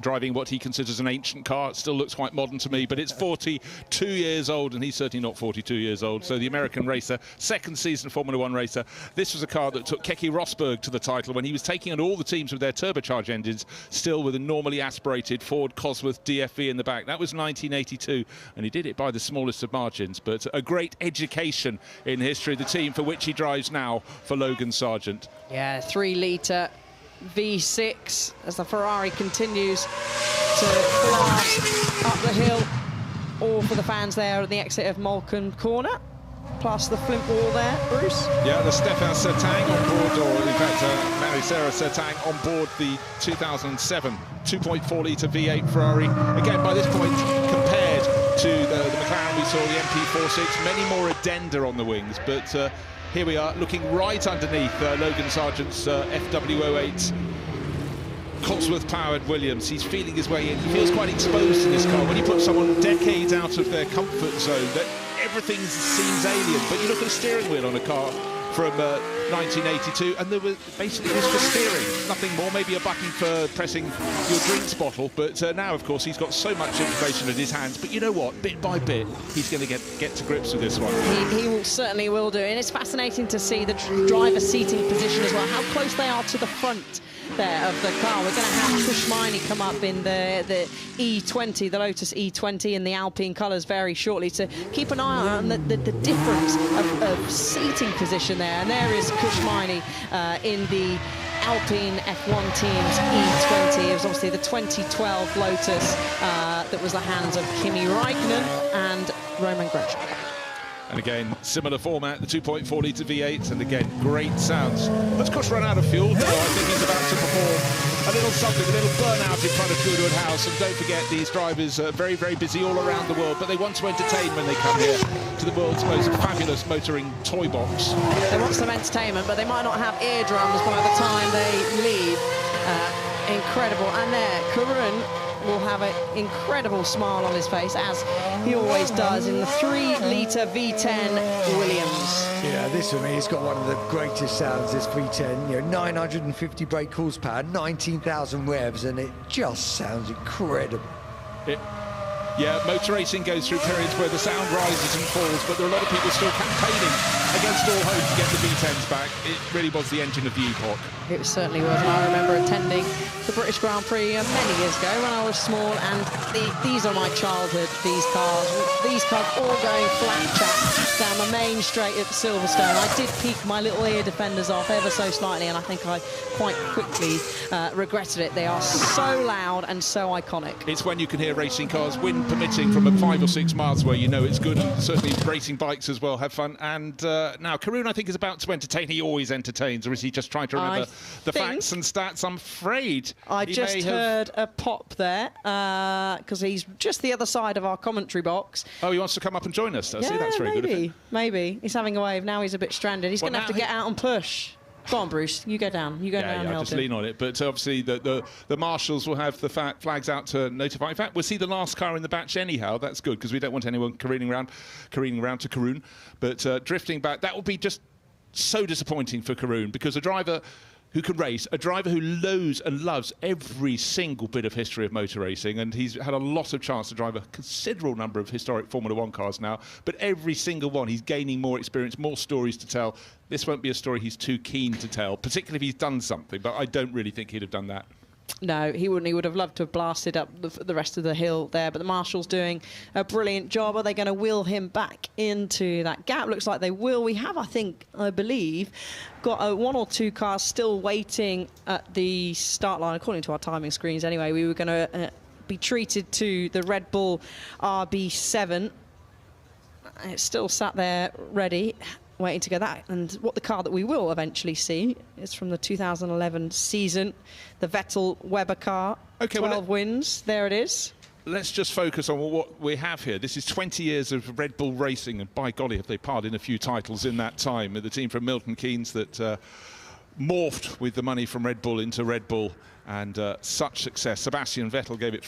Driving what he considers an ancient car. It still looks quite modern to me, but it's 42 years old, and he's certainly not 42 years old. So the American racer, second season Formula One racer. This was a car that took Keke Rosberg to the title when he was taking on all the teams with their turbocharged engines, still with a normally aspirated Ford Cosworth DFV in the back. That was 1982, and he did it by the smallest of margins, but a great education in history. The team for which he drives now for Logan Sargent. Yeah, 3-litre V6 as the Ferrari continues to blast up the hill, all for the fans there at the exit of Malcolm Corner, plus the Flint Wall there, Bruce. Yeah, the Stefan Sertang on board, or in fact Marie-Sarah Sertang on board the 2007 2.4-litre V8 Ferrari. Again, by this point, compared to the McLaren we saw, the MP46, many more addenda on the wings, but here we are, looking right underneath Logan Sargent's FW08 Cosworth-powered Williams. He's feeling his way in. He feels quite exposed in this car. When you put someone decades out of their comfort zone, that everything seems alien. But you look at a steering wheel on a car from 1982, and there was basically it was for steering, nothing more, maybe a button for pressing your drinks bottle, but now of course he's got so much information at his hands. But you know what, bit by bit he's going to get to grips with this one. He certainly will do, and it's fascinating to see the driver's seating position as well, how close they are to the front there of the car. We're going to have Kushmini come up in the E20, the Lotus E20 in the Alpine colours very shortly, to keep an eye on the difference of seating position there. And there is Kushmini in the Alpine F1 team's E20. It was obviously the 2012 Lotus that was the hands of Kimi Räikkönen and Roman Grosjean. And again, similar format, the 2.4 litre V8, and again, great sounds. Has Kush run out of fuel? No, I think he's about to perform a little something, a little burnout in front of Goodwood House. And don't forget, these drivers are very, very busy all around the world, but they want to entertain when they come here to the world's most fabulous motoring toy box. They want some entertainment, but they might not have eardrums by the time they leave. Incredible. And there, Karun will have an incredible smile on his face, as he always does, in the 3-litre V10 Williams. Yeah, this for me has got one of the greatest sounds, this V10. You know, 950 brake horsepower, 19,000 revs, and it just sounds incredible. Yeah, motor racing goes through periods where the sound rises and falls, but there are a lot of people still campaigning against all hope to get the V10s back. It really was the engine of the epoch. It certainly was, and I remember attending the British Grand Prix many years ago when I was small, and these are my childhood, these cars all going flat chat down the main straight at Silverstone. I did peek my little ear defenders off ever so slightly, and I think I quite quickly regretted it. They are so loud and so iconic. It's when you can hear racing cars, wind permitting, from 5 or 6 miles away, you know it's good, and certainly racing bikes as well have fun. And now Karun, I think, is about to entertain. He always entertains, or is he just trying to remember the facts and stats? I'm afraid I just heard a pop there, because he's just the other side of our commentary box. Oh, he wants to come up and join us. Yeah, see, that's very good of him. Maybe. He's having a wave. Now he's a bit stranded. He's going to have to get out and push. Go on, Bruce. You go down. You go down and help just him. lean on it. But obviously the marshals will have the flags out to notify. In fact, we'll see the last car in the batch anyhow. That's good, because we don't want anyone careening around to Karun. But drifting back, that will be just so disappointing for Karun, because a driver who can race, a driver who knows and loves every single bit of history of motor racing, and he's had a lot of chance to drive a considerable number of historic Formula One cars now, but every single one he's gaining more experience, more stories to tell. This won't be a story he's too keen to tell, particularly if he's done something, but I don't really think he'd have done that. No, he wouldn't. He would have loved to have blasted up the rest of the hill there, but the marshals doing a brilliant job. Are they going to wheel him back into that gap? Looks like they will. We have, I believe, got 1 or 2 cars still waiting at the start line, according to our timing screens anyway. We were going to be treated to the Red Bull RB7. It's still sat there ready, waiting to go that. And what the car that we will eventually see is from the 2011 season, the Vettel Weber car. Okay, 12 wins. There it is. Let's just focus on what we have here. This is 20 years of Red Bull racing, and by golly, have they piled in a few titles in that time. The team from Milton Keynes that morphed with the money from Red Bull into Red Bull, and such success. Sebastian Vettel gave it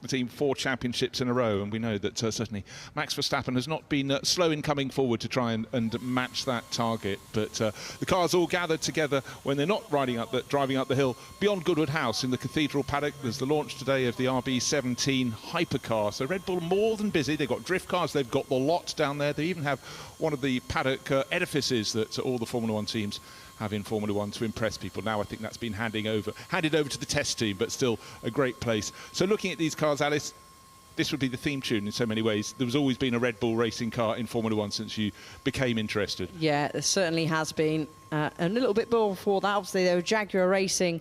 the team 4 championships in a row, and we know that certainly Max Verstappen has not been slow in coming forward to try and match that target. But the cars all gathered together when they're not driving up the hill beyond Goodwood House in the Cathedral Paddock. There's the launch today of the RB17 hypercar. So Red Bull more than busy. They've got drift cars, they've got the lot down there. They even have one of the paddock edifices that all the Formula One teams have in Formula One to impress people. Now I think that's been handed over to the test team, but still a great place. So looking at these cars, Alice, this would be the theme tune in so many ways. There's always been a Red Bull racing car in Formula One since you became interested. Yeah, there certainly has been. A little bit before that, obviously, there was Jaguar Racing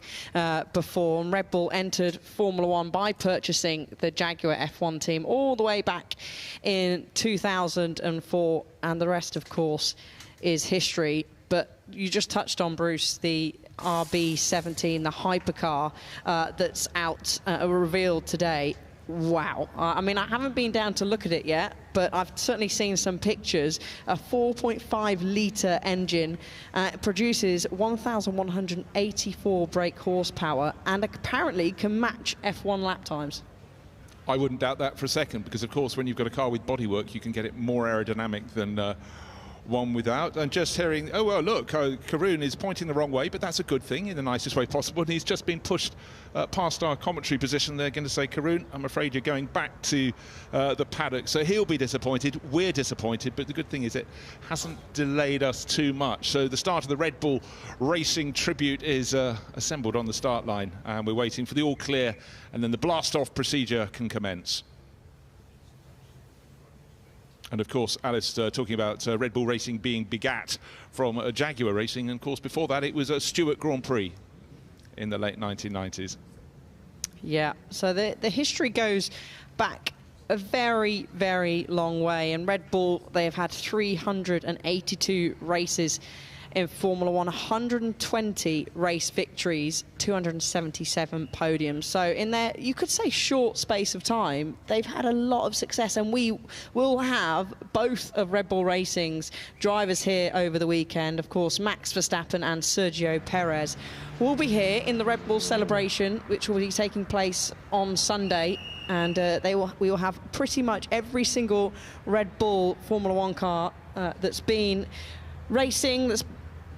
before, and Red Bull entered Formula One by purchasing the Jaguar F1 team all the way back in 2004, and the rest, of course, is history. But you just touched on, Bruce, the RB17, the hypercar that's out, revealed today. Wow. I mean, I haven't been down to look at it yet, but I've certainly seen some pictures. A 4.5-litre engine produces 1,184 brake horsepower and apparently can match F1 lap times. I wouldn't doubt that for a second, because, of course, when you've got a car with bodywork, you can get it more aerodynamic than one without. And just hearing, oh, well, look, Karun is pointing the wrong way, but that's a good thing in the nicest way possible. And he's just been pushed past our commentary position. They're going to say, Karun, I'm afraid you're going back to the paddock. So he'll be disappointed. We're disappointed. But the good thing is it hasn't delayed us too much. So the start of the Red Bull Racing tribute is assembled on the start line. And we're waiting for the all clear. And then the blast-off procedure can commence. And of course, Alice talking about Red Bull Racing being begat from Jaguar Racing. And of course, before that, it was a Stewart Grand Prix in the late 1990s. Yeah, so the history goes back a very, very long way. And Red Bull, they have had 382 races in Formula One, 120 race victories, 277 podiums. So in their, you could say, short space of time, they've had a lot of success, and we will have both of Red Bull Racing's drivers here over the weekend. Of course, Max Verstappen and Sergio Perez will be here in the Red Bull celebration, which will be taking place on Sunday. And we will have pretty much every single Red Bull Formula One car that's been racing, that's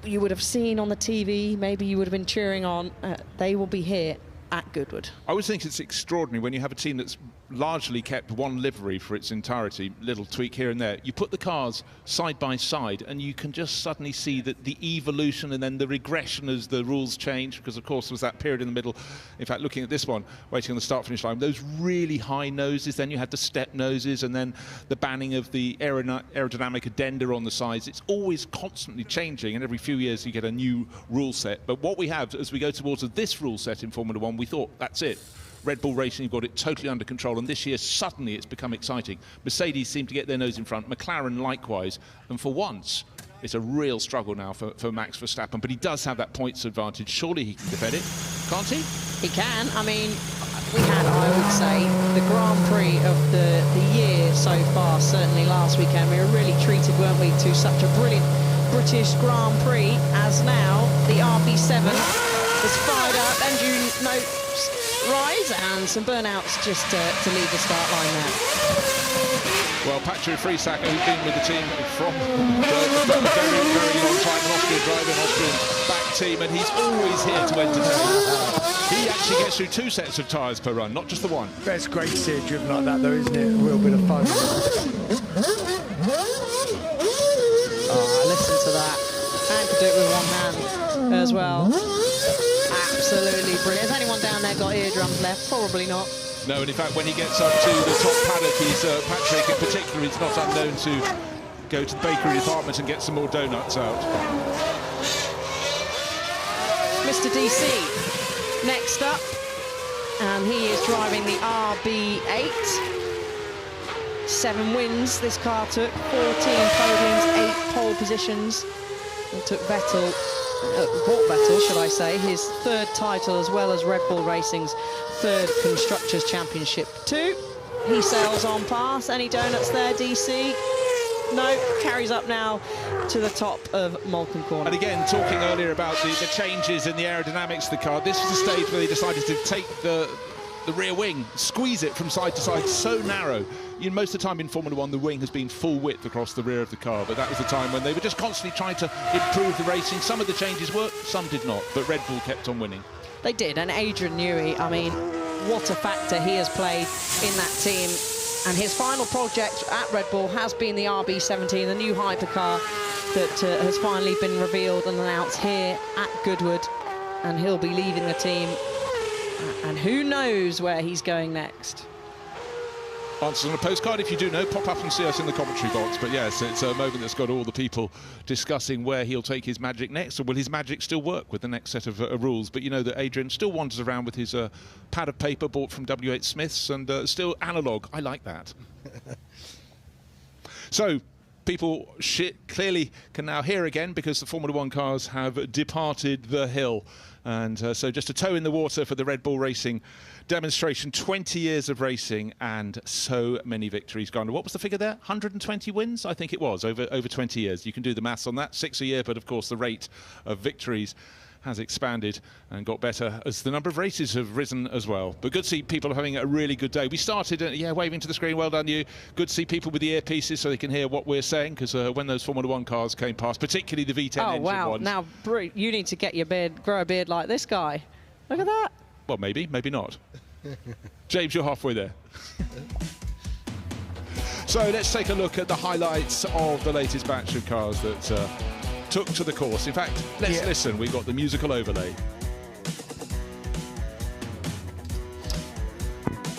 you would have seen on the TV, maybe you would have been cheering on, they will be here at Goodwood. I always think it's extraordinary when you have a team that's largely kept one livery for its entirety, little tweak here and there. You put the cars side by side and you can just suddenly see that the evolution and then the regression as the rules change, because of course there was that period in the middle, in fact looking at this one, waiting on the start-finish line, those really high noses, then you had the step noses and then the banning of the aerodynamic addenda on the sides. It's always constantly changing, and every few years you get a new rule set. But what we have as we go towards this rule set in Formula One, we thought that's it. Red Bull Racing have got it totally under control, and this year suddenly it's become exciting. Mercedes seem to get their nose in front, McLaren likewise, and for once it's a real struggle now for Max Verstappen, but he does have that points advantage. Surely he can defend it, can't he? He can. I mean, we had, I would say, the Grand Prix of the year so far, certainly last weekend. We were really treated, weren't we, to such a brilliant British Grand Prix, as now the RB7 is fired up, engine notes rise, and some burnouts just to leave the start line there. Well, Patrick Friesacker, who's been with the team from a very, very long time, an Austrian driver, an Austrian back team, and he's always here to entertain. He actually gets through 2 sets of tyres per run, not just the one. That's great to see it driven like that, though, isn't it? A real bit of fun. Oh, listen to that. And could do it with one hand as well. Absolutely brilliant. Has anyone down there got eardrums left? Probably not. No, and in fact, when he gets up to the top paddock, he's Patrick in particular, it's not unknown to go to the bakery department and get some more donuts out. Mr. DC next up, and he is driving the RB8. 7 wins this car took, 14 podiums, 8 pole positions. It took Vettel. Brought Vettel, should I say, his 3rd title, as well as Red Bull Racing's 3rd Constructors' Championship 2. He sails on past. Any donuts there, DC? No, carries up now to the top of Malcolm Corner. And again, talking earlier about the changes in the aerodynamics of the car, this is the stage where they decided to take the rear wing, squeeze it from side to side, so narrow. You know, most of the time in Formula One, the wing has been full width across the rear of the car, but that was the time when they were just constantly trying to improve the racing. Some of the changes worked, some did not, but Red Bull kept on winning. They did, and Adrian Newey, I mean, what a factor he has played in that team. And his final project at Red Bull has been the RB17, the new hypercar that has finally been revealed and announced here at Goodwood, and he'll be leaving the team. And who knows where he's going next? Answers on a postcard. If you do know, pop up and see us in the commentary box. But yes, it's a moment that's got all the people discussing where he'll take his magic next, or will his magic still work with the next set of rules? But you know that Adrian still wanders around with his pad of paper bought from W.H. Smith's, and still analogue. I like that. So people clearly can now hear again, because the Formula One cars have departed the hill. And so just a toe in the water for the Red Bull Racing demonstration. 20 years of racing and so many victories gone. What was the figure there? 120 wins? I think it was, over 20 years. You can do the maths on that. 6 a year, but of course the rate of victories has expanded and got better as the number of races have risen as well. But good to see people having a really good day. We started, waving to the screen, well done you. Good to see people with the earpieces so they can hear what we're saying, because when those Formula 1 cars came past, particularly the V10 engine ones. Now, you need to get your beard, grow a beard like this guy. Look at that. Well, maybe not. James, you're halfway there. So let's take a look at the highlights of the latest batch of cars that took to the course. In fact, let's listen. We've got the musical overlay.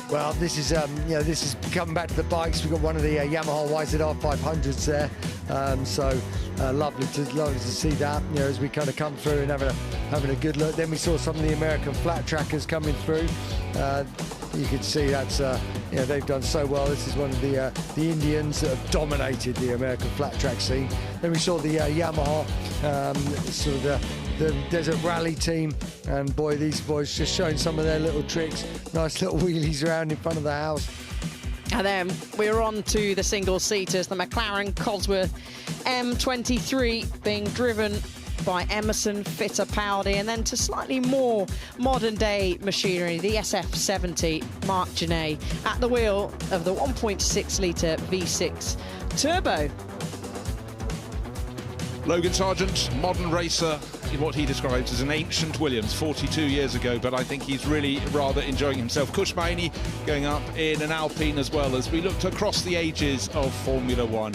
Well, this is this is coming back to the bikes. We've got one of the Yamaha YZR 500s there, so lovely to see that. As we kind of come through and having a good look. Then we saw some of the American flat trackers coming through. You can see that's they've done so well. This is one of the Indians that have dominated the American flat track scene. Then we saw the Yamaha sort of the Desert Rally team, and boy, these boys just showing some of their little tricks. Nice little wheelies around in front of the house. And then we're on to the single-seaters, the McLaren Cosworth M23 being driven by Emerson Fittipaldi, and then to slightly more modern-day machinery, the SF70 Mark Genet at the wheel of the 1.6-litre V6 turbo. Logan Sargent, modern racer in what he describes as an ancient Williams 42 years ago, but I think he's really rather enjoying himself. Kush Maini going up in an Alpine as well, as we looked across the ages of Formula 1.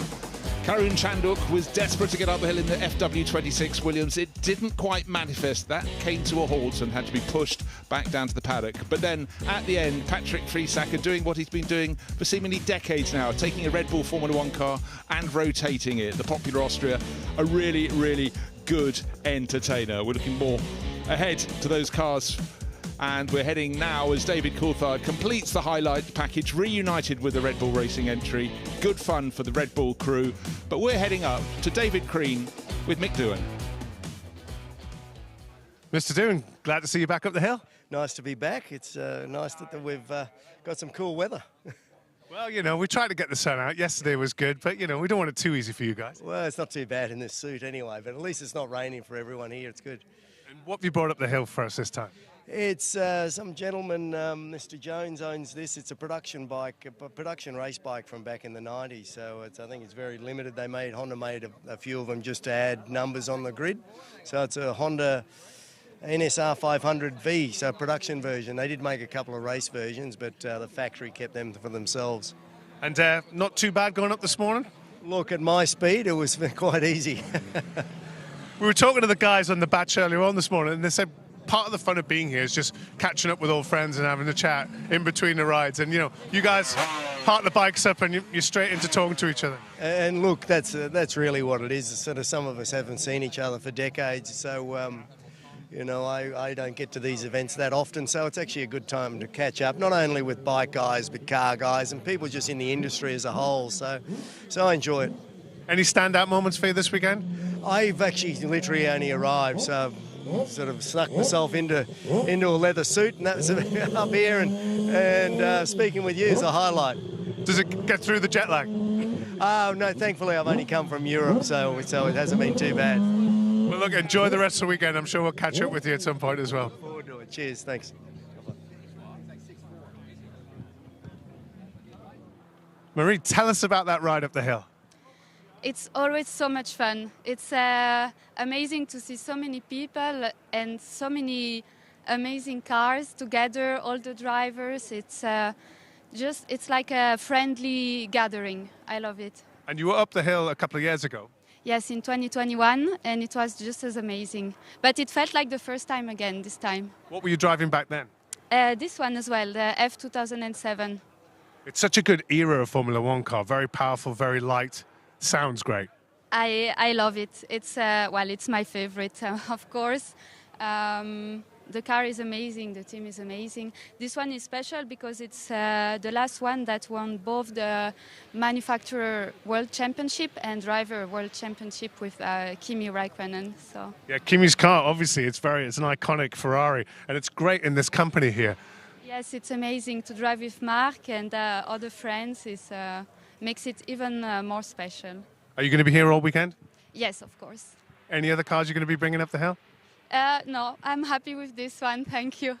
Karun Chanduk was desperate to get up the hill in the FW26 Williams. It didn't quite manifest. That came to a halt and had to be pushed back down to the paddock. But then at the end, Patrick Friesacker doing what he's been doing for seemingly decades now, taking a Red Bull Formula 1 car and rotating it. The popular Austria, a really, really good entertainer. We're looking more ahead to those cars. And we're heading now as David Coulthard completes the highlight package, reunited with the Red Bull Racing entry. Good fun for the Red Bull crew. But we're heading up to David Crean with Mick Doohan. Mr. Doohan, glad to see you back up the hill. Nice to be back. It's nice that we've got some cool weather. Well, we tried to get the sun out. Yesterday was good, but, we don't want it too easy for you guys. Well, it's not too bad in this suit anyway, but at least it's not raining for everyone here. It's good. And what have you brought up the hill for us this time? It's some gentleman, Mr. Jones owns this. It's a production bike, a production race bike from back in the 90s. So I think it's very limited. Honda made a few of them just to add numbers on the grid. So it's a Honda NSR 500V, so production version. They did make a couple of race versions, but the factory kept them for themselves. And not too bad going up this morning? Look, at my speed, it was quite easy. We were talking to the guys on the batch earlier on this morning, and they said part of the fun of being here is just catching up with old friends and having a chat in between the rides. And, you guys park the bikes up and you're straight into talking to each other. And look, that's really what it is. Sort of some of us haven't seen each other for decades, so I don't get to these events that often, so it's actually a good time to catch up, not only with bike guys, but car guys and people just in the industry as a whole. So I enjoy it. Any standout moments for you this weekend? I've actually literally only arrived, so I've sort of snuck myself into a leather suit, and that was up here, and speaking with you is a highlight. Does it get through the jet lag? Oh, no, thankfully I've only come from Europe, so it hasn't been too bad. Well, look, enjoy the rest of the weekend. I'm sure we'll catch up with you at some point as well. Look forward to it. Cheers, thanks. Marie, tell us about that ride up the hill. It's always so much fun. It's amazing to see so many people and so many amazing cars together, all the drivers. It's like a friendly gathering. I love it. And you were up the hill a couple of years ago. Yes, in 2021, and it was just as amazing. But it felt like the first time again this time. What were you driving back then? This one as well, the F2007. It's such a good era of Formula 1 car. Very powerful, very light. Sounds great. I love it. It's it's my favorite, of course. The car is amazing. The team is amazing. This one is special because it's the last one that won both the Manufacturer World Championship and Driver World Championship with Kimi Räikkönen. So yeah, Kimi's car, obviously, it's an iconic Ferrari, and it's great in this company here. Yes, it's amazing to drive with Mark and other friends. Makes it even more special. Are you going to be here all weekend? Yes, of course. Any other cars you're going to be bringing up the hill? No, I'm happy with this one. Thank you.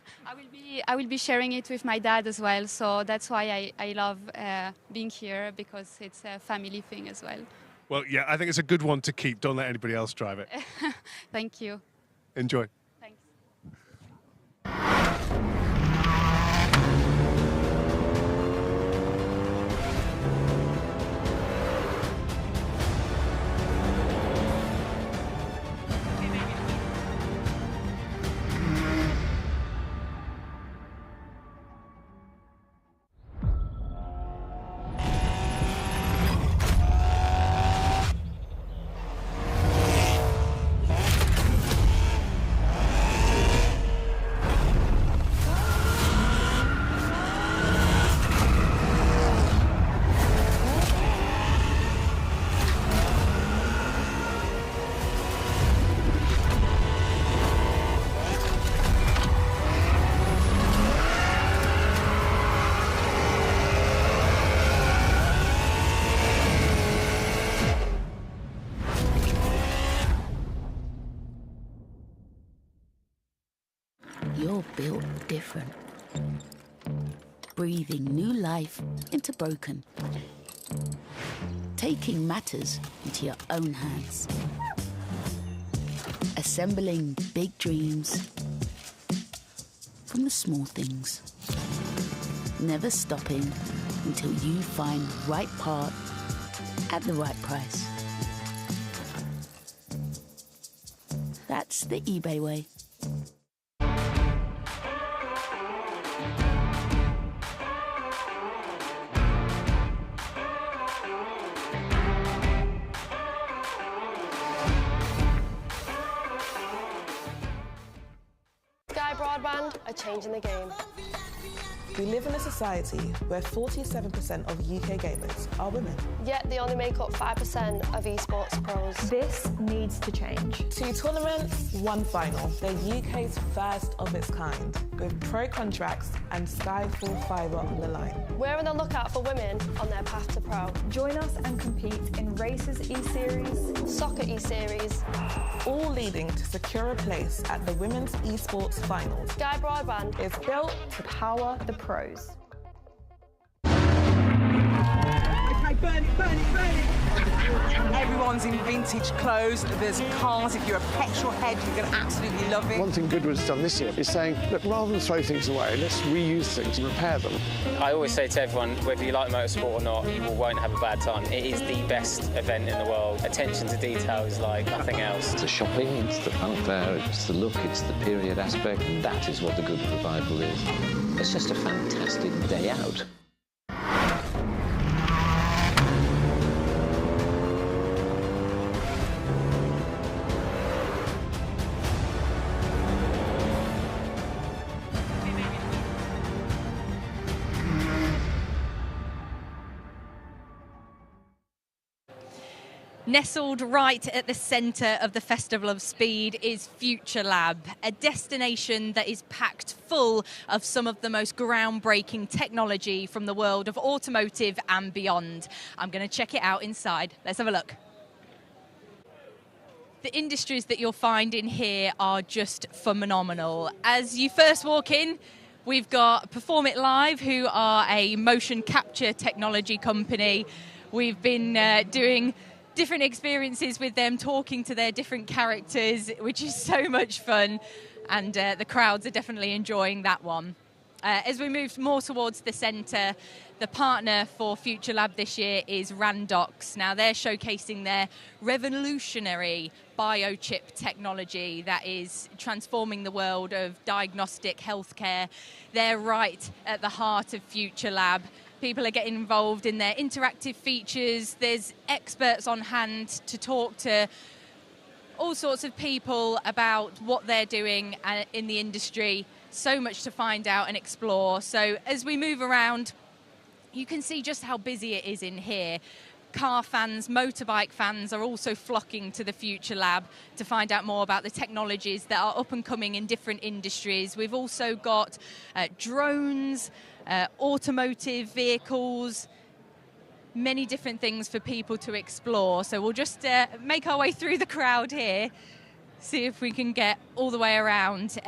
I will be sharing it with my dad as well. So that's why I love being here, because it's a family thing as well. Well, yeah, I think it's a good one to keep. Don't let anybody else drive it. Thank you. Enjoy. Thanks. You're built different. Breathing new life into broken. Taking matters into your own hands. Assembling big dreams from the small things. Never stopping until you find right part at the right price. That's the eBay way. Sky Broadband are changing the game. We live in a society where 47% of UK gamers are women. Yet they only make up 5% of esports pros. This needs to change. 2 tournaments, 1 final. They're UK's first of its kind, with pro contracts and Sky full fibre on the line. We're on the lookout for women on their path to pro. Join us and compete in Races E-Series, Soccer E-Series, all leading to secure a place at the Women's Esports Finals. Sky Broadband is built to power the pros. Okay, burn it, burn it, burn it! Everyone's in vintage clothes. There's cars. If you're a petrol head, you're going to absolutely love it. One thing Goodwood's done this year is saying, look, rather than throw things away, let's reuse things and repair them. I always say to everyone, whether you like motorsport or not, you won't have a bad time. It is the best event in the world. Attention to detail is like nothing else. It's the shopping, it's the fanfare, it's the look, it's the period aspect. That is what the Goodwood Revival is. It's just a fantastic day out. Nestled right at the centre of the Festival of Speed is Future Lab, a destination that is packed full of some of the most groundbreaking technology from the world of automotive and beyond. I'm going to check it out inside. Let's have a look. The industries that you'll find in here are just phenomenal. As you first walk in, we've got Perform It Live, who are a motion capture technology company. We've been doing different experiences with them, talking to their different characters, which is so much fun, and the crowds are definitely enjoying that one. As we move more towards the centre, the partner for Future Lab this year is Randox. Now they're showcasing their revolutionary biochip technology that is transforming the world of diagnostic healthcare. They're right at the heart of Future Lab. People are getting involved in their interactive features. There's experts on hand to talk to all sorts of people about what they're doing in the industry. So much to find out and explore. So as we move around, you can see just how busy it is in here. Car fans, motorbike fans are also flocking to the Future Lab to find out more about the technologies that are up and coming in different industries. We've also got drones, automotive vehicles, many different things for people to explore. So we'll just make our way through the crowd here. see if we can get all the way around.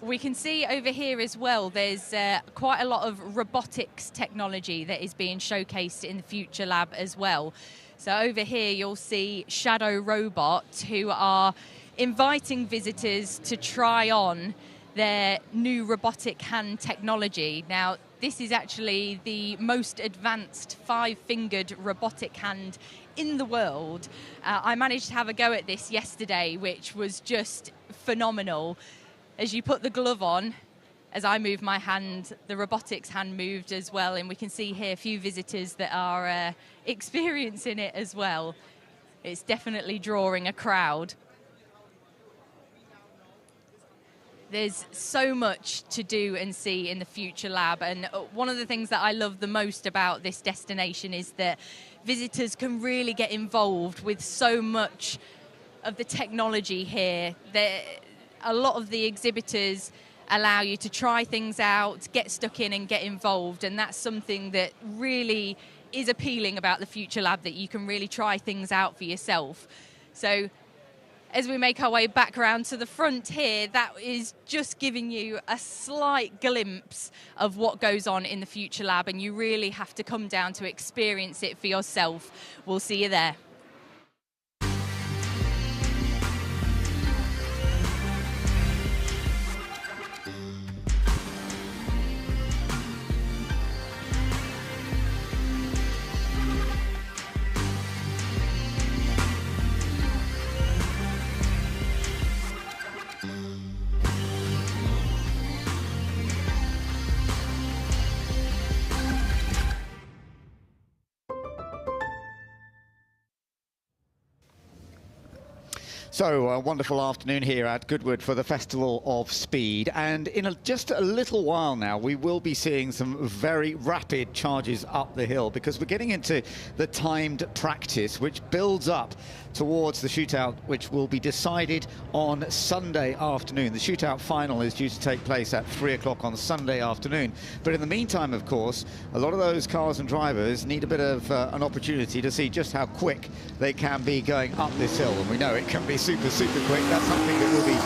We can see over here as well, there's quite a lot of robotics technology that is being showcased in the Future Lab as well. So over here you'll see Shadow robots who are inviting visitors to try on their new robotic hand technology. Now, this is actually the most advanced 5-fingered robotic hand in the world. I managed to have a go at this yesterday, which was just phenomenal. As you put the glove on, as I move my hand, the robotics hand moved as well, and we can see here a few visitors that are experiencing it as well. It's definitely drawing a crowd. There's so much to do and see in the Future Lab, and one of the things that I love the most about this destination is that visitors can really get involved with so much of the technology here. A lot of the exhibitors allow you to try things out, get stuck in and get involved, and that's something that really is appealing about the Future Lab, that you can really try things out for yourself. So as we make our way back around to the front here, that is just giving you a slight glimpse of what goes on in the Future Lab, and you really have to come down to experience it for yourself. We'll see you there. So, a wonderful afternoon here at Goodwood for the Festival of Speed, and in just a little while now we will be seeing some very rapid charges up the hill, because we're getting into the timed practice which builds up towards the shootout, which will be decided on Sunday afternoon. The shootout final is due to take place at 3 o'clock on Sunday afternoon, but in the meantime, of course, a lot of those cars and drivers need a bit of an opportunity to see just how quick they can be going up this hill, and we know it can be super quick. That's something that we'll be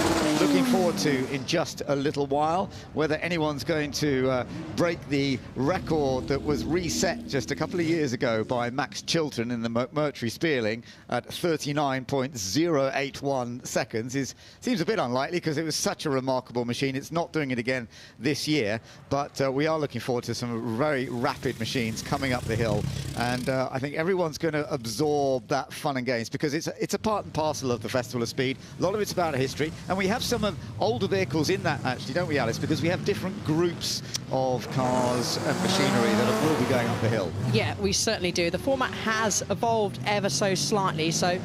looking forward to in just a little while. Whether anyone's going to break the record that was reset just a couple of years ago by Max Chilton in the Mercury Spearling at 39.081 seconds seems a bit unlikely, because it was such a remarkable machine. It's not doing it again this year, but we are looking forward to some very rapid machines coming up the hill, and I think everyone's going to absorb that fun and games, because it's a part and parcel of the Festival of Speed. A lot of it's about history, and we have some of older vehicles in that, actually, don't we, Alice? Because we have different groups of cars and machinery that will be going up the hill. Yeah, we certainly do. The format has evolved ever so slightly, so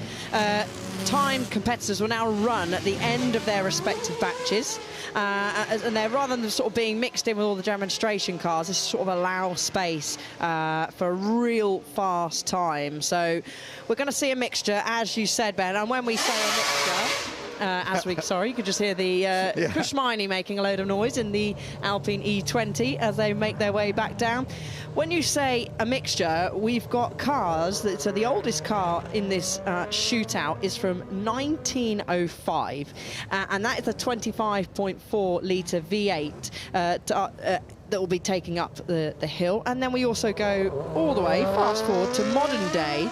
timed competitors will now run at the end of their respective batches, and they're, rather than sort of being mixed in with all the demonstration cars, this sort of allows space for a real fast time. So we're going to see a mixture, as you said, Ben, and when we say a mixture, sorry, you could just hear the Kushmini making a load of noise in the Alpine E20 as they make their way back down. When you say a mixture, we've got cars so the oldest car in this shootout is from 1905, and that is a 25.4 litre V8 that will be taking up the hill. And then we also go all the way, fast forward to modern day.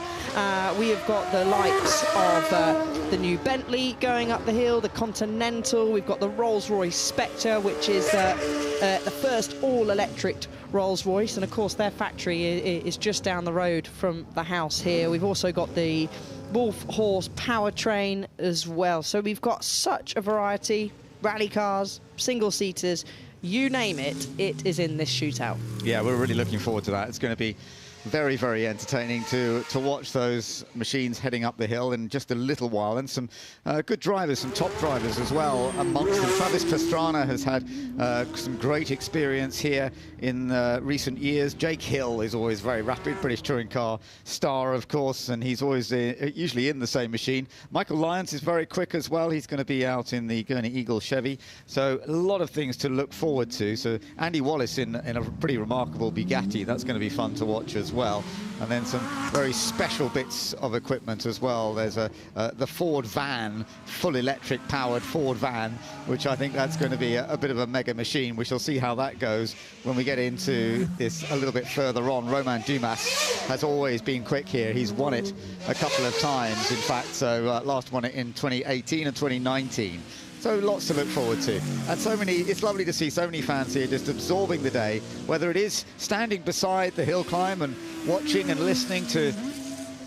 We have got the likes of the new Bentley going up the hill, the Continental, we've got the Rolls-Royce Spectre, which is the first all-electric Rolls-Royce, and of course their factory is just down the road from the house here. We've also got the Wolf Horse powertrain as well. So we've got such a variety, rally cars, single-seaters, you name it, it is in this shootout. Yeah, we're really looking forward to that. It's going to be very, very entertaining to watch those machines heading up the hill in just a little while, and some good drivers, some top drivers as well amongst them. Travis Pastrana has had some great experience here in recent years. Jake Hill is always very rapid, British touring car star, of course, and he's always usually in the same machine. Michael Lyons is very quick as well. He's going to be out in the Gurney Eagle Chevy, so a lot of things to look forward to. So Andy Wallace in a pretty remarkable Bugatti, that's going to be fun to watch as as well. And then some very special bits of equipment as well. There's the Ford van, full electric powered Ford van, which I think that's going to be a bit of a mega machine. We shall see how that goes when we get into this a little bit further on. Romain Dumas has always been quick here. He's won it a couple of times, in fact. So last won it in 2018 and 2019. So lots to look forward to. And so many, it's lovely to see so many fans here just absorbing the day, whether it is standing beside the hill climb and watching and listening to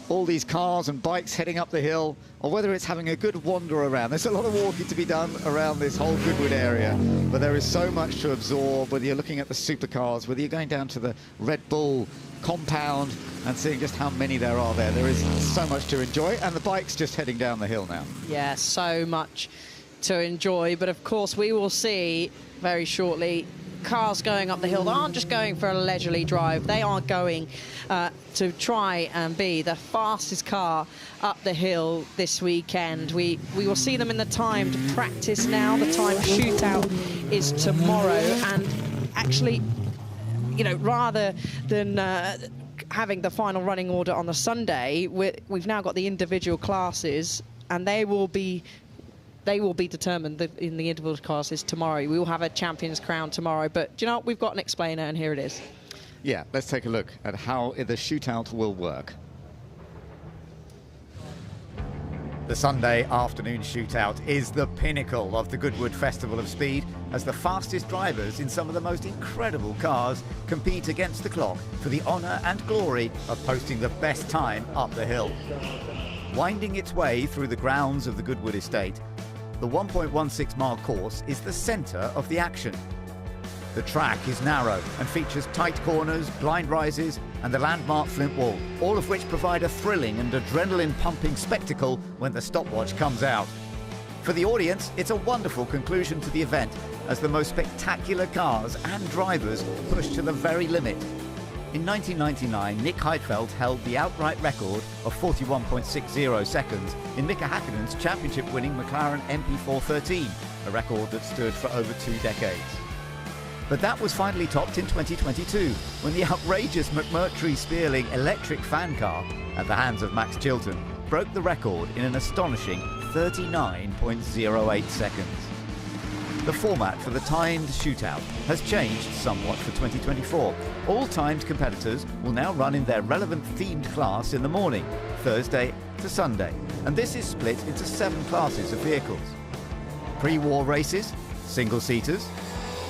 all these cars and bikes heading up the hill, or whether it's having a good wander around. There's a lot of walking to be done around this whole Goodwood area, but there is so much to absorb, whether you're looking at the supercars, whether you're going down to the Red Bull compound and seeing just how many there are there. There is so much to enjoy, and the bike's just heading down the hill now. Yeah, so much to enjoy, but of course we will see very shortly cars going up the hill that aren't just going for a leisurely drive. They are going to try and be the fastest car up the hill this weekend. We will see them in the timed practice now. The time shootout is tomorrow, and actually, you know, rather than having the final running order on the Sunday, we've now got the individual classes, and they will be determined in the individual classes tomorrow. We will have a champion's crown tomorrow, but do you know what? We've got an explainer, and here it is. Yeah, let's take a look at how the shootout will work. The Sunday afternoon shootout is the pinnacle of the Goodwood Festival of Speed, as the fastest drivers in some of the most incredible cars compete against the clock for the honour and glory of posting the best time up the hill. Winding its way through the grounds of the Goodwood estate, the 1.16 mile course is the centre of the action. The track is narrow and features tight corners, blind rises and the landmark Flint Wall, all of which provide a thrilling and adrenaline-pumping spectacle when the stopwatch comes out. For the audience, it's a wonderful conclusion to the event, as the most spectacular cars and drivers push to the very limit. In 1999, Nick Heidfeld held the outright record of 41.60 seconds in Mika Häkkinen's championship-winning McLaren MP413, a record that stood for over 2 decades. But that was finally topped in 2022, when the outrageous McMurtry-Spearling electric fan car, at the hands of Max Chilton, broke the record in an astonishing 39.08 seconds. The format for the timed shootout has changed somewhat for 2024. All timed competitors will now run in their relevant themed class in the morning, Thursday to Sunday, and this is split into 7 classes of vehicles. Pre-war races, single-seaters,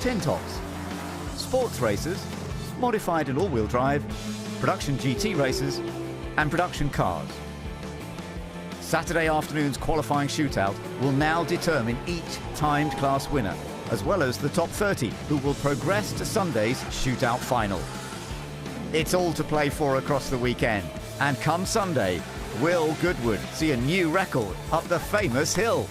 tin tops, sports races, modified and all-wheel drive, production GT races, and production cars. Saturday afternoon's qualifying shootout will now determine each timed class winner, as well as the top 30 who will progress to Sunday's shootout final. It's all to play for across the weekend, and come Sunday, will Goodwood see a new record up the famous hill?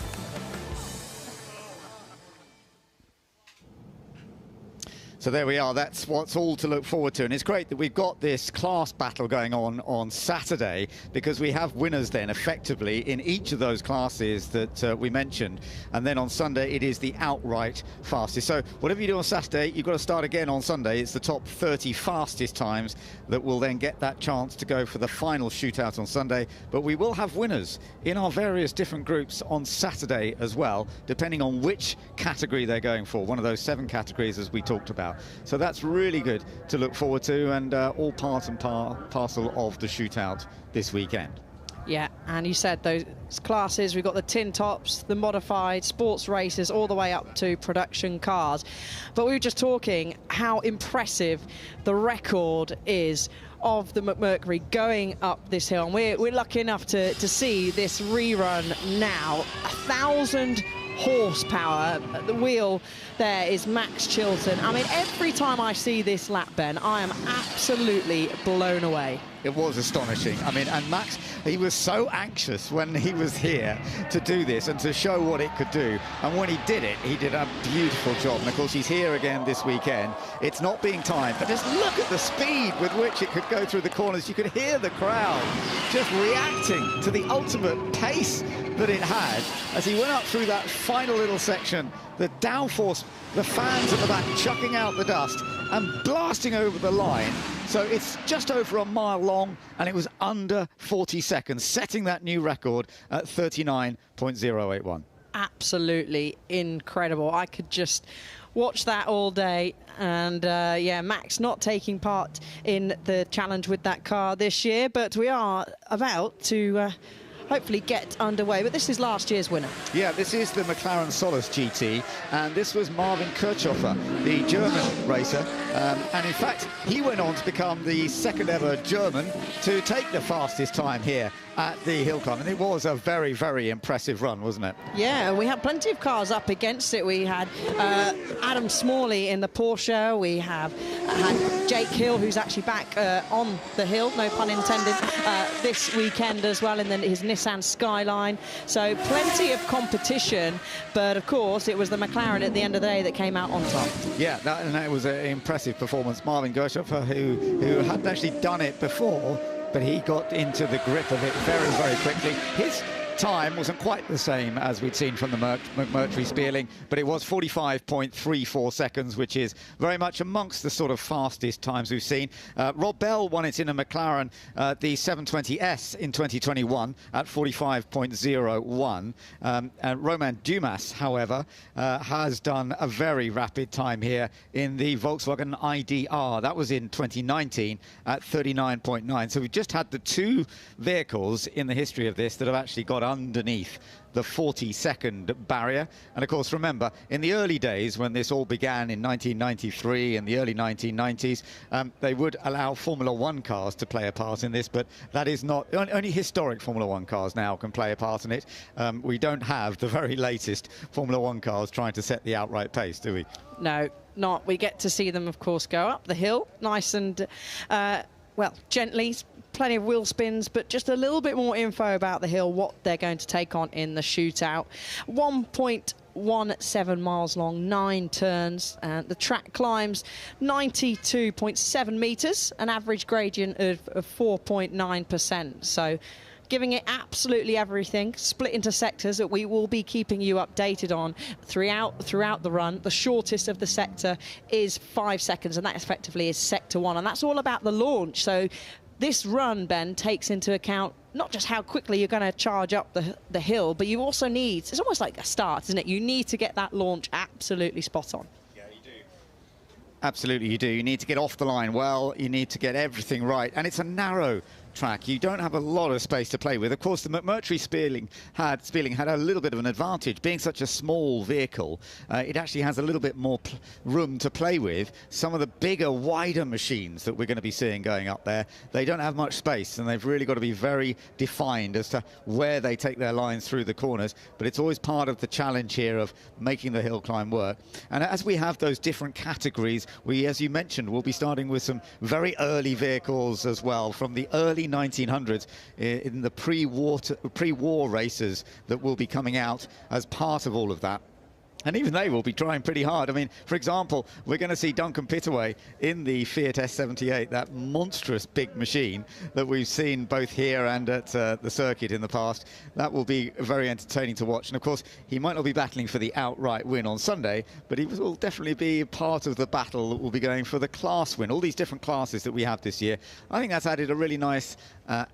So there we are, that's what's all to look forward to. And it's great that we've got this class battle going on Saturday, because we have winners then effectively in each of those classes that we mentioned. And then on Sunday, it is the outright fastest. So whatever you do on Saturday, you've got to start again on Sunday. It's the top 30 fastest times that will then get that chance to go for the final shootout on Sunday. But we will have winners in our various different groups on Saturday as well, depending on which category they're going for, one of those 7 categories as we talked about. So that's really good to look forward to, and all part and parcel of the shootout this weekend. Yeah, and you said those classes, we've got the tin tops, the modified, sports races, all the way up to production cars. But we were just talking how impressive the record is of the McMurtry going up this hill. And we're lucky enough to see this rerun now. 1,000 horsepower. At the wheel there is Max Chilton. I mean, every time I see this lap, Ben, I am absolutely blown away. It was astonishing. I mean, and Max, he was so anxious when he was here to do this and to show what it could do. And when he did it, he did a beautiful job. And of course, he's here again this weekend. It's not being timed, but just look at the speed with which it could go through the corners. You could hear the crowd just reacting to the ultimate pace that it had as he went up through that final little section the downforce, the fans at the back chucking out the dust and blasting over the line. So it's just over a mile long, and it was under 40 seconds, setting that new record at 39.081. Absolutely incredible. I could just watch that all day. And yeah, Max not taking part in the challenge with that car this year, but we are about to hopefully get underway. But this is last year's winner. Yeah, this is the McLaren Solus GT, and this was Marvin Kirchhofer, the German racer. And in fact, he went on to become the second ever German to take the fastest time here at the hill climb. And it was a very, very impressive run, wasn't it? Yeah, we had plenty of cars up against it. We had Adam Smalley in the Porsche. We have had Jake Hill, who's actually back on the hill, no pun intended, this weekend as well in his Nissan Skyline. So plenty of competition, but of course it was the McLaren at the end of the day that came out on top. Yeah, that was an impressive performance. Marvin Kirchhofer, who hadn't actually done it before, but he got into the grip of it very, very quickly. His time wasn't quite the same as we'd seen from the McMurtry Spearling, but it was 45.34 seconds, which is very much amongst the sort of fastest times we've seen. Rob Bell won it in a McLaren, the 720S in 2021 at 45.01. Romain Dumas, however, has done a very rapid time here in the Volkswagen IDR. That was in 2019 at 39.9. So we've just had the two vehicles in the history of this that have actually got underneath the 40-second barrier. And of course, remember, in the early days when this all began in 1993 and the early 1990s, they would allow Formula One cars to play a part in this, but that is not, only historic Formula One cars now can play a part in it. We don't have the very latest Formula One cars trying to set the outright pace, do we? No, not. We get to see them, of course, go up the hill, nice and, well, gently. Plenty of wheel spins, but just a little bit more info about the hill, what they're going to take on in the shootout. 1.17 miles long, 9 turns, and the track climbs 92.7 metres, an average gradient of 4.9%. So giving it absolutely everything, split into sectors that we will be keeping you updated on throughout the run. The shortest of the sector is 5 seconds, and that effectively is sector 1, and that's all about the launch. So this run, Ben, takes into account not just how quickly you're going to charge up the hill, but you also need, it's almost like a start, isn't it? You need to get that launch absolutely spot on. Yeah, you do. Absolutely, you do. You need to get off the line well. You need to get everything right. And it's a narrow track. You don't have a lot of space to play with. Of course, the McMurtry Spearling had a little bit of an advantage. Being such a small vehicle, it actually has a little bit more room to play with. Some of the bigger, wider machines that we're going to be seeing going up there, they don't have much space, and they've really got to be very defined as to where they take their lines through the corners. But it's always part of the challenge here of making the hill climb work. And as we have those different categories, we, as you mentioned, will be starting with some very early vehicles as well, from the early 1900s in the pre-war races that will be coming out as part of all of that. And even they will be trying pretty hard. I mean, for example, we're going to see Duncan Pittaway in the Fiat S78, that monstrous big machine that we've seen both here and at the circuit in the past. That will be very entertaining to watch. And of course, he might not be battling for the outright win on Sunday, but he will definitely be part of the battle that will be going for the class win. All these different classes that we have this year, I think that's added a really nice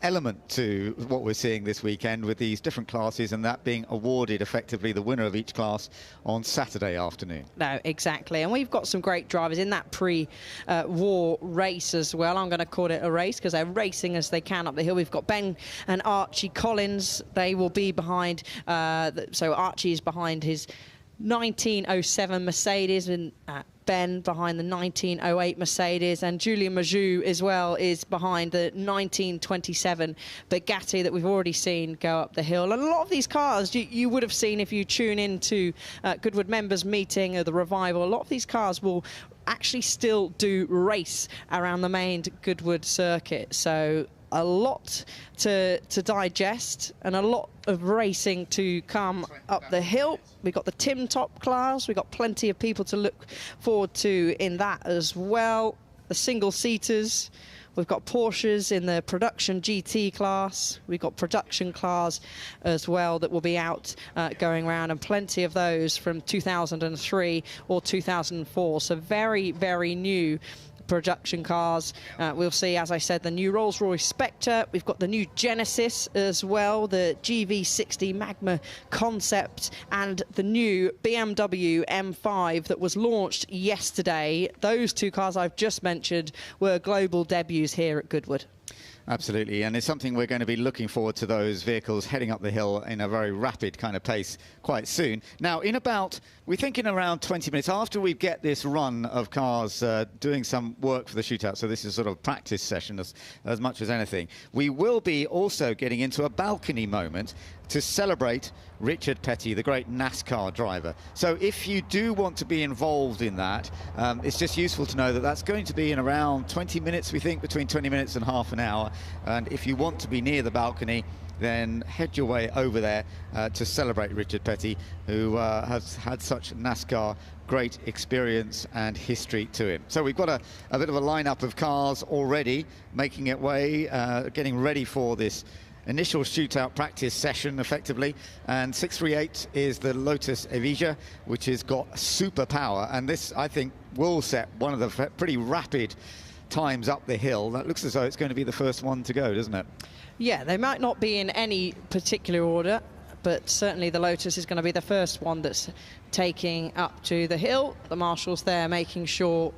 element to what we're seeing this weekend with these different classes, and that being awarded effectively the winner of each class on Saturday afternoon. No, exactly. And we've got some great drivers in that pre-war race as well. I'm going to call it a race because they're racing as they can up the hill. We've got Ben and Archie Collins. They will be behind, so Archie is behind his 1907 Mercedes, and Ben behind the 1908 Mercedes, and Julian Majou as well is behind the 1927 Bugatti that we've already seen go up the hill. And a lot of these cars you would have seen if you tune into Goodwood members meeting or the revival. A lot of these cars will actually still do race around the main Goodwood circuit. So a lot to digest and a lot of racing to come up the hill. We've got the Tim Top class. We've got plenty of people to look forward to in that as well. The single-seaters. We've got Porsches in the production GT class. We've got production cars as well that will be out going around, and plenty of those from 2003 or 2004. So very, very new production cars. We'll see, as I said, the new Rolls-Royce Spectre. We've got the new Genesis as well, the GV60 Magma concept, and the new BMW M5 that was launched yesterday. Those two cars I've just mentioned were global debuts here at Goodwood. Absolutely, and it's something we're going to be looking forward to, those vehicles heading up the hill in a very rapid kind of pace quite soon. Now, in about, we're thinking around 20 minutes after we get this run of cars doing some work for the shootout, so this is sort of a practice session as much as anything, we will be also getting into a balcony moment to celebrate Richard Petty, the great NASCAR driver. So if you do want to be involved in that, it's just useful to know that that's going to be in around 20 minutes, we think, between 20 minutes and half an hour. And if you want to be near the balcony, then head your way over there to celebrate Richard Petty, who has had such NASCAR great experience and history to him. So we've got a bit of a lineup of cars already making it way, getting ready for this initial shootout practice session, effectively. And 638 is the Lotus Evija, which has got super power, and this, I think, will set one of the pretty rapid times up the hill. That looks as though it's going to be the first one to go, doesn't it? Yeah, they might not be in any particular order, but certainly the Lotus is going to be the first one that's taking up to the hill. The marshals there making sure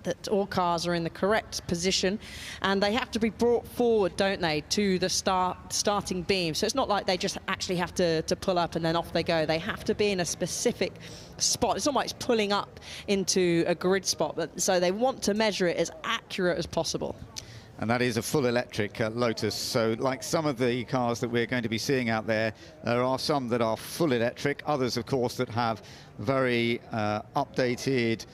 that all cars are in the correct position, and they have to be brought forward, don't they, to the starting beam. So it's not like they just actually have to pull up and then off they go. They have to be in a specific spot. It's not like it's pulling up into a grid spot, but so they want to measure it as accurate as possible. And that is a full electric Lotus. So like some of the cars that we're going to be seeing out there, there are some that are full electric, others, of course, that have very updated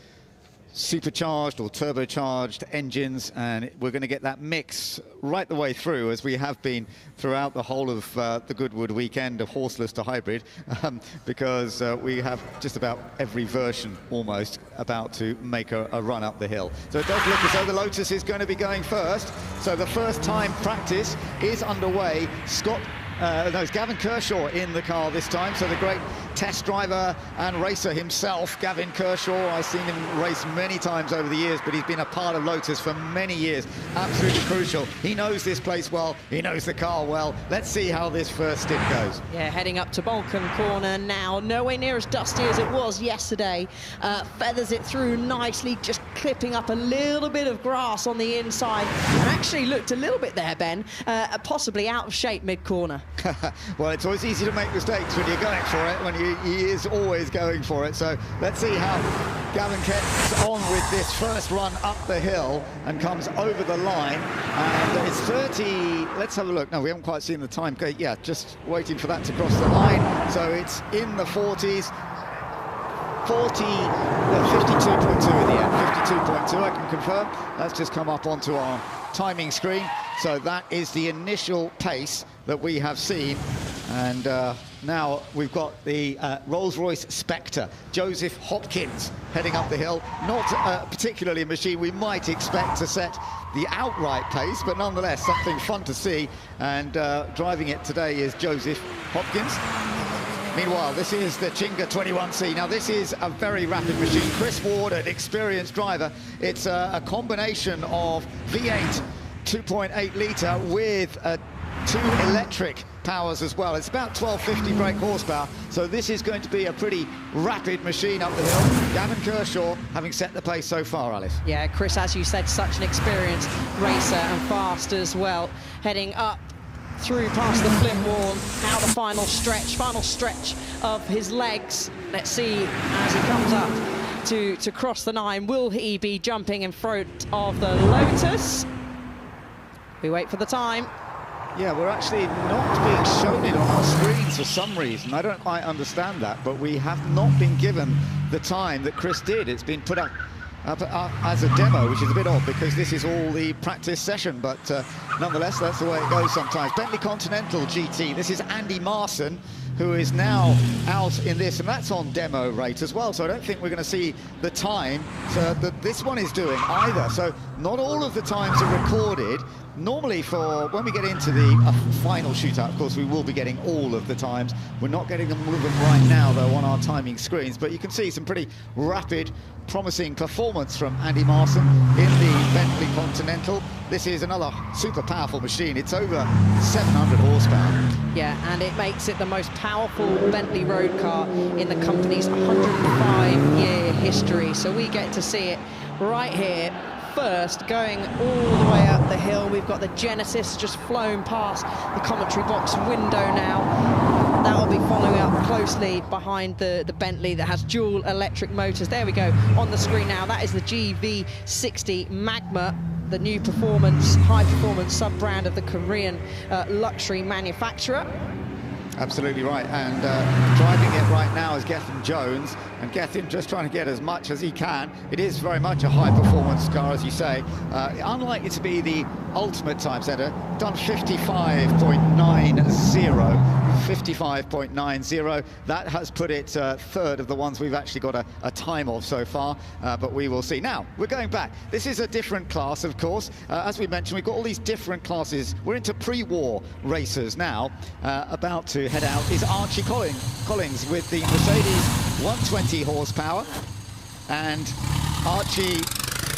supercharged or turbocharged engines, and we're going to get that mix right the way through, as we have been throughout the whole of the Goodwood weekend of horseless to hybrid, because we have just about every version almost about to make a run up the hill. So it does look as though the Lotus is going to be going first. So the first time practice is underway. It's Gavin Kershaw in the car this time, so the great test driver and racer himself, Gavin Kershaw. I've seen him race many times over the years, but he's been a part of Lotus for many years. Absolutely crucial. He knows this place well, he knows the car well. Let's see how this first stint goes. Yeah, heading up to Balkan Corner now, nowhere near as dusty as it was yesterday. Feathers it through nicely, just clipping up a little bit of grass on the inside, and actually looked a little bit there, Ben, possibly out of shape mid-corner. Well, it's always easy to make mistakes when you're going for it, when he is always going for it. So let's see how Gavin gets on with this first run up the hill and comes over the line. And it's 30, let's have a look. No, we haven't quite seen the time. Okay, yeah, just waiting for that to cross the line. So it's in the 40s. 52.2 in the end, 52.2, I can confirm. That's just come up onto our timing screen. So that is the initial pace that we have seen. And now we've got the Rolls-Royce Spectre, Joseph Hopkins, heading up the hill. Not particularly a machine we might expect to set the outright pace, but nonetheless something fun to see. And driving it today is Joseph Hopkins. Meanwhile, this is the Chinga 21C. Now, this is a very rapid machine. Chris Ward, an experienced driver. It's a combination of V8 2.8 litre with 2 electric powers as well. It's about 1250 brake horsepower, so this is going to be a pretty rapid machine up the hill. Gavin Kershaw having set the pace so far, Alice. Yeah, Chris, as you said, such an experienced racer and fast as well. Heading up through past the flint wall, now the final stretch of his legs. Let's see as he comes up to cross the 9. Will he be jumping in front of the Lotus? We wait for the time. Yeah, we're actually not being shown it on our screens for some reason. I don't quite understand that, but we have not been given the time that Chris did. It's been put up as a demo, which is a bit odd because this is all the practice session, but nonetheless, that's the way it goes sometimes. Bentley Continental GT, this is Andy Marson, who is now out in this, and that's on demo rate as well, so I don't think we're going to see the time that this one is doing either. So not all of the times are recorded. Normally for when we get into the final shootout, of course, we will be getting all of the times. We're not getting them all of them right now, though, on our timing screens, but you can see some pretty rapid, promising performance from Andy Marson in the Bentley Continental. This is another super powerful machine. It's over 700 horsepower. Yeah, and it makes it the most powerful Bentley road car in the company's 105-year history. So we get to see it right here first, going all the way up the hill. We've got the Genesis just flown past the commentary box window now. That will be following up closely behind the Bentley that has dual electric motors. There we go on the screen now. That is the GV60 Magma, the new high-performance sub-brand of the Korean luxury manufacturer. Absolutely right, and driving it right now is Gethin Jones, and Gethin just trying to get as much as he can. It is very much a high-performance car, as you say. Unlikely to be the ultimate time setter, done 55.90. That has put it third of the ones we've actually got a time of so far, but we will see. Now, we're going back. This is a different class, of course. As we mentioned, we've got all these different classes. We're into pre-war racers now. About to head out is Archie Collins with the Mercedes 120 horsepower. And Archie,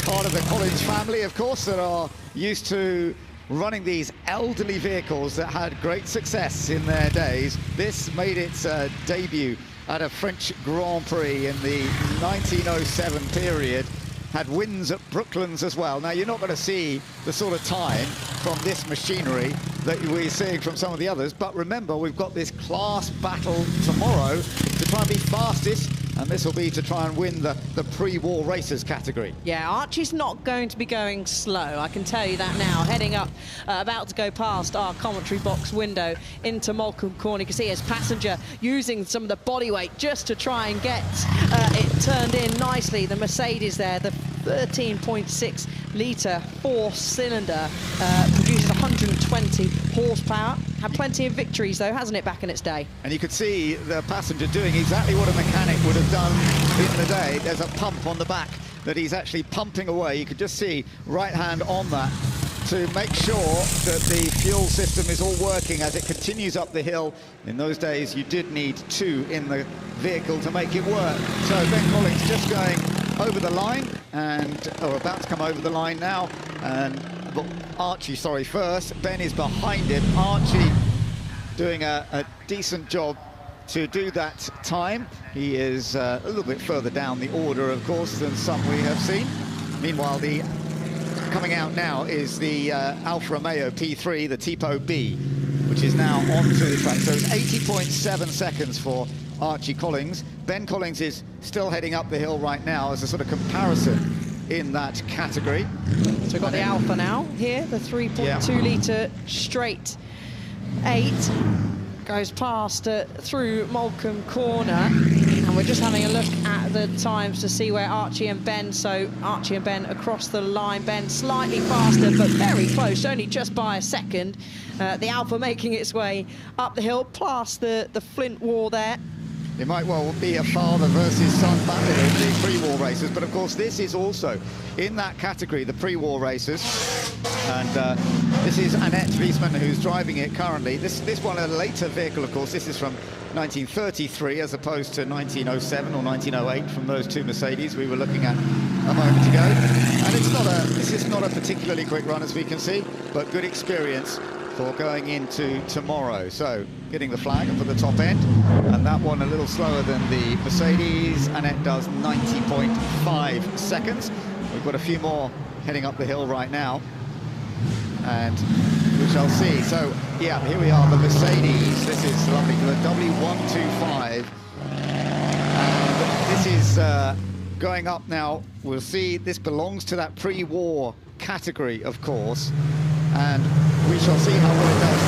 part of the Collins family, of course, that are used to running these elderly vehicles that had great success in their days. This made its debut at a French Grand Prix in the 1907 period. Had wins at Brooklands as well. Now, you're not going to see the sort of time from this machinery that we're seeing from some of the others, but remember, we've got this class battle tomorrow to try and be fastest, and this will be to try and win the pre-war racers category. Yeah, Archie's not going to be going slow, I can tell you that now. Heading up, about to go past our commentary box window into Moulcombe Corner. You can see his passenger using some of the body weight just to try and get it turned in nicely. The Mercedes there, the 13.6 litre four-cylinder, produces 120 horsepower. Had plenty of victories, though, hasn't it, back in its day? And you could see the passenger doing exactly what a mechanic would have done in the day. There's a pump on the back that he's actually pumping away. You could just see right hand on that to make sure that the fuel system is all working as it continues up the hill. In those days, you did need two in the vehicle to make it work. So Ben Collins just going over the line, or about to come over the line now, and Archie, sorry, first. Ben is behind him. Archie doing a decent job to do that time. He is a little bit further down the order, of course, than some we have seen. Meanwhile, coming out now is the Alfa Romeo P3, the Tipo B, which is now onto the track. So it's 80.7 seconds for Archie Collins. Ben Collins is still heading up the hill right now as a sort of comparison in that category. So we've got the Alfa now here, the 3.2 litre straight 8. Goes past through Moulcombe Corner, and we're just having a look at the times to see where Archie and Ben, so Archie and Ben across the line. Ben slightly faster, but very close, only just by a second. The Alfa making its way up the hill, past the Flint wall there. It might well be a father versus son battle in the pre-war races, but of course this is also in that category, the pre-war races. And this is Annette Wiesmann who's driving it currently. This one a later vehicle, of course. This is from 1933 as opposed to 1907 or 1908 from those two Mercedes we were looking at a moment ago. And this is not a particularly quick run, as we can see, but good experience for going into tomorrow. So getting the flag up at the top end, and that one a little slower than the Mercedes. Annette does 90.5 seconds. We've got a few more heading up the hill right now, and we shall see. So yeah, here we are, the Mercedes. This is lovely, the W125, and this is going up now. We'll see, this belongs to that pre-war category, of course, and we shall see how well it does. The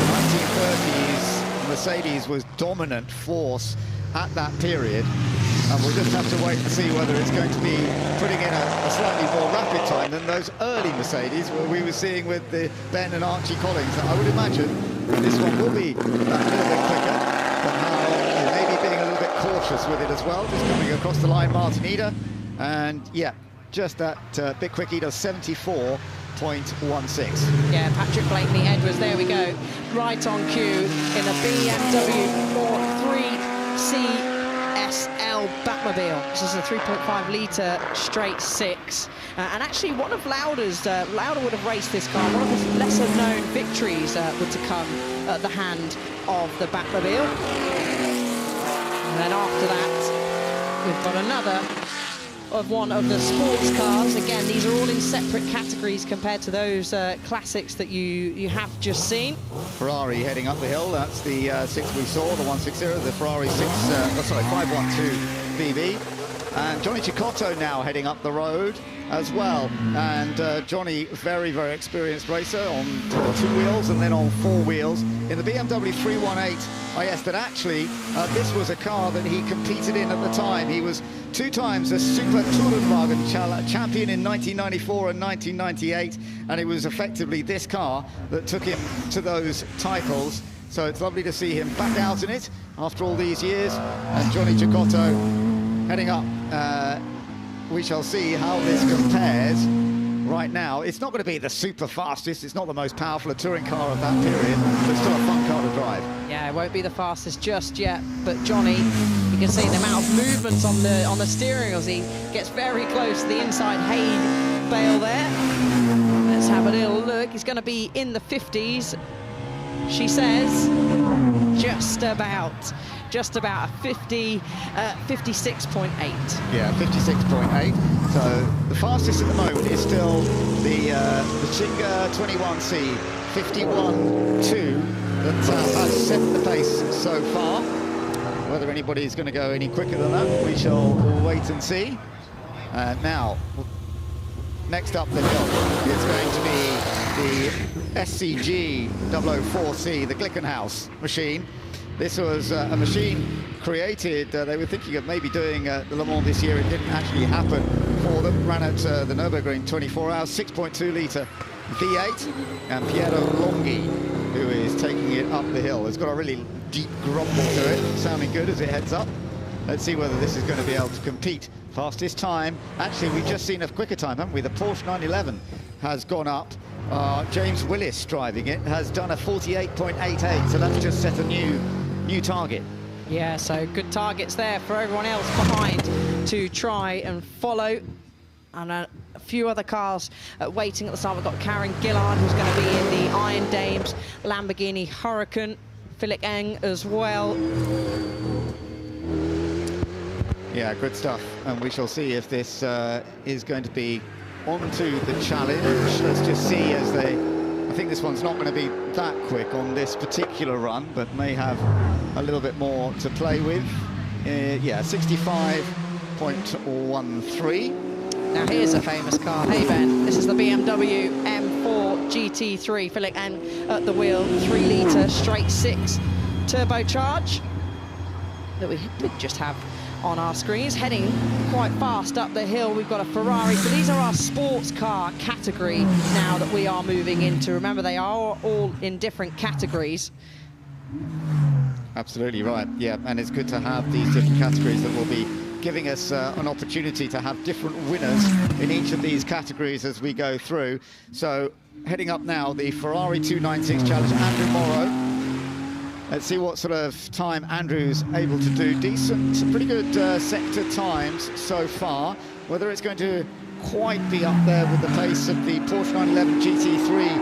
1930s Mercedes was dominant force at that period, and we'll just have to wait and see whether it's going to be putting in a slightly more rapid time than those early Mercedes where we were seeing with the Ben and Archie Collins. I would imagine this one will be a little bit quicker than how cautious with it as well, just coming across the line, Martinida. And yeah, just that bit quick, he does 74.16. Yeah, Patrick Blakeney Edwards, there we go. Right on cue in a BMW 3CSL Batmobile. This is a 3.5 litre straight six. And actually one of Lauder's, Lauder would have raced this car. One of his lesser known victories were to come at the hand of the Batmobile. And then after that, we've got another of one of the sports cars. Again, these are all in separate categories compared to those classics that you have just seen. Ferrari heading up the hill. That's the 6 we saw, the 160, the Ferrari 512 BB. And Johnny Cecotto now heading up the road as well. And Johnny, very, very experienced racer on 2 wheels and then on 4 wheels. In the BMW 318 IS, that actually, this was a car that he competed in at the time. He was 2 times a Super Tourenwagen champion in 1994 and 1998. And it was effectively this car that took him to those titles. So it's lovely to see him back out in it after all these years. And Johnny Cecotto heading up. We shall see how this compares right now. It's not going to be the super fastest, it's not the most powerful touring car of that period, but still a fun car to drive. Yeah, it won't be the fastest just yet, but Johnny, you can see the amount of movements on the steering as he gets very close to the inside hay bale there. Let's have a little look. He's going to be in the 50s, she says. Just about a 56.8. Yeah, 56.8. So the fastest at the moment is still the Chinga 21C 51.2 that has set the pace so far. Whether anybody's going to go any quicker than that, we shall wait and see. Now, next up the hill is going to be the SCG 004C, the Glickenhaus machine. This was a machine created, they were thinking of maybe doing the Le Mans this year. It didn't actually happen for them. Ran at the Nürburgring 24 hours, 6.2 litre V8. And Piero Longhi, who is taking it up the hill. It's got a really deep grumble to it, sounding good as it heads up. Let's see whether this is going to be able to compete. Fastest time, actually we've just seen a quicker time, haven't we? The Porsche 911 has gone up. James Willis driving it has done a 48.88, so that's just set a new target. Yeah, so good targets there for everyone else behind to try and follow. And a few other cars waiting at the start. We've got Karen Gillard, who's going to be in the Iron Dames Lamborghini Huracan. Philip Eng as well. Yeah, good stuff. And we shall see if this is going to be onto the challenge. Let's just see as they... I think this one's not going to be that quick on this particular run, but may have a little bit more to play with. Yeah, 65.13. Now here's a famous car. Hey Ben, this is the BMW M4 GT3. Philip N at the wheel, 3 litre straight 6 turbocharge that we did just have on our screens, heading quite fast up the hill. We've got a Ferrari, so these are our sports car category now that we are moving into. Remember, they are all in different categories. Absolutely right, yeah, and it's good to have these different categories that will be giving us an opportunity to have different winners in each of these categories as we go through. So heading up now, the Ferrari 296 Challenge, Andrew Morrow. Let's see what sort of time Andrew's able to do. Decent, pretty good sector times so far. Whether it's going to quite be up there with the pace of the Porsche 911 GT3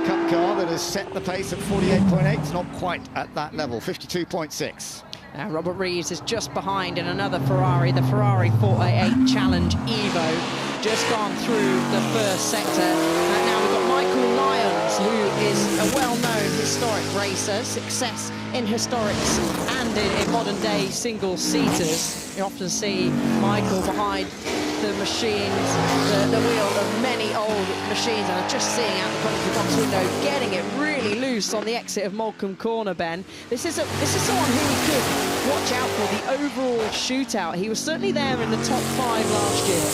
Cup car that has set the pace at 48.8. It's not quite at that level, 52.6. Now Robert Reeves is just behind in another Ferrari, the Ferrari 488 Challenge Evo. Just gone through the first sector. Now we've got Michael Lyons, who is a well-known historic racer, success in historics and in modern-day single-seaters. You often see Michael behind the machines, the wheel of many old machines, and I'm just seeing out the commentary box window, getting it really loose on the exit of Moulcombe Corner, Ben. This is someone who we could watch out for the overall shootout. He was certainly there in the top 5 last year.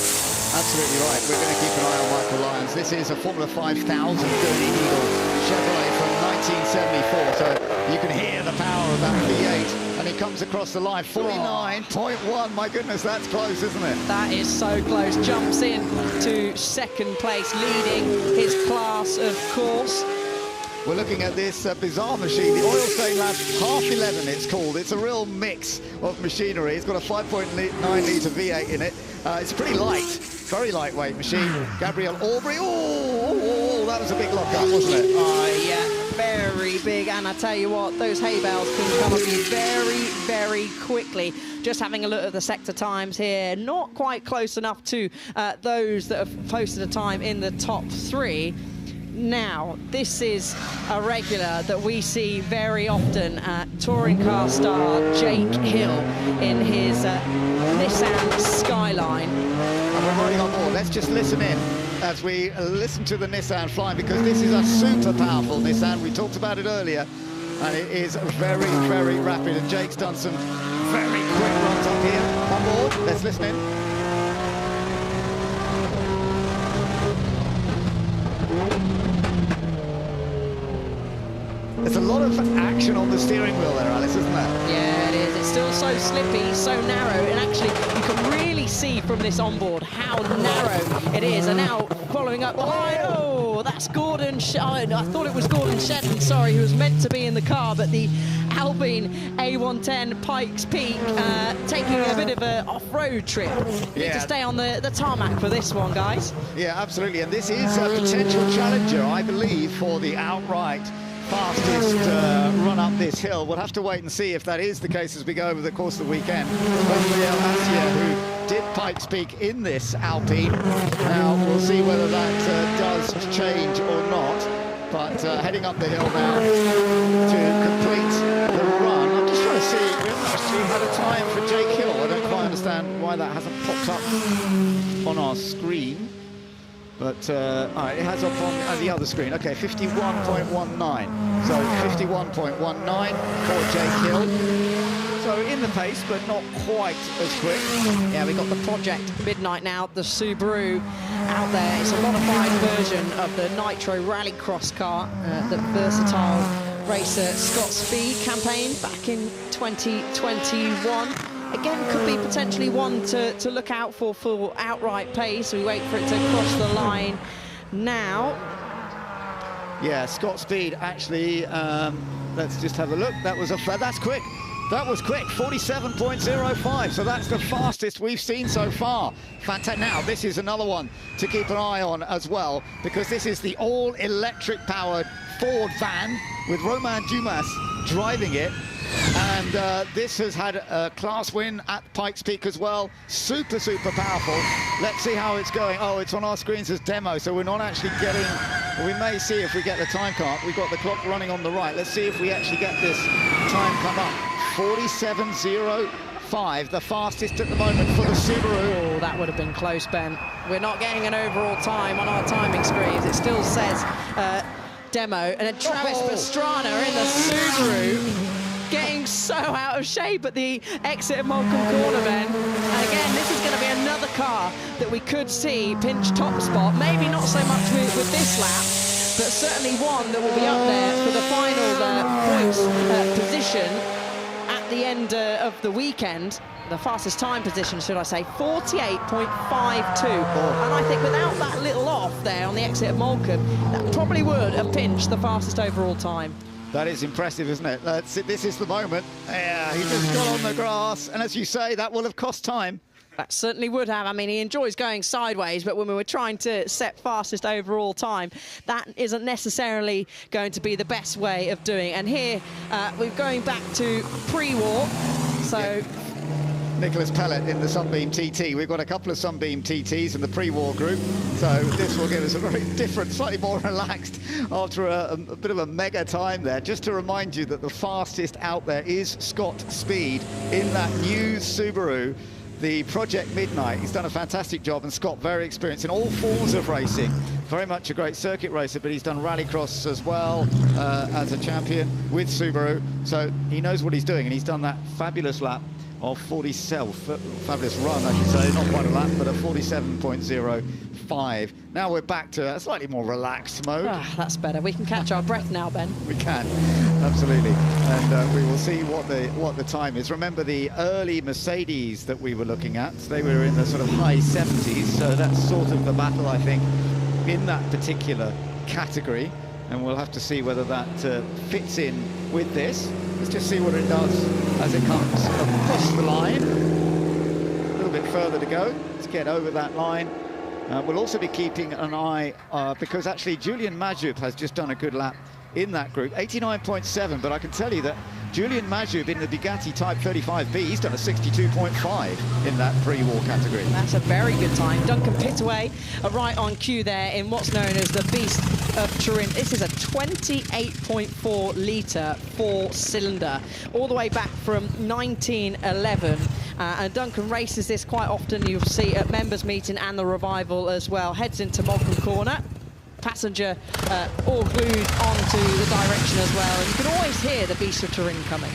Absolutely right. We're going to keep an eye on Michael Lyons. This is a Formula 5000 Gurney Eagle Chevrolet from 1974, so you can hear the power of that V8. And And he comes across the line, 49.1. My goodness, that's close, isn't it? That is so close. Jumps in to second place, leading his class, of course. We're looking at this bizarre machine, the Oil Stain Lab Half 11 it's called. It's a real mix of machinery. It's got a 5.9 litre V8 in it. It's pretty light, very lightweight machine. Gabriel Aubrey, oh, that was a big lockup, wasn't it? Oh, yeah, very big. And I tell you what, those hay bales can come at you very, very quickly. Just having a look at the sector times here, not quite close enough to those that have posted a time in the top 3. Now, this is a regular that we see very often at touring car star Jake Hill in his Nissan Skyline. And we're riding on board. Let's just listen in as we listen to the Nissan flying, because this is a super powerful Nissan. We talked about it earlier, and it is very, very rapid. And Jake's done some very quick runs up here on board. Let's listen in. There's a lot of action on the steering wheel there, Alice, isn't there? Yeah, it is. It's still so slippy, so narrow, and actually you can really see from this onboard how narrow it is. And now following up behind, oh, that's Gordon. I thought it was Gordon Shetland, sorry, who was meant to be in the car, but the Alpine A110 Pikes Peak taking a bit of an off-road trip. Need to stay on the tarmac for this one, guys. Yeah, absolutely. And this is a potential challenger, I believe, for the outright fastest run up this hill. We'll have to wait and see if that is the case as we go over the course of the weekend. Rafael Asia, who did Pikes Peak in this Alpine. Now, we'll see whether that does change or not. But heading up the hill now to complete the run. I'm just trying to see, we haven't actually had a time for Jake Hill. I don't quite understand why that hasn't popped up on our screen. But it has up on the other screen. Okay, 51.19. So 51.19 for Jake Hill. So in the pace, but not quite as quick. Yeah, we got the Project Midnight now, the Subaru out there. It's a modified version of the Nitro Rallycross car that versatile racer Scott Speed campaigned back in 2021. Again, could be potentially one to look out for outright pace. We wait for it to cross the line now. Yeah, Scott Speed actually, let's just have a look. That's quick. That was quick, 47.05. So that's the fastest we've seen so far. Fantastic. Now, this is another one to keep an eye on as well, because this is the all-electric powered Ford van with Romain Dumas driving it. And this has had a class win at Pikes Peak as well. Super, super powerful. Let's see how it's going. Oh, it's on our screens as demo, so we're not actually getting... We may see if we get the time card. We've got the clock running on the right. Let's see if we actually get this time come up. 47.05, the fastest at the moment for the Subaru. Oh, that would have been close, Ben. We're not getting an overall time on our timing screens. It still says demo. And then Travis Pastrana in the Subaru, getting so out of shape at the exit of Moulton Corner, Ben. And again, this is going to be another car that we could see pinch top spot. Maybe not so much with this lap, but certainly one that will be up there for the final points position at the end of the weekend. The fastest time position, should I say, 48.52. And I think without that little off there on the exit of Moulton, that probably would have pinched the fastest overall time. That is impressive, isn't it? This is the moment. Yeah, he just got on the grass. And as you say, that will have cost time. That certainly would have. I mean, he enjoys going sideways, but when we were trying to set fastest overall time, that isn't necessarily going to be the best way of doing it. And here, we're going back to pre-war. So... Yeah. Nicholas Pellet in the Sunbeam TT. We've got a couple of Sunbeam TTs in the pre-war group, so this will give us a very different, slightly more relaxed after a bit of a mega time there. Just to remind you that the fastest out there is Scott Speed in that new Subaru, the Project Midnight. He's done a fantastic job, and Scott, very experienced in all forms of racing. Very much a great circuit racer, but he's done rallycross as well as a champion with Subaru, so he knows what he's doing, and he's done that fabulous lap of 47, fabulous run, I should say, not quite a lap, but a 47.05. Now we're back to a slightly more relaxed mode. That's better. We can catch our breath now, Ben. We can, absolutely. And we will see what the time is. Remember the early Mercedes that we were looking at, they were in the sort of high 70s, so that's sort of the battle, I think, in that particular category. And we'll have to see whether that fits in with this. Let's just see what it does as it comes across the line. A little bit further to go to get over that line. We'll also be keeping an eye, because actually Julian Majoub has just done a good lap in that group, 89.7, but I can tell you that Julian Majoub in the Bugatti Type 35B, he's done a 62.5 in that pre-war category. That's a very good time. Duncan Pittaway right on cue there in what's known as the Beast of Turin. This is a 28.4 litre four-cylinder, all the way back from 1911. And Duncan races this quite often. You'll see at members meeting and the revival as well. Heads into Malcolm Corner. Passenger all glued onto the direction as well, and you can always hear the Beast of Turin coming.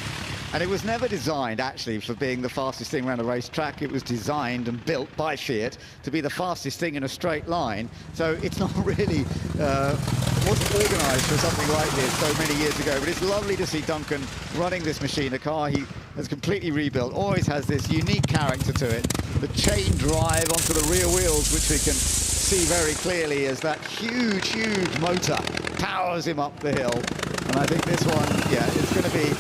And it was never designed, actually, for being the fastest thing around a racetrack. It was designed and built by Fiat to be the fastest thing in a straight line. So it's not really, wasn't organised for something like this so many years ago. But it's lovely to see Duncan running this machine, a car he has completely rebuilt, always has this unique character to it. The chain drive onto the rear wheels, which we can see very clearly as that huge, huge motor powers him up the hill. And I think this one, yeah, it's going to be,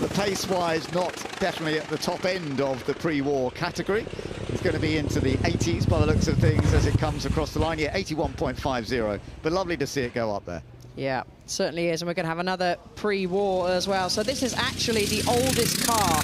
the pace-wise, not definitely at the top end of the pre-war category. It's going to be into the 80s by the looks of things as it comes across the line. Yeah, 81.50, but lovely to see it go up there. Yeah, certainly is, and we're going to have another pre-war as well. So this is actually the oldest car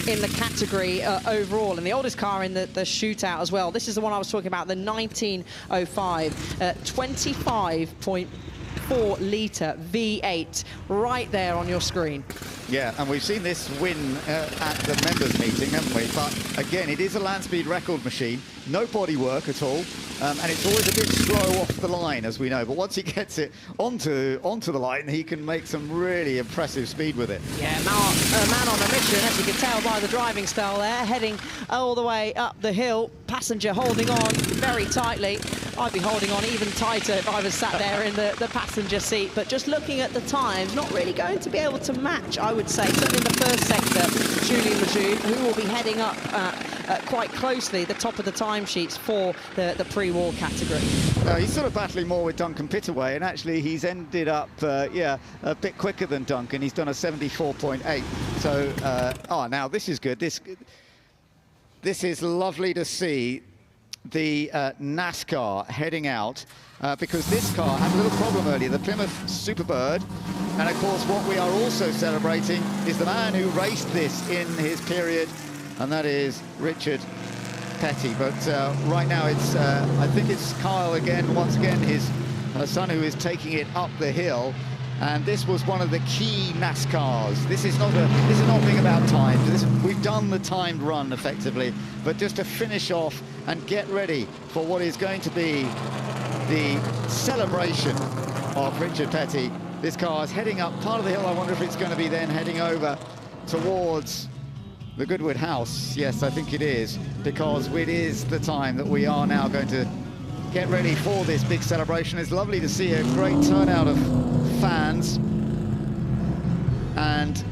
in the category overall, and the oldest car in the shootout as well. This is the one I was talking about, the 1905, 25.4 litre V8, right there on your screen. Yeah, and we've seen this win at the members meeting, haven't we? But again, it is a land speed record machine, no bodywork at all, and it's always a bit slow off the line, as we know. But once he gets it onto the line, he can make some really impressive speed with it. Yeah, a man on a mission, as you can tell by the driving style there, heading all the way up the hill. Passenger holding on very tightly. I'd be holding on even tighter if I was sat there in the passenger seat. But just looking at the times, not really going to be able to match, I would say, certainly in the first sector, Julian Majoub, who will be heading up quite closely the top of the timesheets for the pre-war category. He's sort of battling more with Duncan Pittaway, and actually he's ended up, yeah, a bit quicker than Duncan. He's done a 74.8. So, now this is good. This is lovely to see the NASCAR heading out, because this car had a little problem earlier, the Plymouth Superbird. And of course, what we are also celebrating is the man who raced this in his period, and that is Richard Petty. But right now it's, I think it's Kyle again, once again, his son who is taking it up the hill. And this was one of the key NASCARs. This is not being about time. We've done the timed run effectively, but just to finish off and get ready for what is going to be the celebration of Richard Petty. This car is heading up part of the hill. I wonder if it's going to be then heading over towards the Goodwood house. Yes, I think it is, because it is the time that we are now going to get ready for this big celebration. It's lovely to see a great turnout of fans, and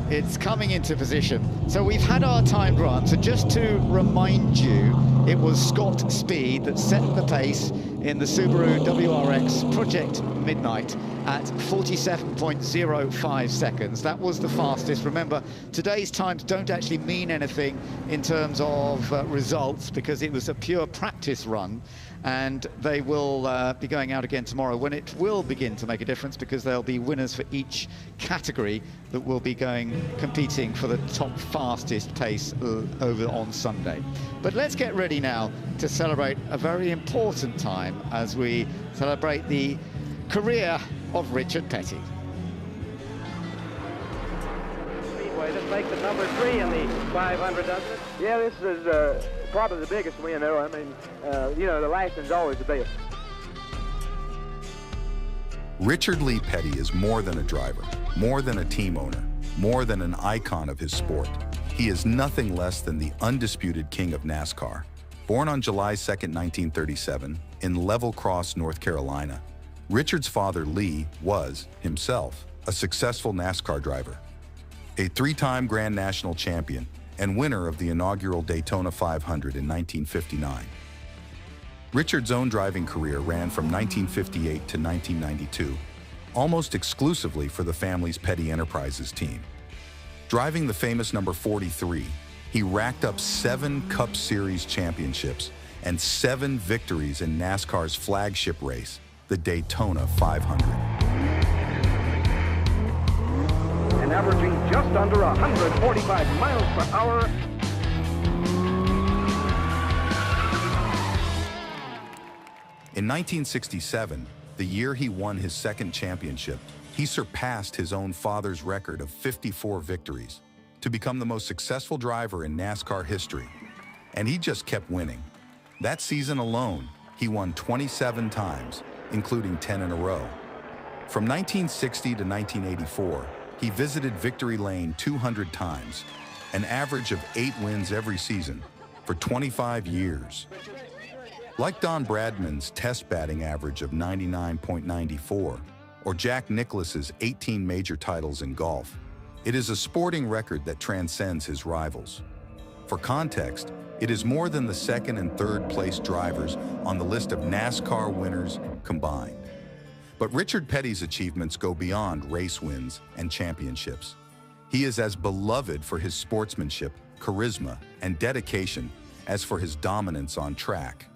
it's coming into position. So we've had our timed run. So just to remind you, it was Scott Speed that set the pace in the Subaru WRX Project Midnight at 47.05 seconds. That was the fastest. Remember, today's times don't actually mean anything in terms of results, because it was a pure practice run, and they will be going out again tomorrow, when it will begin to make a difference, because there'll be winners for each category that will be competing for the top fastest pace over on Sunday. But let's get ready now to celebrate a very important time as we celebrate the career of Richard Petty. This makes it number 3 in the 500, doesn't it? Yeah, this is probably the biggest win, though. I mean, you know, the last one's always the best. Richard Lee Petty is more than a driver, more than a team owner, more than an icon of his sport. He is nothing less than the undisputed king of NASCAR. Born on July 2, 1937, in Level Cross, North Carolina, Richard's father, Lee, was, himself, a successful NASCAR driver. A three-time Grand National champion and winner of the inaugural Daytona 500 in 1959. Richard's own driving career ran from 1958 to 1992, almost exclusively for the family's Petty Enterprises team. Driving the famous number 43, he racked up 7 Cup Series championships and 7 victories in NASCAR's flagship race, the Daytona 500. And averaging just under 145 miles per hour. In 1967, the year he won his second championship, he surpassed his own father's record of 54 victories to become the most successful driver in NASCAR history. And he just kept winning. That season alone, he won 27 times, including 10 in a row. From 1960 to 1984, he visited Victory Lane 200 times, an average of 8 wins every season for 25 years. Like Don Bradman's test batting average of 99.94, or Jack Nicklaus's 18 major titles in golf, it is a sporting record that transcends his rivals. For context, it is more than the second and third place drivers on the list of NASCAR winners combined. But Richard Petty's achievements go beyond race wins and championships. He is as beloved for his sportsmanship, charisma, and dedication as for his dominance on track.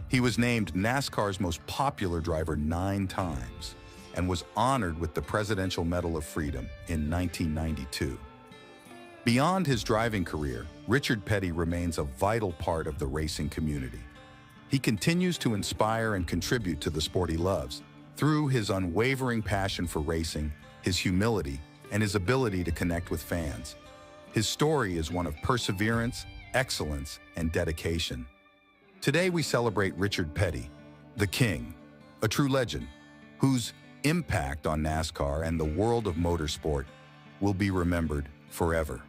He was named NASCAR's most popular driver 9 times and was honored with the Presidential Medal of Freedom in 1992. Beyond his driving career, Richard Petty remains a vital part of the racing community. He continues to inspire and contribute to the sport he loves through his unwavering passion for racing, his humility, and his ability to connect with fans. His story is one of perseverance, excellence, and dedication. Today we celebrate Richard Petty, the King, a true legend, whose impact on NASCAR and the world of motorsport will be remembered forever.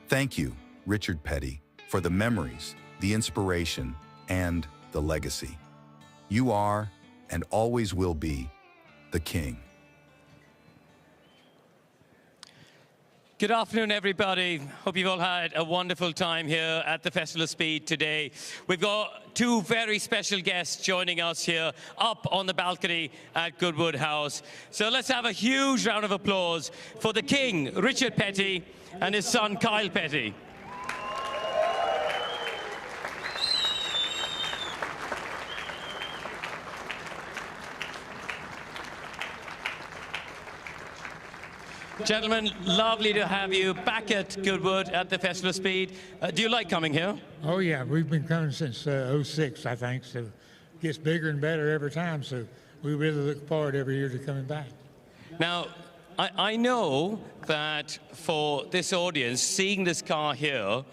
Thank you, Richard Petty, for the memories, the inspiration, and the legacy. You are, and always will be, the King. Good afternoon, everybody. Hope you've all had a wonderful time here at the Festival of Speed today. We've got 2 very special guests joining us here up on the balcony at Goodwood House. So let's have a huge round of applause for the King, Richard Petty, and his son, Kyle Petty. Gentlemen, lovely to have you back at Goodwood at the Festival of Speed. Do you like coming here? Oh, yeah. We've been coming since '06, I think, so it gets bigger and better every time, so we really look forward every year to coming back. Now, I know that for this audience, seeing this car here,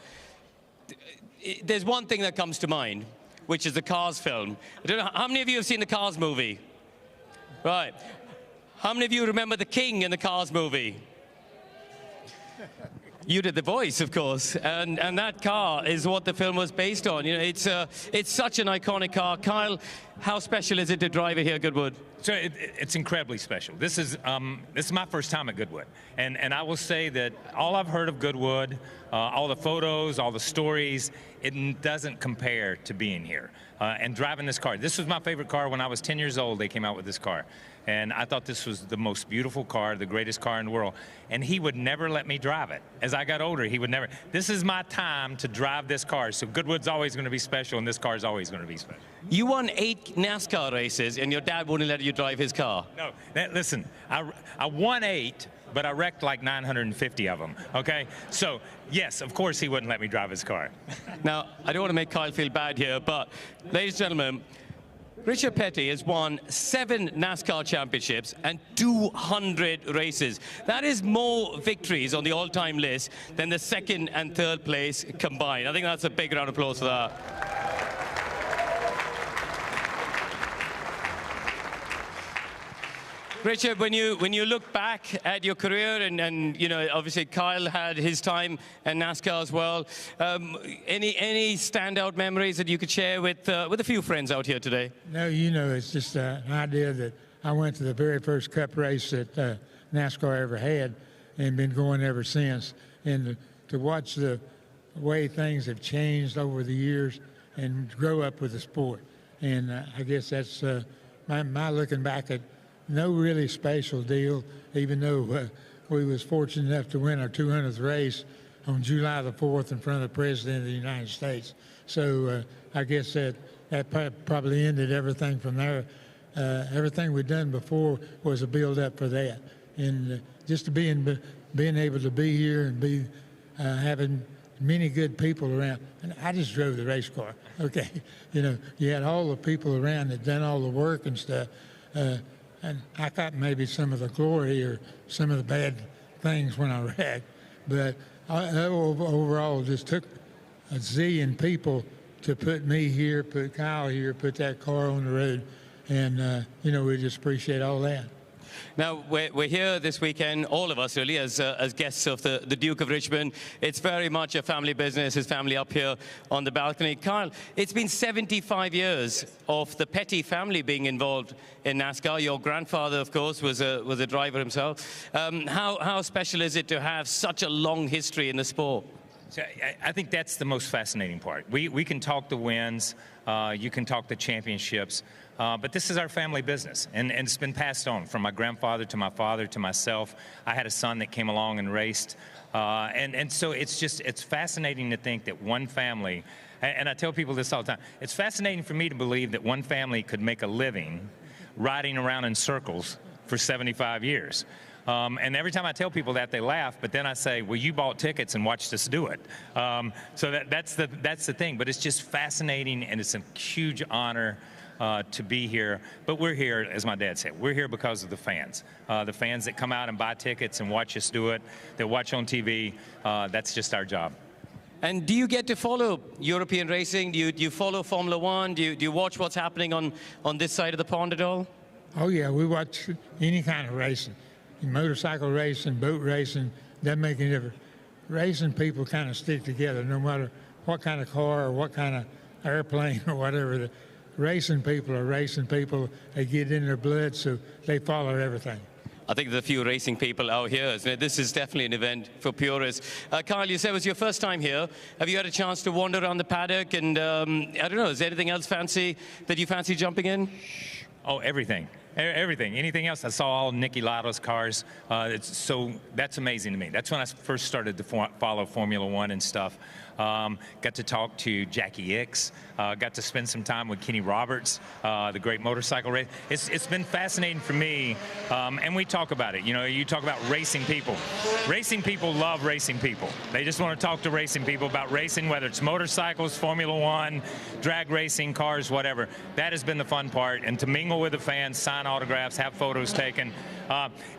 there's one thing that comes to mind, which is the Cars film. I don't know, how many of you have seen the Cars movie? Right. How many of you remember the King in the Cars movie? You did the voice, of course, and that car is what the film was based on. You know, it's such an iconic car. Kyle, how special is it to drive it here at Goodwood? So it's incredibly special. This is my first time at Goodwood, and I will say that all I've heard of Goodwood, all the photos, all the stories, it doesn't compare to being here and driving this car. This was my favorite car when I was 10 years old. They came out with this car. And I thought this was the most beautiful car, the greatest car in the world. And he would never let me drive it. As I got older, he would never. This is my time to drive this car. So Goodwood's always going to be special, and this car is always going to be special. You won 8 NASCAR races, and your dad wouldn't let you drive his car. No, listen, I won 8, but I wrecked like 950 of them, okay? So, yes, of course he wouldn't let me drive his car. Now, I don't want to make Kyle feel bad here, but, ladies and gentlemen, Richard Petty has won 7 NASCAR championships and 200 races. That is more victories on the all-time list than the 2nd and 3rd place combined. I think that's a big round of applause for that. Richard, when you look back at your career, and you know, obviously Kyle had his time in NASCAR as well. Any standout memories that you could share with a few friends out here today? No, you know, it's just an idea that I went to the very first Cup race that NASCAR ever had, and been going ever since. And to watch the way things have changed over the years, and grow up with the sport. And I guess that's my looking back at no really special deal, even though we was fortunate enough to win our 200th race on July the 4th in front of the President of the United States. So I guess that probably ended everything from there. Everything we'd done before was a build-up for that. And just to being able to be here and be having many good people around. And I just drove the race car, okay? You know, you had all the people around that done all the work and stuff. And I got maybe some of the glory or some of the bad things when I wrecked. But overall, just took a zillion people to put me here, put Kyle here, put that car on the road. And, you know, we just appreciate all that. Now, we're here this weekend, all of us really, as guests of the Duke of Richmond. It's very much a family business, his family up here on the balcony. Kyle, it's been 75 years of the Petty family being involved in NASCAR. Your grandfather, of course, was a driver himself. How special is it to have such a long history in the sport? So I think that's the most fascinating part. We can talk the wins, you can talk the championships, but this is our family business, and it's been passed on from my grandfather to my father to myself. I had a son that came along and raced, and so it's fascinating to think that one family, and I tell people this all the time, it's fascinating for me to believe that one family could make a living riding around in circles for 75 years. And every time I tell people that, they laugh, but then I say, well, you bought tickets and watched us do it. So that's the thing. But it's just fascinating, and it's a huge honor to be here. But we're here, as my dad said, we're here because of the fans that come out and buy tickets and watch us do it, that watch on TV. That's just our job. And do you get to follow European racing? Do you follow Formula One? Do you watch what's happening on this side of the pond at all? Oh, yeah, we watch any kind of racing. Motorcycle racing, boat racing, doesn't make any difference. Racing people kind of stick together no matter what kind of car or what kind of airplane or whatever. The racing people are racing people. They get in their blood, so they follow everything. I think there's a few racing people out here. This is definitely an event for purists. Kyle, you said it was your first time here. Have you had a chance to wander around the paddock? And I don't know, is there anything else fancy that you fancy jumping in? Oh, everything. Everything. Anything else? I saw all Niki Lauda's cars. So that's amazing to me. That's when I first started to follow Formula One and stuff. Got to talk to Jackie Ickx. Got to spend some time with Kenny Roberts, the great motorcycle race. It's been fascinating for me, and we talk about it. You know, you talk about racing people. Racing people love racing people. They just want to talk to racing people about racing, whether it's motorcycles, Formula One, drag racing, cars, whatever. That has been the fun part, and to mingle with the fans, sign autographs, have photos taken.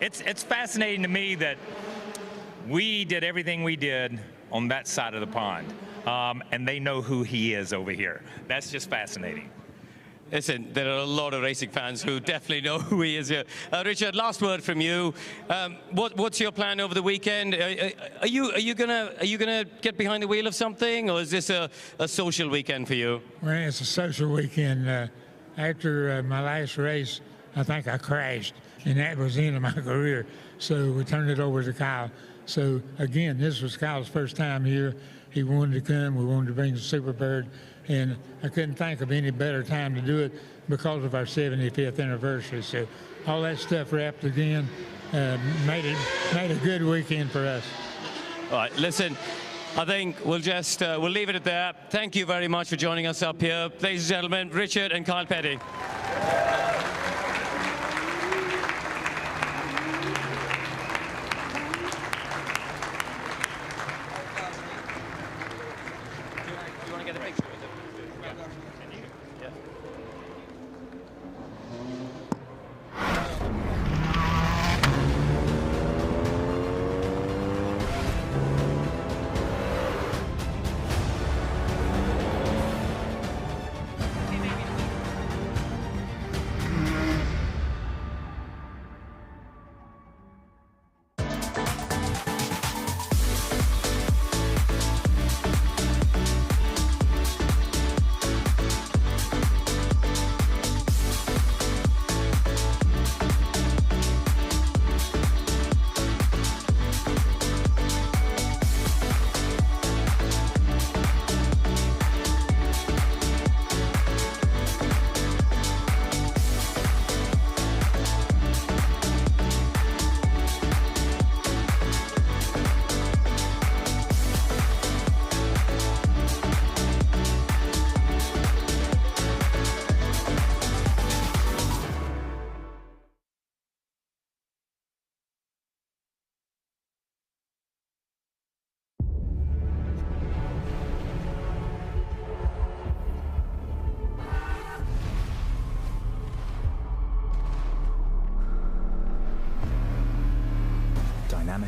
It's fascinating to me that we did everything we did on that side of the pond, and they know who he is over here. That's just fascinating. Listen, there are a lot of racing fans who definitely know who he is here. Richard, last word from you. What's your plan over the weekend? Are you gonna get behind the wheel of something, or is this a social weekend for you? Well, it's a social weekend. After my last race, I think I crashed, and that was the end of my career. So we turned it over to Kyle. So again, this was Kyle's first time here. He wanted to come. We wanted to bring the Superbird, and I couldn't think of any better time to do it because of our 75th anniversary. So all that stuff wrapped again made a good weekend for us. All right, listen. I think we'll leave it at that. Thank you very much for joining us up here. Ladies and gentlemen, Richard and Kyle Petty.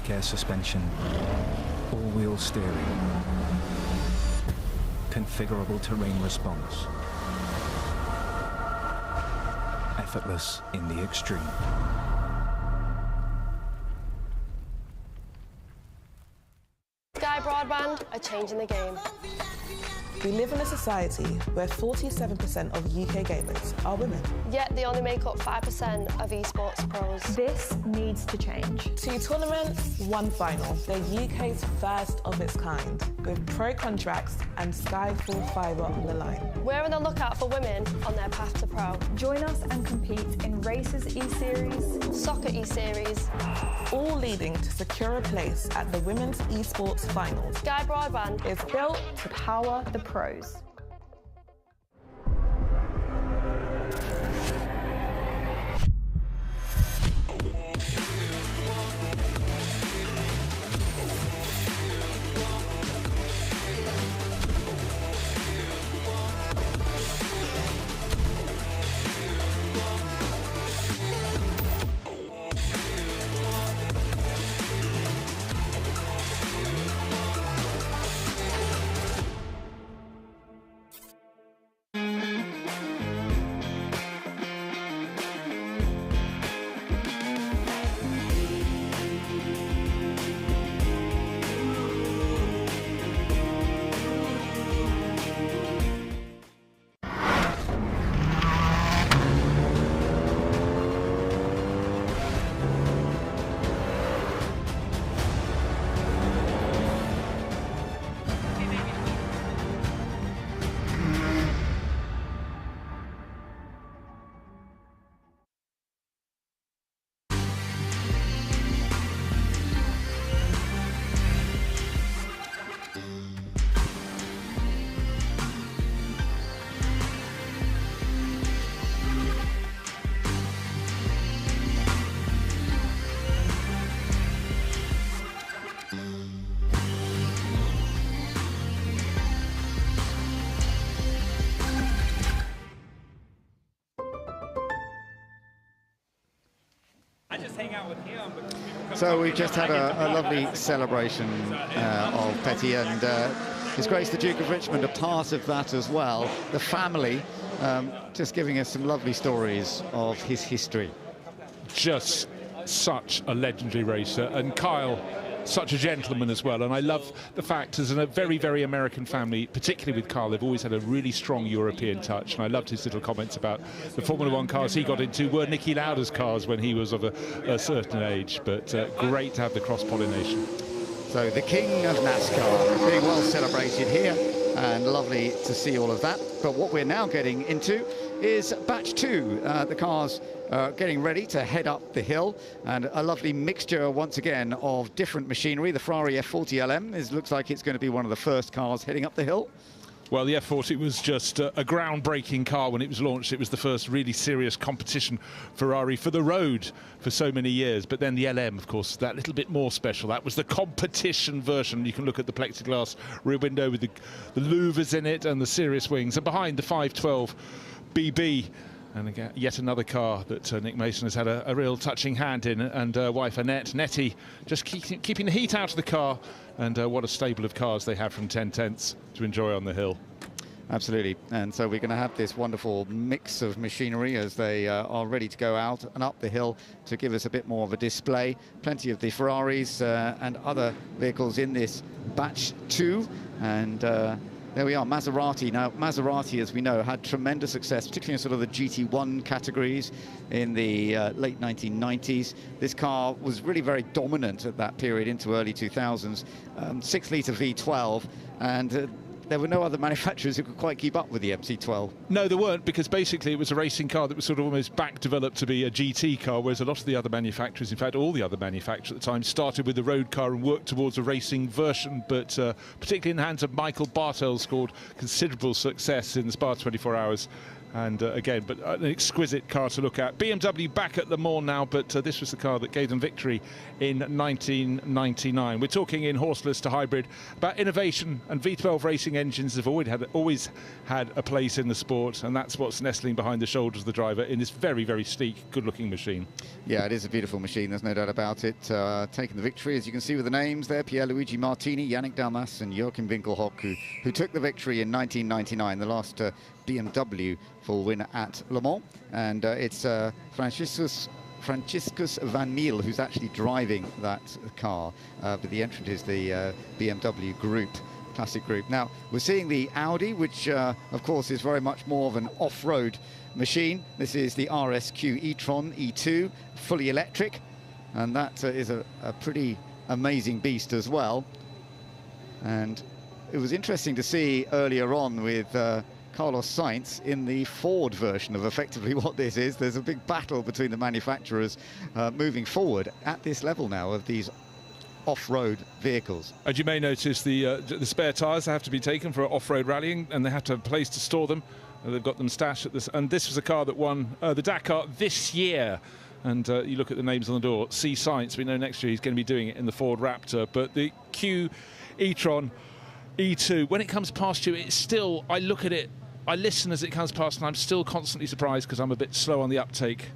track air suspension, all-wheel steering, configurable terrain response, effortless in the extreme. Sky Broadband are changing the game. We live in a society where 47% of UK gamers are women. Yet they only make up 5% of esports pros. This needs to change. 2 tournaments, 1 final. They're UK's first of its kind, with pro contracts and Sky full fibre on the line. We're on the lookout for women on their path to pro. Join us and compete in Races E-Series, Soccer E-Series, all leading to secure a place at the Women's Esports Finals. Sky Broadband is built to power the pros. So we've just had a lovely celebration of Petty, and His Grace the Duke of Richmond, a part of that as well. The family, just giving us some lovely stories of his history. Just such a legendary racer, and Kyle, such a gentleman as well. And I love the fact, as a very, very American family, particularly with Kyle, they've always had a really strong European touch. And I loved his little comments about the Formula One cars he got into were Niki Lauda's cars when he was of a certain age. But great to have the cross-pollination. So the king of NASCAR being well celebrated here, and lovely to see all of that. But what we're now getting into is batch 2. The cars getting ready to head up the hill, and a lovely mixture once again of different machinery. The Ferrari F40 LM looks like it's going to be one of the first cars heading up the hill. Well, the F40 was just a groundbreaking car when it was launched. It was the first really serious competition Ferrari for the road for so many years. But then the LM, of course, that little bit more special. That was the competition version. You can look at the plexiglass rear window with the louvers in it and the serious wings. And behind, the 512 BB. And again, yet another car that Nick Mason has had a real touching hand in, and wife Annette, Nettie, just keeping the heat out of the car. And what a stable of cars they have from 10 tenths to enjoy on the hill. Absolutely. And so we're going to have this wonderful mix of machinery as they are ready to go out and up the hill to give us a bit more of a display. Plenty of the Ferraris and other vehicles in this batch 2. And there we are, Maserati. Now, Maserati, as we know, had tremendous success, particularly in sort of the GT1 categories in the late 1990s. This car was really very dominant at that period into early 2000s. 6-litre V12, and there were no other manufacturers who could quite keep up with the MC12. No, there weren't, because basically it was a racing car that was sort of almost back-developed to be a GT car, whereas a lot of the other manufacturers, in fact all the other manufacturers at the time, started with the road car and worked towards a racing version. But particularly in the hands of Michael Bartel, scored considerable success in the Spa 24 Hours And again, but an exquisite car to look at. BMW back at Le Mans now, but this was the car that gave them victory in 1999. We're talking in horseless to hybrid about innovation, and V12 racing engines have always had a place in the sport, and that's what's nestling behind the shoulders of the driver in this very, very sleek, good-looking machine. Yeah, it is a beautiful machine, there's no doubt about it. Taking the victory, as you can see with the names there, Pierluigi Martini, Yannick Dalmas and Joachim Winkelhock, who took the victory in 1999, the last BMW full win at Le Mans, and it's Franciscus Van Meel who's actually driving that car, but the entrant is the BMW Group, Classic Group. Now, we're seeing the Audi, which of course is very much more of an off-road machine. This is the RSQ e-tron E2, fully electric, and that is a pretty amazing beast as well. And it was interesting to see earlier on with Carlos Sainz in the Ford version of effectively what this is. There's a big battle between the manufacturers moving forward at this level now of these off-road vehicles. And you may notice the spare tyres have to be taken for off-road rallying, and they have to have a place to store them. They've got them stashed at this, and this was a car that won the Dakar this year. And you look at the names on the door, C. Sainz, we know next year he's going to be doing it in the Ford Raptor, but the Q e-tron E2, when it comes past you, it's still, I look at it, I listen as it comes past, and I'm still constantly surprised because I'm a bit slow on the uptake.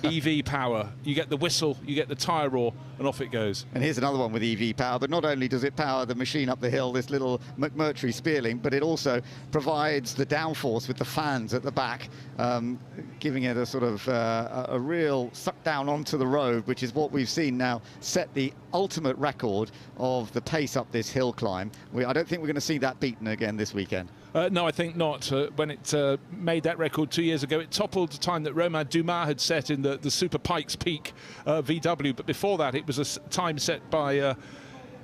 EV power, you get the whistle, you get the tyre roar, and off it goes. And here's another one with EV power, but not only does it power the machine up the hill, this little McMurtry Spearling, but it also provides the downforce with the fans at the back, giving it a sort of a real suck down onto the road, which is what we've seen now set the ultimate record of the pace up this hill climb. I don't think we're going to see that beaten again this weekend. No, I think not. When it made that record 2 years ago, it toppled the time that Romain Dumas had set in the Super Pikes Peak VW. But before that, it was a time set by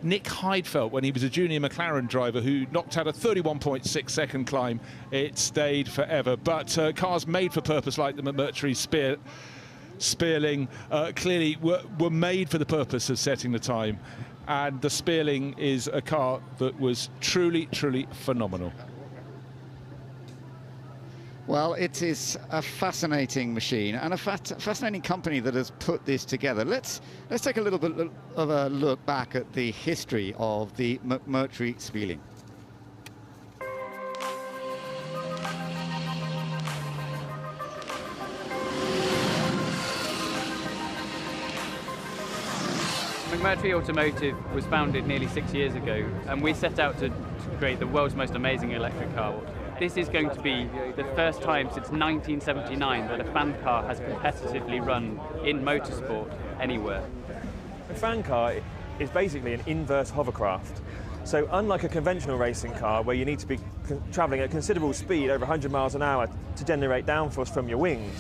Nick Heidfeld when he was a junior McLaren driver who knocked out a 31.6 second climb. It stayed forever. But cars made for purpose like the McMurtry Spearling clearly were made for the purpose of setting the time. And the Spearling is a car that was truly, truly phenomenal. Well, it is a fascinating machine and a fascinating company that has put this together. Let's take a little bit of a look back at the history of the McMurtry Spearling. McMurtry Automotive was founded nearly 6 years ago, and we set out to create the world's most amazing electric car. This is going to be the first time since 1979 that a fan car has competitively run in motorsport anywhere. A fan car is basically an inverse hovercraft. So unlike a conventional racing car where you need to be travelling at considerable speed, over 100 miles an hour, to generate downforce from your wings,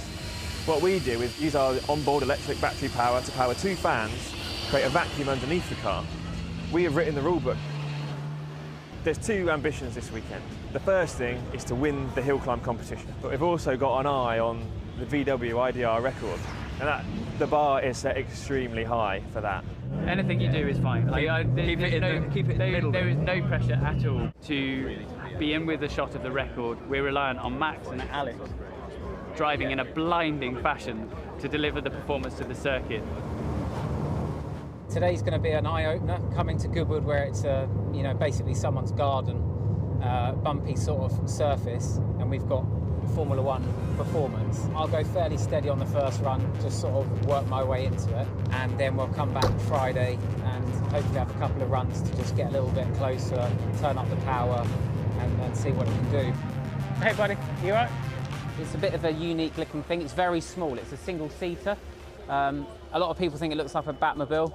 what we do is use our onboard electric battery power to power 2 fans, create a vacuum underneath the car. We have written the rule book. There's 2 ambitions this weekend. The first thing is to win the hill climb competition, but we've also got an eye on the VW IDR record, and the bar is set extremely high for that. Anything you do is fine. Keep it in the middle. There is no pressure at all to be in with a shot of the record. We're reliant on Max and Alex driving in a blinding fashion to deliver the performance to the circuit. Today's going to be an eye-opener, coming to Goodwood where it's basically someone's garden, bumpy sort of surface, and we've got Formula One performance. I'll go fairly steady on the first run, just sort of work my way into it, and then we'll come back Friday and hopefully have a couple of runs to just get a little bit closer, turn up the power, and see what it can do. Hey buddy, you all right? It's a bit of a unique looking thing. It's very small, it's a single seater. A lot of people think it looks like a Batmobile.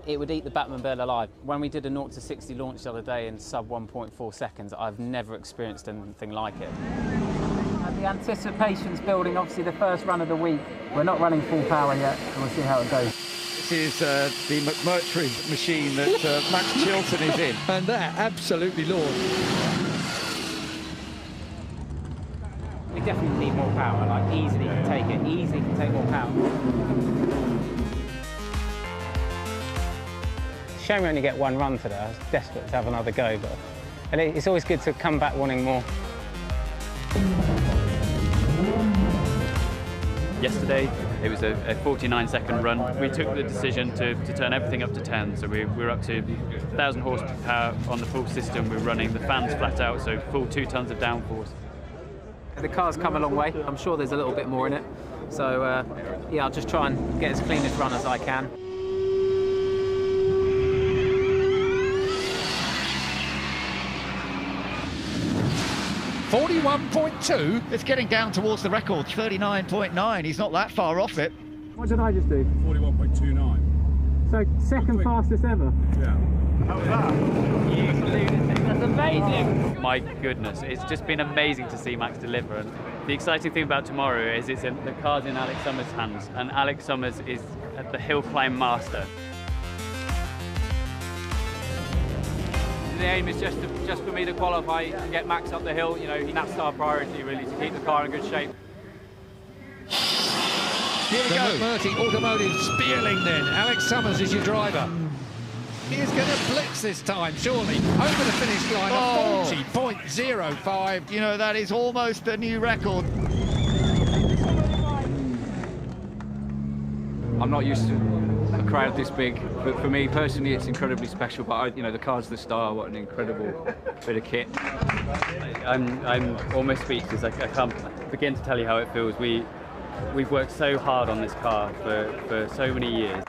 It would eat the Batmobile alive. When we did a 0 to 60 launch the other day in sub 1.4 seconds, I've never experienced anything like it. The anticipation's building, obviously the first run of the week. We're not running full power yet, and we'll see how it goes. This is the McMurtry machine that Max Chilton is in. And that absolutely launched. We definitely need more power, like easily can take it, easily can take more power. Shame we only get one run today. I was desperate to have another go, but it's always good to come back wanting more. yesterday. It was a 49-second run. We took the decision to turn everything up to 10, so we're up to 1,000 horsepower on the full system. We're running the fans flat out, so full 2 tons of downforce. The car's come a long way. I'm sure there's a little bit more in it. So, yeah, I'll just try and get as clean a run as I can. 41.2. It's getting down towards the record, 39.9. He's not that far off it. What did I just do? 41.29. So second fastest ever? Yeah. How was that? You lunatic, that's amazing! My goodness, it's just been amazing to see Max deliver. And the exciting thing about tomorrow is the car's in Alex Summers' hands, and Alex Summers is the hill climb master. The aim is just for me to qualify and get Max up the hill. You know, that's our priority really, to keep the car in good shape. Here we go. McMurtry Automotive Spearling then. Alex Summers is your driver. He is going to blitz this time, surely. Over the finish line of 40.05. You know, that is almost a new record. I'm not used to a crowd this big, but for me personally it's incredibly special. But you know, the car's the star. What an incredible bit of kit. I'm almost speechless. I can't begin to tell you how it feels. We've worked so hard on this car for so many years.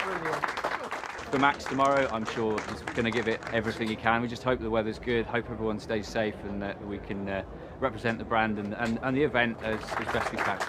For Max tomorrow, I'm sure he's going to give it everything he can. We just hope the weather's good, hope everyone stays safe, and that we can represent the brand and the event as best we can.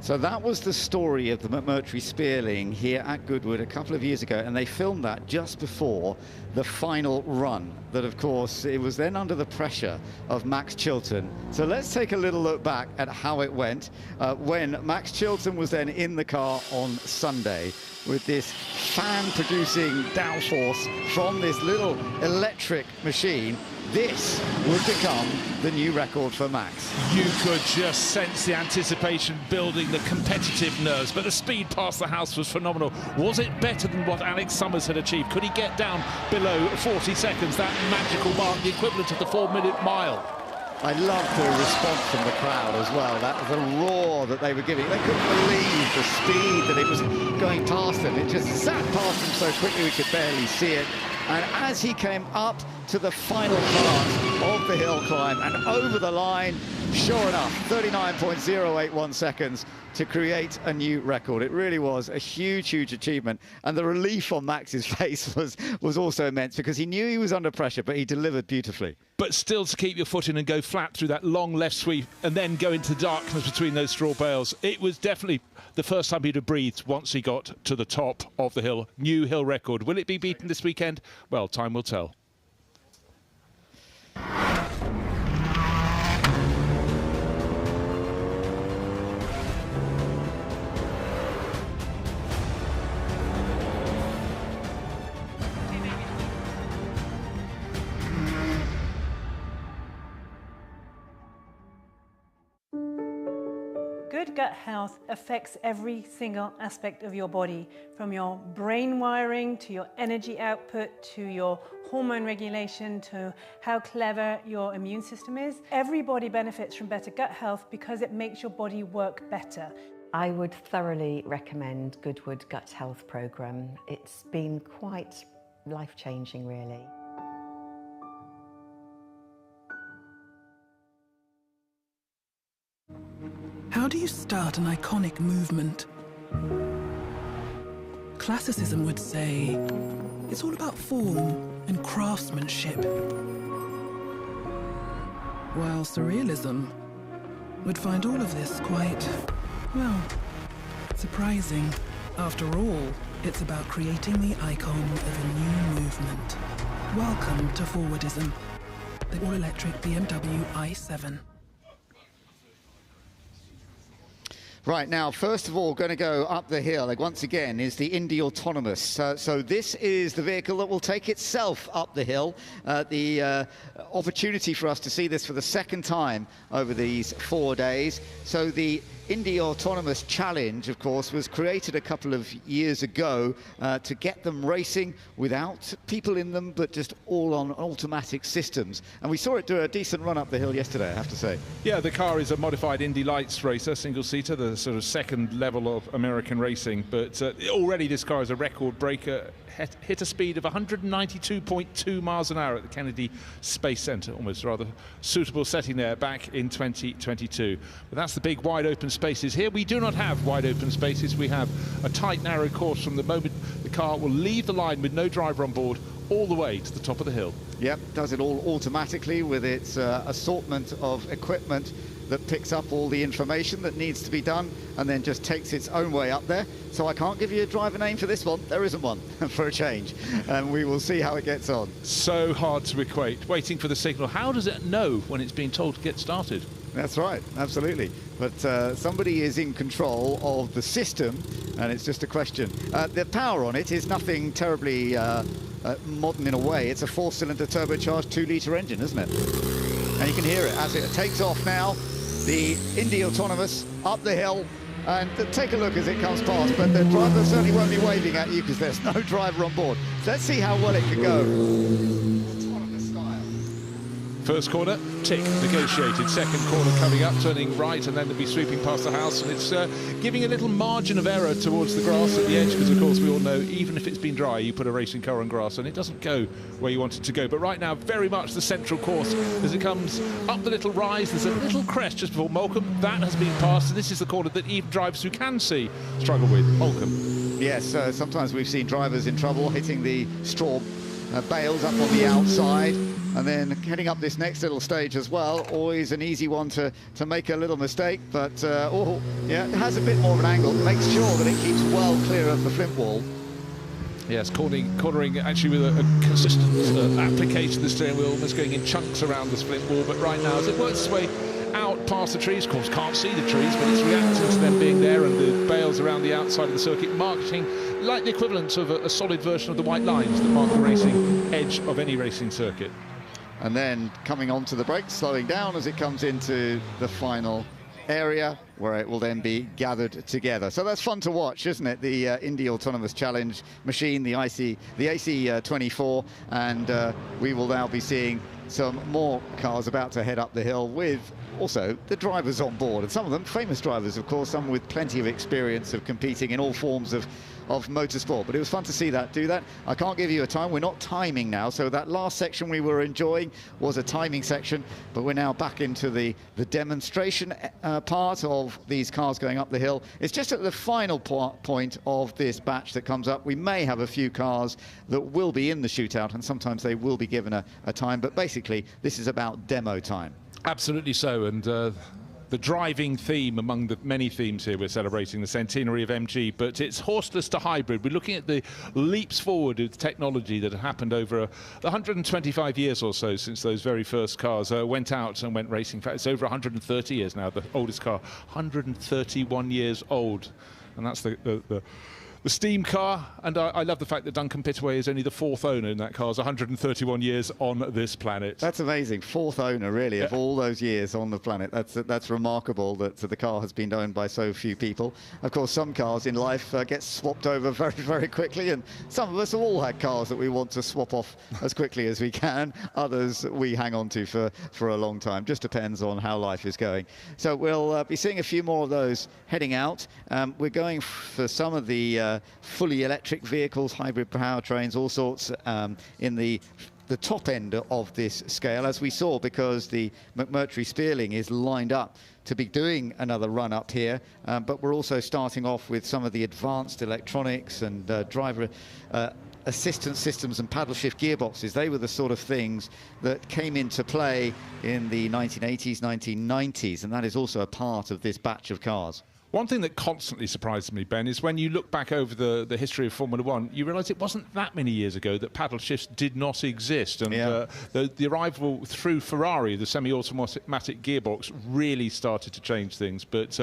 So that was the story of the McMurtry Spearling here at Goodwood a couple of years ago, and they filmed that just before the final run. That, of course, it was then under the pressure of Max Chilton. So let's take a little look back at how it went when Max Chilton was then in the car on Sunday with this fan-producing downforce from this little electric machine. This would become the new record for Max. You could just sense the anticipation building, the competitive nerves, but the speed past the house was phenomenal. Was it better than what Alex Summers had achieved? Could he get down below 40 seconds, that magical mark, the equivalent of the 4-minute mile? I loved the response from the crowd as well. That was a roar that they were giving. They couldn't believe the speed that it was going past them. It just sat past them so quickly we could barely see it. And as he came up to the final part of the hill climb and over the line, sure enough, 39.081 seconds to create a new record. It really was a huge, huge achievement. And the relief on Max's face was also immense, because he knew he was under pressure, but he delivered beautifully. But still to keep your foot in and go flat through that long left sweep and then go into darkness between those straw bales. It was definitely the first time he'd have breathed once he got to the top of the hill. New hill record. Will it be beaten this weekend? Well, time will tell. Good gut health affects every single aspect of your body, from your brain wiring to your energy output to your hormone regulation to how clever your immune system is. Everybody benefits from better gut health because it makes your body work better. I would thoroughly recommend Goodwood Gut Health Programme. It's been quite life-changing, really. How do you start an iconic movement? Classicism would say it's all about form and craftsmanship, while surrealism would find all of this quite, well, surprising. After all, it's about creating the icon of a new movement. Welcome to Forwardism, the all-electric BMW i7. Right, now, first of all, going to go up the hill, like, once again, is the Indy Autonomous. So this is the vehicle that will take itself up the hill. The opportunity for us to see this for the second time over these 4 days. So the Indy Autonomous Challenge, of course, was created a couple of years ago to get them racing without people in them, but just all on automatic systems. And we saw it do a decent run up the hill yesterday, I have to say. Yeah, the car is a modified Indy Lights racer, single-seater, the sort of second level of American racing. But already this car is a record breaker. Hit a speed of 192.2 miles an hour at the Kennedy Space Center, almost rather suitable setting there back in 2022. But that's the big wide open spaces. Here we do not have wide open spaces. We have a tight, narrow course from the moment the car will leave the line with no driver on board all the way to the top of the hill. Yep, does it all automatically with its assortment of equipment that picks up all the information that needs to be done and then just takes its own way up there. So I can't give you a driver name for this one. There isn't one for a change. And we will see how it gets on. So hard to equate. Waiting for the signal. How does it know when it's being told to get started? That's right, absolutely. But somebody is in control of the system, and it's just a question. The power on it is nothing terribly modern in a way. It's a 4-cylinder turbocharged 2-litre engine, isn't it? And you can hear it as it takes off now. The Indy Autonomous up the hill, and take a look as it comes past, but the driver certainly won't be waving at you because there's no driver on board. So let's see how well it can go. First corner, tick, negotiated. Second corner coming up, turning right, and then they'll be sweeping past the house. And it's giving a little margin of error towards the grass at the edge, because, of course, we all know, even if it's been dry, you put a racing car on grass, and it doesn't go where you want it to go. But right now, very much the central course as it comes up the little rise. There's a little crest just before Moulcombe. That has been passed, and this is the corner that even drivers who can see struggle with. Moulcombe. Yes, sometimes we've seen drivers in trouble hitting the straw bales up on the outside. And then heading up this next little stage as well, always an easy one to make a little mistake, but yeah, it has a bit more of an angle, makes sure that it keeps well clear of the flint wall. Yes, cornering actually with a consistent application of the steering wheel, almost going in chunks around the flint wall, but right now as it works its way out past the trees, of course can't see the trees, but it's reacting to them being there, and the bales around the outside of the circuit marking like the equivalent of a solid version of the white lines that mark the racing edge of any racing circuit. And then coming onto the brakes, slowing down as it comes into the final area where it will then be gathered together. So that's fun to watch, isn't it? The Indy Autonomous Challenge machine, the AC24, and we will now be seeing some more cars about to head up the hill with also the drivers on board, and some of them famous drivers, of course, some with plenty of experience of competing in all forms of motorsport. But it was fun to see that do that. I can't give you a time, we're not timing now, so that last section we were enjoying was a timing section, but we're now back into the demonstration part of these cars going up the hill. It's just at the final point of this batch that comes up. We may have a few cars that will be in the shootout, and sometimes they will be given a time, but basically this is about demo time. Absolutely so, and the driving theme among the many themes here, we're celebrating the centenary of MG, but it's horseless to hybrid. We're looking at the leaps forward of technology that have happened over the 125 years or so since those very first cars went out and went racing. In fact, it's over 130 years now, the oldest car, 131 years old. And that's the steam car, and I love the fact that Duncan Pittaway is only the 4th owner in that car's 131 years on this planet. That's amazing. 4th owner, really, of all those years on the planet. That's remarkable that the car has been owned by so few people. Of course, some cars in life get swapped over very, very quickly, and some of us have all had cars that we want to swap off as quickly as we can. Others we hang on to for a long time. Just depends on how life is going. So we'll be seeing a few more of those heading out. We're going for some of the fully electric vehicles, hybrid powertrains, all sorts in the top end of this scale, as we saw, because the McMurtry Spearling is lined up to be doing another run up here, but we're also starting off with some of the advanced electronics and driver assistance systems and paddle shift gearboxes. They were the sort of things that came into play in the 1980s, 1990s, and that is also a part of this batch of cars. One thing that constantly surprises me, Ben, is when you look back over the history of Formula One, you realise it wasn't that many years ago that paddle shifts did not exist. And the arrival through Ferrari, the semi-automatic gearbox, really started to change things. But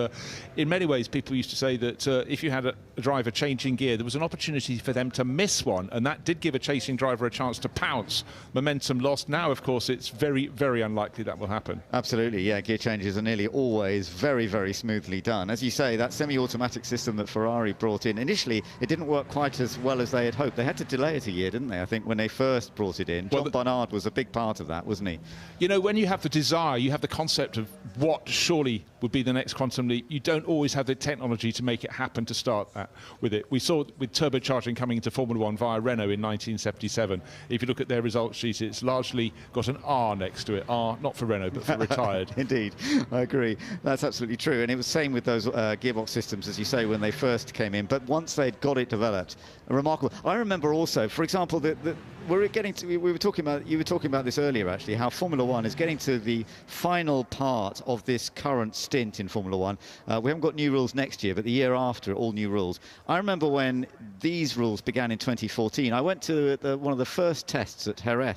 in many ways, people used to say that if you had a driver changing gear, there was an opportunity for them to miss one, and that did give a chasing driver a chance to pounce. Momentum lost. Now, of course, it's very, very unlikely that will happen. Absolutely, yeah. Gear changes are nearly always very, very smoothly done. As you say, that semi-automatic system that Ferrari brought in, initially it didn't work quite as well as they had hoped. They had to delay it a year, didn't they? I think when they first brought it in. John Barnard was a big part of that, wasn't he? You know, when you have the desire, you have the concept of what surely would be the next quantum leap. You don't always have the technology to make it happen to start that with it. We saw with turbocharging coming into Formula One via Renault in 1977. If you look at their results sheet, it's largely got an R next to it. R, not for Renault, but for retired. Indeed, I agree. That's absolutely true. And it was same with those gearbox systems, as you say, when they first came in. But once they'd got it developed, remarkable. I remember also, for example, you were talking about this earlier, actually, how Formula One is getting to the final part of this current stint in Formula One. We haven't got new rules next year, but the year after, all new rules. I remember when these rules began in 2014. I went to one of the first tests at Jerez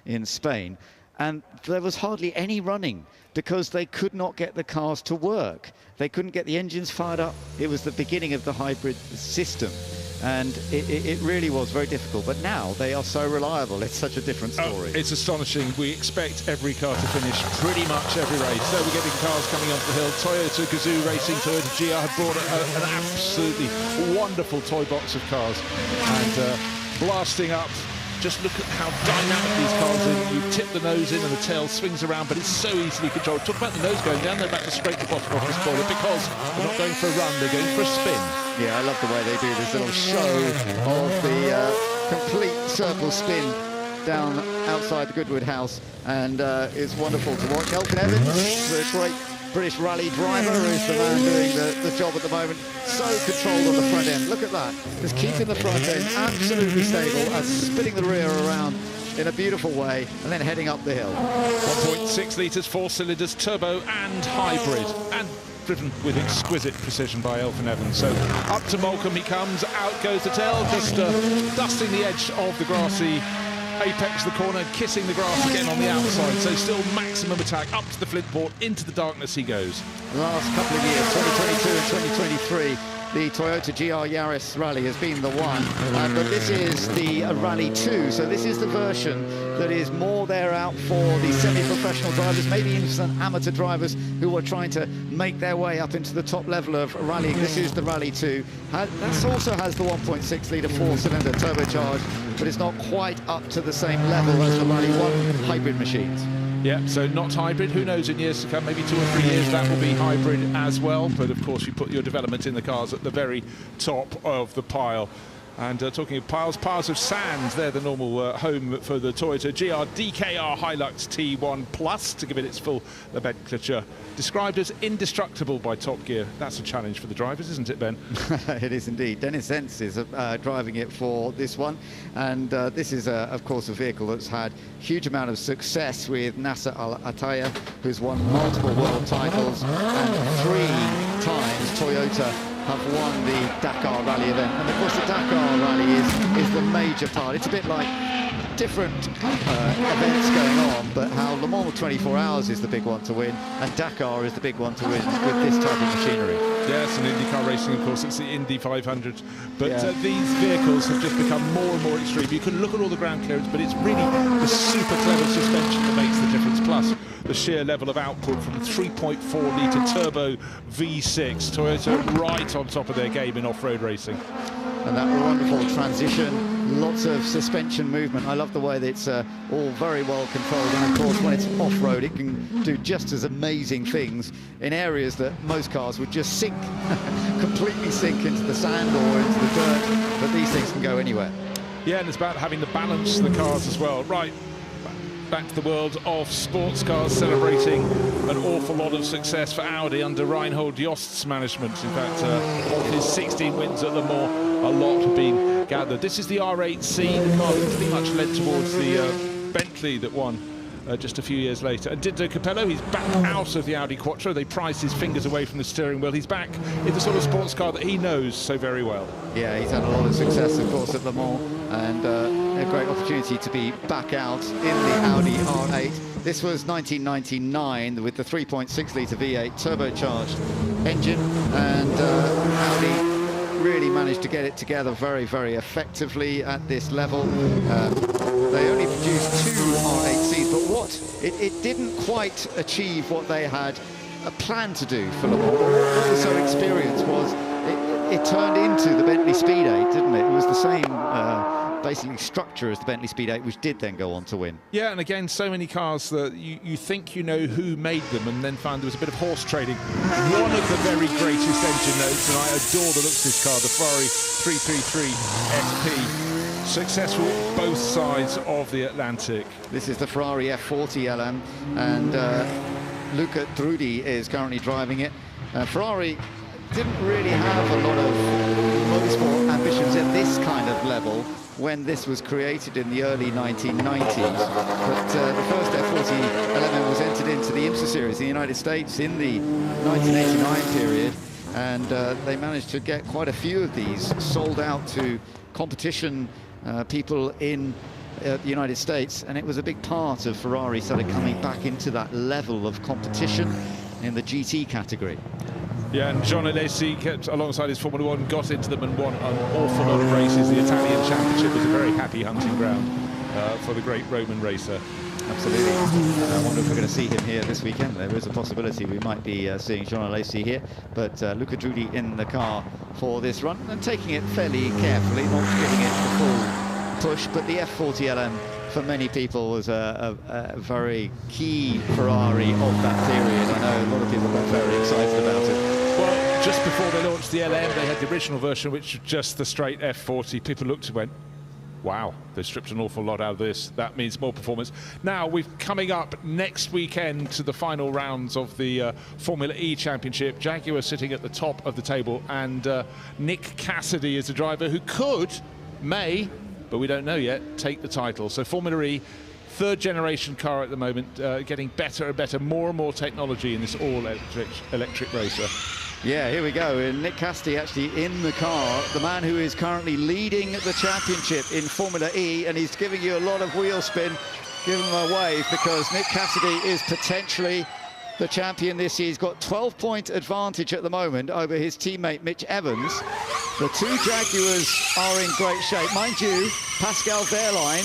in Spain, and there was hardly any running because they could not get the cars to work. They couldn't get the engines fired up. It was the beginning of the hybrid system. And it really was very difficult. But now they are so reliable. It's such a different story. It's astonishing. We expect every car to finish pretty much every race. So we're getting cars coming up the hill. Toyota Gazoo Racing, Toyota GR have brought an absolutely wonderful toy box of cars. And blasting up. Just look at how dynamic these cars are. You tip the nose in and the tail swings around, but it's so easily controlled. Talk about the nose going down, they're about to scrape the bottom off this spoiler because they're not going for a run, they're going for a spin. Yeah, I love the way they do this little show of the complete circle spin down outside the Goodwood house, and it's wonderful to watch. Elkin Evans, the great British rally driver, is the man doing the job at the moment. So controlled on the front end. Look at that. Just keeping the front end absolutely stable and spinning the rear around in a beautiful way, and then heading up the hill. 1.6 litres, 4 cylinders, turbo and hybrid, and driven with exquisite precision by Elkin Evans. So up to Moulcombe he comes, out goes the tail, just dusting the edge of the grassy apex of the corner, kissing the grass again on the outside. So still maximum attack, up to the flint port, into the darkness he goes. The last couple of years, 2022 and 2023, the Toyota GR Yaris Rally has been the one, but this is the Rally 2, so this is the version that is more there out for the semi-professional drivers, maybe even some amateur drivers who are trying to make their way up into the top level of rallying. This is the Rally 2. That also has the 1.6 litre 4-cylinder turbocharged, but it's not quite up to the same level as the Rally 1 hybrid machines. Yeah, so not hybrid. Who knows, in years to come, maybe 2 or 3 years, that will be hybrid as well. But of course, you put your development in the cars at the very top of the pile. And talking of piles of sand, they're the normal home for the Toyota GR DKR Hilux T1 Plus, to give it its full nomenclature. Described as indestructible by Top Gear. That's a challenge for the drivers, isn't it, Ben? It is indeed. Dennis Entz is driving it for this one. And this is, of course, a vehicle that's had huge amount of success with Nasser Al Attiyah, who's won multiple world titles, and 3 times Toyota have won the Dakar Rally event. And of course the Dakar Rally is the major part. It's a bit like different events going on, but how Le Mans 24 Hours is the big one to win, and Dakar is the big one to win with this type of machinery. Yes, and IndyCar racing, of course, it's the Indy 500. But these vehicles have just become more and more extreme. You can look at all the ground clearance, but it's really the super clever suspension that makes the difference, plus the sheer level of output from the 3.4 litre turbo V6. Toyota right on top of their game in off-road racing. And that wonderful transition, lots of suspension movement. I love the way that it's all very well controlled, and of course when it's off-road it can do just as amazing things in areas that most cars would just sink, completely sink into the sand or into the dirt, but these things can go anywhere. Yeah, and it's about having the balance of the cars as well. Right, back to the world of sports cars, celebrating an awful lot of success for Audi under Reinhold Jost's management. In fact, of his 16 wins at Le Mans, a lot have been gathered. This is the R8C, the car that pretty much led towards the Bentley that won just a few years later. And Dido Capello, he's back out of the Audi Quattro. They prized his fingers away from the steering wheel. He's back in the sort of sports car that he knows so very well. Yeah, he's had a lot of success, of course, at Le Mans, and a great opportunity to be back out in the Audi R8. This was 1999 with the 3.6-litre V8 turbocharged engine, and Audi really managed to get it together very, very effectively at this level. They only produced 2 R8Cs, but it didn't quite achieve what they had planned to do for Le Mans. What was so experienced was it turned into the Bentley Speed 8, didn't it? It was the same basically structure as the Bentley Speed 8, which did then go on to win. Yeah, and again, so many cars that you think you know who made them, and then find there was a bit of horse trading. One of the very greatest engine notes, and I adore the looks of this car, the Ferrari 333 SP. Successful both sides of the Atlantic. This is the Ferrari F40 LM, and Luca Drudi is currently driving it. Ferrari didn't really have a lot of motorsport ambitions at this kind of level when this was created in the early 1990s. But the first F40 LM was entered into the IMSA series in the United States in the 1989 period, and they managed to get quite a few of these sold out to competition people in the United States, and it was a big part of Ferrari sort of coming back into that level of competition in the GT category. Yeah, and John Alesi kept alongside his Formula One, got into them and won an awful lot of races. The Italian Championship was a very happy hunting ground for the great Roman racer. Absolutely. I wonder if we're going to see him here this weekend. There is a possibility we might be seeing John Alesi here, but Luca Drudi in the car for this run and taking it fairly carefully, not giving it the full push. But the F40 LM for many people was a very key Ferrari of that period. I know a lot of people got very excited about it. Well, just before they launched the LM, they had the original version, which was just the straight F40. People looked and went, wow, they stripped an awful lot out of this. That means more performance. Now, we're coming up next weekend to the final rounds of the Formula E Championship. Jaguar sitting at the top of the table, and Nick Cassidy is a driver who may, but we don't know yet, take the title. So Formula E, third-generation car at the moment, getting better and better, more and more technology in this all-electric racer. Yeah, here we go. And Nick Cassidy actually in the car, the man who is currently leading the championship in Formula E, and he's giving you a lot of wheel spin. Give him a wave, because Nick Cassidy is potentially the champion this year. He's got 12-point advantage at the moment over his teammate Mitch Evans. The two Jaguars are in great shape. Mind you, Pascal Wehrlein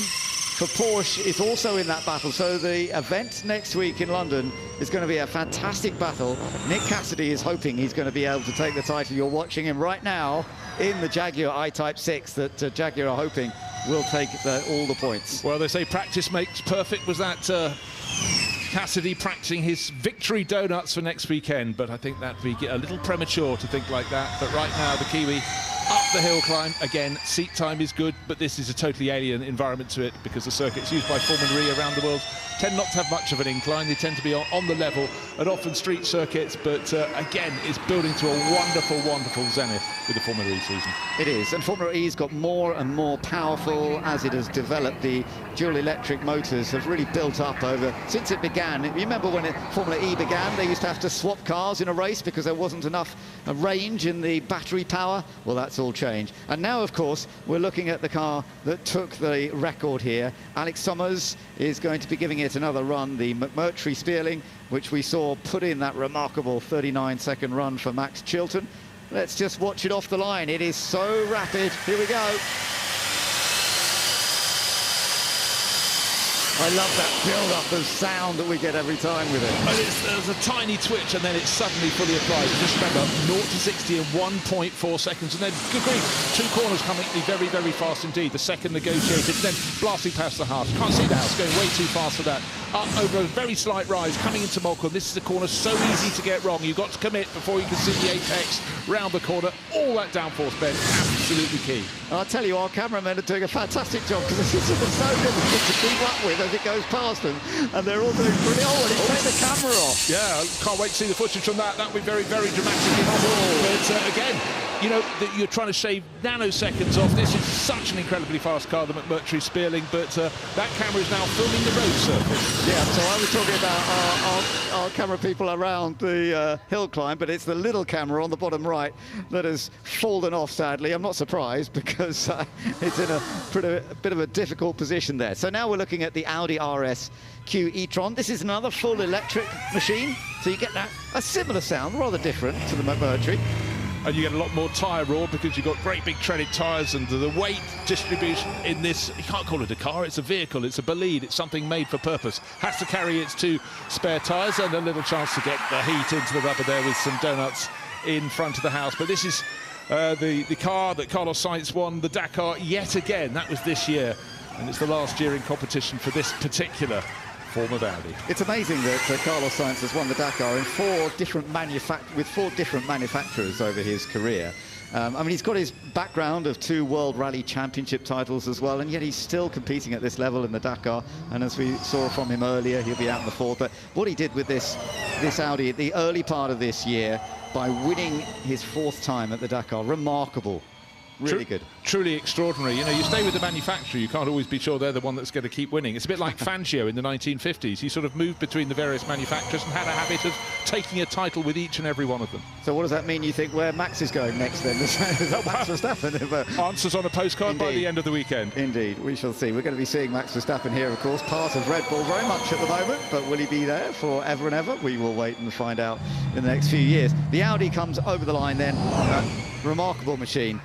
for Porsche is also in that battle, so the event next week in London is going to be a fantastic battle. Nick Cassidy is hoping he's going to be able to take the title. You're watching him right now in the Jaguar I-Type 6 that Jaguar are hoping will take all the points. Well, they say practice makes perfect. Was that Cassidy practicing his victory donuts for next weekend? But I think that'd be a little premature to think like that. But right now, the Kiwi up the hill climb. Again, seat time is good, but this is a totally alien environment to it, because the circuits used by Formula E around the world tend not to have much of an incline. They tend to be on the level and often street circuits, but again, it's building to a wonderful, wonderful zenith with the Formula E season. It is, and Formula E's got more and more powerful as it has developed. The dual electric motors have really built up since it began. You remember when Formula E began, they used to have to swap cars in a race because there wasn't enough range in the battery power. Well, that's all changed. And now, of course, we're looking at the car that took the record here. Alex Summers is going to be giving it another run, the McMurtry Spearling, which we saw put in that remarkable 39-second run for Max Chilton. Let's just watch it off the line. It is so rapid. Here we go. I love that build-up of sound that we get every time with it. And there's a tiny twitch, and then it's suddenly fully applied. Just remember, 0 to 60 in 1.4 seconds, and then, good grief, two corners coming very, very fast indeed. The second negotiated, then blasting past the house. Can't see the house, going way too fast for that. Up over a very slight rise, coming into Molecule. This is a corner so easy to get wrong. You've got to commit before you can see the apex round the corner. All that downforce bend, absolutely key. I'll tell you, our cameramen are doing a fantastic job, because this is so difficult to keep up with as it goes past them, and they're all doing brilliant. Oh, and it's taken the camera off. Yeah, can't wait to see the footage from that. That'll be very, very dramatic. But again, you know, that you're trying to shave nanoseconds off. This is such an incredibly fast car, the McMurtry Spearling, but that camera is now filming the road surface. Yeah, so I was talking about our camera people around the hill climb, but it's the little camera on the bottom right that has fallen off, sadly. I'm not surprised, because it's in a bit of a difficult position there. So now we're looking at the Audi RS Q e-tron. This is another full electric machine, so you get a similar sound, rather different to the McMurtry. And you get a lot more tyre roar because you've got great big treaded tyres, and the weight distribution in this, you can't call it a car, it's a vehicle, it's a bolide, it's something made for purpose. Has to carry its 2 spare tyres and a little chance to get the heat into the rubber there with some donuts in front of the house. But this is the car that Carlos Sainz won the Dakar yet again. That was this year, and it's the last year in competition for this particular form of Audi. It's amazing that Carlos Sainz has won the Dakar in 4 different manufacturers over his career. I mean, he's got his background of 2 World Rally Championship titles as well, and yet he's still competing at this level in the Dakar. And as we saw from him earlier, he'll be out in the 4th. But what he did with this Audi at the early part of this year by winning his 4th time at the Dakar, remarkable. Really good. Truly extraordinary. You know, you stay with the manufacturer, you can't always be sure they're the one that's going to keep winning. It's a bit like Fangio in the 1950s. He sort of moved between the various manufacturers and had a habit of taking a title with each and every one of them. So what does that mean, you think, where Max is going next then? Is that Max Verstappen? Answers on a postcard. Indeed. By the end of the weekend. Indeed, we shall see. We're going to be seeing Max Verstappen here, of course, part of Red Bull very much at the moment, but will he be there forever and ever? We will wait and find out in the next few years. The Audi comes over the line then. Remarkable machine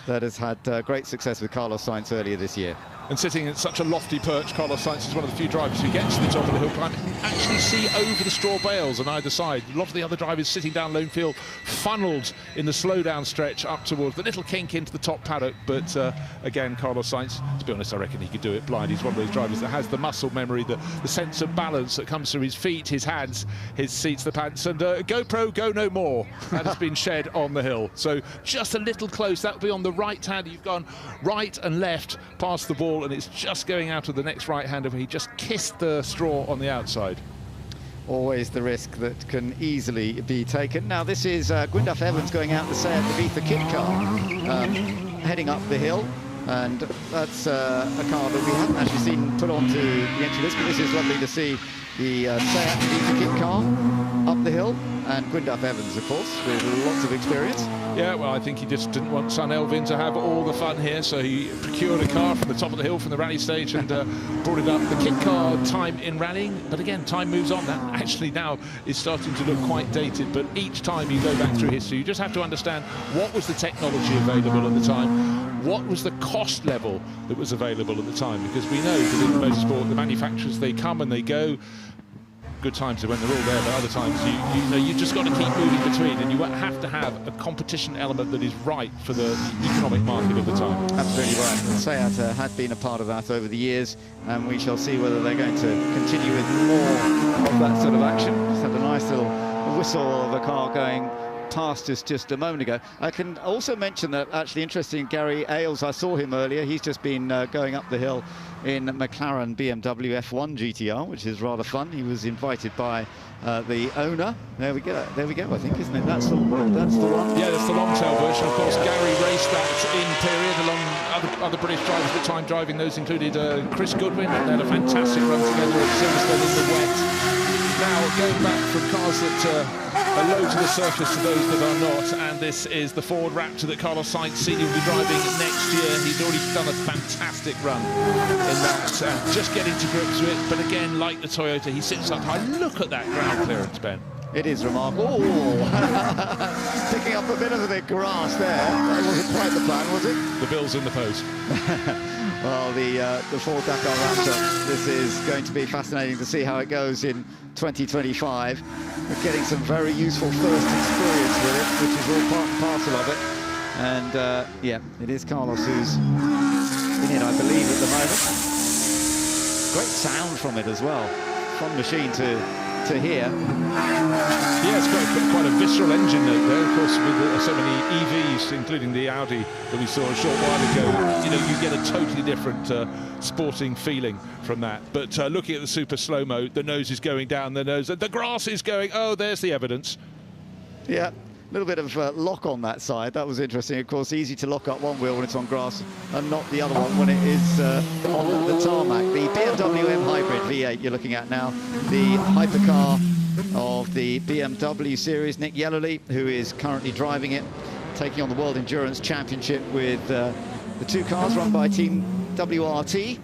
that has had great success with Carlos Sainz earlier this year. And sitting at such a lofty perch, Carlos Sainz is one of the few drivers who gets to the top of the hill climb, actually see over the straw bales on either side. A lot of the other drivers sitting down lone field, funneled in the slow down stretch up towards the little kink into the top paddock. But again, Carlos Sainz, to be honest, I reckon he could do it blind. He's one of those drivers that has the muscle memory, the sense of balance that comes through his feet, his hands, his seats, the pants. And GoPro, go no more. That has been shed on the hill. So just a little close. That will be on the right hand. You've gone right and left past the ball, and it's just going out of the next right-hander where he just kissed the straw on the outside. Always the risk that can easily be taken. Now this is Gwyndaf Evans going out to say at the Ibiza kit car, heading up the hill, and that's a car that we haven't actually seen put onto the entry list, but this is lovely to see the Seat Ibiza kit car up the hill, and Gwyndaf Evans, of course, with lots of experience. Yeah, well, I think he just didn't want son Elvin to have all the fun here, so he procured a car from the top of the hill from the rally stage and brought it up. The kit car time in rallying, but again, time moves on. That actually now is starting to look quite dated, but each time you go back through history, you just have to understand what was the technology available at the time, what was the cost level that was available at the time, because we know that in motorsport, the manufacturers, they come and they go. Good times are when they're all there, but other times you just got to keep moving between, and you have to have a competition element that is right for the economic market of the time. Absolutely right. Seat had been a part of that over the years, and we shall see whether they're going to continue with more of that sort of action. Just had a nice little whistle of a car going past us just a moment ago. I can also mention that, actually interesting, Gary Ailes, I saw him earlier. He's just been going up the hill in McLaren BMW F1 GTR, which is rather fun. He was invited by the owner. There we go, I think, isn't it? That's the one. Yeah, that's the long-tail version. Of course, Gary raced that in period along other British drivers at the time driving. Those included Chris Goodwin. They had a fantastic run together at Silverstone in the wet. Now, going back from cars that are low to the surface to those that are not, and this is the Ford Raptor that Carlos Sainz Sr. will be driving next year. He's already done a fantastic run in that, just getting to grips with it. But again, like the Toyota, he sits up high. Look at that ground clearance, Ben. It is remarkable. Oh. Picking up a bit of the grass there. That wasn't quite the plan, was it? The bill's in the post. Well, the Ford Dakar Raptor, this is going to be fascinating to see how it goes in 2025. We're getting some very useful first experience with it, which is all part and parcel of it. And yeah, it is Carlos who's in it, I believe, at the moment. Great sound from it as well. Fun machine to hear. Yeah, it's got quite a visceral engine note there. Of course, with so many EVs, including the Audi that we saw a short while ago, you get a totally different sporting feeling from that. But looking at the super slow-mo, the nose is going down, the grass is going, oh, there's the evidence. Yeah, little bit of lock on that side. That was interesting. Of course, easy to lock up one wheel when it's on grass and not the other one when it is on the tarmac. The BMW M Hybrid V8 you're looking at now, the hypercar of the BMW series. Nick Yellerly, who is currently driving it, taking on the World Endurance Championship with the two cars run by Team WRT.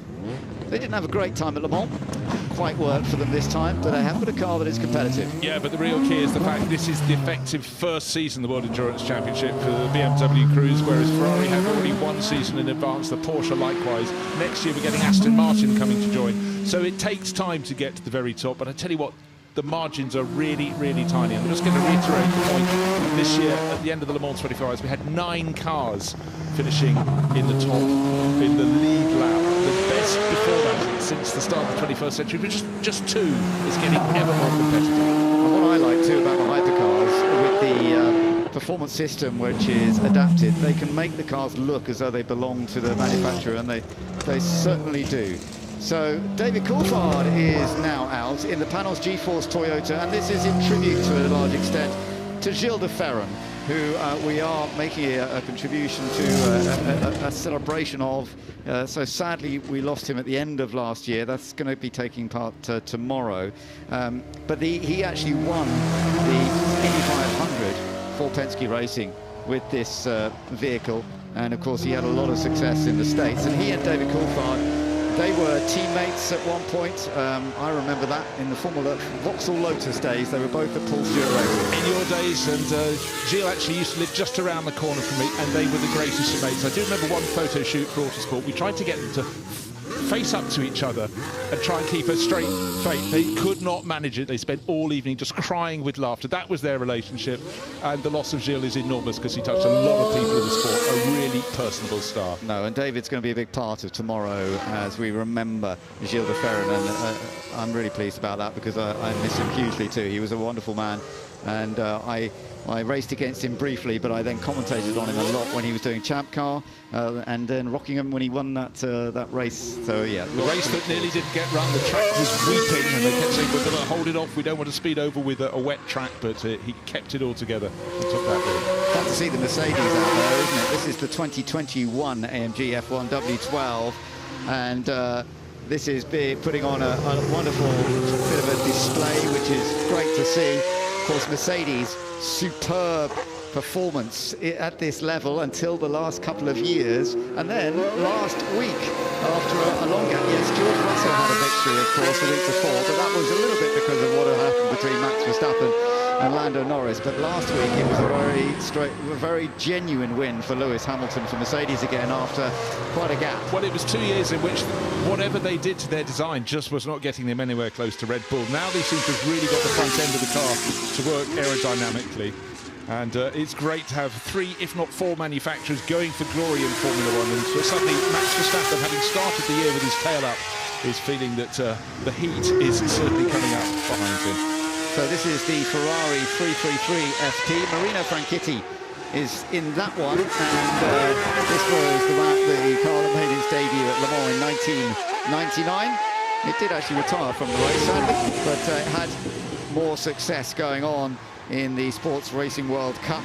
They didn't have a great time at Le Mans. Didn't quite work for them this time, but they have got a car that is competitive. Yeah, but the real key is the fact this is the effective first season of the World Endurance Championship for the BMW crews, whereas Ferrari have already one season in advance, the Porsche likewise. Next year we're getting Aston Martin coming to join. So it takes time to get to the very top, but I tell you what, the margins are really, really tiny. I'm just going to reiterate the point. This year, at the end of the Le Mans 24 Hours, we had 9 cars finishing in the top, in the lead lap. The best before that, since the start of the 21st century, which is just 2, is getting ever more competitive. And what I like too about the hypercars, with the performance system which is adapted, they can make the cars look as though they belong to the manufacturer, and they certainly do. So David Coulthard is now out in the Panos G-Force Toyota, and this is in tribute to a large extent to Gilles de Ferran, who we are making a contribution to a celebration of. So sadly we lost him at the end of last year. That's going to be taking part tomorrow. But he actually won the Indy 500 for Penske Racing with this vehicle, and of course he had a lot of success in the States. And he and David Coulthard, they were teammates at one point. I remember that in the Formula Vauxhall Lotus days. They were both at Paul Stewart Racing. In your days, and Gilles actually used to live just around the corner from me, and they were the greatest of mates. I do remember one photo shoot for Autosport. We tried to get them to face up to each other and try and keep a straight face. They could not manage it. They spent all evening just crying with laughter. That was their relationship, and the loss of Gilles is enormous because he touched a lot of people in the sport. A really personable star. No, and David's going to be a big part of tomorrow as we remember Gilles de Ferran, and I'm really pleased about that because I miss him hugely too. He was a wonderful man, and I raced against him briefly, but I then commentated on him a lot when he was doing Champ Car, and then Rockingham when he won that race. So yeah, the race that nearly didn't get run, the track was weeping, and they kept saying we're going to hold it off. We don't want to speed over with a wet track, but he kept it all together and took that lead. Fun to see the Mercedes out there, isn't it? This is the 2021 AMG F1 W12, and this is putting on a wonderful bit of a display, which is great to see. Of course, Mercedes, superb performance at this level until the last couple of years, and then last week, after a long gap, yes, George Russell had a victory, of course, the week before, but that was a little bit because of what had happened between Max Verstappen and Lando Norris. But last week it was a very genuine win for Lewis Hamilton for Mercedes again after quite a gap. Well, it was 2 years in which whatever they did to their design just was not getting them anywhere close to Red Bull. Now they seem to have really got the front end of the car to work aerodynamically. And it's great to have 3, if not 4 manufacturers going for glory in Formula 1. And so suddenly Max Verstappen, having started the year with his tail up, is feeling that the heat is certainly coming up behind him. So this is the Ferrari 333 FT. Marino Franchitti is in that one, and this was the car that made its debut at Le Mans in 1999. It did actually retire from the race, sadly, but it had more success going on in the Sports Racing World Cup,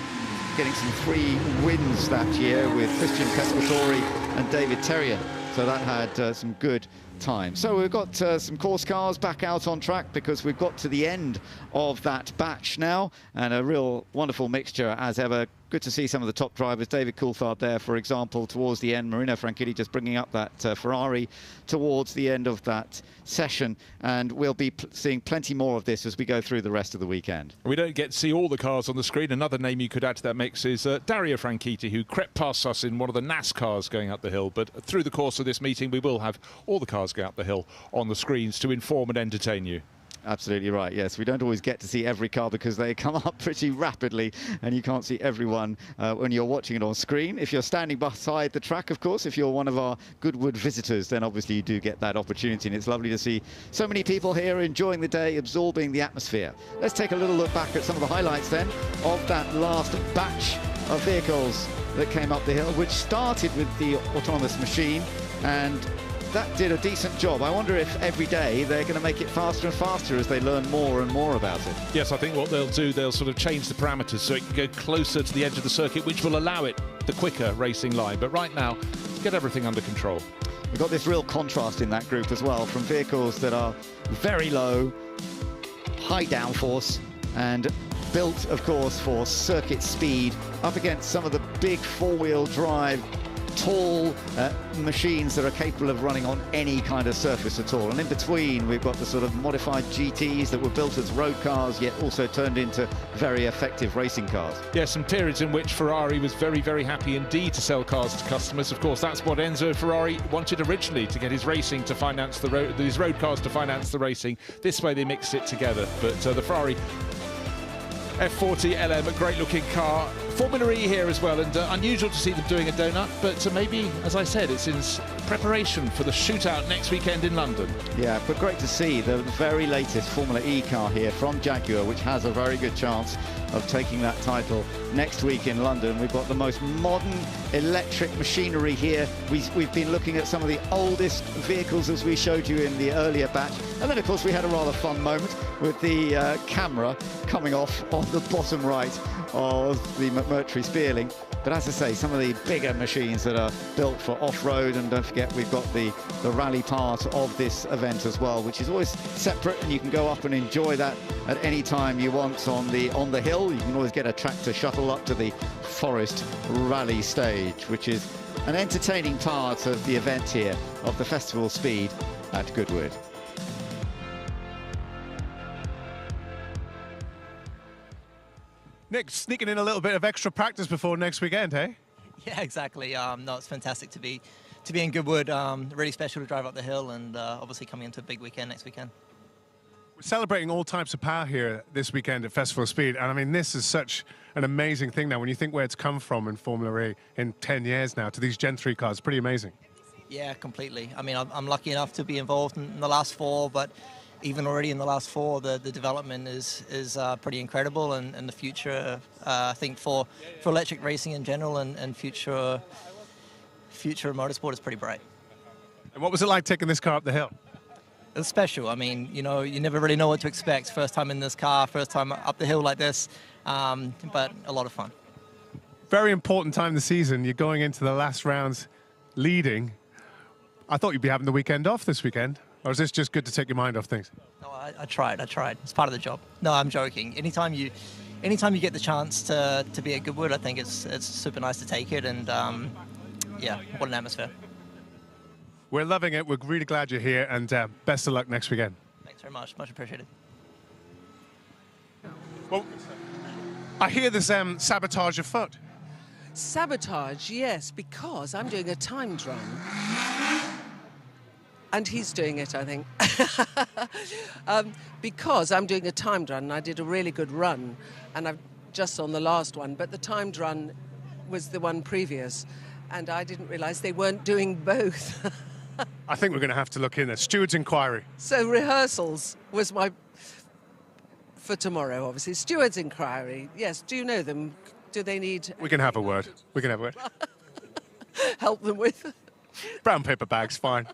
getting some 3 wins that year with Christian Pescatore and David Terrien. So that had some good time. So we've got some course cars back out on track because we've got to the end of that batch now, and a real wonderful mixture as ever. Good to see some of the top drivers. David Coulthard there, for example, towards the end. Marino Franchitti just bringing up that Ferrari towards the end of that session. And we'll be seeing plenty more of this as we go through the rest of the weekend. We don't get to see all the cars on the screen. Another name you could add to that mix is Dario Franchitti, who crept past us in one of the NASCARs going up the hill. But through the course of this meeting, we will have all the cars go up the hill on the screens to inform and entertain you. Absolutely right, yes. We don't always get to see every car because they come up pretty rapidly and you can't see everyone when you're watching it on screen. If you're standing beside the track, of course, if you're one of our Goodwood visitors, then obviously you do get that opportunity, and it's lovely to see so many people here enjoying the day, absorbing the atmosphere. Let's take a little look back at some of the highlights then of that last batch of vehicles that came up the hill, which started with the autonomous machine and that did a decent job. I wonder if every day they're going to make it faster and faster as they learn more and more about it. Yes, I think what they'll do, they'll sort of change the parameters so it can go closer to the edge of the circuit, which will allow it the quicker racing line. But right now, get everything under control. We've got this real contrast in that group as well, from vehicles that are very low, high downforce, and built, of course, for circuit speed, up against some of the big four-wheel drive, tall machines that are capable of running on any kind of surface at all. And in between, we've got the sort of modified GTs that were built as road cars, yet also turned into very effective racing cars. Yes, some periods in which Ferrari was very, very happy indeed to sell cars to customers. Of course, that's what Enzo Ferrari wanted originally, to get his racing to finance the his road cars to finance the racing. This way they mixed it together. But the Ferrari F40 LM, a great looking car. Formula E here as well, and unusual to see them doing a donut, but maybe, as I said, it's in preparation for the shootout next weekend in London. Yeah, but great to see the very latest Formula E car here from Jaguar, which has a very good chance of taking that title next week in London. We've got the most modern electric machinery here. We've been looking at some of the oldest vehicles, as we showed you in the earlier batch. And then, of course, we had a rather fun moment with the camera coming off on the bottom right of the McMurtry Spearling. But as I say, some of the bigger machines that are built for off-road, and don't forget we've got the rally part of this event as well, which is always separate, and you can go up and enjoy that at any time you want on the hill. You can always get a tractor shuttle up to the Forest Rally stage, which is an entertaining part of the event here of the Festival of Speed at Goodwood. Nick, sneaking in a little bit of extra practice before next weekend, hey? Yeah, exactly. No, it's fantastic to be in Goodwood. Really special to drive up the hill, and obviously coming into a big weekend next weekend. We're celebrating all types of power here this weekend at Festival of Speed, and I mean, this is such an amazing thing now. When you think where it's come from in Formula E in 10 years now to these Gen 3 cars, pretty amazing. Yeah, completely. I mean, I'm lucky enough to be involved in the last four, but even already in the last four, the development is pretty incredible, and the future, I think, for electric racing in general and future motorsport is pretty bright. And what was it like taking this car up the hill? It's special. I mean, you know, you never really know what to expect. First time in this car, first time up the hill like this, but a lot of fun. Very important time of the season. You're going into the last rounds leading. I thought you'd be having the weekend off this weekend. Or is this just good to take your mind off things? No, I tried. It's part of the job. No, I'm joking. Anytime you get the chance to be at Goodwood, I think it's super nice to take it, and yeah, what an atmosphere. We're loving it. We're really glad you're here, and best of luck next weekend. Thanks very much. Much appreciated. Well, I hear there's sabotage afoot. Sabotage, yes, because I'm doing a timed run. And he's doing it, I think. Because I'm doing a timed run, and I did a really good run, and I've just on the last one, but the timed run was the one previous, and I didn't realise they weren't doing both. I think we're going to have to look in at Steward's inquiry. So rehearsals was for tomorrow, obviously. Steward's inquiry, yes, do you know them? Do they need... We can have a word. We can have a word. Help them with? Brown paper bags, fine.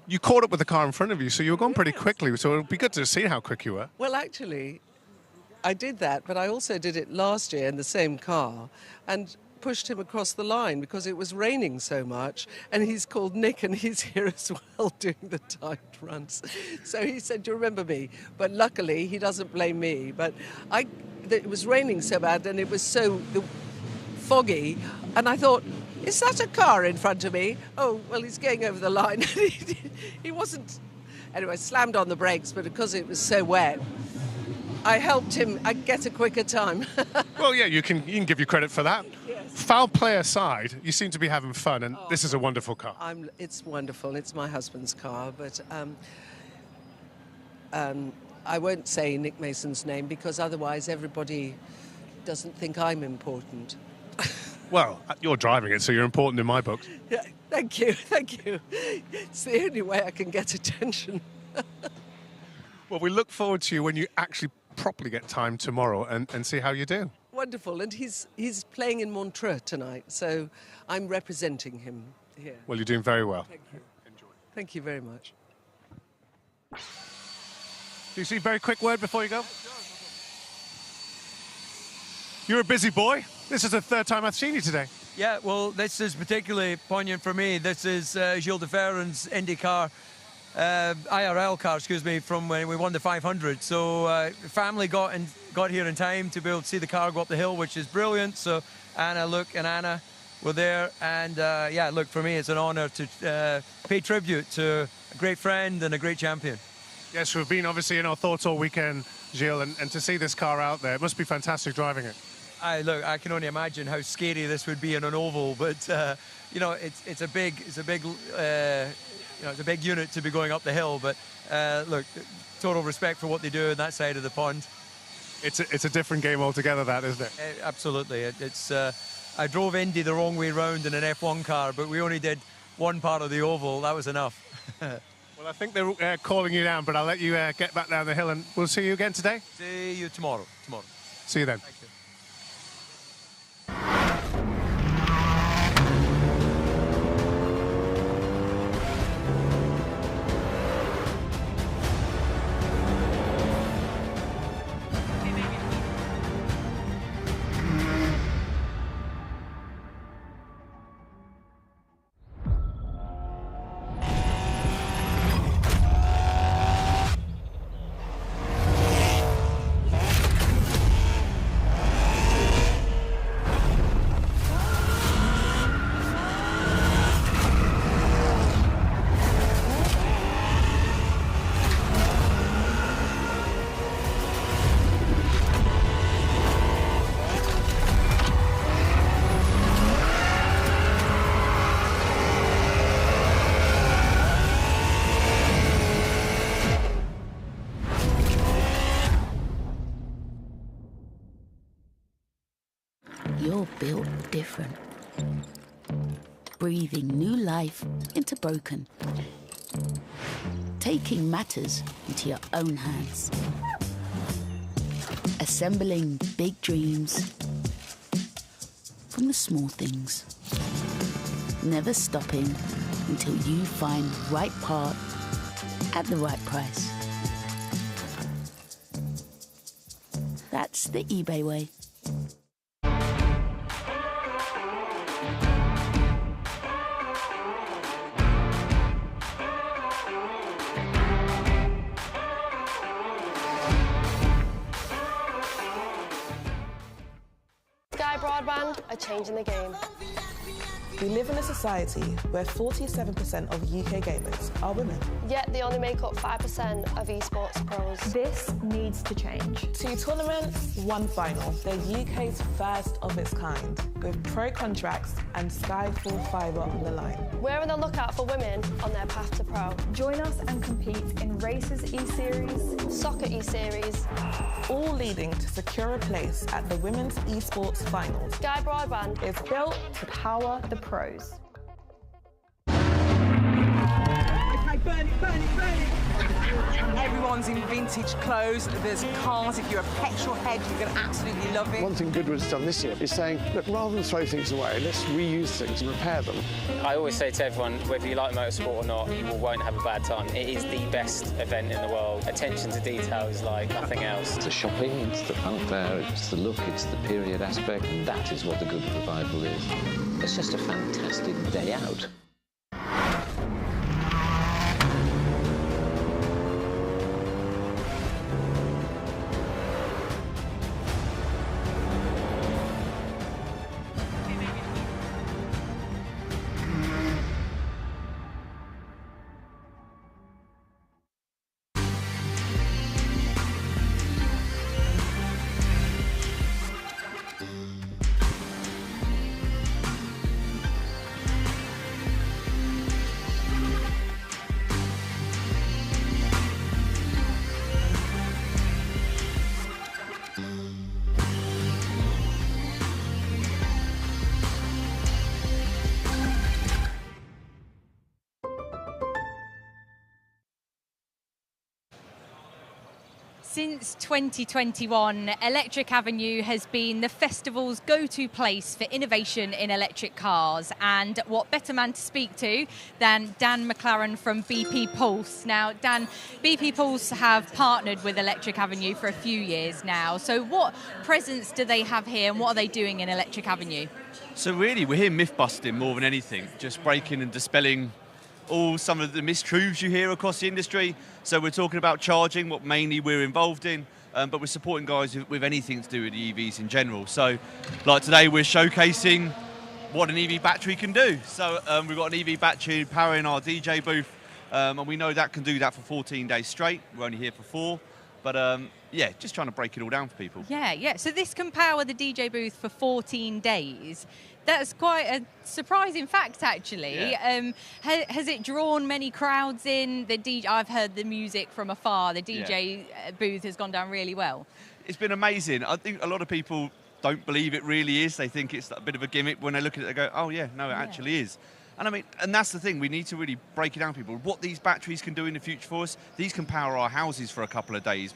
You caught up with the car in front of you, so you were going pretty quickly, so it'll be good to see how quick you were. Well, actually, I did that, but I also did it last year in the same car and pushed him across the line because it was raining so much, and he's called Nick, and he's here as well doing the timed runs. So he said, do you remember me? But luckily, he doesn't blame me. But it was raining so bad, and it was so foggy, and I thought, is that a car in front of me? Oh, well, he's going over the line. He wasn't. Anyway, slammed on the brakes, but because it was so wet, I helped him get a quicker time. Well, yeah, you can give you credit for that. Yes. Foul play aside, you seem to be having fun, and this is a wonderful car. It's wonderful. It's my husband's car, but I won't say Nick Mason's name because otherwise everybody doesn't think I'm important. Well, you're driving it, so you're important in my books. Yeah, thank you. It's the only way I can get attention. Well, we look forward to you when you actually properly get time tomorrow and see how you do. Wonderful, and he's playing in Montreux tonight, so I'm representing him here. Well, you're doing very well. Thank you. Enjoy. Thank you very much. Do you see a very quick word before you go? You're a busy boy. This is the third time I've seen you today. Yeah, well, this is particularly poignant for me. This is Gilles de Ferran's IndyCar, IRL car, excuse me, from when we won the 500. So family got here in time to be able to see the car go up the hill, which is brilliant. So Anna, Luke and Anna were there. And yeah, look, for me, it's an honor to pay tribute to a great friend and a great champion. Yes, we've been obviously in our thoughts all weekend, Gilles, and to see this car out there, it must be fantastic driving it. Look, I can only imagine how scary this would be in an oval, but you know, it's a big unit to be going up the hill. But look, total respect for what they do on that side of the pond. It's a different game altogether, that, isn't it? Absolutely. It's I drove Indy the wrong way round in an F1 car, but we only did one part of the oval. That was enough. Well, I think they're calling you down, but I'll let you get back down the hill, and we'll see you again today. See you tomorrow. See you then. Thank you. You're built different. Breathing new life into broken. Taking matters into your own hands. Assembling big dreams from the small things. Never stopping until you find right part at the right price. That's the eBay way. Broadband are changing the game. We live in a society where 47% of UK gamers are women. Yet they only make up 5% of esports pros. This needs to change. 2 tournaments, 1 final. They're UK's first of its kind, with pro contracts and Sky full fibre on the line. We're on the lookout for women on their path to pro. Join us and compete in Races E-Series, Soccer E-Series, all leading to secure a place at the Women's Esports Finals. Sky Broadband is built to power the pros. Okay, burn it, burn it, burn it! Everyone's in vintage clothes. There's cars. If you're a petrol head, you're going to absolutely love it. One thing Goodwood's done this year is saying, look, rather than throw things away, let's reuse things and repair them. I always say to everyone, whether you like motorsport or not, you won't have a bad time. It is the best event in the world. Attention to detail is like nothing else. It's the shopping, it's the fanfare, it's the look, it's the period aspect. That is what the Goodwood Revival is. It's just a fantastic day out. Since 2021, Electric Avenue has been the festival's go-to place for innovation in electric cars. And what better man to speak to than Dan McLaren from BP Pulse. Now, Dan, BP Pulse have partnered with Electric Avenue for a few years now. So what presence do they have here and what are they doing in Electric Avenue? So really, we're here myth-busting more than anything, just breaking and dispelling some of the mistruths you hear across the industry. So we're talking about charging, what mainly we're involved in, but we're supporting guys with anything to do with the EVs in general. So like today we're showcasing what an EV battery can do. So we've got an EV battery powering our DJ booth, and we know that can do that for 14 days straight. We're only here for 4. But yeah, just trying to break it all down for people. Yeah. So this can power the DJ booth for 14 days. That's quite a surprising fact, actually. Yeah. Has it drawn many crowds in? I've heard the music from afar. The DJ booth has gone down really well. It's been amazing. I think a lot of people don't believe it really is. They think it's a bit of a gimmick. When they look at it, they go, oh, yeah, no, it actually is. And I mean, and that's the thing, we need to really break it down for people. What these batteries can do in the future for us, these can power our houses for a couple of days.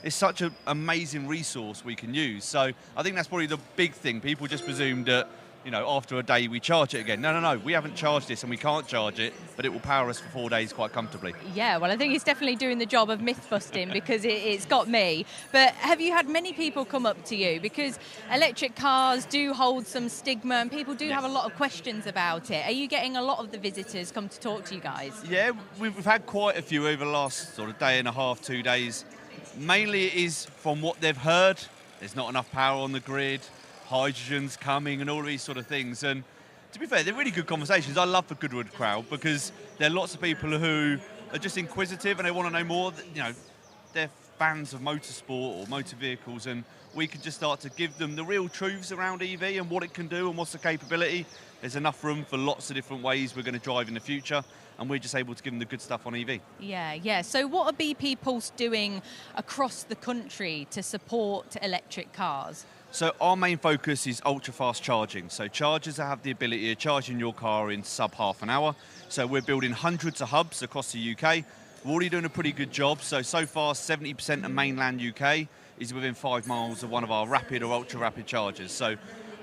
It's such an amazing resource we can use. So I think that's probably the big thing. People just presume that, you know, after a day we charge it again. No, we haven't charged this and we can't charge it, but it will power us for 4 days quite comfortably. Yeah, well, I think it's definitely doing the job of myth busting because it's got me. But have you had many people come up to you? Because electric cars do hold some stigma and people do have a lot of questions about it. Are you getting a lot of the visitors come to talk to you guys? Yeah, we've had quite a few over the last sort of day and a half, 2 days. Mainly it is from what they've heard. There's not enough power on the grid. Hydrogen's coming and all of these sort of things, and to be fair, they're really good conversations. I love the Goodwood crowd because there are lots of people who are just inquisitive and they want to know more. You know, they're fans of motorsport or motor vehicles, and we can just start to give them the real truths around EV and what it can do and what's the capability. There's enough room for lots of different ways we're going to drive in the future, and we're just able to give them the good stuff on EV. Yeah. So what are BP Pulse doing across the country to support electric cars? So our main focus is ultra-fast charging. So chargers that have the ability of charging your car in sub half an hour. So we're building hundreds of hubs across the UK. We're already doing a pretty good job. So far, 70% of mainland UK is within 5 miles of one of our rapid or ultra-rapid chargers. So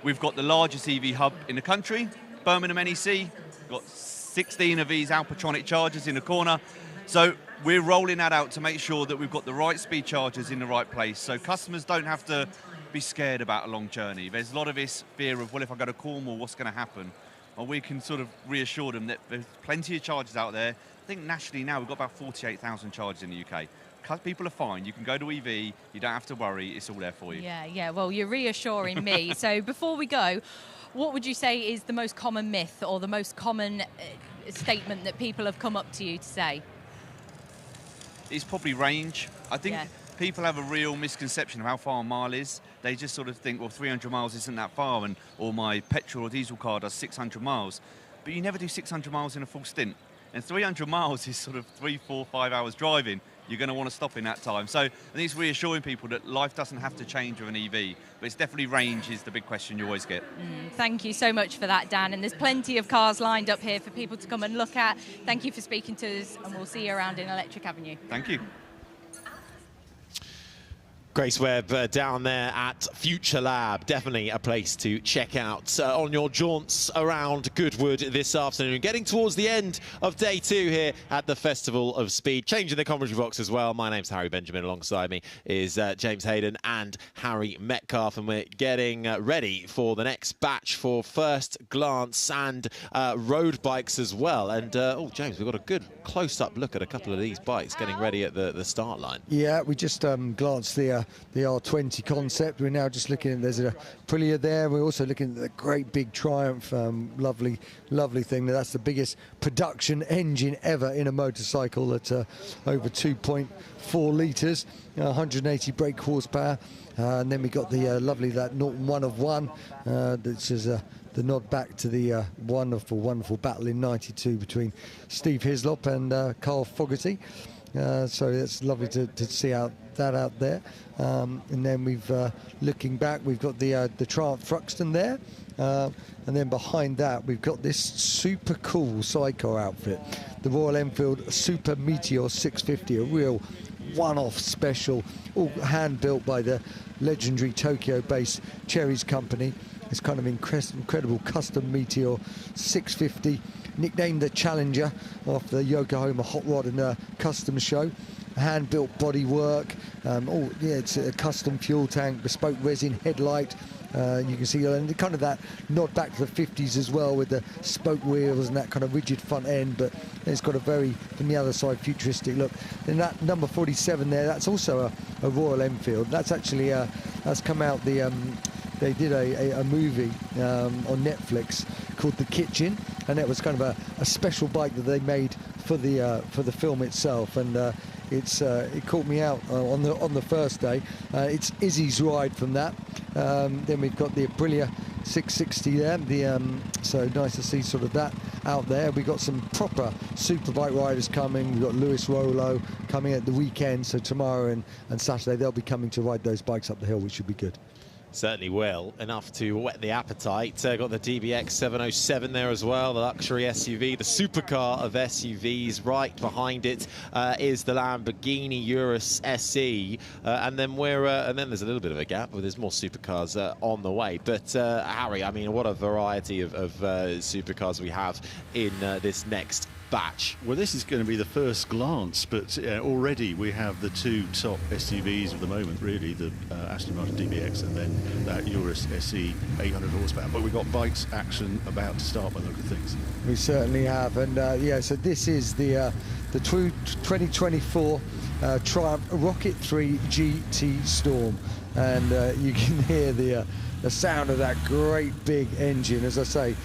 we've got the largest EV hub in the country, Birmingham NEC. We've got 16 of these Alpatronic chargers in the corner. So we're rolling that out to make sure that we've got the right speed chargers in the right place. So customers don't have to be scared about a long journey. There's a lot of this fear of, well, if I go to Cornwall, what's going to happen? Well, we can sort of reassure them that there's plenty of chargers out there. I think nationally now we've got about 48,000 chargers in the UK. People are fine. You can go to EV. You don't have to worry. It's all there for you. Yeah. Well, you're reassuring me. So before we go, what would you say is the most common myth or the most common statement that people have come up to you to say? It's probably range. I think people have a real misconception of how far a mile is. They just sort of think, well, 300 miles isn't that far, or my petrol or diesel car does 600 miles. But you never do 600 miles in a full stint. And 300 miles is sort of 3, 4, 5 hours driving. You're going to want to stop in that time. So I think it's reassuring people that life doesn't have to change with an EV, but it's definitely range is the big question you always get. Thank you so much for that, Dan. And there's plenty of cars lined up here for people to come and look at. Thank you for speaking to us, and we'll see you around in Electric Avenue. Thank you. Grace Webb down there at Future Lab. Definitely a place to check out on your jaunts around Goodwood this afternoon. Getting towards the end of day 2 here at the Festival of Speed. Changing the commentary box as well. My name's Harry Benjamin. Alongside me is James Hayden and Harry Metcalf. And we're getting ready for the next batch for First Glance and road bikes as well. And, James, we've got a good close-up look at a couple of these bikes getting ready at the start line. Yeah, we just glanced the R20 concept. We're now just looking at, there's a Aprilia there. We're also looking at the great big Triumph, lovely thing. That's the biggest production engine ever in a motorcycle at over 2.4 litres, 180 brake horsepower. And then we got the lovely, that Norton 1 of 1, which is the nod back to the wonderful battle in '92 between Steve Hislop and Carl Fogarty. So it's lovely to see that out there. And then we've looking back, we've got the Triumph Thruxton there, and then behind that we've got this super cool sidecar outfit, the Royal Enfield Super Meteor 650, a real one-off special, all hand-built by the legendary Tokyo-based Cherries company. It's kind of incredible custom Meteor 650, nicknamed the Challenger after the Yokohama Hot Rod and Custom Show. Hand-built bodywork, it's a custom fuel tank, bespoke resin headlight. You can see and kind of that nod back to the 50s as well, with the spoke wheels and that kind of rigid front end, but it's got a very, from the other side, futuristic look. And that number 47 there, that's also a Royal Enfield. That's actually that's come out they did a movie on Netflix called The Kitchen, and it was kind of a special bike that they made for the film itself, and it caught me out on the first day. It's Izzy's ride from that. Then we've got the Aprilia 660 there. So nice to see sort of that out there. We've got some proper superbike riders coming. We've got Lewis Rollo coming at the weekend, so tomorrow and Saturday they'll be coming to ride those bikes up the hill, which should be good. Certainly will, enough to whet the appetite. Got the DBX 707 there as well, the luxury SUV, the supercar of SUVs. Right behind it is the Lamborghini Urus SE, and then there's a little bit of a gap, but there's more supercars on the way. But Harry, I mean, what a variety of supercars we have in this next batch. Well, this is going to be the first glance, but already we have the two top SUVs of the moment, really, the Aston Martin DBX and then that Urus SE 800 horsepower. But we've got bikes action about to start by the look of things. We certainly have, and so this is the 2024 Triumph Rocket 3 GT Storm, and you can hear the sound of that great big engine. As I say,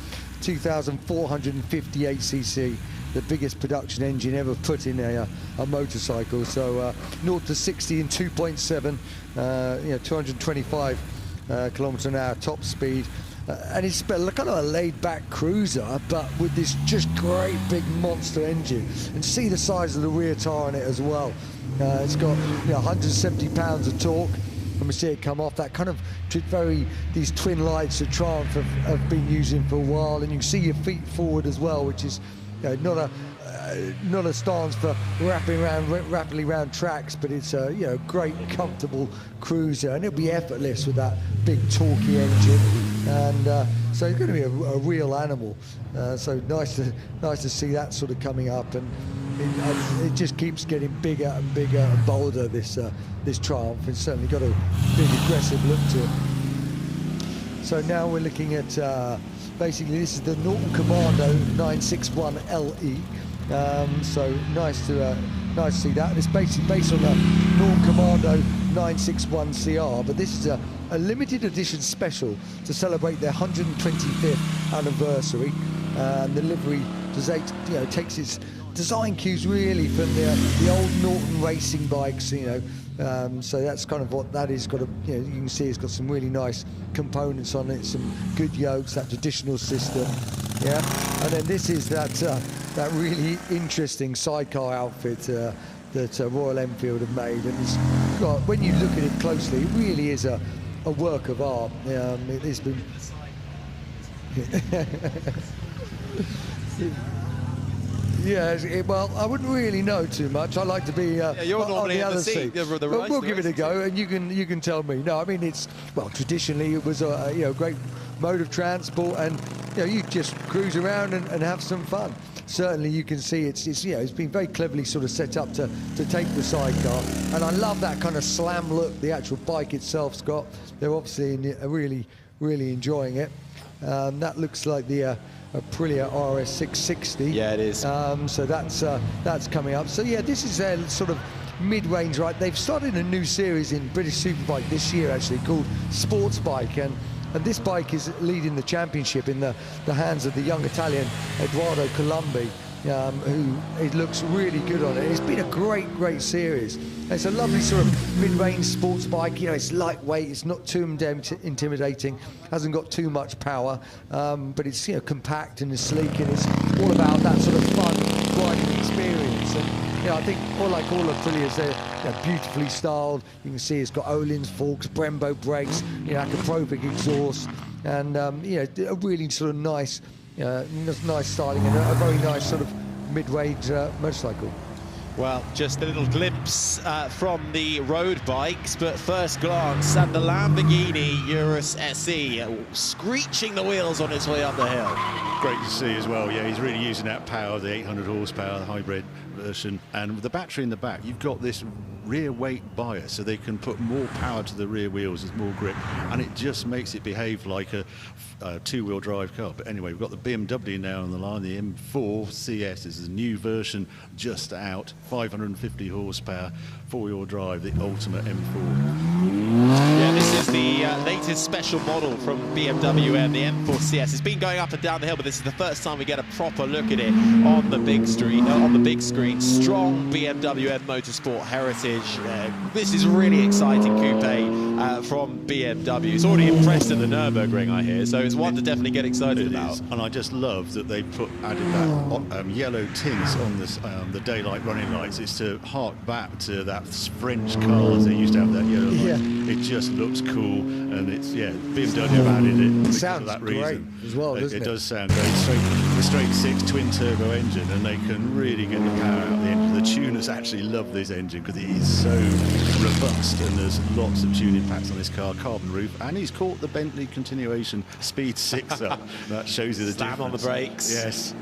2,458 cc. The biggest production engine ever put in a motorcycle. So 0 to 60 in 2.7, 225 kilometers an hour top speed. And it's kind of a laid-back cruiser, but with this just great big monster engine. And see the size of the rear tyre on it as well. It's got 170 pounds of torque. And we see it come off. That kind of these twin lights that Triumph have been using for a while. And you can see your feet forward as well, which is not a stance for rapidly around tracks, but it's a great comfortable cruiser, and it'll be effortless with that big torquey engine, and so it's going to be a real animal. So nice to see that sort of coming up, and it just keeps getting bigger and bigger and bolder. This Triumph, it's certainly got a big aggressive look to it. So now we're looking at basically this is the Norton Commando 961 LE. So nice to see that. And it's basically based on the Norton Commando 961 CR, but this is a limited edition special to celebrate their 125th anniversary. And the livery takes its design cues really from the old Norton racing bikes, so that's kind of what that is. Got you can see it's got some really nice components on it, some good yokes, that traditional system, and then this is that really interesting sidecar outfit that Royal Enfield have made, and it's got, when you look at it closely, it really is a work of art. It has been well, I wouldn't really know too much. I like to be you're on the other seat. But we'll give it a go, and you can tell me. No, I mean, it's, well, traditionally it was a great mode of transport, and you just cruise around and have some fun. Certainly you can see it's been very cleverly sort of set up to take the sidecar, and I love that kind of slam look the actual bike itself's got. They're obviously really enjoying it. That looks like the Aprilia RS 660. Yeah, it is. So that's coming up. So yeah, this is their sort of mid-range, right? They've started a new series in British Superbike this year, actually, called Sports Bike, and this bike is leading the championship in the hands of the young Italian Edoardo Colombi, who it looks really good on it. It's been a great series. It's a lovely sort of mid-range sports bike. It's lightweight, it's not too intimidating, hasn't got too much power, but it's compact and it's sleek, and it's all about that sort of fun riding experience. And I think all of Aprilia's, they're beautifully styled. You can see it's got Öhlins forks, Brembo brakes, Akrapovic exhaust, and a really sort of nice styling, and a very nice sort of mid-range motorcycle. Well, just a little glimpse from the road bikes, but first glance at the Lamborghini Urus SE screeching the wheels on its way up the hill. Great to see as well. Yeah, he's really using that power, the 800 horsepower, the hybrid version, and with the battery in the back, you've got this rear weight bias, so they can put more power to the rear wheels, there's more grip, and it just makes it behave like a two-wheel drive car. But anyway, we've got the BMW now on the line, the M4 CS is a new version just out, 550 horsepower, four-wheel drive, the ultimate M4. Yeah, this is the latest special model from BMW and the M4 CS. It's been going up and down the hill, but this is the first time we get a proper look at it on the big screen. Strong BMW M Motorsport heritage. This is really exciting coupe from BMW. It's already impressed at the Nürburgring, I hear, so it's one to definitely get excited about. And I just love that they added that yellow tints on this, the daylight running lights. It's to hark back to that French cars they used to have that yellow light. Yeah. It just looks cool, and it's, yeah, BMW have added it. It sounds for that great reason. as well, doesn't it? It does sound great. The straight six twin turbo engine, and they can really get the power out of the engine. The tuners actually love this engine because it is so robust, and there's lots of tuning packs on this car, carbon roof, and he's caught the Bentley continuation Speed 6 up. That shows you the Slam difference. on the brakes. Yes.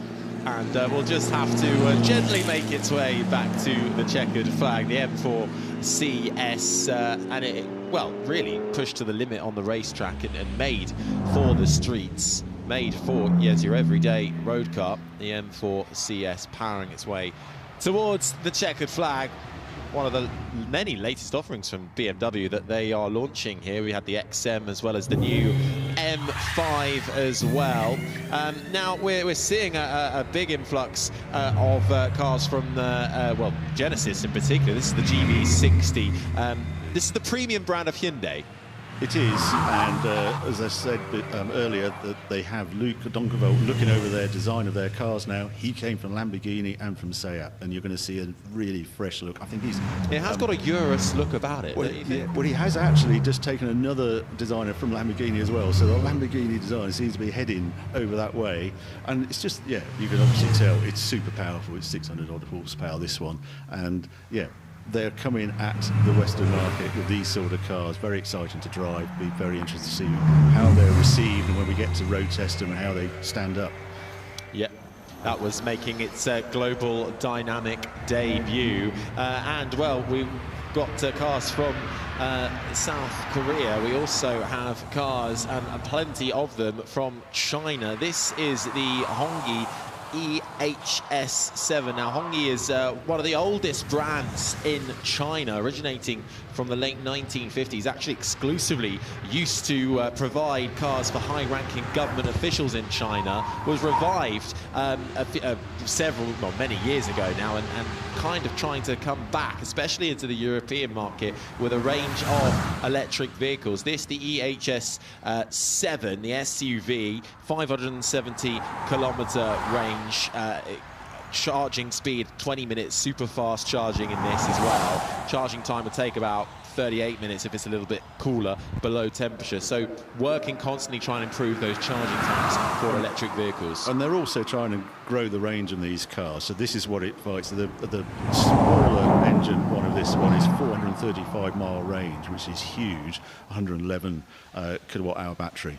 And we'll just have to gently make its way back to the checkered flag, the M4 CS, and it, well, really pushed to the limit on the racetrack and made for the streets, made for, yes, your everyday road car, the M4 CS powering its way towards the checkered flag. One of the many latest offerings from BMW that they are launching here. We had the XM as well as the new M5 as well. Now we're seeing a big influx of cars from the, well, Genesis in particular. This is the GB60. This is the premium brand of Hyundai. It is, and as I said earlier, that they have Luc Donckerville looking over their design of their cars now. He came from Lamborghini and from Seat, and you're going to see a really fresh look. I think he's... It has got a Urus look about it. Well, he has actually just taken another designer from Lamborghini as well, so the Lamborghini design seems to be heading over that way, and it's just, yeah, you can obviously tell it's super powerful. It's 600 odd horsepower, this one, and yeah, they're coming at the Western market with these sort of cars. Very exciting to drive. Be very interested to see how they're received and when we get to road test them and how they stand up. Yeah, that was making its global dynamic debut. And, well, we've got cars from South Korea. We also have cars, and plenty of them, from China. This is the Hongyi EHS7. Now, Hongyi is one of the oldest brands in China, originating from the late 1950s, actually exclusively used to provide cars for high-ranking government officials in China, was revived many years ago now, and kind of trying to come back, especially into the European market, with a range of electric vehicles. This, the EHS7, the SUV, 570-kilometer range, charging speed 20 minutes, super fast charging in this as well. Charging time will take about 38 minutes if it's a little bit cooler, below temperature. So working constantly trying to improve those charging times for electric vehicles. And they're also trying to grow the range on these cars. So this is what it fights. The smaller engine one of this one is 435 mile range, which is huge, 111 kilowatt hour battery.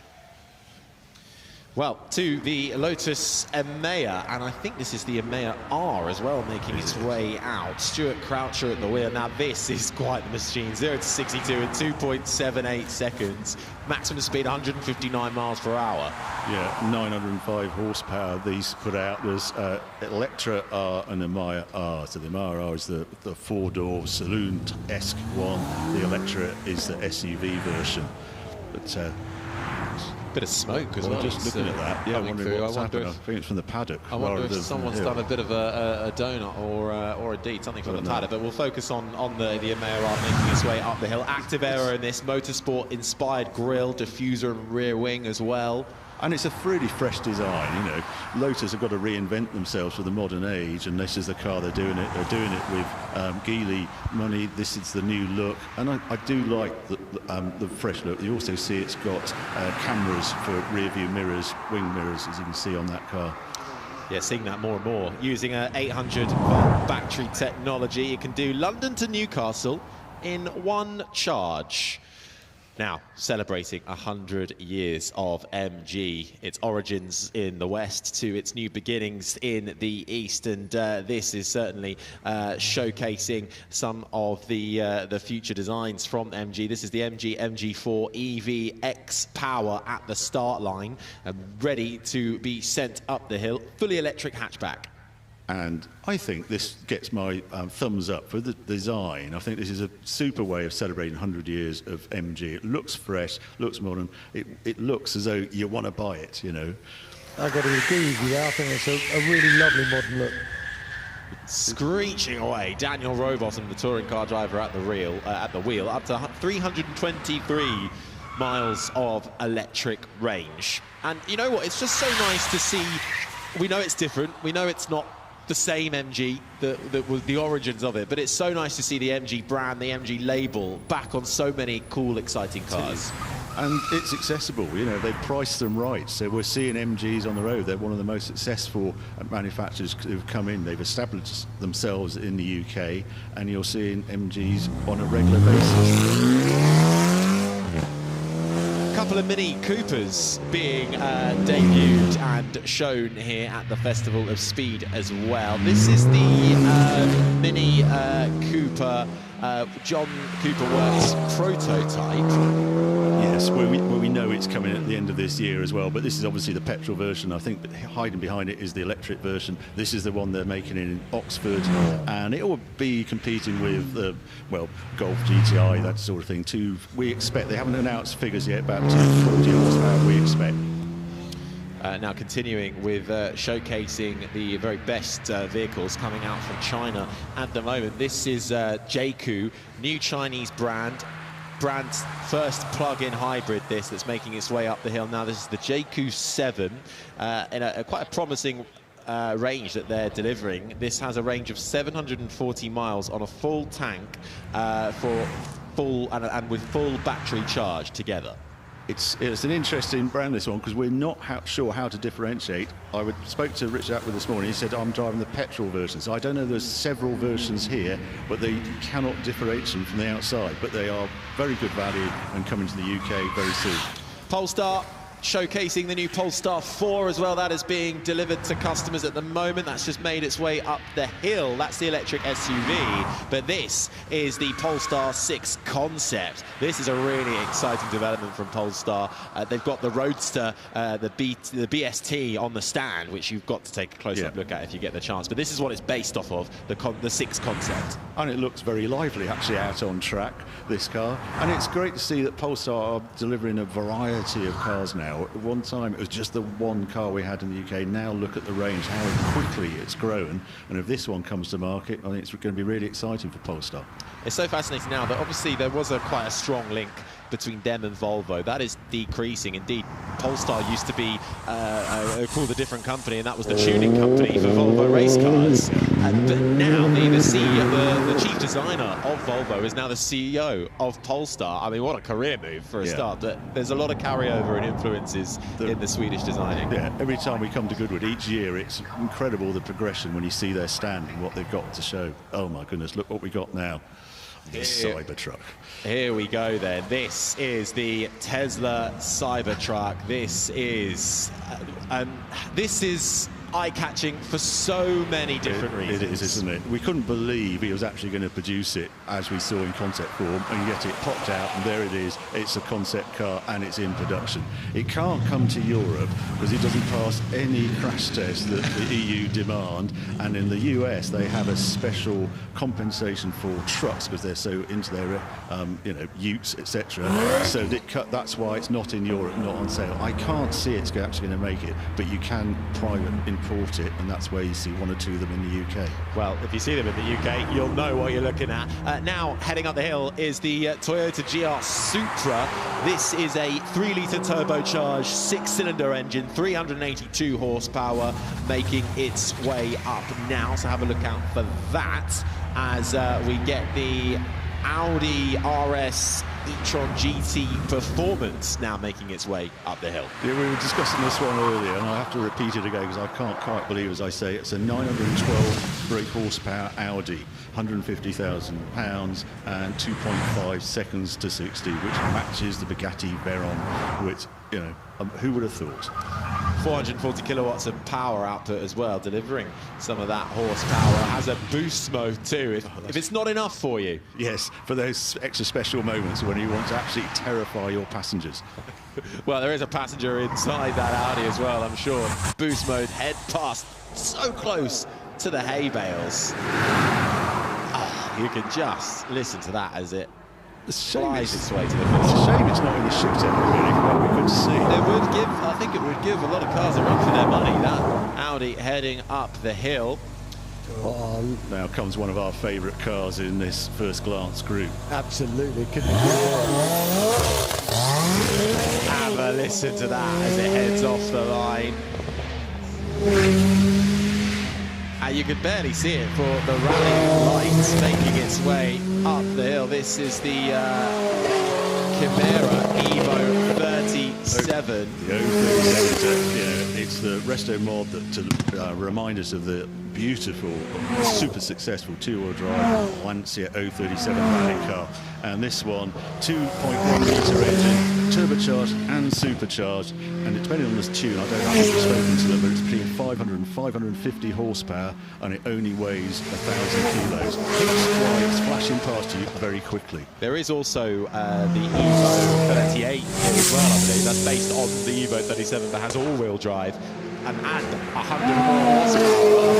Well, to the Lotus Emea, and I think this is the Emea R as well, making its way out. Stuart Croucher at the wheel. Now, this is quite the machine. 0 to 62 in 2.78 seconds. Maximum speed 159 miles per hour. Yeah, 905 horsepower these put out. There's Electra R and Emea R. So the Emea R is the four-door saloon-esque one. The Electra is the SUV version. But bit of smoke as well. Just looking at that, yeah, I wonder what's happened. I think it's from the paddock. I wonder if someone's done a bit of a donut or indeed something from the paddock. But we'll focus on the Emea R making its way up the hill. Active aero in this motorsport-inspired grille, diffuser, and rear wing as well. And it's a really fresh design, you know. Lotus have got to reinvent themselves for the modern age, and this is the car they're doing it. They're doing it with Geely money. This is the new look, and I do like the fresh look. You also see it's got cameras for rear view mirrors, wing mirrors, as you can see on that car. Yeah, seeing that more and more. Using a 800-volt battery technology, it can do London to Newcastle in one charge. Now, celebrating 100 years of MG, its origins in the West to its new beginnings in the East, and this is certainly showcasing some of the future designs from MG. This is the MG MG4 EV X Power at the start line, ready to be sent up the hill, fully electric hatchback. And I think this gets my thumbs up for the design. I think this is a super way of celebrating 100 years of MG. It looks fresh, looks modern. It looks as though you want to buy it, you know. I've got to agree with you there. I think it's a really lovely modern look. Screeching away, Daniel Rowbottom, the touring car driver at the wheel, up to 323 miles of electric range. And you know what? It's just so nice to see. We know it's different. We know it's not the same MG that was the origins of it, but it's so nice to see the MG brand, the MG label back on so many cool, exciting cars. And it's accessible, you know, they've priced them right. So we're seeing MGs on the road. They're one of the most successful manufacturers who've come in. They've established themselves in the UK, and you're seeing MGs on a regular basis. Couple of Mini Coopers being debuted and shown here at the Festival of Speed as well. This is the Mini Cooper John Cooper Works prototype. Yes, well, we know it's coming at the end of this year as well, but this is obviously the petrol version. I think hiding behind it is the electric version. This is the one they're making in Oxford, and it will be competing with, well, Golf GTI, that sort of thing too. We expect, they haven't announced figures yet, about 240 horsepower we expect. Now continuing with showcasing the very best vehicles coming out from China at the moment. This is Aggreko, new Chinese brand's first plug-in hybrid, that's making its way up the hill. Now this is the Aggreko 7 in quite a promising range that they're delivering. This has a range of 740 miles on a full tank for full and with full battery charge together. It's an interesting brand, this one, because we're not sure how to differentiate. I spoke to Richard Atwood this morning. He said, I'm driving the petrol version. So I don't know, there's several versions here, but they cannot differentiate them from the outside. But they are very good value and coming to the UK very soon. Polestar showcasing the new Polestar 4 as well. That is being delivered to customers at the moment. That's just made its way up the hill. That's the electric SUV, but this is the Polestar 6 concept. This is a really exciting development from Polestar. They've got the Roadster, the BST on the stand, which you've got to take a close-up look at if you get the chance. But this is what it's based off of, the 6 concept. And it looks very lively, actually, out on track, this car. And it's great to see that Polestar are delivering a variety of cars now. At one time, it was just the one car we had in the UK. Now look at the range, how quickly it's grown. And if this one comes to market, I think it's going to be really exciting for Polestar. It's so fascinating now that obviously there was quite a strong link between them and Volvo. That is decreasing. Indeed, Polestar used to be called a different company, and that was the tuning company for Volvo race cars. But now the chief designer of Volvo is now the CEO of Polestar. I mean, what a career move for a start. But there's a lot of carryover and influences in the Swedish designing. Yeah, every time we come to Goodwood each year, it's incredible the progression when you see their stand and what they've got to show. Oh my goodness, look what we got now. The Cybertruck. Here we go then. This is the Tesla Cybertruck. This is eye-catching for so many different reasons. It is, isn't it? We couldn't believe he was actually going to produce it as we saw in concept form, and yet it popped out, and there it is. It's a concept car, and it's in production. It can't come to Europe because it doesn't pass any crash test that the EU demand, and in the US they have a special compensation for trucks because they're so into their utes, etc. So that's why it's not in Europe, not on sale. I can't see it's actually going to make it, but you can private import it, and that's where you see one or two of them in the UK. Well, if you see them in the UK, you'll know what you're looking at. Now, heading up the hill is the Toyota GR Supra. This is a 3-litre turbocharged 6-cylinder engine, 382 horsepower, making its way up now. So have a look out for that as we get the Audi RS e-tron GT performance now making its way up the hill. Yeah, we were discussing this one earlier, and I have to repeat it again because I can't quite believe, as I say, it's a 912 brake horsepower Audi, 150,000 pounds and 2.5 seconds to 60, which matches the Bugatti Veyron, which, you know, who would have thought? 440 kilowatts of power output as well, delivering some of that horsepower. Has a boost mode too, if it's not enough for you. Yes, for those extra special moments when you want to absolutely terrify your passengers. Well, there is a passenger inside that Audi as well, I'm sure. Boost mode, head past, so close to the hay bales. Oh, you can just listen to that as it flies its way to the finish. It's a shame it's not in the shootout, really, what we could see. I think it would give a lot of cars a run for their money, that Audi heading up the hill. Oh, now comes one of our favourite cars in this first glance group. Absolutely. Have a listen to that as it heads off the line. And you can barely see it for the rally lights making its way up the hill. This is the Chimera Evo 37. The O37, it's the resto mod that to remind us of the beautiful, super successful two-wheel drive Lancia 037 rally car. And this one, 2.1 litre engine, turbocharged and supercharged. And depending on this tune, I don't know if you've spoken to them, but it's between 500 and 550 horsepower, and it only weighs 1,000 kilos. That's why it's flashing past you very quickly. There is also the Evo 38 here as well, I believe. That's based on the Evo 37 that has all-wheel drive and 100 more horsepower,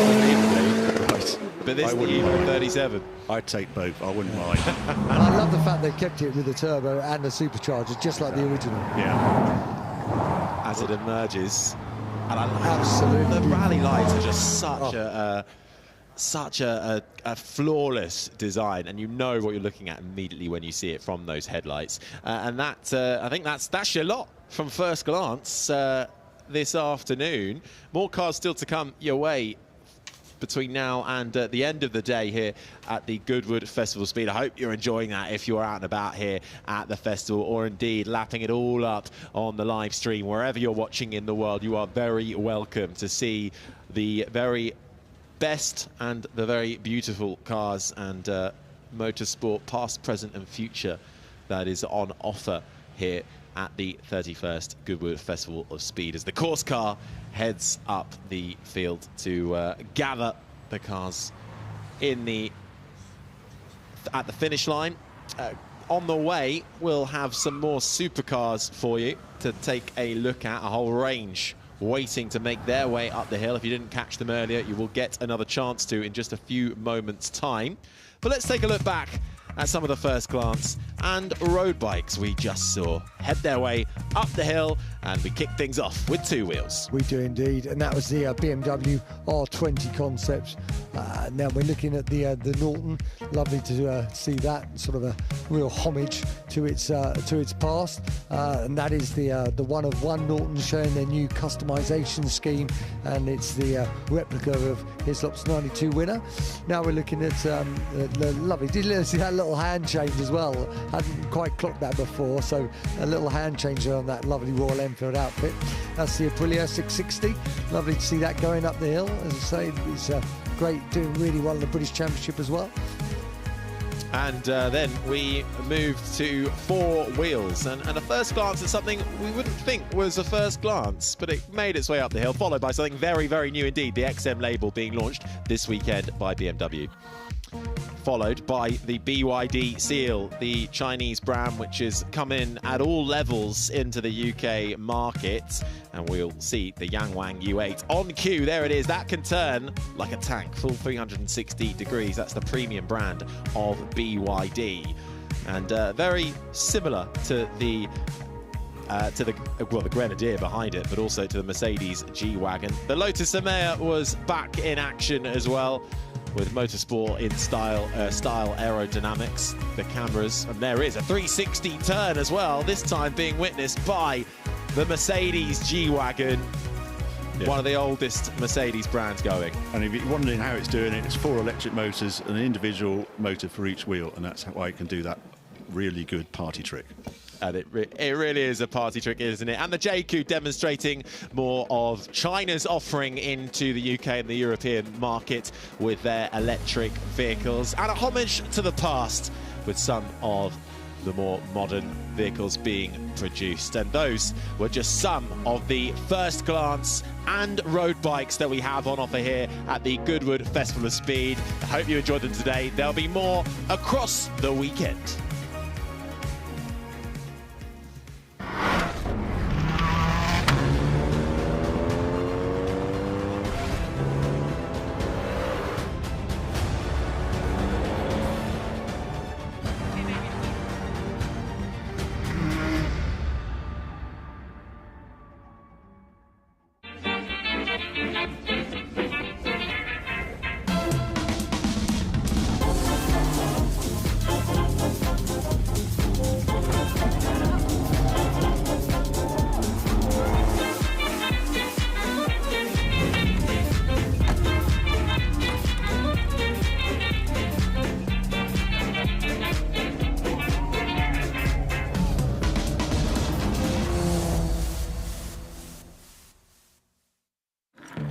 unbelievably. Right. But this is the Evo 37. I'd take both, I wouldn't mind. And I love the fact they kept it with the turbo and the supercharger, just like the original. Yeah. As it emerges. And Absolutely. The rally lights are just such a flawless design, and you know what you're looking at immediately when you see it from those headlights. And that, I think that's your lot from first glance this afternoon. More cars still to come your way between now and the end of the day here at the Goodwood Festival of Speed. I hope you're enjoying that if you're out and about here at the festival, or indeed lapping it all up on the live stream. Wherever you're watching in the world, you are very welcome to see the very best and the very beautiful cars and motorsport, past, present and future, that is on offer here at the 31st Goodwood Festival of Speed, as the course car heads up the field to gather the cars at the finish line. On the way, we'll have some more supercars for you to take a look at, a whole range waiting to make their way up the hill. If you didn't catch them earlier, you will get another chance to in just a few moments' time. But let's take a look back at some of the first glance and road bikes we just saw head their way up the hill, and we kick things off with two wheels. We do indeed, and that was the BMW R20 concept. Now we're looking at the Norton. Lovely to see that, sort of a real homage to its past, and that is the one of one Norton, showing their new customization scheme, and it's the replica of Hislop's 92 winner. Now we're looking at the lovely. Did you see that little hand change as well? Hadn't quite clocked that before, so a little hand change on that lovely Royal Enfield outfit. That's the Aprilia 660. Lovely to see that going up the hill. As I say, it's great, doing really well in the British Championship as well. And then we moved to four wheels, and a first glance at something we wouldn't think was a first glance, but it made its way up the hill, followed by something very, very new indeed, the XM label being launched this weekend by BMW. Followed by the BYD Seal, the Chinese brand which has come in at all levels into the UK market. And we'll see the Yangwang U8 on cue. There it is. That can turn like a tank, full 360 degrees. That's the premium brand of BYD. And very similar to the Grenadier behind it, but also to the Mercedes G-Wagon. The Lotus Emea was back in action as well, with motorsport in style aerodynamics, the cameras, and there is a 360 turn as well, this time being witnessed by the Mercedes G-Wagon, one of the oldest Mercedes brands going. And if you're wondering how it's doing it, it's 4 electric motors and an individual motor for each wheel, and that's why it can do that really good party trick. And it really is a party trick, isn't it? And the Aggreko demonstrating more of China's offering into the UK and the European market with their electric vehicles. And a homage to the past with some of the more modern vehicles being produced. And those were just some of the first glance and road bikes that we have on offer here at the Goodwood Festival of Speed. I hope you enjoyed them today. There'll be more across the weekend.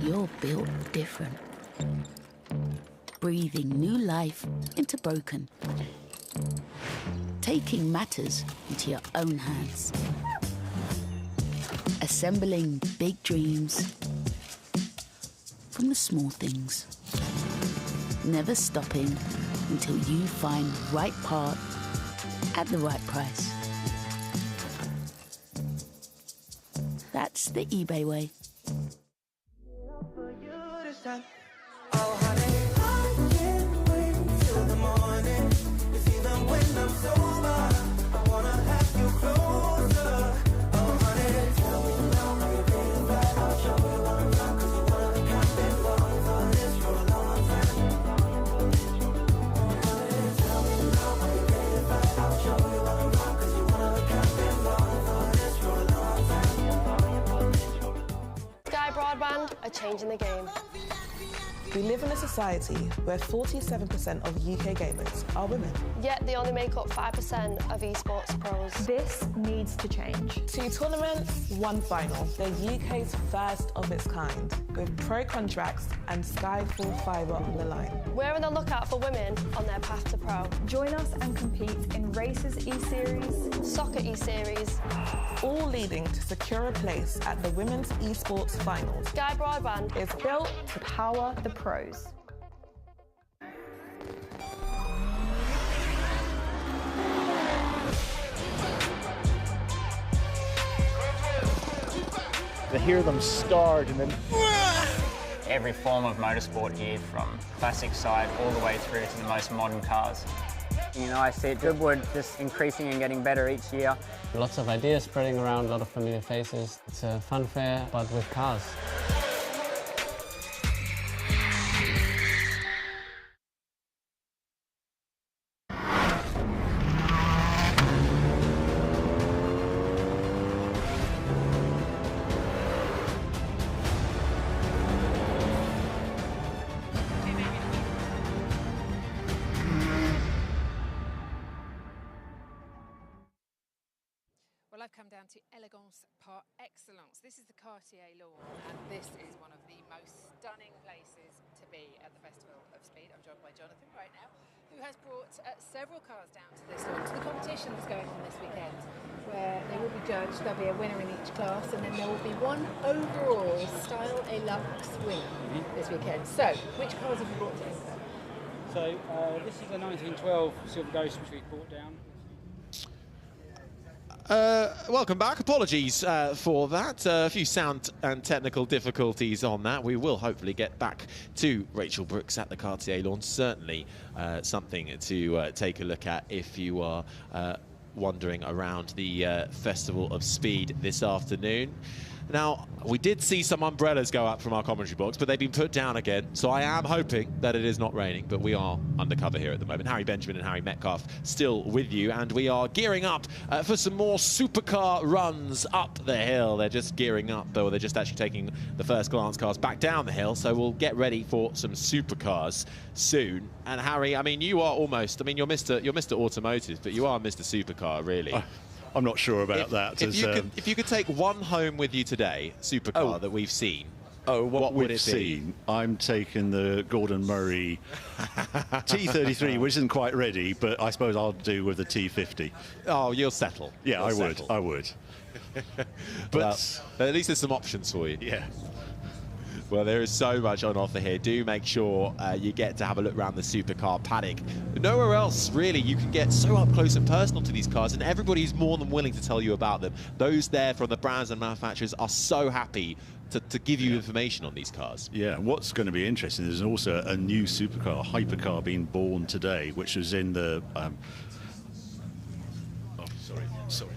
You're built different. Breathing new life into broken. Taking matters into your own hands. Assembling big dreams from the small things. Never stopping until you find right part at the right price. That's the eBay way. Broadband are changing the game. We live in a society where 47% of UK gamers are women. Yet they only make up 5% of esports pros. This needs to change. 2 tournaments, 1 final. They're UK's first of its kind, with pro contracts and Skyfall fibre on the line. We're on the lookout for women on their path to pro. Join us and compete in Races E-Series, Soccer E-Series, all leading to secure a place at the Women's Esports Finals. Sky Broadband is built to power the pros. To hear them start and then every form of motorsport here, from classic side all the way through to the most modern cars. You know, I see Goodwood just increasing and getting better each year. Lots of ideas spreading around, a lot of familiar faces. It's a fun fair, but with cars. Well, I've come down to Elegance par excellence. This is the Cartier lawn, and this is one of the most stunning places to be at the Festival of Speed. I'm joined by Jonathan right now, who has brought several cars down to this lawn, to the competition that's going on this weekend, where they will be judged. There'll be a winner in each class, and then there will be one overall Style a Lux winner this weekend. So, which cars have you brought to this? So, this is a 1912 Silver Ghost, which we've brought down. Welcome back. Apologies for that. A few sound and technical difficulties on that. We will hopefully get back to Rachel Brooks at the Cartier lawn. Certainly something to take a look at if you are wandering around the Festival of Speed this afternoon. Now, we did see some umbrellas go up from our commentary box, but they've been put down again. So I am hoping that it is not raining, but we are undercover here at the moment. Harry Benjamin and Harry Metcalf still with you, and we are gearing up for some more supercar runs up the hill. They're just gearing up, though. They're just actually taking the first glance cars back down the hill, so we'll get ready for some supercars soon. And Harry, I mean, you are almost, I mean, you're Mr. Automotive, but you are Mr. Supercar, really. I'm not sure about that. If you could take one home with you today, supercar that we've seen, what would it be? I'm taking the Gordon Murray T33, which isn't quite ready, but I suppose I'll do with the T50. Oh, you'll settle. Yeah, I would. But at least there's some options for you. Yeah. Well, there is so much on offer here. Do make sure you get to have a look around the supercar paddock. Nowhere else, really. You can get so up close and personal to these cars, and everybody's more than willing to tell you about them. Those there from the brands and manufacturers are so happy to give you information on these cars. Yeah, what's going to be interesting is also a new supercar, hypercar, being born today, which was in the... sorry.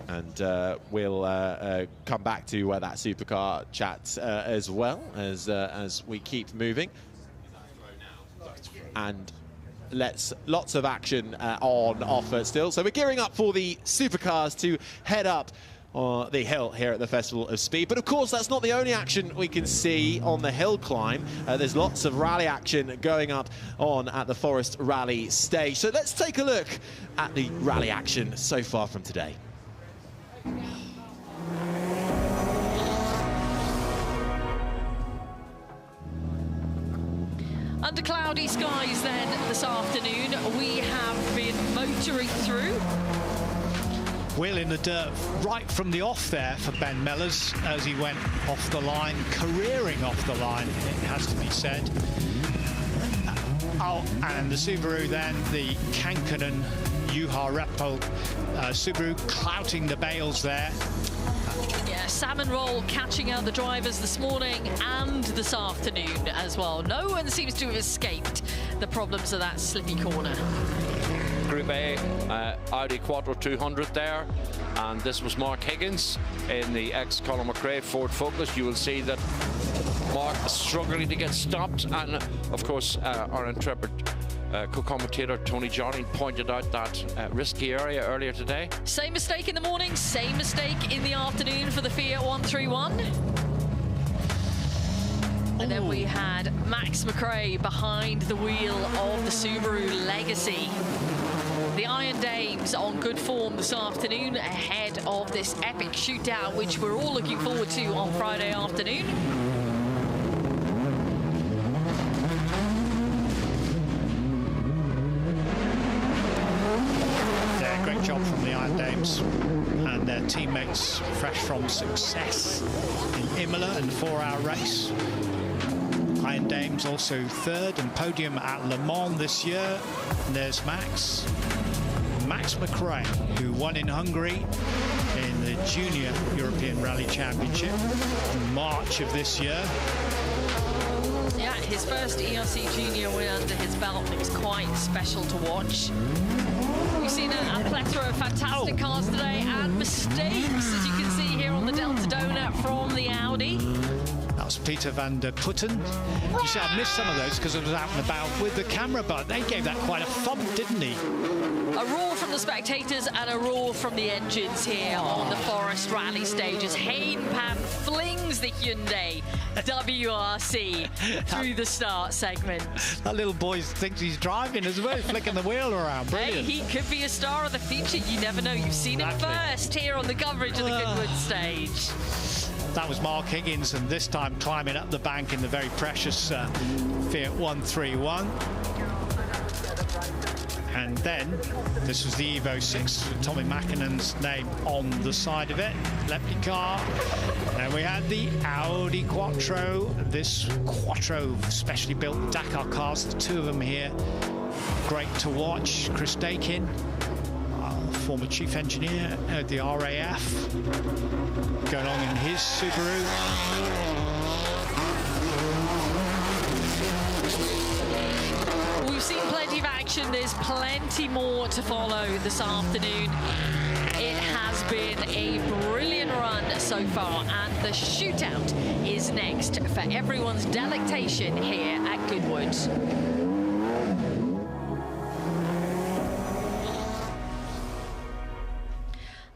And we'll come back to that supercar chat as well as we keep moving. And lots of action on offer still. So we're gearing up for the supercars to head up the hill here at the Festival of Speed. But of course, that's not the only action we can see on the hill climb. There's lots of rally action going up on at the Forest Rally stage. So let's take a look at the rally action so far from today. Under cloudy skies then this afternoon, we have been motoring through. Wheel in the dirt right from the off there for Ben Mellors as he went off the line, careering off the line, it has to be said. Oh, and the Subaru then, the Kankanen Juha Reppo Subaru clouting the bales there. Yeah, salmon roll catching out the drivers this morning and this afternoon as well. No one seems to have escaped the problems of that slippy corner. Group A, Audi Quattro 200 there, and this was Mark Higgins in the ex-Colin McRae Ford Focus. You will see that Mark is struggling to get stopped, and of course our intrepid co-commentator Tony Johnning pointed out that risky area earlier today. Same mistake in the morning, same mistake in the afternoon for the Fiat 131. And then we had Max McRae behind the wheel of the Subaru Legacy. The Iron Dames on good form this afternoon ahead of this epic shootout, which we're all looking forward to on Friday afternoon. Yeah, great job from the Iron Dames and their teammates fresh from success in Imola in the 4-hour race. Iron Dames also third and podium at Le Mans this year. And there's Max McRae, who won in Hungary in the Junior European Rally Championship in March of this year. Yeah, his first ERC Junior win under his belt, and it was quite special to watch. We've seen a plethora of fantastic cars today and mistakes, as you can see here on the Delta Donut from the Audi. That's Peter van der Putten. You see, I missed some of those because I was out and about with the camera, but they gave that quite a thump, didn't he? A roar from the spectators and a roar from the engines here on the Forest Rally stage as Hayden Pan flings the Hyundai WRC through the start segment. That little boy thinks he's driving as well, flicking the wheel around. Brilliant. Hey, he could be a star of the future. You never know. You've seen it first here on the coverage of the Goodwood stage. That was Mark Higgins, and this time climbing up the bank in the very precious Fiat 131. And then this was the Evo 6 with Tommy Mackinnon's name on the side of it. Lepti car. And we had the Audi Quattro. This Quattro specially built Dakar cars, the two of them here. Great to watch. Chris Dakin, former chief engineer at the RAF, going on in his Subaru. We've seen plenty of action. There's plenty more to follow this afternoon. It has been a brilliant run so far, and the shootout is next for everyone's delectation here at Goodwood.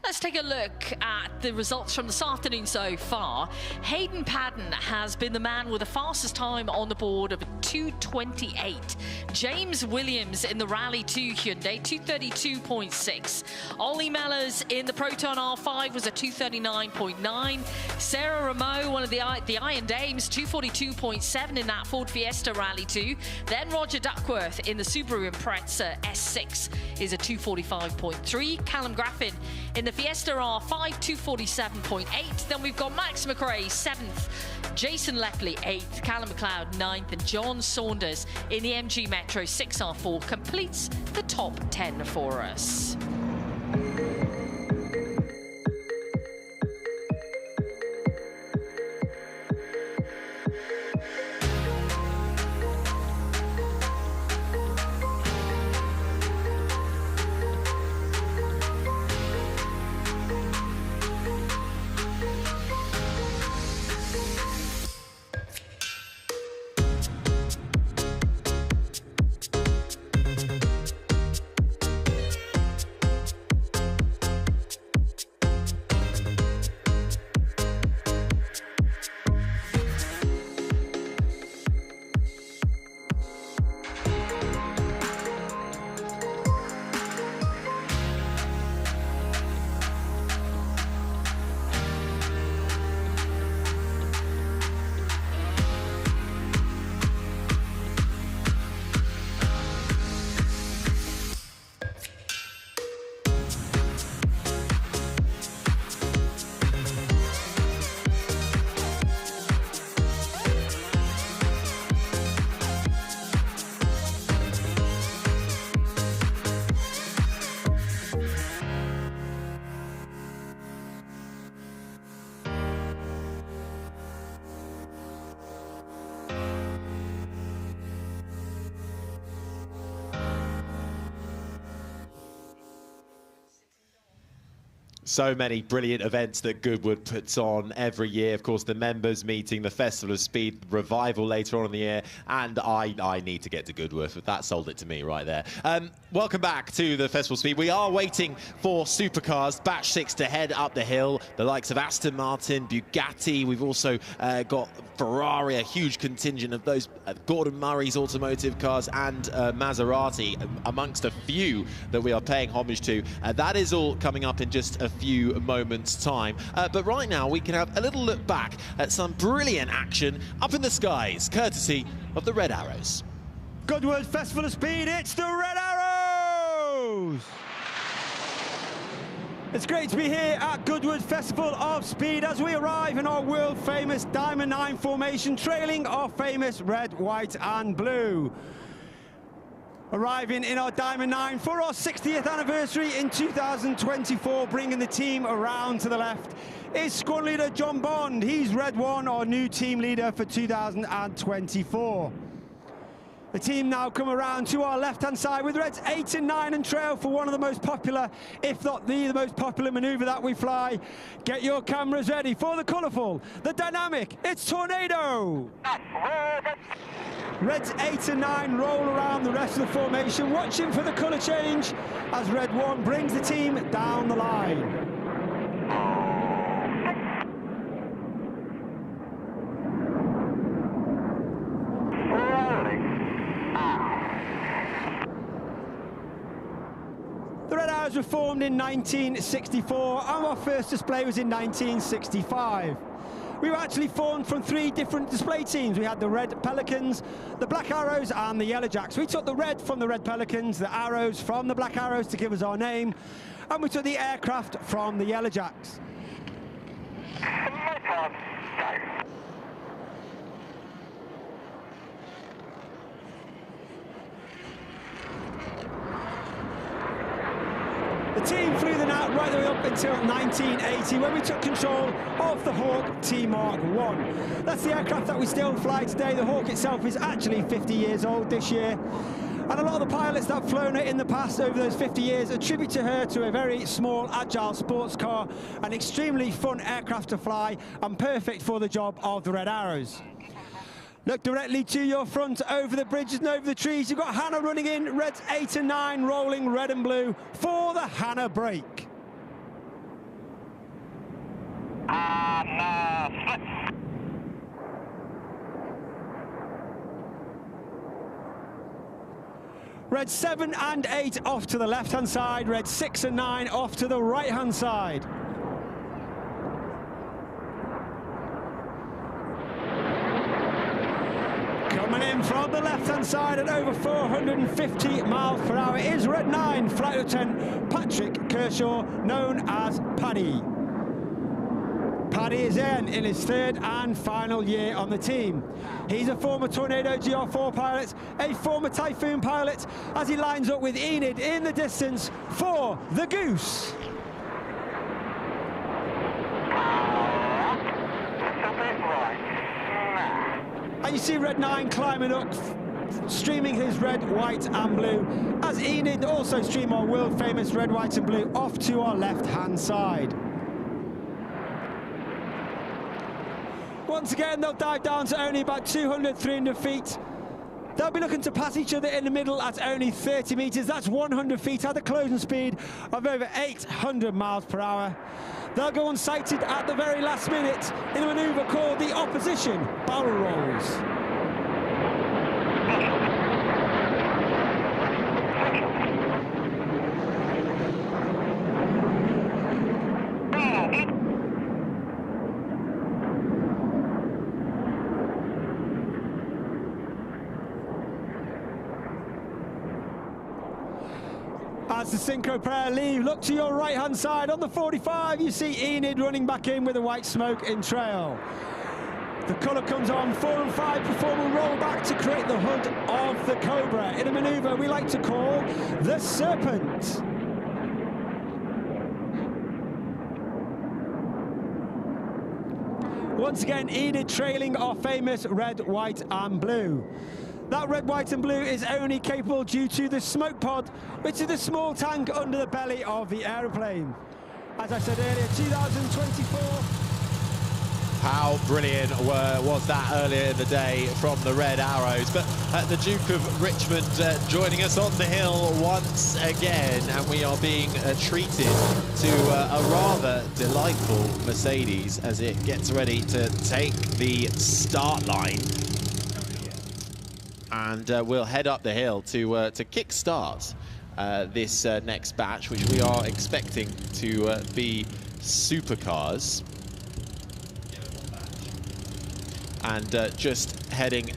Let's take a look at the results from this afternoon so far. Hayden Padden has been the man with the fastest time on the board of 2:28. James Williams in the Rally 2 Hyundai, 2:32.6. Ollie Mellors in the Proton R5 was a 2:39.9. Sarah Rameau, one of the Iron Dames, 2:42.7 in that Ford Fiesta Rally 2. Then Roger Duckworth in the Subaru Impreza S6 is a 2:45.3. Callum Graffin in the Fiesta R5, 2:47.8. Then we've got Max McRae, 7th. Jason Lepley, 8th. Callum McLeod, 9th. And John Saunders in the MG Metro 6R4 completes the top 10 for us. So many brilliant events that Goodwood puts on every year. Of course, the members meeting, the Festival of Speed, Revival later on in the year, and I need to get to Goodwood. That sold it to me right there. Welcome back to the Festival of Speed. We are waiting for supercars, batch 6 to head up the hill. The likes of Aston Martin, Bugatti. We've also got Ferrari, a huge contingent of those Gordon Murray's automotive cars, and Maserati, amongst a few that we are paying homage to. That is all coming up in just a few moments' time. But right now, we can have a little look back at some brilliant action up in the skies, courtesy of the Red Arrows. Goodwood Festival of Speed, it's the Red Arrows! It's great to be here at Goodwood Festival of Speed as we arrive in our world-famous Diamond 9 formation, trailing our famous red, white and blue. Arriving in our Diamond 9 for our 60th anniversary in 2024, bringing the team around to the left is squad leader John Bond. He's Red 1, our new team leader for 2024. The team now come around to our left-hand side with Reds 8 and 9 and trail for one of the most popular, if not the most popular manoeuvre that we fly. Get your cameras ready for the colourful, the dynamic, it's Tornado! Reds 8 and 9 roll around the rest of the formation, watching for the colour change as Red 1 brings the team down the line. The Red Arrows were formed in 1964 and our first display was in 1965. We were actually formed from 3 different display teams. We had the Red Pelicans, the Black Arrows and the Yellow Jacks. We took the red from the Red Pelicans, the arrows from the Black Arrows to give us our name, and we took the aircraft from the Yellow Jacks. The team flew the night right the way up until 1980 when we took control of the Hawk T-Mark 1. That's the aircraft that we still fly today. The Hawk itself is actually 50 years old this year. And a lot of the pilots that have flown it in the past over those 50 years attribute to her to a very small, agile sports car, an extremely fun aircraft to fly, and perfect for the job of the Red Arrows. Look directly to your front, over the bridges and over the trees. You've got Hannah running in, reds 8 and 9, rolling red and blue for the Hannah break. Red 7 and 8 off to the left-hand side, red 6 and 9 off to the right-hand side. Coming in from the left-hand side at over 450 miles per hour is red 9, Flight Lieutenant Patrick Kershaw, known as Paddy. Paddy is in his third and final year on the team. He's a former Tornado GR4 pilot, a former Typhoon pilot, as he lines up with Enid in the distance for the Goose. And you see red 9 climbing up, streaming his red, white and blue, as Enid also stream our world famous red, white and blue off to our left-hand side. Once again, they'll dive down to only about 200, 300 feet. They'll be looking to pass each other in the middle at only 30 metres. That's 100 feet at a closing speed of over 800 miles per hour. They'll go unsighted at the very last minute in a manoeuvre called the opposition barrel rolls. As the synchro pair leave, look to your right-hand side on the 45, you see Enid running back in with a white smoke in trail. The colour comes on, 4 and 5 perform a roll back to create the hood of the Cobra in a manoeuvre we like to call the Serpent. Once again, Enid trailing our famous red, white and blue. That red, white and blue is only capable due to the smoke pod, which is the small tank under the belly of the aeroplane. As I said earlier, 2024. How brilliant was that earlier in the day from the Red Arrows. But the Duke of Richmond joining us on the hill once again, and we are being treated to a rather delightful Mercedes as it gets ready to take the start line. And we'll head up the hill to kick-start this next batch, which we are expecting to be supercars. And just heading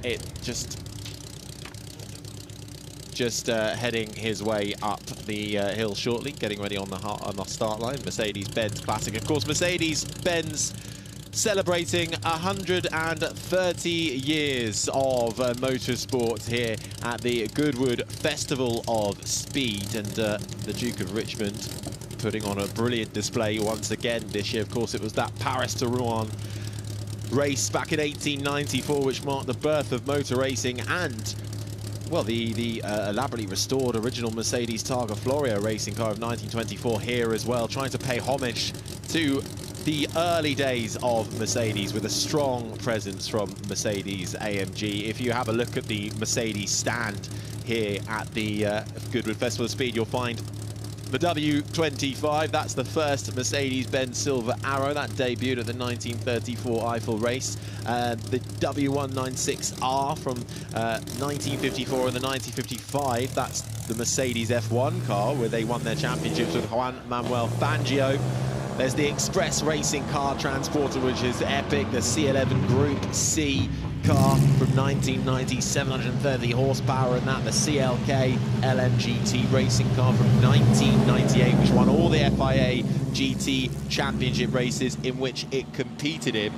his way up the hill shortly, getting ready on the start line. Mercedes-Benz Classic, of course. Mercedes-Benz celebrating 130 years of motorsport here at the Goodwood Festival of Speed, and the Duke of Richmond putting on a brilliant display once again this year. Of course, it was that Paris to Rouen race back in 1894 which marked the birth of motor racing, and well, the elaborately restored original Mercedes Targa Florio racing car of 1924 here as well, trying to pay homage to the early days of Mercedes with a strong presence from Mercedes AMG. If you have a look at the Mercedes stand here at the Goodwood Festival of Speed, you'll find the W25. That's the first Mercedes-Benz Silver Arrow that debuted at the 1934 Eiffel race. The W196R from 1954 and the 1955. That's the Mercedes F1 car where they won their championships with Juan Manuel Fangio. There's the Express Racing Car Transporter, which is epic, the C11 Group C car from 1990, 730 horsepower, and that the CLK LMGT racing car from 1998, which won all the FIA GT championship races in which it competed in.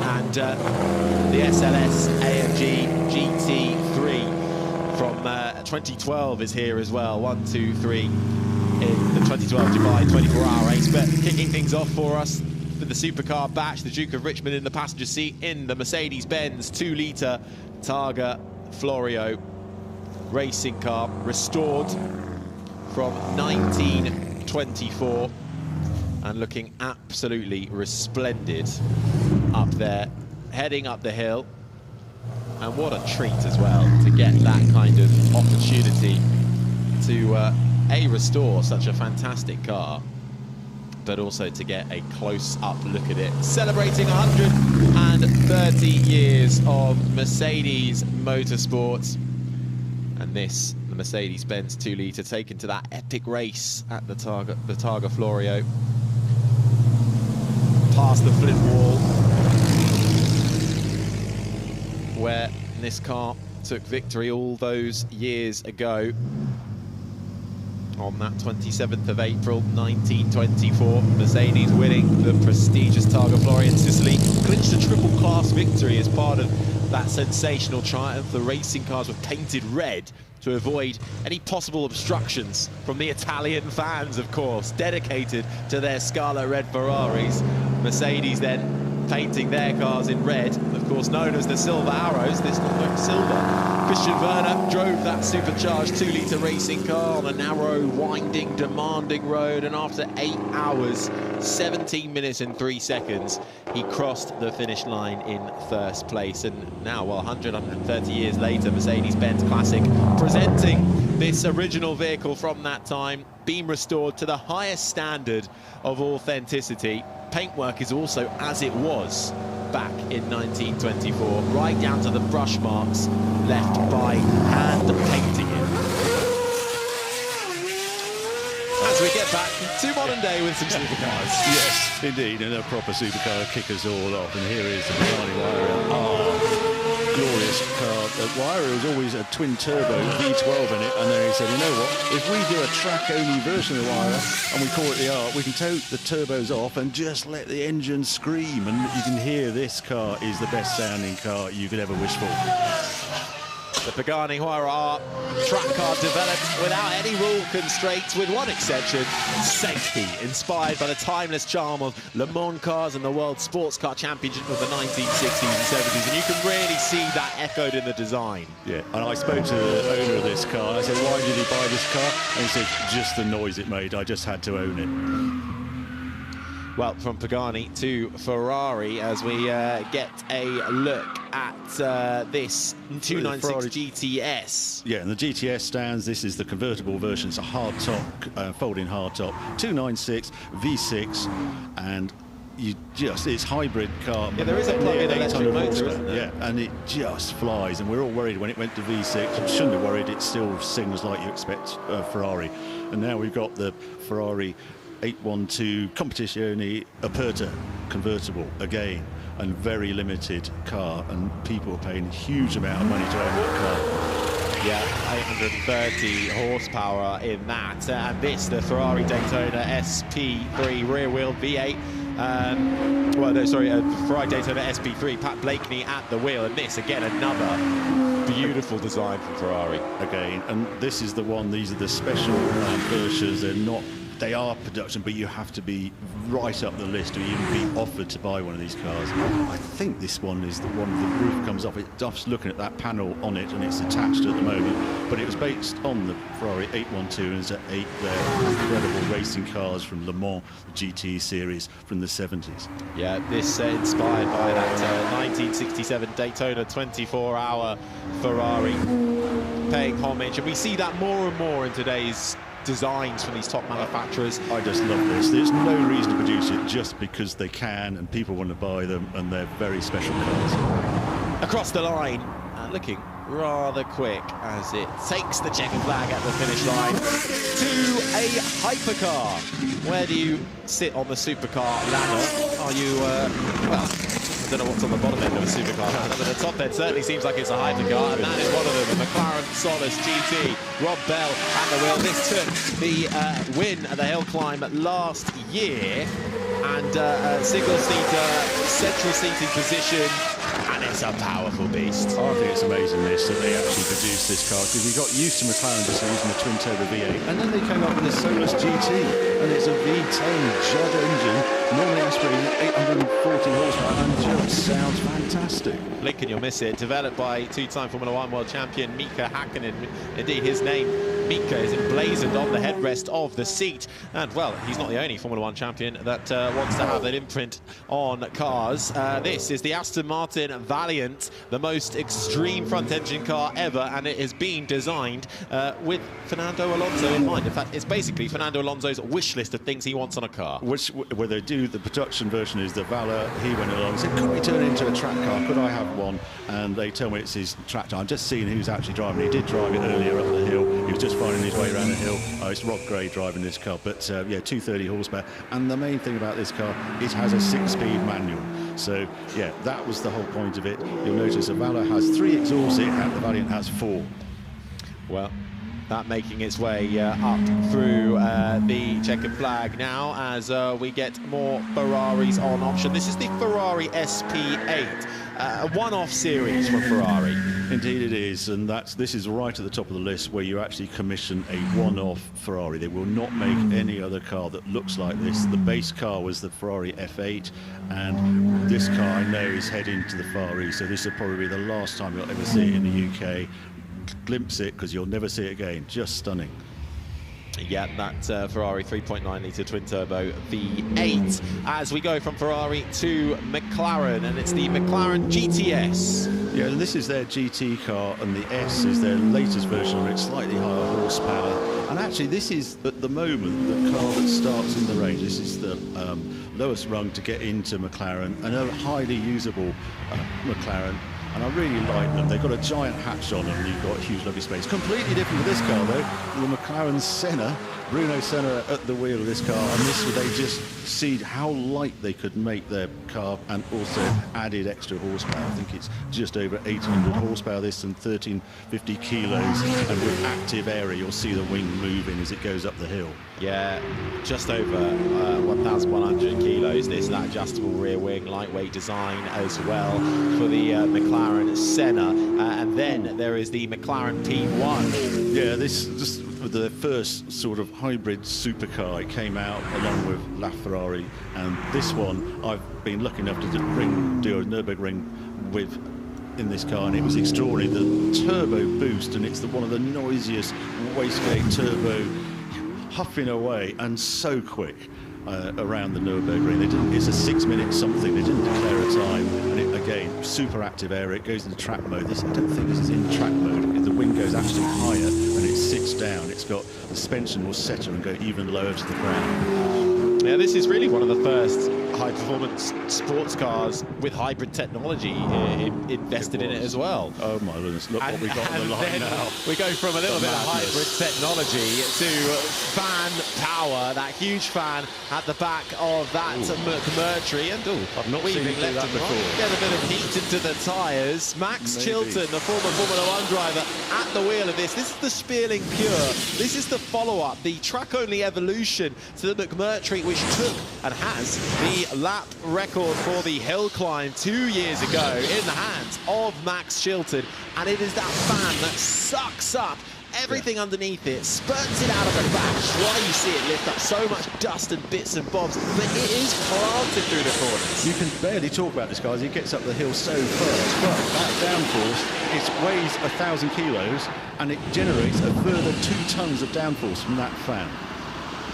And the SLS AMG GT3 from 2012 is here as well. 1, 2, 3 in the 2012 Dubai 24-hour race. But kicking things off for us for the supercar batch, the Duke of Richmond in the passenger seat in the Mercedes-Benz 2-litre Targa Florio racing car, restored from 1924 and looking absolutely resplendent up there, heading up the hill. And what a treat as well to get that kind of opportunity to restore such a fantastic car, but also to get a close-up look at it. Celebrating 130 years of Mercedes motorsport. And this, the Mercedes-Benz 2-litre, taken to that epic race at the Targa Florio. Past the Flint Wall, where this car took victory all those years ago. On that 27th of April 1924, Mercedes winning the prestigious Targa Florio in Sicily, clinched a triple class victory as part of that sensational triumph. The racing cars were painted red to avoid any possible obstructions from the Italian fans, of course, dedicated to their scarlet red Ferraris. Mercedes then painting their cars in red, of course known as the Silver Arrows. This looked like silver. Christian Werner drove that supercharged 2-litre racing car on a narrow, winding, demanding road, and after 8 hours, 17 minutes and 3 seconds, he crossed the finish line in first place. And now, well, 130 years later, Mercedes-Benz Classic presenting this original vehicle from that time, being restored to the highest standard of authenticity. Paintwork is also as it was back in 1924, right down to the brush marks left by hand painting it. As we get back to modern day with some supercars. Yes, indeed, and a proper supercar kick us all off. And here is the Pagani Huayra. Glorious car. The Huayra was always a twin-turbo V12 in it, and then he said, you know what, if we do a track-only version of the Huayra, and we call it the Art, we can tote the turbos off and just let the engine scream, and you can hear this car is the best-sounding car you could ever wish for. The Pagani Huayra Art track car developed without any rule constraints, with one exception: safety, inspired by the timeless charm of Le Mans cars and the World Sports Car Championship of the 1960s and 70s, and you can really see that echoed in the design. Yeah, and I spoke to the owner of this car. I said, why did he buy this car? And he said, just the noise it made. I just had to own it. Well, from Pagani to Ferrari, as we get a look at this 296 GTS. Yeah, and the GTS stands, this is the convertible version. It's a hardtop, folding hardtop, 296 V6, and it's hybrid car. Yeah, there is a plug-in electric motor, isn't there? Yeah, and it just flies, and we're all worried when it went to V6. You shouldn't be worried, it still sings like you expect Ferrari. And now we've got the Ferrari 812 Competizione Aperta convertible again, and very limited car, and people are paying a huge amount of money to own that car. Yeah, 830 horsepower in that. And this, the Ferrari Daytona SP3 rear-wheel V8. Ferrari Daytona SP3, Pat Blakeney at the wheel, and this, again, another beautiful design from Ferrari. Again, and this is the one, these are the special versions. They are production, but you have to be right up the list to even be offered to buy one of these cars. I think this one is the one the roof comes off. Just looking at that panel on it, and it's attached at the moment. But it was based on the Ferrari 812, and it's 8 incredible racing cars from Le Mans, the GT series from the 70s. Yeah, this inspired by that 1967 Daytona 24-hour Ferrari, paying homage, and we see that more and more in today's designs from these top manufacturers. I just love this. There's no reason to produce it, just because they can and people want to buy them, and they're very special cars. Across the line, looking rather quick as it takes the checkered flag at the finish line to a hypercar. Where do you sit on the supercar ladder? Are you, well, I don't know what's on the bottom end of a supercar ladder, but the top end certainly seems like it's a hypercar, and that is one of them, the McLaren Solus GT. Rob Bell at the wheel. This took the win at the hill climb last year, and a single-seater, central seating position, and it's a powerful beast. I think it's amazing that they actually produced this car, because we got used to McLaren just using the twin-turbo V8, and then they came up with the Solus GT, and it's a V10 Judd engine, normally aspirating 840 horsepower, and just sounds fantastic. Blink and you'll miss it. Developed by two-time Formula 1 world champion Mika Hakkinen. Indeed, his name, Mika, is emblazoned on the headrest of the seat. And, well, he's not the only Formula 1 champion that wants to have that imprint on cars. This is the Aston Martin Valiant, the most extreme front-engine car ever, and it has been designed with Fernando Alonso in mind. In fact, it's basically Fernando Alonso's wish list of things he wants on a car. Where they do, the production version is the Valor. He went along and said, could we turn it into a track car? Could I have one? And they tell me it's his track car. I'm just seeing who's actually driving. He did drive it earlier up the hill. He was just finding his way around the hill. It's Rob Gray driving this car. But, yeah, 230 horsepower. And the main thing about this car, it has a 6-speed manual. So, yeah, that was the whole point of it. You'll notice the Valor has 3 exhausts, the Valiant has 4. Well, that making its way up through the checkered flag now as we get more Ferraris on option. This is the Ferrari SP8, a one-off series for Ferrari. Indeed it is, and this is right at the top of the list where you actually commission a one-off Ferrari. They will not make any other car that looks like this. The base car was the Ferrari F8, and this car I know is heading to the Far East, so this will probably be the last time you'll ever see it in the UK. Glimpse it because you'll never see it again. Just stunning. Yeah, that Ferrari 3.9 litre twin-turbo V8 as we go from Ferrari to McLaren, and it's the McLaren GTS. Yeah, and this is their GT car, and the S is their latest version of it, slightly higher horsepower. And actually, this is, at the moment, the car that starts in the range. This is the lowest rung to get into McLaren, and a highly usable McLaren. And I really like them. They've got a giant hatch on them, and you've got a huge lovely space. Completely different with this car, though. The McLaren Senna, Bruno Senna at the wheel of this car, and they just see how light they could make their car, and also added extra horsepower. I think it's just over 800 horsepower, this, and 1350 kilos. And with active area, you'll see the wing moving as it goes up the hill. Yeah, just over 1,100 kilos. This, that adjustable rear wing, lightweight design as well for the McLaren Senna. And then there is the McLaren P1. Yeah, this just the first sort of hybrid supercar. It came out along with LaFerrari, and this one I've been lucky enough to do a Nürburgring with in this car, and it was extraordinary. The turbo boost, and it's one of the noisiest wastegate turbo, huffing away and so quick around the Nürburgring. It's a 6-minute something. They didn't declare a time, and it, again, super active area. It goes into track mode. I don't think this is in track mode. The wing goes actually higher and it sits down. It's got the suspension will settle and go even lower to the ground. Yeah, this is really one of the first high-performance sports cars with hybrid technology invested in it as well. Oh my goodness, look what we got on the line now. We go from a little bit of hybrid technology to fan power, that huge fan at the back of that McMurtry, and I've not seen it do that before. Get a bit of heat into the tyres. Max Chilton, the former Formula 1 driver, at the wheel of this. This is the Spearling Pure. This is the follow-up, the track-only evolution to the McMurtry, which took and has the lap record for the hill climb 2 years ago in the hands of Max Chilton, and it is that fan that sucks up everything underneath it, spurts it out of the back. Why you see it lift up so much dust and bits and bobs, but it is planted through the corners. You can barely talk about this guy as he gets up the hill so fast, but that downforce, it weighs 1,000 kilos, and it generates a further 2 tons of downforce from that fan.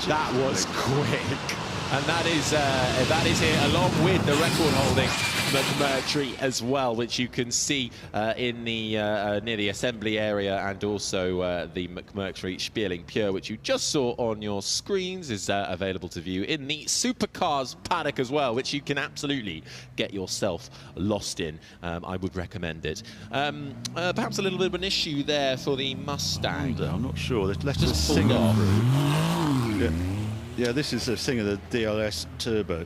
That was quick. And that is here along with the record-holding McMurtry as well, which you can see in the near the assembly area, and also the McMurtry Spearling Pure, which you just saw on your screens, is available to view in the Supercars paddock as well, which you can absolutely get yourself lost in. I would recommend it. Perhaps a little bit of an issue there for the Mustang. I'm not sure. They've left just a Singer through. Yeah, this is the Singer, the DLS Turbo.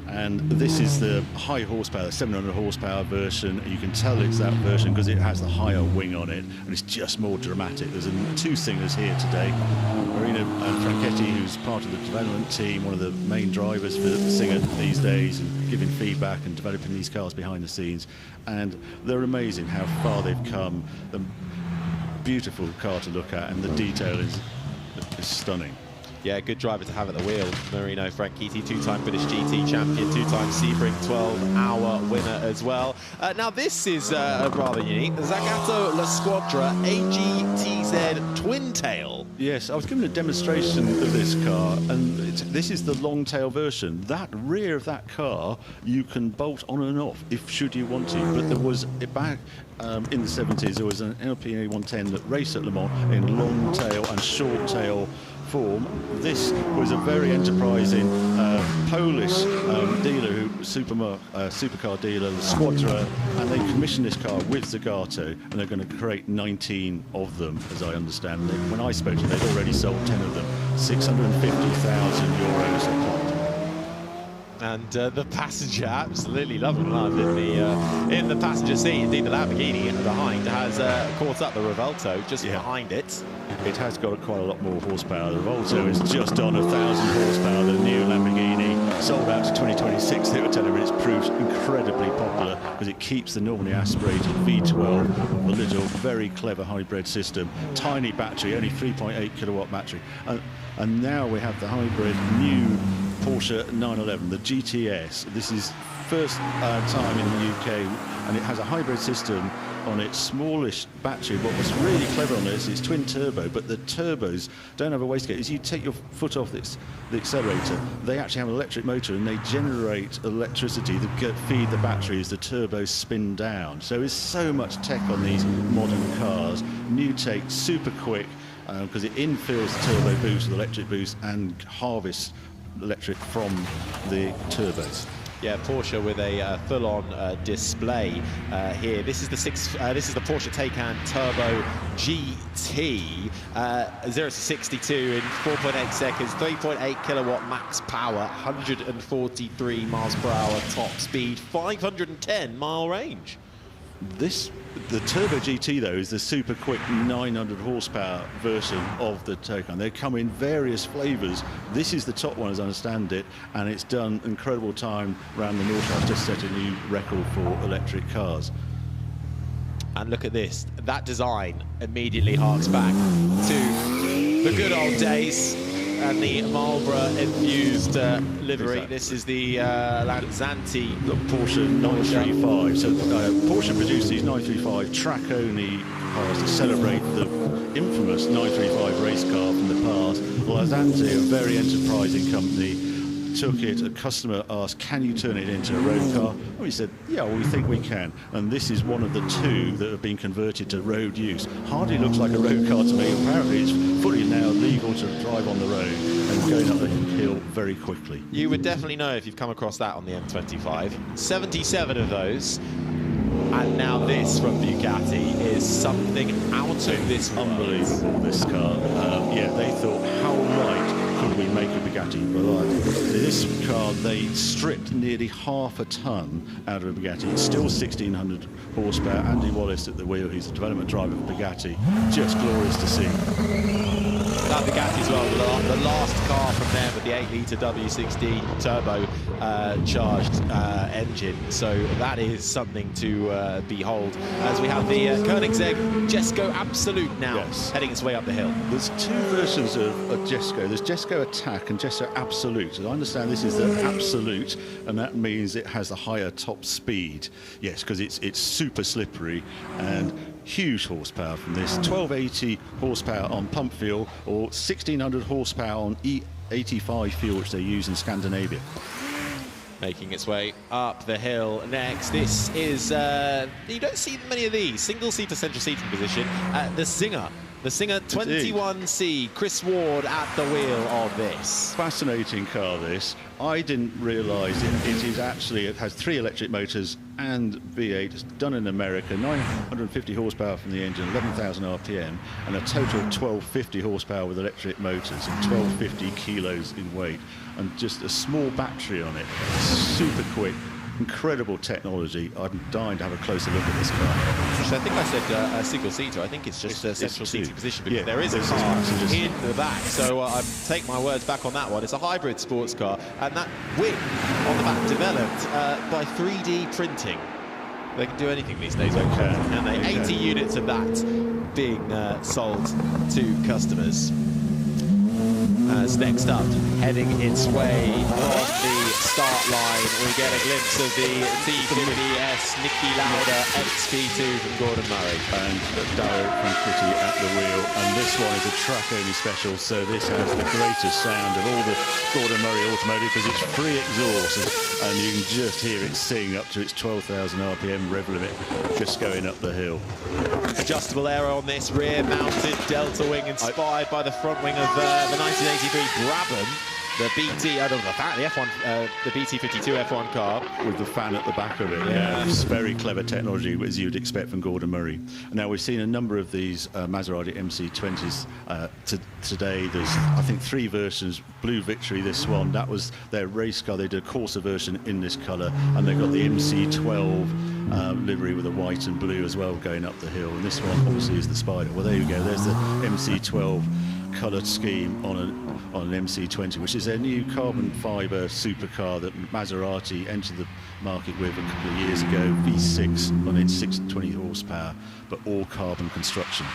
And this is the high horsepower, 700 horsepower version. You can tell it's that version because it has the higher wing on it, and it's just more dramatic. There's 2 singers here today. Marina Franchetti, who's part of the development team, one of the main drivers for the Singer these days, and giving feedback and developing these cars behind the scenes. And they're amazing how far they've come. A beautiful car to look at, and the detail is stunning. Yeah, good driver to have at the wheel. Marino Franchitti, two-time British GT champion, two-time Sebring 12-hour winner as well. Now this is rather unique. The Zagato La Squadra AGTZ twin tail. Yes, I was given a demonstration of this car, and this is the long tail version. That rear of that car you can bolt on and off if should you want to, but there was back in the 70s there was an LPA 110 that raced at Le Mans in long tail and short tail form. This was a very enterprising Polish dealer, supercar dealer, Squadra, and they commissioned this car with Zagato, and they're going to create 19 of them, as I understand it. When I spoke to them, they'd already sold 10 of them, 650,000 euros a pop. And the passenger absolutely loving life in the passenger seat. Indeed, the Lamborghini behind has caught up the Revolto just behind it. It has got quite a lot more horsepower. The Revolto is just on 1,000 horsepower. The new Lamborghini sold out to 2026. They were telling me it's proved incredibly popular because it keeps the normally aspirated V12, the little very clever hybrid system, tiny battery, only 3.8 kilowatt battery, and now we have the hybrid new Porsche 911, the GTS. This is first time in the UK, and it has a hybrid system on its smallish battery. But what's really clever on this is twin turbo, but the turbos don't have a wastegate. As you take your foot off the accelerator, they actually have an electric motor, and they generate electricity that feed the battery as the turbos spin down. So there's so much tech on these modern cars. New take, super quick, because it infills the turbo boost with electric boost and harvests electric from the turbos. Yeah, Porsche with a full-on display here. This is the Porsche Taycan Turbo GT, 0 to 62 in 4.8 seconds, 3.8 kilowatt max power, 143 miles per hour top speed, 510 mile range. The Turbo GT, though, is the super quick 900 horsepower version of the Taycan. They come in various flavours. This is the top one, as I understand it, and it's done incredible time around the North. Just set a new record for electric cars. And look at this. That design immediately harks back to the good old days and the Marlboro-infused livery. Exactly. This is the Lanzanti, the Porsche 935. So Porsche produced these 935 track-only cars to celebrate the infamous 935 race car from the past. Lanzanti, a very enterprising company, took it. A customer asked, "Can you turn it into a road car?" And we said, "Yeah, well, we think we can." And this is one of the two that have been converted to road use. Hardly looks like a road car to me. Apparently, it's fully now legal to drive on the road and going up the hill very quickly. You would definitely know if you've come across that on the M25. 77 of those. And now this from Bugatti is something out of this world. Unbelievable, this car. Yeah, they thought, how light could we make a Bugatti? Well, this car, they stripped nearly half a ton out of a Bugatti. It's still 1,600 horsepower. Andy Wallace at the wheel, he's the development driver for Bugatti. Just glorious to see. That Bugatti as well, the last car from them with the 8-litre W16 turbo charged engine. So that is something to behold. As we have the Koenigsegg Jesko Absolute now heading its way up the hill. There's two versions of Jesko. There's Jesko Attack and Jesko Absolute. As I understand, this is the Absolute, and that means it has a higher top speed. Yes, because it's super slippery and huge horsepower from this. 1280 horsepower on pump fuel, or 1,600 horsepower on E85 fuel, which they use in Scandinavia. Making its way up the hill next. This is, you don't see many of these. Single-seater central seating position. The Singer 21C, Chris Ward at the wheel of this. Fascinating car, this. I didn't realise it is actually, it has 3 electric motors and V8. It's done in America, 950 horsepower from the engine, 11,000 RPM, and a total of 1,250 horsepower with electric motors and 1,250 kilos in weight, and just a small battery on it. Super quick. Incredible technology. I'm dying to have a closer look at this car. I think I said a single-seater. I think it's just a central seating position, because there is a car in the back. So I take my words back on that one. It's a hybrid sports car, and that wing on the back developed by 3D printing. They can do anything these days, and they 80 units of that being sold to customers. As next up, heading its way on the start line, we get a glimpse of the T50S Niki Lauda XP2 from Gordon Murray. And Darrow Franchitti at the wheel. And this one is a track-only special, so this has the greatest sound of all the Gordon Murray automotive because it's free exhaust, and you can just hear it sing up to its 12,000 RPM rev limit just going up the hill. Adjustable aero on this rear-mounted delta wing, inspired by the front wing of the 1983 Brabham, the BT, the BT52 F1 car. With the fan at the back of it, yeah. It's very clever technology, as you'd expect from Gordon Murray. Now, we've seen a number of these Maserati MC20s today. There's, I think, 3 versions. Blue Victory, this one, that was their race car. They did a Corsa version in this colour, and they've got the MC12 livery with a white and blue as well going up the hill. And this one, obviously, is the Spider. Well, there you go. There's the MC12 coloured scheme on an MC20, which is their new carbon fibre supercar that Maserati entered the market with a couple of years ago. V6 on its 620 horsepower, but all carbon construction.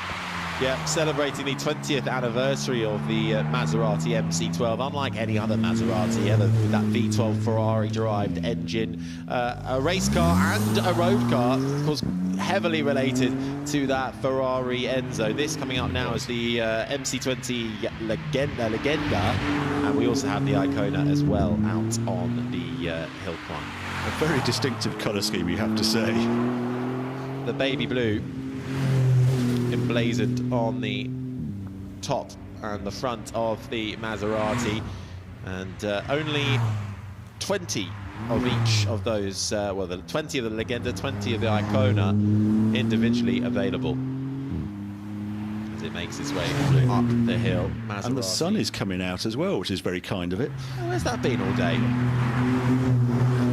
Yeah, celebrating the 20th anniversary of the Maserati MC12, unlike any other Maserati ever, with that V12 Ferrari-derived engine, a race car and a road car, of course, heavily related to that Ferrari Enzo. This coming up now is the MC20 Legenda, and we also have the Icona as well out on the hill climb. A very distinctive colour scheme, you have to say. The baby blue emblazoned on the top and the front of the Maserati, and only 20 of each of those, well, the 20 of the Legenda, 20 of the Icona individually available as it makes its way up the hill. Maserati. And the sun is coming out as well, which is very kind of it. Oh, where's that been all day?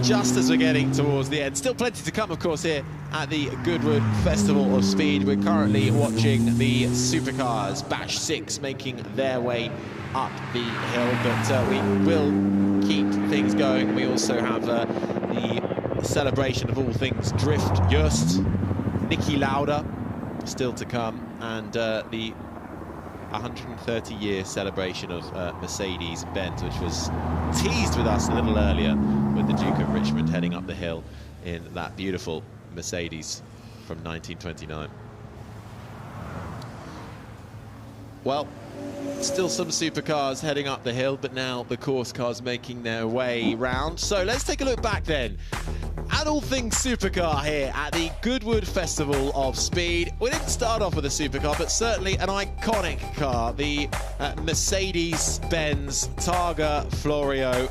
Just as we're getting towards the end. Still plenty to come, of course, here at the Goodwood Festival of Speed. We're currently watching the supercars, Batch 6, making their way up the hill, but we will keep things going. We also have the celebration of all things Drift Just, Niki Lauda, still to come, and the 130-year celebration of Mercedes-Benz, which was teased with us a little earlier with the Duke of Richmond heading up the hill in that beautiful Mercedes from 1929. Well, still some supercars heading up the hill, but now the course cars making their way round. So let's take a look back then at all things supercar here at the Goodwood Festival of Speed. We didn't start off with a supercar, but certainly an iconic car, the Mercedes-Benz Targa Florio,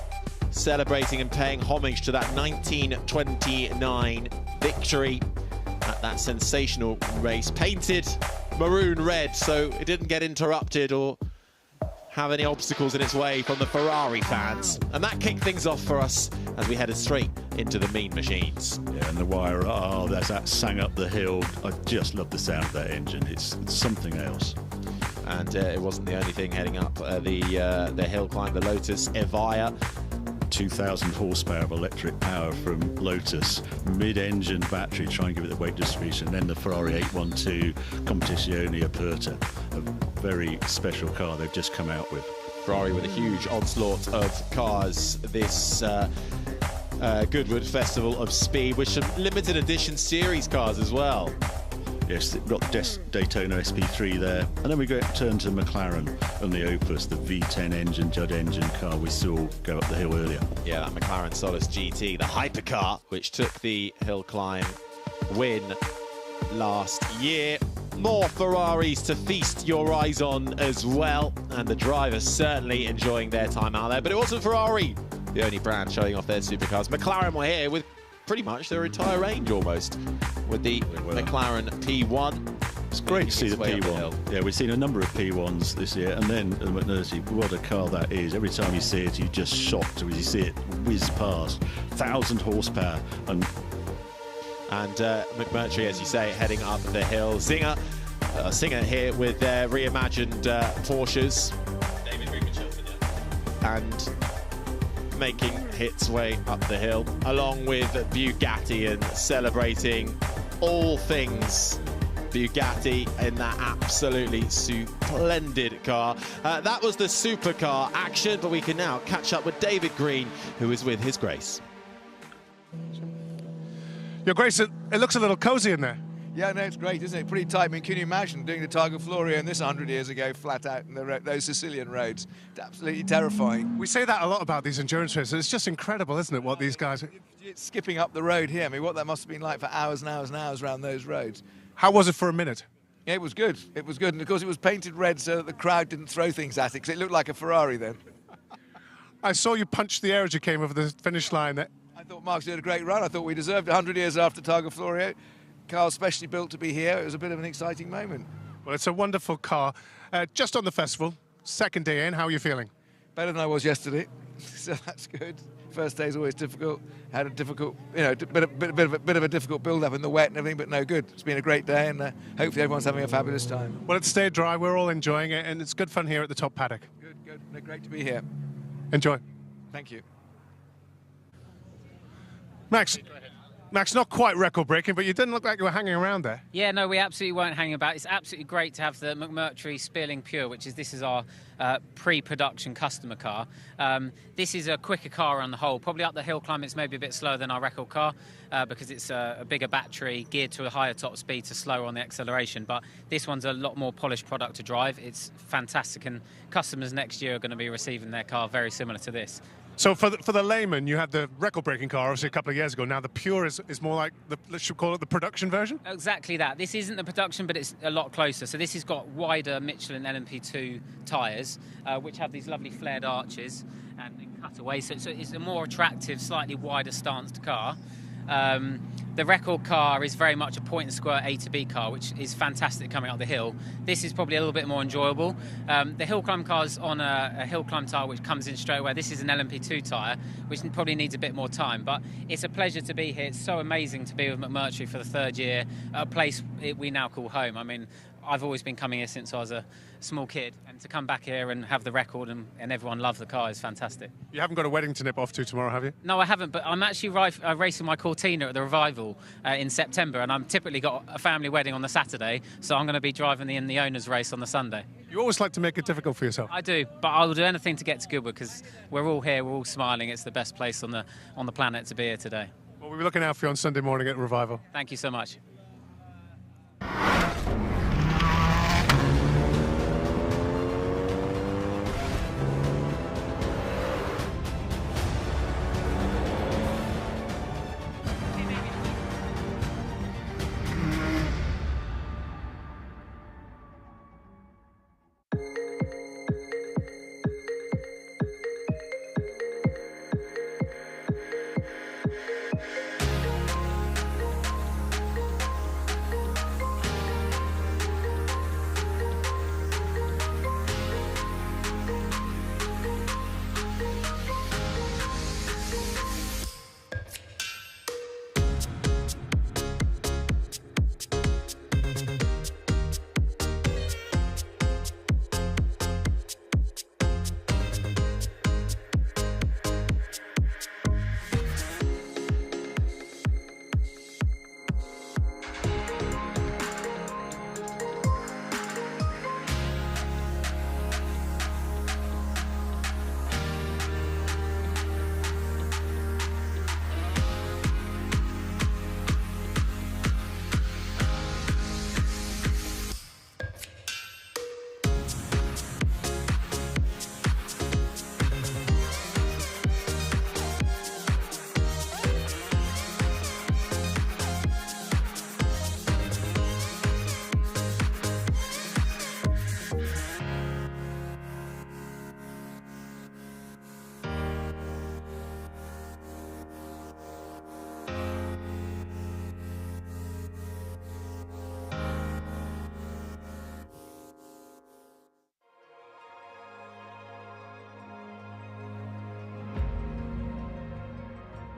celebrating and paying homage to that 1929 victory at that sensational race. Painted maroon red, so it didn't get interrupted or have any obstacles in its way from the Ferrari fans. And that kicked things off for us as we headed straight into the Mean Machines. Yeah, and the wire, as that sang up the hill, I just love the sound of that engine. It's something else. And it wasn't the only thing heading up the hill climb. The Lotus Evija, 2,000 horsepower of electric power from Lotus, mid-engine battery, try and give it the weight distribution, and then the Ferrari 812 Competizione Aperta, a very special car they've just come out with. Ferrari with a huge onslaught of cars this Goodwood Festival of Speed, with some limited edition series cars as well. Yes, we've got Daytona SP3 there. And then we turn to McLaren and the Opus, the V10 engine, Judd engine car we saw go up the hill earlier. Yeah, that McLaren Solus GT, the hypercar, which took the hill climb win last year. More Ferraris to feast your eyes on as well. And the drivers certainly enjoying their time out there. But it wasn't Ferrari, the only brand showing off their supercars. McLaren were here with pretty much their entire range almost, with the McLaren P1. It's great to see the P1. Yeah, we've seen a number of P1s this year, and then the McNulty, what a car that is. Every time you see it, you're just shocked as you see it whiz past. 1,000 horsepower. And McMurtry, as you say, heading up the hill. Singer here with their reimagined Porsches. David and making its way up the hill, along with Bugatti, and celebrating all things Bugatti in that absolutely splendid car. That was the supercar action, but we can now catch up with David Green, who is with His Grace. Your Grace, it looks a little cosy in there. Yeah, no, it's great, isn't it? Pretty tight. I mean, can you imagine doing the Targa Florio in this 100 years ago, flat out in those Sicilian roads? It's absolutely terrifying. We say that a lot about these endurance races. It's just incredible, isn't it, what these guys... Skipping up the road here, I mean, what that must have been like for hours and hours and hours around those roads. How was it for a minute? Yeah, it was good. It was good. And, of course, it was painted red so that the crowd didn't throw things at it, because it looked like a Ferrari then. I saw you punch the air as you came over the finish line there. I thought Mark's did a great run. I thought we deserved 100 years after Targa Florio. Car specially built to be here. It was a bit of an exciting moment. Well, it's a wonderful car. Just on the festival, second day in, how are you feeling? Better than I was yesterday, so that's good. First day is always difficult. Had a difficult, you know, bit of a difficult build-up in the wet and everything, but no good. It's been a great day, and hopefully everyone's having a fabulous time. Well, it's stayed dry. We're all enjoying it, and it's good fun here at the top paddock. Good, good. No, great to be here. Enjoy. Thank you. Max, not quite record-breaking, but you didn't look like you were hanging around there. Yeah, no, we absolutely weren't hanging about. It's absolutely great to have the McMurtry Spearling Pure, this is our pre-production customer car. This is a quicker car on the whole. Probably up the hill climb, it's maybe a bit slower than our record car because it's a bigger battery geared to a higher top speed to slower on the acceleration. But this one's a lot more polished product to drive. It's fantastic, and customers next year are going to be receiving their car very similar to this. So for the layman, you had the record-breaking car, obviously, a couple of years ago. Now the Pure is more like, let's call it the production version? Exactly that. This isn't the production, but it's a lot closer. So this has got wider Michelin LMP2 tyres, which have these lovely flared arches and cutaways. So it's a more attractive, slightly wider stanced car. The record car is very much a point-and-squirt A to B car, which is fantastic coming up the hill. This is probably a little bit more enjoyable. The hill climb car's on a hill climb tyre which comes in straight away. This is an LMP2 tyre, which probably needs a bit more time. But it's a pleasure to be here. It's so amazing to be with McMurtry for the third year, a place we now call home. I mean, I've always been coming here since I was a small kid, and to come back here and have the record and everyone love the car is fantastic. You haven't got a wedding to nip off to tomorrow, have you? No, I haven't, but I'm actually racing my Cortina at the Revival in September, and I'm typically got a family wedding on the Saturday, so I'm going to be driving in the owner's race on the Sunday. You always like to make it difficult for yourself. I do, but I will do anything to get to Goodwood because we're all here, we're all smiling. It's the best place on the planet to be here today. Well, we'll be looking out for you on Sunday morning at Revival. Thank you so much.